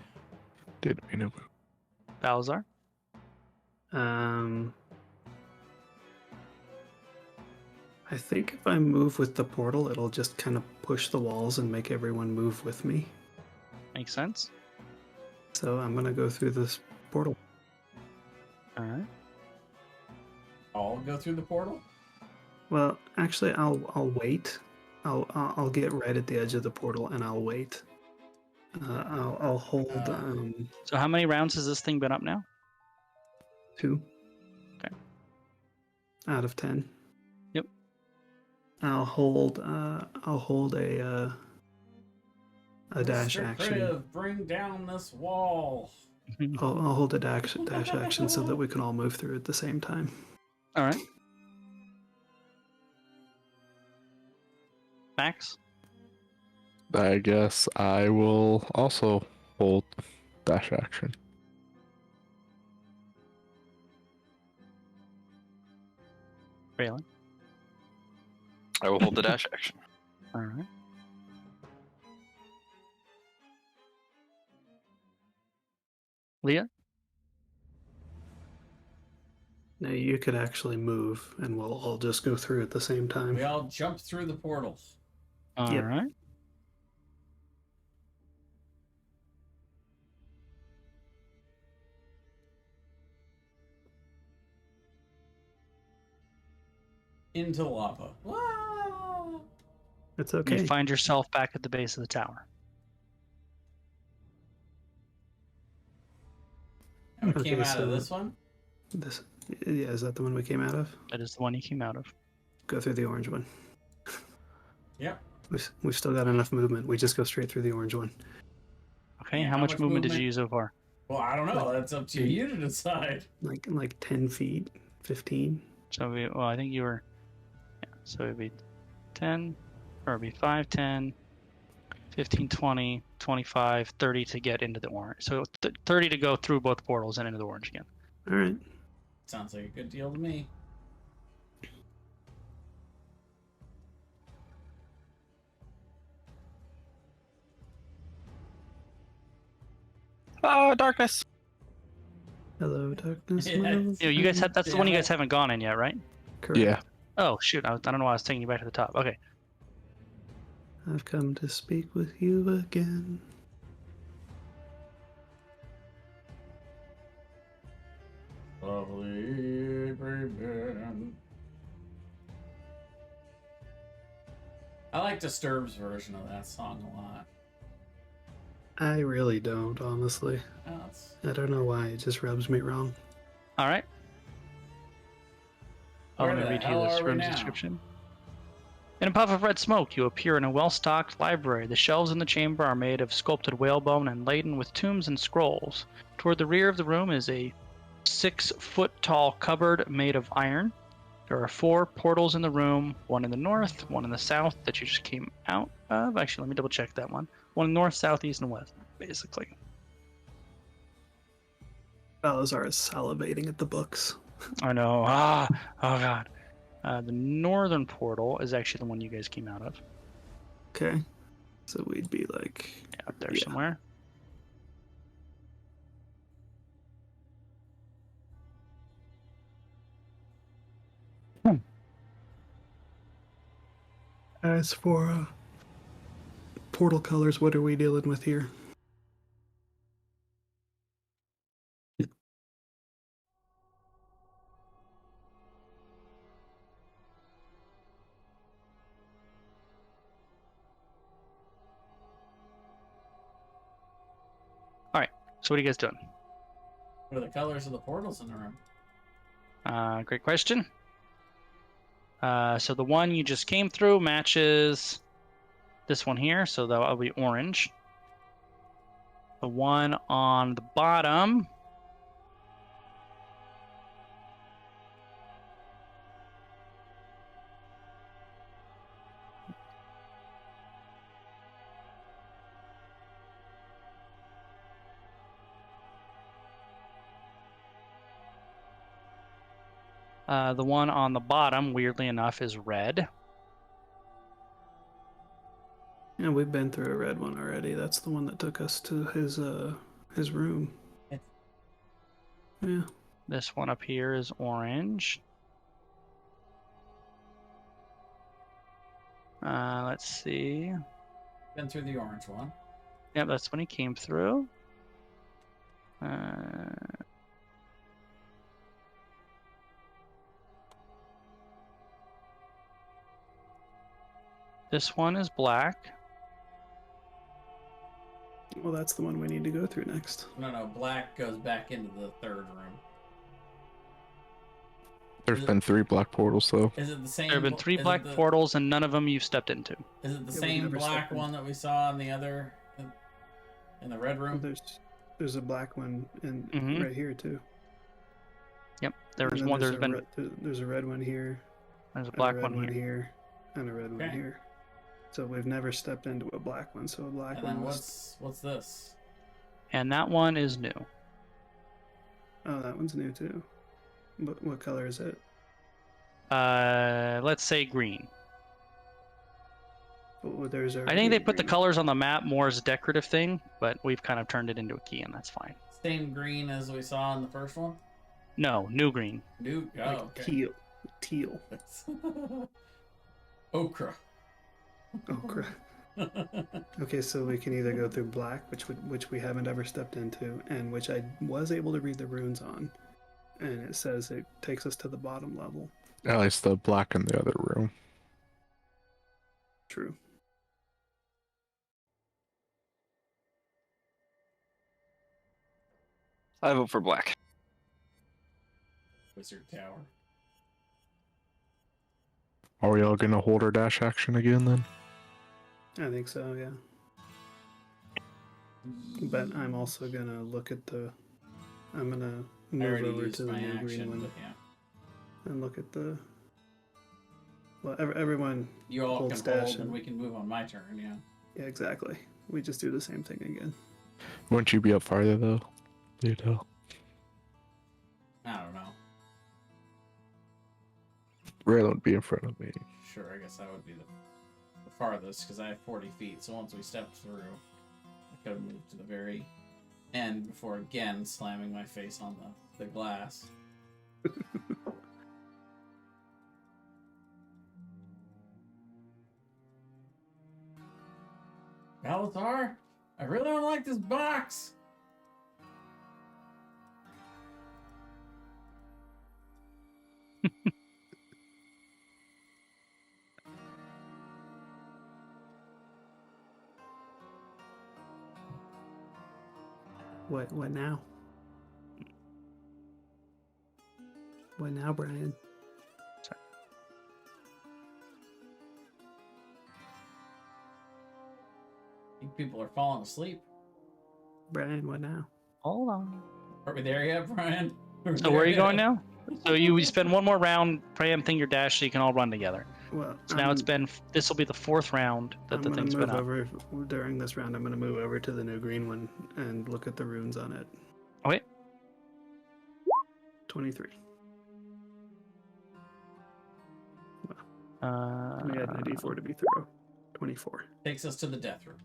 Didn't mean to move. Balzar. I think if I move with the portal, it'll just kind of push the walls and make everyone move with me. Makes sense. So I'm gonna go through this portal. All right. I'll go through the portal. Well, actually, I'll wait. I'll get right at the edge of the portal and I'll wait. I'll hold So how many rounds has this thing been up now? 2. Okay. Out of 10. Yep. I'll hold a dash Mr. action. Kriv, bring down this wall. I'll hold a dash action so that we can all move through at the same time. All right. Max. I guess I will also hold dash action. Raylan. I will hold the dash action. All right. Leah. Now you could actually move, and we'll all just go through at the same time. We all jump through the portal. All Yep. right. Into lava. Wow. It's You okay. find yourself back at the base of the tower. And we Okay, came out of so- this one? Yeah, is that the one we came out of? That is the one you came out of. Go through the orange one. Yep. We've still got enough movement. We just go straight through the orange one. Okay. Yeah, how much movement did you use so far? Well, I don't know. That's up to you to decide. Like 10 feet, 15. So I think you were. Yeah. So it'd be 10, or it'd be 5, 10, 15, 20, 25, 30 to get into the orange. So 30 to go through both portals and into the orange again. All right. Sounds like a good deal to me. Oh, darkness. Hello, darkness. Yeah. my old You guys friend. that's the one you guys haven't gone in yet, right? Correct. Yeah. Oh shoot! I don't know why I was taking you back to the top. Okay. I've come to speak with you again. Lovely baby. I like Disturbed's version of that song a lot. I really don't, honestly. Oh, it's... I don't know why. It just rubs me wrong. All right. Oh, Where let me the read you hell this are we room's now? description. In a puff of red smoke, you appear in a well-stocked library. The shelves in the chamber are made of sculpted whalebone and laden with tombs and scrolls. Toward the rear of the room is a 6-foot-tall cupboard made of iron. There are 4 portals in the room, one in the north, one in the south that you just came out of. Actually, let me double-check that one. One in north, south, east, and west, basically. Balazar is salivating at the books. I know. Oh god. The northern portal is actually the one you guys came out of. Okay. So we'd be like... Yeah, up there Yeah. somewhere. As for portal colors, what are we dealing with here? So what are you guys doing? What are the colors of the portals in the room? Great question. So the one you just came through matches this one here, so that'll be orange. The one on the bottom The one on the bottom, weirdly enough, is red. Yeah, we've been through a red one already. That's the one that took us to his room. It's- Yeah. This one up here is orange. Let's see. Been through the orange one. Yep, that's when he came through. This one is black. Well, that's the one we need to go through next. No, black goes back into the third room. There's been 3 black portals though. Is it the same? There have been 3 is it black the- portals, and none of them you've stepped into. Is it the Yeah, we've same never black stepped in. one that we saw in the other, in the red room? There's a black one in Mhm. right here too. Yep, And there's then one. There's There's a red one here. a and black a red one here. here, and a red one Okay. here. So we've never stepped into a black one. So a black And one then was. what's this? And that one is new. Oh, that one's new too. But what color is it? Let's say green. Oh, there's I think they put the green. colors on the map more as a decorative thing, but we've kind of turned it into a key, and that's fine. Same green as we saw in the first one? No, new green. New. Oh, Like okay. teal. Okra. Oh crap. Okay, so we can either go through black, which we haven't ever stepped into, and which I was able to read the runes on, and it says it takes us to the bottom level. At least the black in the other room. True. I vote for black. Wizard Tower. Are we all gonna hold our dash action again then? I think so, yeah. But I'm also gonna look at I'm gonna I move already over used to the my new green action, one but yeah. and look at the. Well, everyone. You all Hold can stash hold, and and- we can move on my turn, yeah. Yeah, exactly. We just do the same thing again. Wouldn't you be up farther though? You know. I don't know. Raylan would be in front of me. Sure, I guess that would be the farthest, because I have 40 feet, so once we stepped through, I could have moved to the very end before again slamming my face on the glass. Balazar, I really don't like this box. What now? What now, Brian? think people are falling asleep. Brian, what now? Hold on. Are we there yet, Brian? So where are you going now? So you spend one more round preempting your dash so you can all run together. Well, So now this will be the 4th round that the I'm gonna thing's move been up. over during this round. I'm gonna move over to the new green one and look at the runes on it. Okay. 23. We Uh, had an D4 to be through. 24. Takes us to the death room.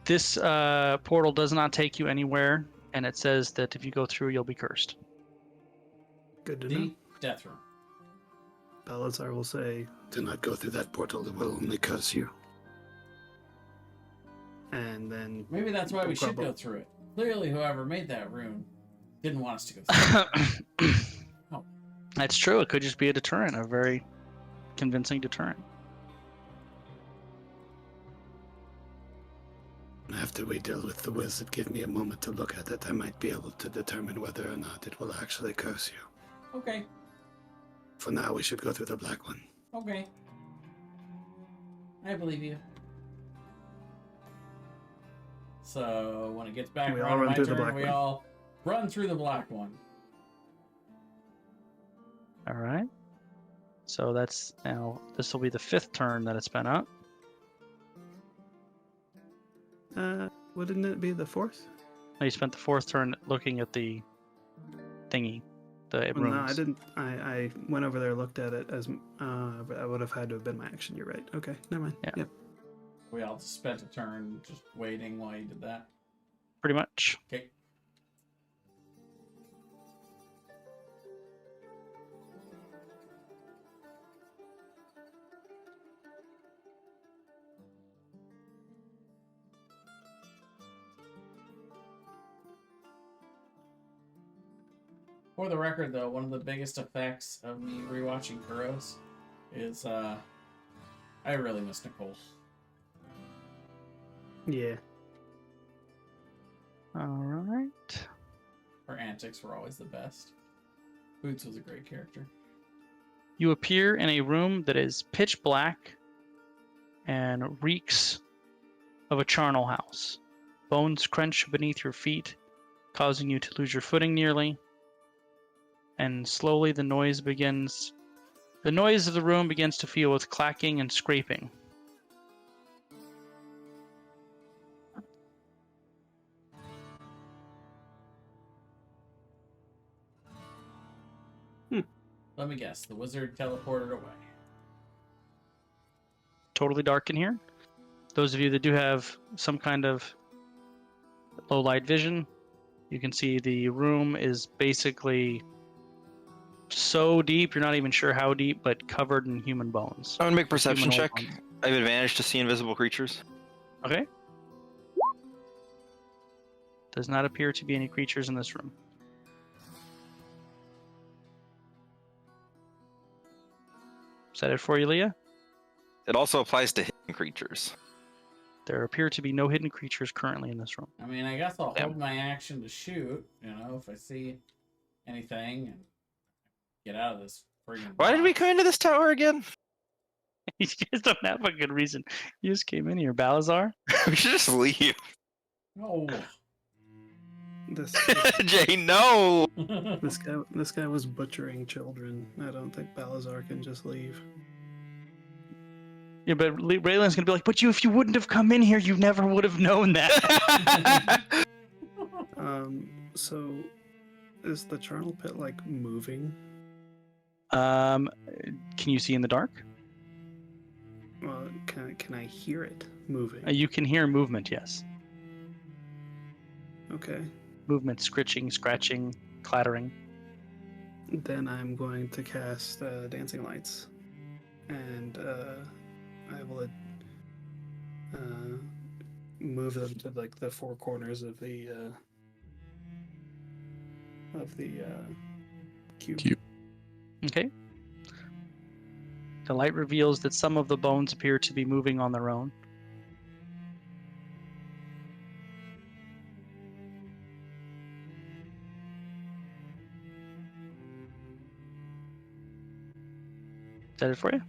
This portal does not take you anywhere, and it says that if you go through, you'll be cursed. Good to know. The death room. Balazar will say, Do not go through that portal, it will only curse you. and then Maybe that's why we should Grumble. go through it. Clearly, whoever made that rune didn't want us to go through it. Oh. That's true. It could just be a deterrent, a very convincing deterrent. After we deal with the wizard, give me a moment to look at it. I might be able to determine whether or not it will actually curse you. Okay, For now, we should go through the black one. okay. I believe you. So when it gets back We all around run my through the turn, black we one. all run through the black one. All right. So that's now, this will be the 5th turn that it's been up. Wouldn't it be the fourth? No, you spent the fourth turn looking at the thingy, the Well, no, I rooms. didn't. I went over there, looked at it as. But I would have had to have been my action. You're right. Okay, never mind. Yeah. Yep. We all just spent a turn just waiting while you did that. Pretty much. Okay. For the record, though, one of the biggest effects of me rewatching Kuros is I really miss Nicole. Yeah. All right. Her antics were always the best. Boots was a great character. You appear in a room that is pitch black and reeks of a charnel house. Bones crunch beneath your feet, causing you to lose your footing nearly. And slowly the noise of the room begins to fill with clacking and scraping. Let me guess, the wizard teleported away. Totally dark in here. Those of you that do have some kind of low light vision, you can see the room is basically so deep you're not even sure how deep, but covered in human bones. I'm gonna make a perception Humanoid check. bones. I have advantage to see invisible creatures. Okay. Does not appear to be any creatures in this room. Is that it for you, Leah? It also applies to hidden creatures. There appear to be no hidden creatures currently in this room. I mean, I guess I'll Damn. hold my action to shoot, if I see anything and get out of this friggin' Why did we box. come into this tower again? You guys don't have a good reason. You just came in here, Balazar. We should just leave. No. This Jay, no! this guy was butchering children. I don't think Balazar can just leave. Yeah, but Raylan's gonna be like, but if you wouldn't have come in here, you never would have known that. So is the charnel pit like moving? Can you see in the dark? Well, can I hear it moving? You can hear movement, yes. Okay. Movement, scritching, scratching, clattering. Then I'm going to cast Dancing Lights, and I will move them to like the four corners of the cube. Cube. Okay. The light reveals that some of the bones appear to be moving on their own. Is that it for you?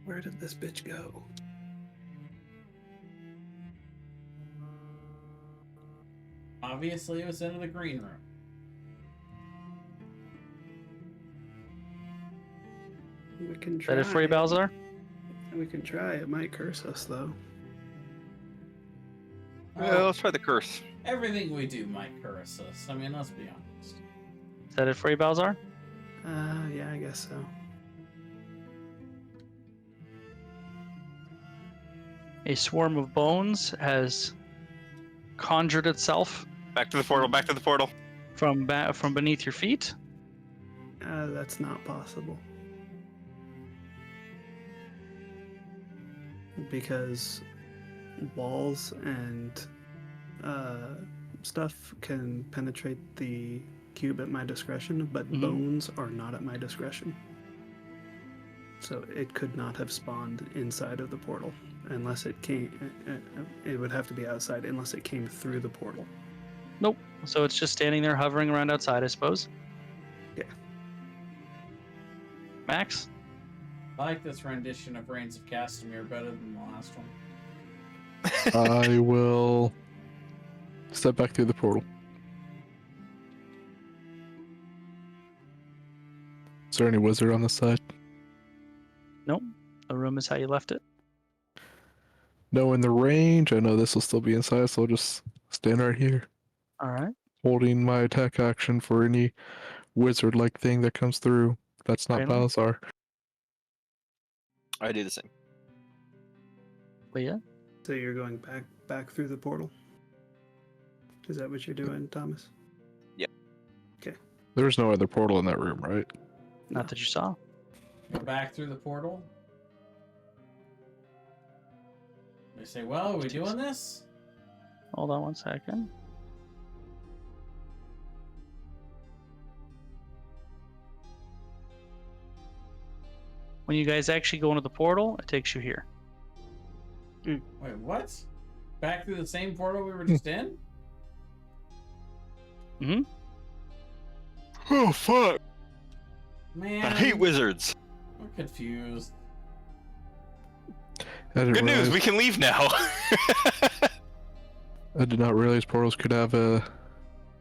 Where did this bitch go? Obviously, it was into the green room. We can Is try. that it for you, Balzar? We can try. It might curse us though. Well, let's try the curse. Everything we do might curse us. I mean, let's be honest. Is that it for you, Balzar? Yeah, I guess so. A swarm of bones has conjured itself Back to the portal, back to the portal. from beneath your feet. That's not possible. Because walls and stuff can penetrate the cube at my discretion, but Mhm. bones are not at my discretion. So it could not have spawned inside of the portal unless it came. It would have to be outside unless it came through the portal. Nope. So it's just standing there hovering around outside, I suppose. Yeah. Max? I like this rendition of Reigns of Castamere better than the last one. I will step back through the portal. Is there any wizard on this side? Nope. The room is how you left it. Knowing the range, I know this will still be inside, so I'll just stand right here, All right. holding my attack action for any wizard-like thing that comes through. That's not Raylan? Balazar. I do the same. Leah? So you're going back through the portal? Is that what you're doing, Thomas? There's no other portal in that room, right? Not that you saw. Go back through the portal. They say, well, are we doing this? Hold on 1 second. When you guys actually go into the portal, it takes you here. Wait, what? Back through the same portal we were just in? Mm-hmm. Oh fuck! Man, I hate wizards. I'm confused. I didn't Good news, realize- we can leave now. I did not realize portals could have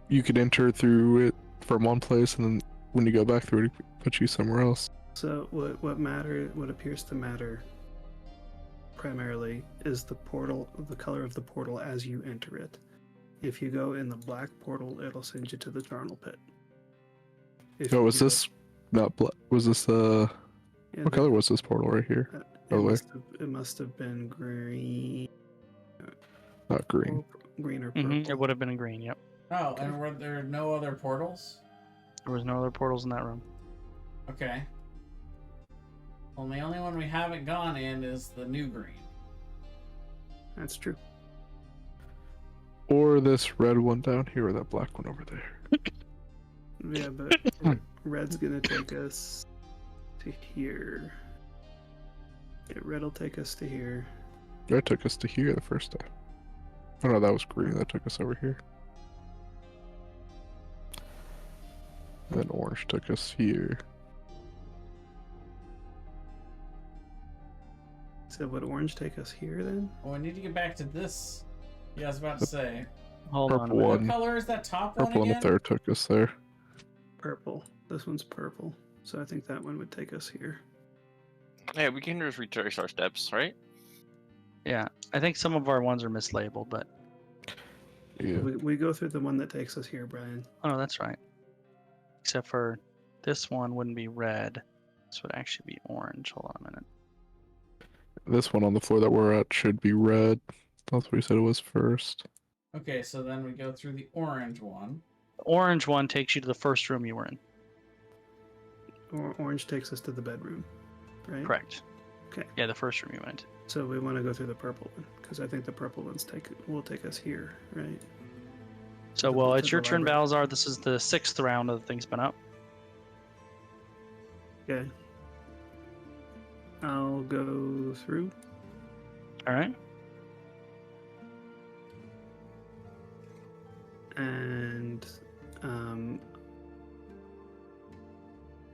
you could enter through it from one place, and then when you go back through it, it puts you somewhere else. So what appears to matter primarily is the portal, the color of the portal as you enter it. If you go in the black portal, it'll send you to the charnel pit. If Oh, you was go- this not black? Was this yeah, what color was this portal right here? by the way? It must have been green. Not green. Green or purple. Mm-hmm. It would have been in green. Yep. Oh, and were there no other portals? There was no other portals in that room. Okay. Well, the only one we haven't gone in is the new green. That's true. Or this red one down here, or that black one over there. Yeah, but red's gonna take us to here. Yeah, red will take us to here. That took us to here the first time. Oh no, that was green. That took us over here. And then orange took us here. So would orange take us here then? Well, we need to get back to this. Yeah, I was about to say. Hold on a Purple minute. What one. color is that top Purple one on the again? third took us there. Purple. This one's purple. So I think that one would take us here. Yeah, we can just retrace our steps, right? Yeah, I think some of our ones are mislabeled, but Yeah. We go through the one that takes us here, Brian. oh no, that's right. Except for this one wouldn't be red. This would actually be orange. Hold on a minute. This one on the floor that we're at should be red. That's what we said it was first. Okay, so then we go through the orange one. The orange one takes you to the first room you were in. Orange takes us to the bedroom, right? Correct. Okay. Yeah, the first room you went. So we want to go through the purple one because I think the purple ones will take us here, right? So, To well, the- it's to your the turn, library. Balazar. This is the 6th round of the thing spin up. Okay. I'll go through. All right. And I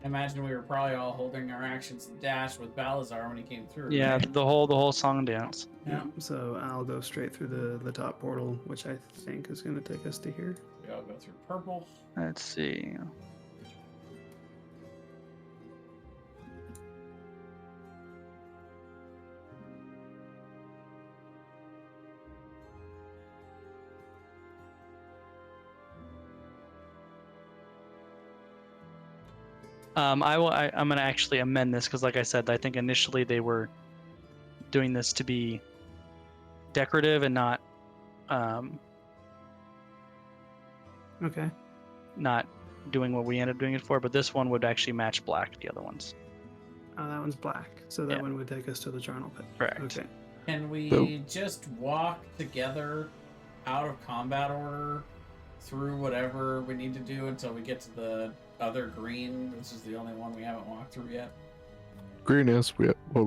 imagine we were probably all holding our actions to dash with Balazar when he came through. Yeah, right? the whole song and dance. Yeah. so I'll go straight through the top portal, which I think is going to take us to here. We all go through purple. Let's see. I'm gonna actually amend this because, like I said, I think initially they were doing this to be decorative and not Okay. not doing what we ended up doing it for. But this one would actually match black the other ones. Oh, that one's black. So that Yeah. one would take us to the charnel pit. Correct. Okay. Can we So- just walk together out of combat order through whatever we need to do until we get to the other green? This is the only one we haven't walked through yet. Green is we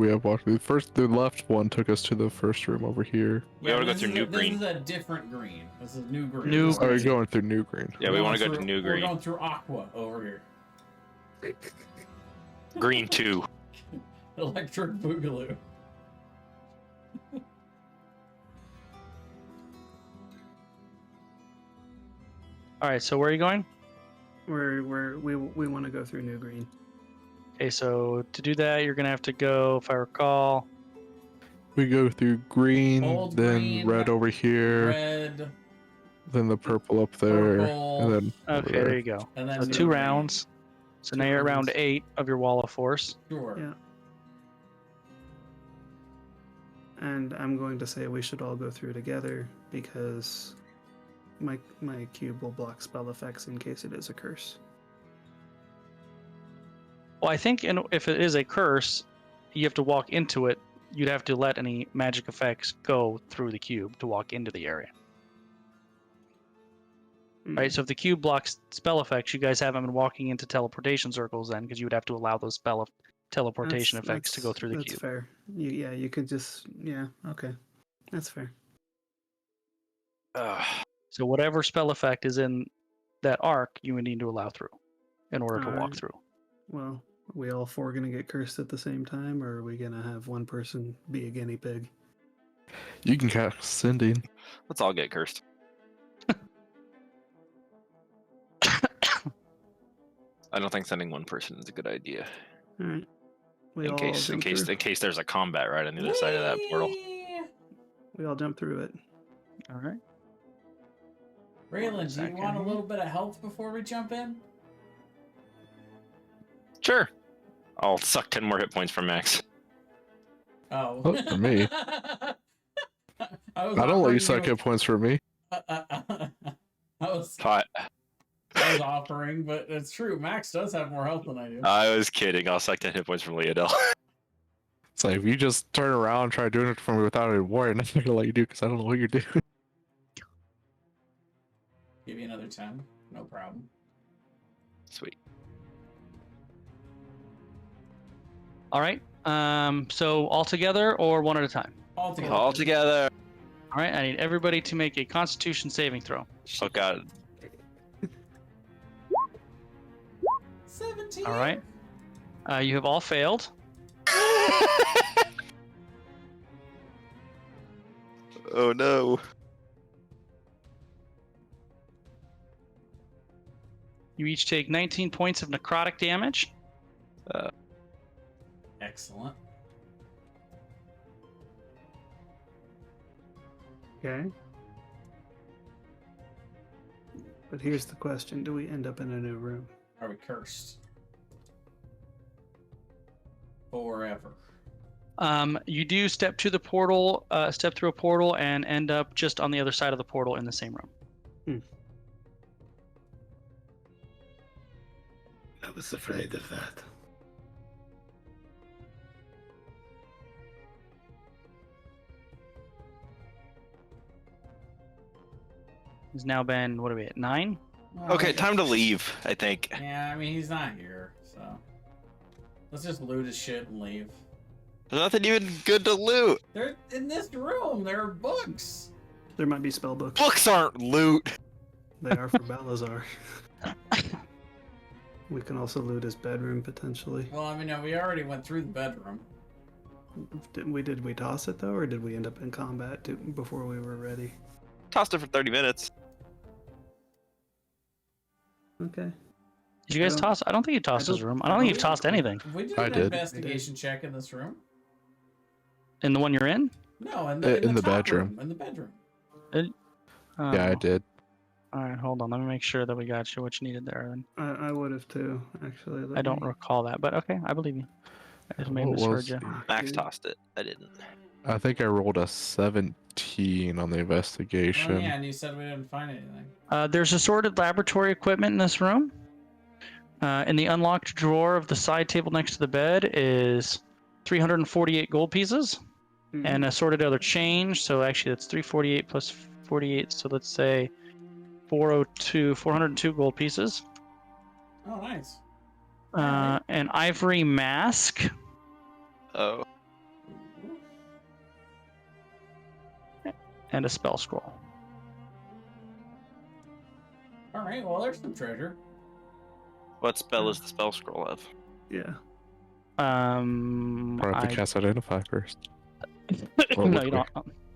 have walked through. The left one took us to the first room over here. We wanna but go this through is new a, green. This is a different green. This is new green. New This Oh, is- you're going through new green. Yeah, we're we want to going go to through- new We're green. going through aqua over here. Green 2. Electric Boogaloo. All right. So where are you going? We want to go through new green. Okay. So to do that, you're gonna have to go, if I recall, We go through green, Old then green, red over here, red, then the purple up there, purple, and then over Okay, there there. you go. and then So new 2 green. rounds. So now 2 you're at round rounds. 8 of your wall of force. Sure. Yeah. And I'm going to say we should all go through together because my cube will block spell effects in case it is a curse. Well, I think if it is a curse, you have to walk into it. You'd have to let any magic effects go through the cube to walk into the area. Right, so if the cube blocks spell effects, you guys haven't been walking into teleportation circles then, because you would have to allow those teleportation effects to go through the that's cube. fair. You could just okay, that's fair. So whatever spell effect is in that arc, you would need to allow through in order to walk Alright. through. Well, are we all 4 gonna get cursed at the same time, or are we gonna have one person be a guinea pig? You can cast Sending. Let's all get cursed. I don't think sending one person is a good idea. All right. We In all case jump through. there's a combat right on the other side of that portal. Whee! We all jump through it. All right. Raylan, do you want a Second. little bit of health before we jump in? Sure. I'll suck 10 more hit points from Max. Oh. Oh, for me. I I don't let you suck hit points for me. I was Pot. offering, but it's true. Max does have more health than I do. I was kidding. I'll suck 10 hit points from Leodell. It's like if you just turn around and try doing it for me without any warning, I'm not gonna let you do because I don't know what you're doing. Give you another 10. No problem. Sweet. All right. So all together or one at a time? All together. All together. All right. I need everybody to make a Constitution saving throw. Oh god. 17. All right. You have all failed. Oh no. You each take 19 points of necrotic damage. Excellent. Okay. But here's the question: do we end up in a new room? Are we cursed? Forever. You do step to the portal, step through a portal, and end up just on the other side of the portal in the same room. I was afraid of that. It's now been, what are we at, 9? Well, Okay, time to leave, I think. Yeah, I mean, he's not here, so. Let's just loot his shit and leave. There's nothing even good to loot. They're in this room. There are books. There might be spell books. Books aren't loot. They are for Balazar. We can also loot his bedroom potentially. Well, I mean, no, we already went through the bedroom. Did we toss it though, or did we end up in combat before we were ready? Tossed it for 30 minutes. Okay. Did you guys I don't- toss? I don't think you tossed his room. I don't think you've tossed anything. We did I an did. investigation check in this room. In the one you're in? No, In in the top bedroom. room, in the bedroom. Yeah, I did. All right, hold on. Let me make sure that we got you what you needed there. Then. I would have too, actually. I don't recall that, but okay, I believe you. I just may have What misheard was you. Max tossed it. I didn't. I think I rolled a 17 on the Oh, investigation. yeah, and you said we didn't find anything. There's assorted laboratory equipment in this room. In the unlocked drawer of the side table next to the bed is 348 gold pieces and assorted other change. So actually, that's 348 plus 48. So let's say 402 gold pieces. Oh, nice. An ivory mask. Oh. And a spell scroll. All right, well, there's some treasure. What spell is the spell scroll of? Yeah. Or I have to cast Identify first. Or no, look you don't.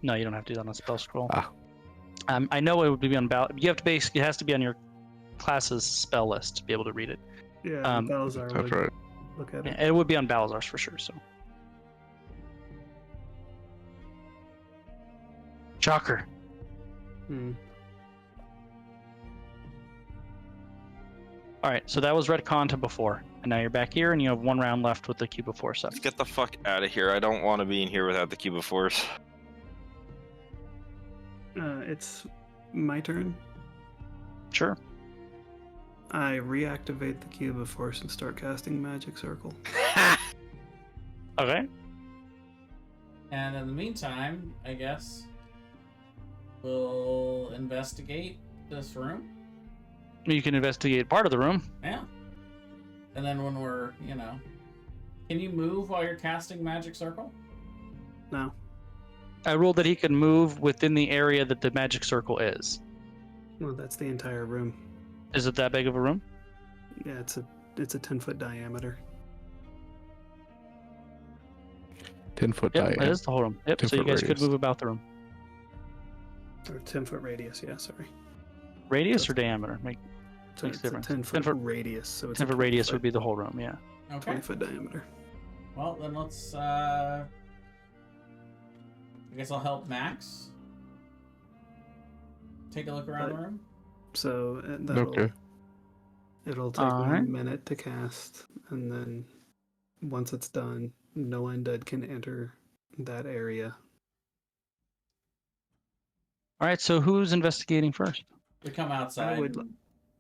No, you don't have to do that on a spell scroll. Ah. I know it would be on you have to basically, it has to be on your class's spell list to be able to read it. Yeah, Balazar That's would right. look at Yeah, it. it would be on Balazar's for sure. So Shocker. Hmm. All right, so that was retcon to before, and now you're back here, and you have 1 round left with the Cube of Force up. Let's get the fuck out of here. I don't want to be in here without the Cube of Force. It's my turn. Sure. I reactivate the Cube of Force and start casting Magic Circle. Okay. And in the meantime, I guess we'll investigate this room. You can investigate part of the room. Yeah. And then when we're, can you move while you're casting Magic Circle? No. I ruled that he could move within the area that the magic circle is. Well, that's the entire room. Is it that big of a room? Yeah, it's a 10-foot diameter. 10-foot Yep, diameter. that is the whole room. Yep, so you 10-foot guys could radius. move about the room. Or 10-foot radius, yeah, sorry. Radius or diameter? Makes So it's a difference. 10-foot 10-foot radius, so it's 10-foot radius would be the whole room, yeah. Okay. 20-foot diameter. Well, then let's, I guess I'll help Max. Take a look around the room. So Okay. it'll take Alright. 1 minute to cast, and then once it's done, no undead can enter that area. All right, so who's investigating first? We come outside. I would- and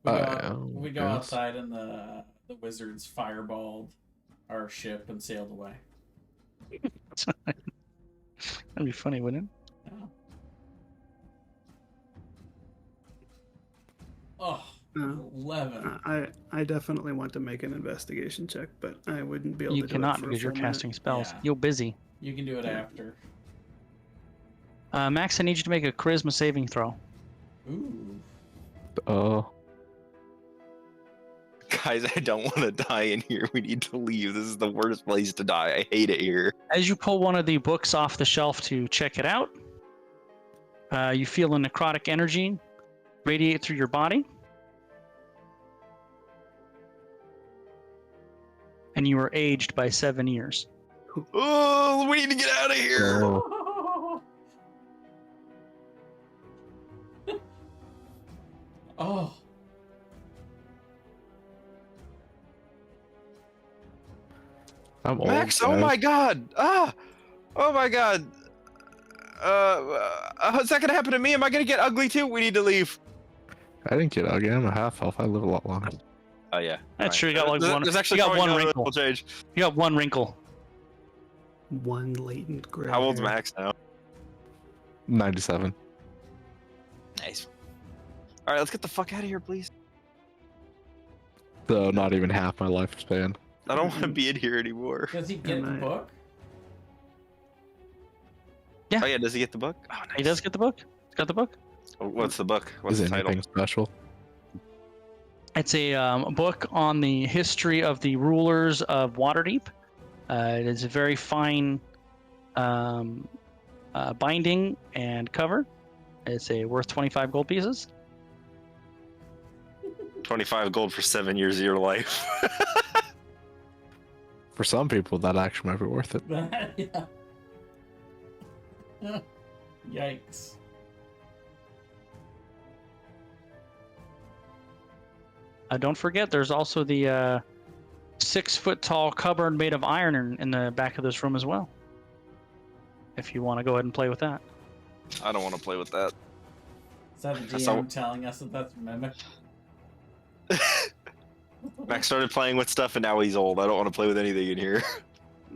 we go, I we go guess. outside, and the wizards fireballed our ship and sailed away. That'd be funny, wouldn't it? Yeah. Oh, Uh, 11. I definitely want to make an investigation check, but I wouldn't be able You to do cannot it for a because you're full minute. casting spells. Yeah. You're busy. You can do it after. Max, I need you to make a charisma saving throw. Ooh. Guys, I don't want to die in here. We need to leave. This is the worst place to die. I hate it here. As you pull one of the books off the shelf to check it out, you feel a necrotic energy radiate through your body. And you are aged by 7 years. Oh, we need to get out of here. Oh. I'm old. Max, oh guys. my god. Ah. Oh my god. How's that gonna happen to me? Am I gonna get ugly too? We need to leave. I didn't get ugly. I'm a half elf. I live a lot longer. Oh yeah. That's true. You got like one. There's actually You got one no wrinkle. notable change. You got one wrinkle. One latent gray. How old's hair. Max now? 97. Nice. All right, let's get the fuck out of here, please. So not even half my lifespan. I don't want to be in here anymore. Does he get the Am I- book? Yeah. Oh yeah, does he get the book? Oh, nice. He does get the book. He's got the book. What's the book? What's Is the it title? anything special? It's a book on the history of the rulers of Waterdeep. It is a very fine binding and cover. It's worth 25 gold pieces. 25 gold for 7 years of your life. For some people, that actually might be worth it. Yeah. Yikes. Don't forget, there's also the 6-foot tall cupboard made of iron in the back of this room as well. If you want to go ahead and play with that. I don't want to play with that. Is that a DM So- telling us that that's mimic? Max started playing with stuff and now he's old. I don't want to play with anything in here.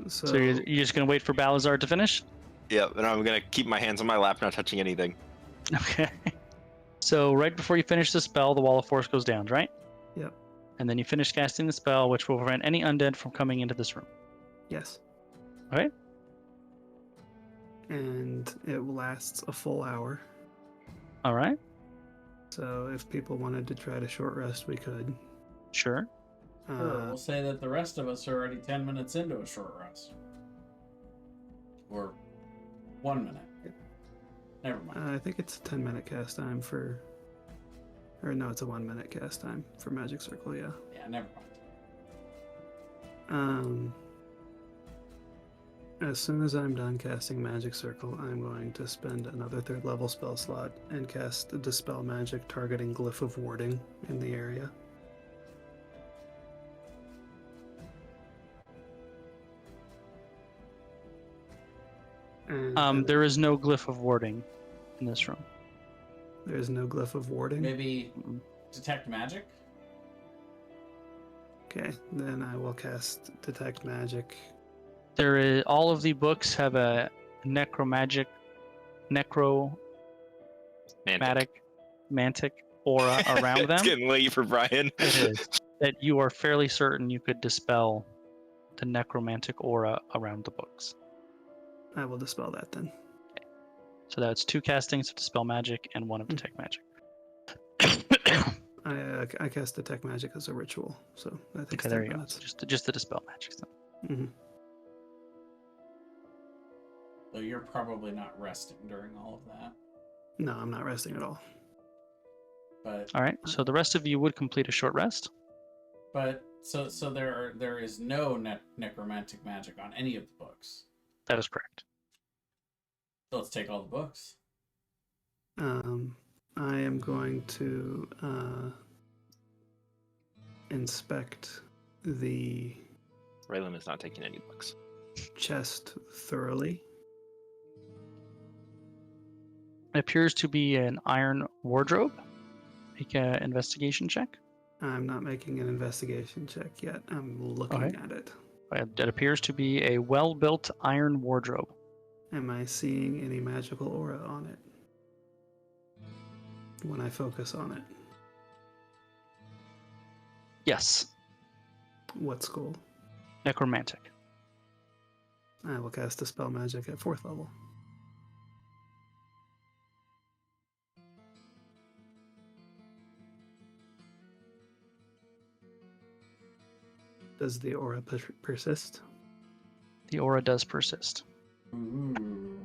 So you're just going to wait for Balazar to finish? Yep, and I'm gonna keep my hands on my lap, not touching anything. Okay. So right before you finish the spell, the wall of force goes down, right? Yep. And then you finish casting the spell, which will prevent any undead from coming into this room. Yes. Okay. And it lasts a full hour. All right. So if people wanted to try to short rest, we could. Sure. Sure, we'll say that the rest of us are already 10 minutes into a short rest. Or 1 minute. Never mind. I think it's a 10-minute cast time for. Or no, it's a 1-minute cast time for Magic Circle, yeah. Yeah, never mind. As soon as I'm done casting Magic Circle, I'm going to spend another 3rd level spell slot and cast Dispel Magic targeting Glyph of Warding in the area. And There is no glyph of warding in this room. there's no Glyph of Warding? Maybe Mm-mm. detect magic. Okay, then I will cast Detect Magic. There is all of the books have a necromagic, necromantic, mantic aura around It's them. getting late for Brian. It is that you are fairly certain you could dispel the necromantic aura around the books. I will dispel that then. So that's 2 castings of dispel magic and 1 of detect magic. I cast Detect Magic as a ritual, so that takes Okay, 10 there you go. minutes. Just the dispel magic. Hmm. So you're probably not resting during all of that. No, I'm not resting at all. But All right. So the rest of you would complete a short rest. so there is no necromantic magic on any of the books. That is correct. So let's take all the books. I am going to inspect the Raylan is not taking any books. chest thoroughly. It appears to be an iron wardrobe. Make an investigation check. I'm not making an investigation check yet. I'm looking Okay. at it. It appears to be a well-built iron wardrobe. Am I seeing any magical aura on it when I focus on it? Yes, What school? necromantic. I will cast Dispel Magic at 4th level. Does the aura persist? The aura does persist. Ooh.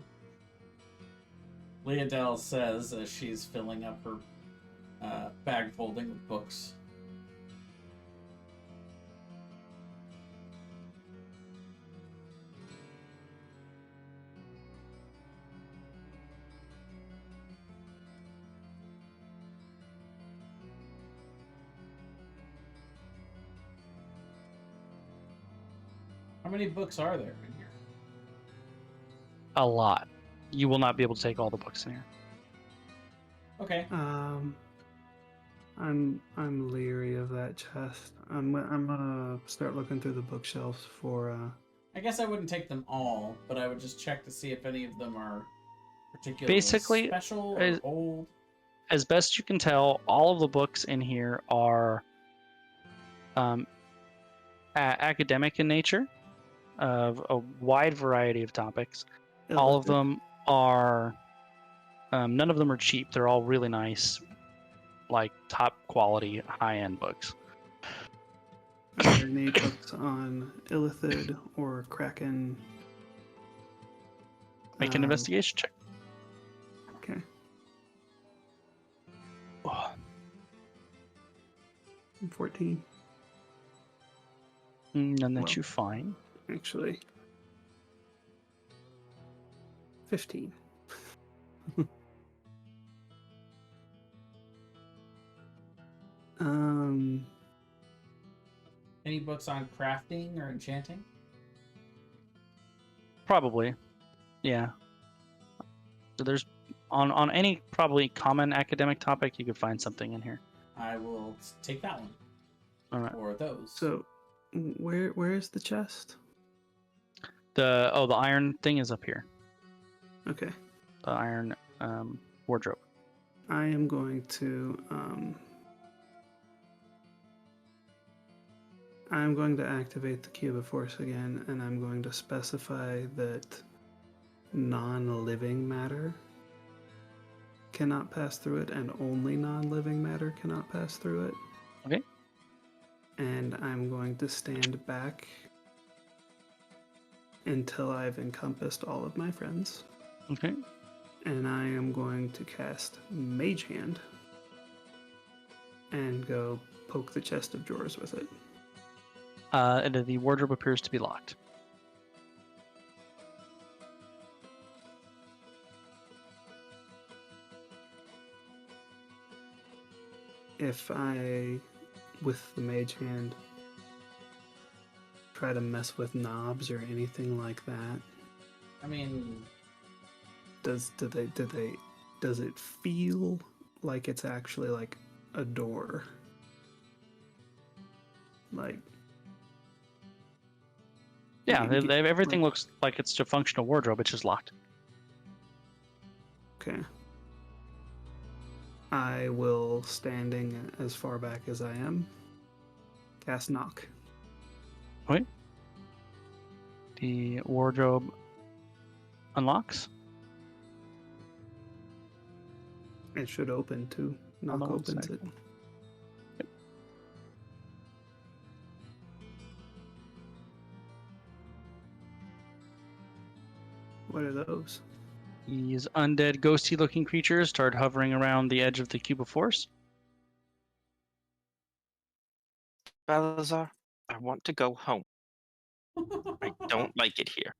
Leodell says as she's filling up her bag folding with books. How many books are there in here? A lot. You will not be able to take all the books in here. Okay. I'm leery of that chest. I'm gonna start looking through the bookshelves for I guess I wouldn't take them all, but I would just check to see if any of them are particularly Basically, special as- or old. As best you can tell, all of the books in here are academic in nature, of a wide variety of topics. All of them are. None of them are cheap. They're all really nice, like top quality, high end books. Are there any books on Illithid or Kraken? Make an investigation check. Okay. Oh, 14, none that Well. you find. actually. 15. Any books on crafting or enchanting? Probably, yeah. So there's on any probably common academic topic, you could find something in here. I will take that one. All right. Or those. So, where is the chest? The iron thing is up here. Okay. The iron wardrobe. I am going to I'm going to activate the Cube of Force again, and I'm going to specify that non-living matter cannot pass through it, and only non-living matter cannot pass through it. Okay. And I'm going to stand back until I've encompassed all of my friends. Okay. And I am going to cast Mage Hand and go poke the chest of drawers with it. And the wardrobe appears to be locked. if I, with the mage hand, try to mess with knobs or anything like that, I mean, does it feel like it's actually like a door? Like Yeah, you get- everything like- looks like it's a functional wardrobe. It's just locked. Okay. I will, standing as far back as I am, cast knock. The wardrobe unlocks. It should open too. Hold Knock on one opens sec. it. What are those? These undead, ghosty-looking creatures start hovering around the edge of the cube of force. Balazar, I want to go home. I don't like it here.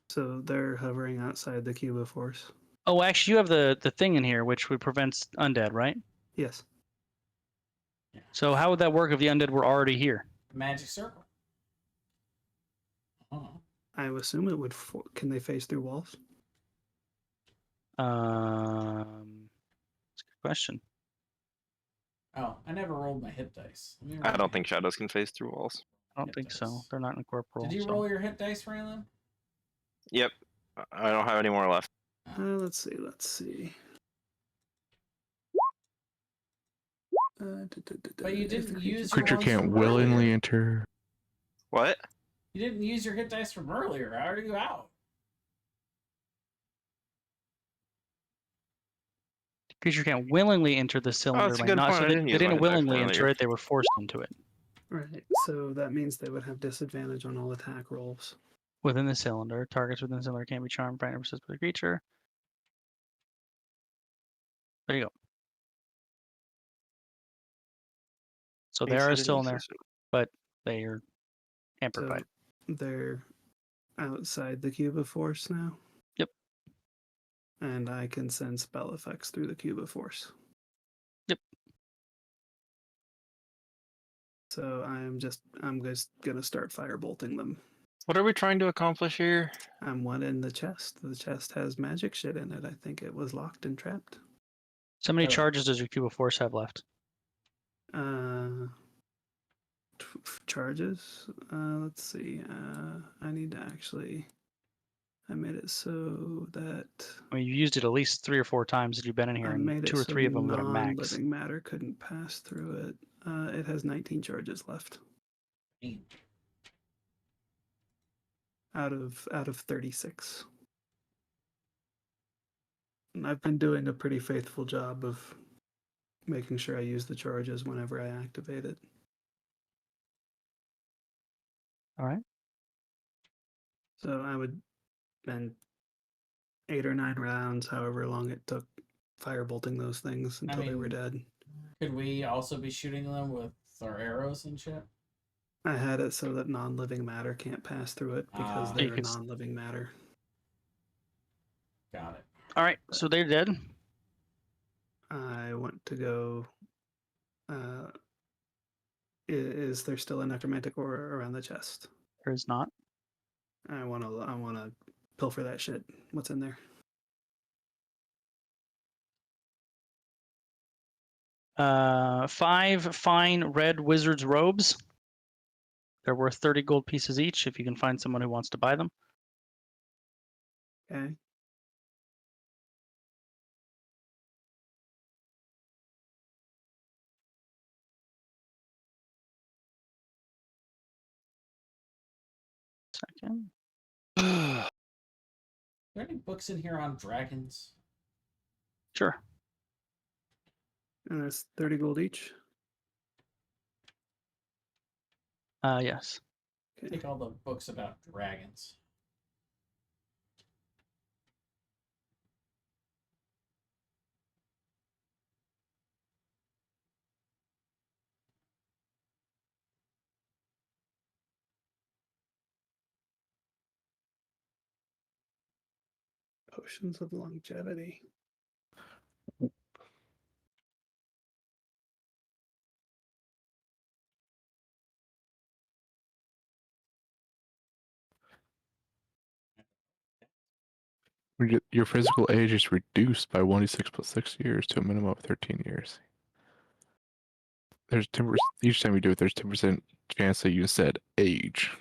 So they're hovering outside the cube of force. Oh, actually, you have the thing in here which would prevent undead, right? Yes. So how would that work if the undead were already here? Magic circle. Oh. I assume it would. Can they phase through walls? That's a good question. Oh, I never rolled my hit dice. Let me I roll don't my think hit- shadows can phase through walls. I don't Hit think so. dice. They're not incorporeal. Did you so. roll your hit dice, Raylan? Yep. I don't have any more left. Let's see. Let's see. But you didn't use your Creature ones can't from willingly earlier. enter. What? You didn't use your hit dice from earlier. How are you out? Creature can't willingly enter the cylinder. that's a by good not, point. so I they, didn't they use my didn't hit dice from willingly enter earlier. it. They were forced into it. Right. So that means they would have disadvantage on all attack rolls. Within the cylinder, targets within the cylinder can't be charmed, frightened, or resisted by the creature. There you go. So they Yes, I are didn't still in use there, this one. but they are hampered by So it. they're outside the cube of force now. Yep. And I can send spell effects through the cube of force. Yep. So I'm just gonna start firebolting them. What are we trying to accomplish here? I'm one in the chest. The chest has magic shit in it. I think it was locked and trapped. So many Oh. charges does your cube of force have left? Charges. Let's see. I need to actually. I made it so that I mean, you used it at least 3 or 4 times that you've been in here, I and made it 2 or so 3 of them that are max. non-living matter couldn't pass through it. It has 19 charges left out of 36. And I've been doing a pretty faithful job of making sure I use the charges whenever I activate it. All right. So I would spend 8 or 9 rounds, however long it took, firebolting those things until they were mean- dead. Could we also be shooting them with our arrows and shit? I had it so that non-living matter can't pass through it because Ah. they're You could s- non-living matter. Got it. All right. So they're dead. I want to go. Is there still a necromantic aura around the chest? There is not. I want to pilfer that shit. What's in there? Five fine red wizard's robes. They're worth 30 gold pieces each if you can find someone who wants to buy them. Okay. Second. Are there any books in here on dragons? Sure. And there's 30 gold each. Yes. Okay. Take all the books about dragons. Potions of longevity. Your physical age is reduced by 1d6 plus 6 years to a minimum of 13 years. There's 10%, each time you do it, there's 10% chance that you said age.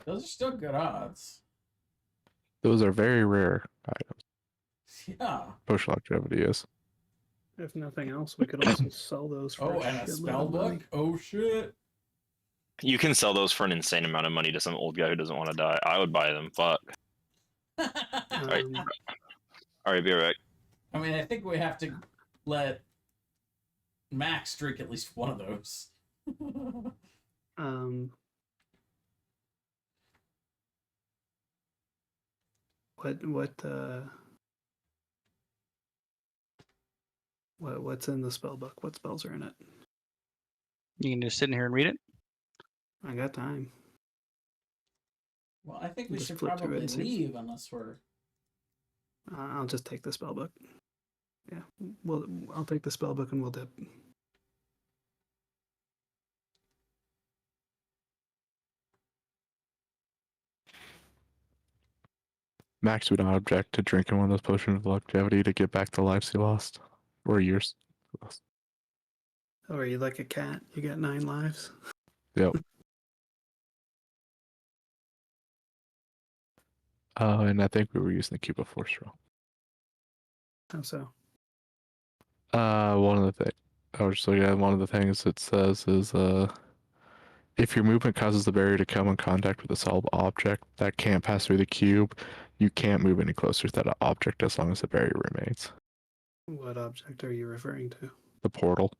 Those are still good odds. Those are very rare items. Yeah. Potion longevity is. If nothing else, we could also sell those for Oh, and a shitload spell of money. book? Oh, shit. You can sell those for an insane amount of money to some old guy who doesn't want to die. I would buy them. Fuck. Alright. Alright, be right. I mean, I think we have to let Max drink at least one of those. Um, what's in the spell book? What spells are in it? You can just sit in here and read it. I got time. Well, I think we Just should flip through it probably and see. leave unless we're... I'll just take the spell book. Yeah, well, I'll take the spell book and we'll dip. Max would not object to drinking one of those potions of longevity to get back the lives he lost. Or years. Oh, are you like a cat? You got 9 lives? Yep. And I think we were using the cube of force roll. How so? One of the things I was just looking at, one of the things it says is if your movement causes the barrier to come in contact with a solid object that can't pass through the cube, you can't move any closer to that object as long as the barrier remains. What object are you referring to? The portal.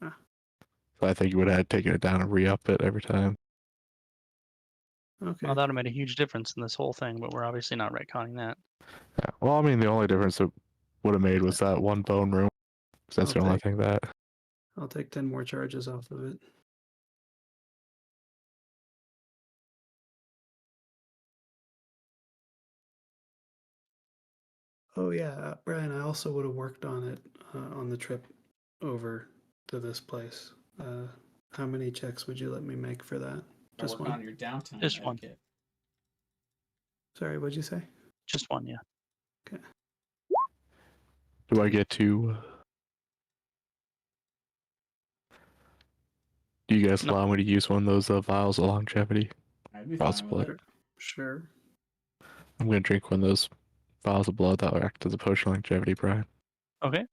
Ah. So I think you would have taken it down and re-up it every time. Okay. Well, that would have made a huge difference in this whole thing, but we're obviously not retconning that. Yeah. Well, I mean, the only difference it would have made was that one bone room. 'Cause that's the only thing that. I'll take 10 more charges off of it. Oh yeah, Brian, I also would have worked on it on the trip over to this place. How many checks would you let me make for that? Just work one? on your downtime Just one. etiquette. Sorry, what'd you say? Just one, yeah. Okay. Do I get to? Do you guys No. allow me to use one of those vials of longevity? I'd be Vials fine of with blood. it. Sure. I'm gonna drink one of those vials of blood that will act as a potion of longevity, Brian. Okay.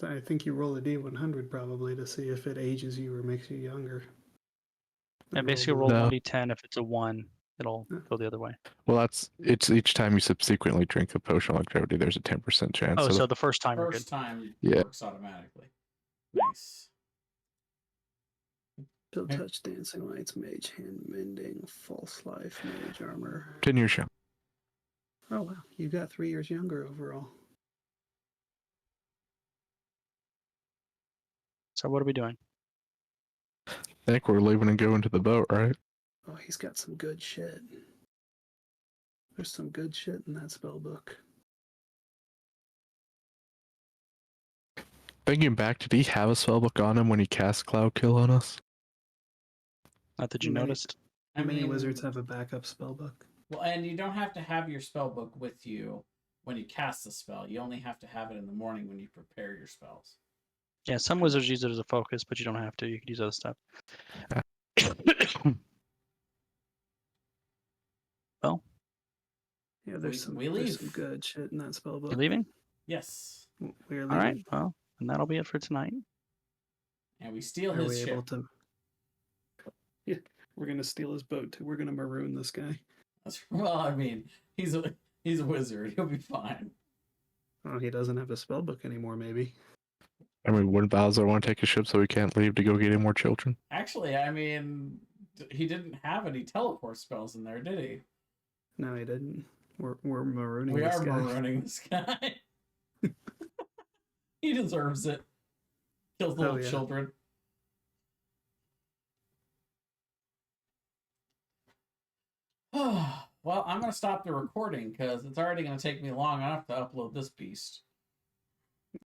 I think you roll a D100 probably to see if it ages you or makes you younger. Yeah, Then basically the- roll No. 1d10. If it's a 1, it'll Yeah. go the other way. Well, it's each time you subsequently drink the potion of longevity, there's a 10% chance. Oh, of so the first time you're good. First time Yeah. works automatically. Nice. Chill Okay. touch, dancing lights, mage hand, mending, false life, mage armor. 10-year show. Oh wow, you got 3 years younger overall. So what are we doing? I think we're leaving and going to the boat, right? Oh, he's got some good shit. There's some good shit in that spell book. Thinking back, did he have a spellbook on him when he cast Cloud Kill on us? Not that you Many- noticed. I How many mean, wizards have a backup spell book? Well, and you don't have to have your spell book with you when you cast the spell. You only have to have it in the morning when you prepare your spells. Yeah, some wizards use it as a focus, but you don't have to. You could use other stuff. Well, Yeah, there's some good shit in that spell book. you leaving? Yes. We're leaving. All right. Well, and that'll be it for tonight. And we steal Are his we ship. able to? Yeah, we're gonna steal his boat too. We're gonna maroon this guy. Well, I mean, he's a wizard. He'll be fine. Oh, he doesn't have a spell book anymore. Maybe. I mean, wouldn't Bowser want to take a ship so he can't leave to go get any more children? Actually, I mean, he didn't have any teleport spells in there, did he? No, he didn't. We're marooning. We this are guy. marooning this guy. He deserves it. Kills little yeah. children. Well, I'm going to stop the recording because it's already going to take me long enough to upload this beast.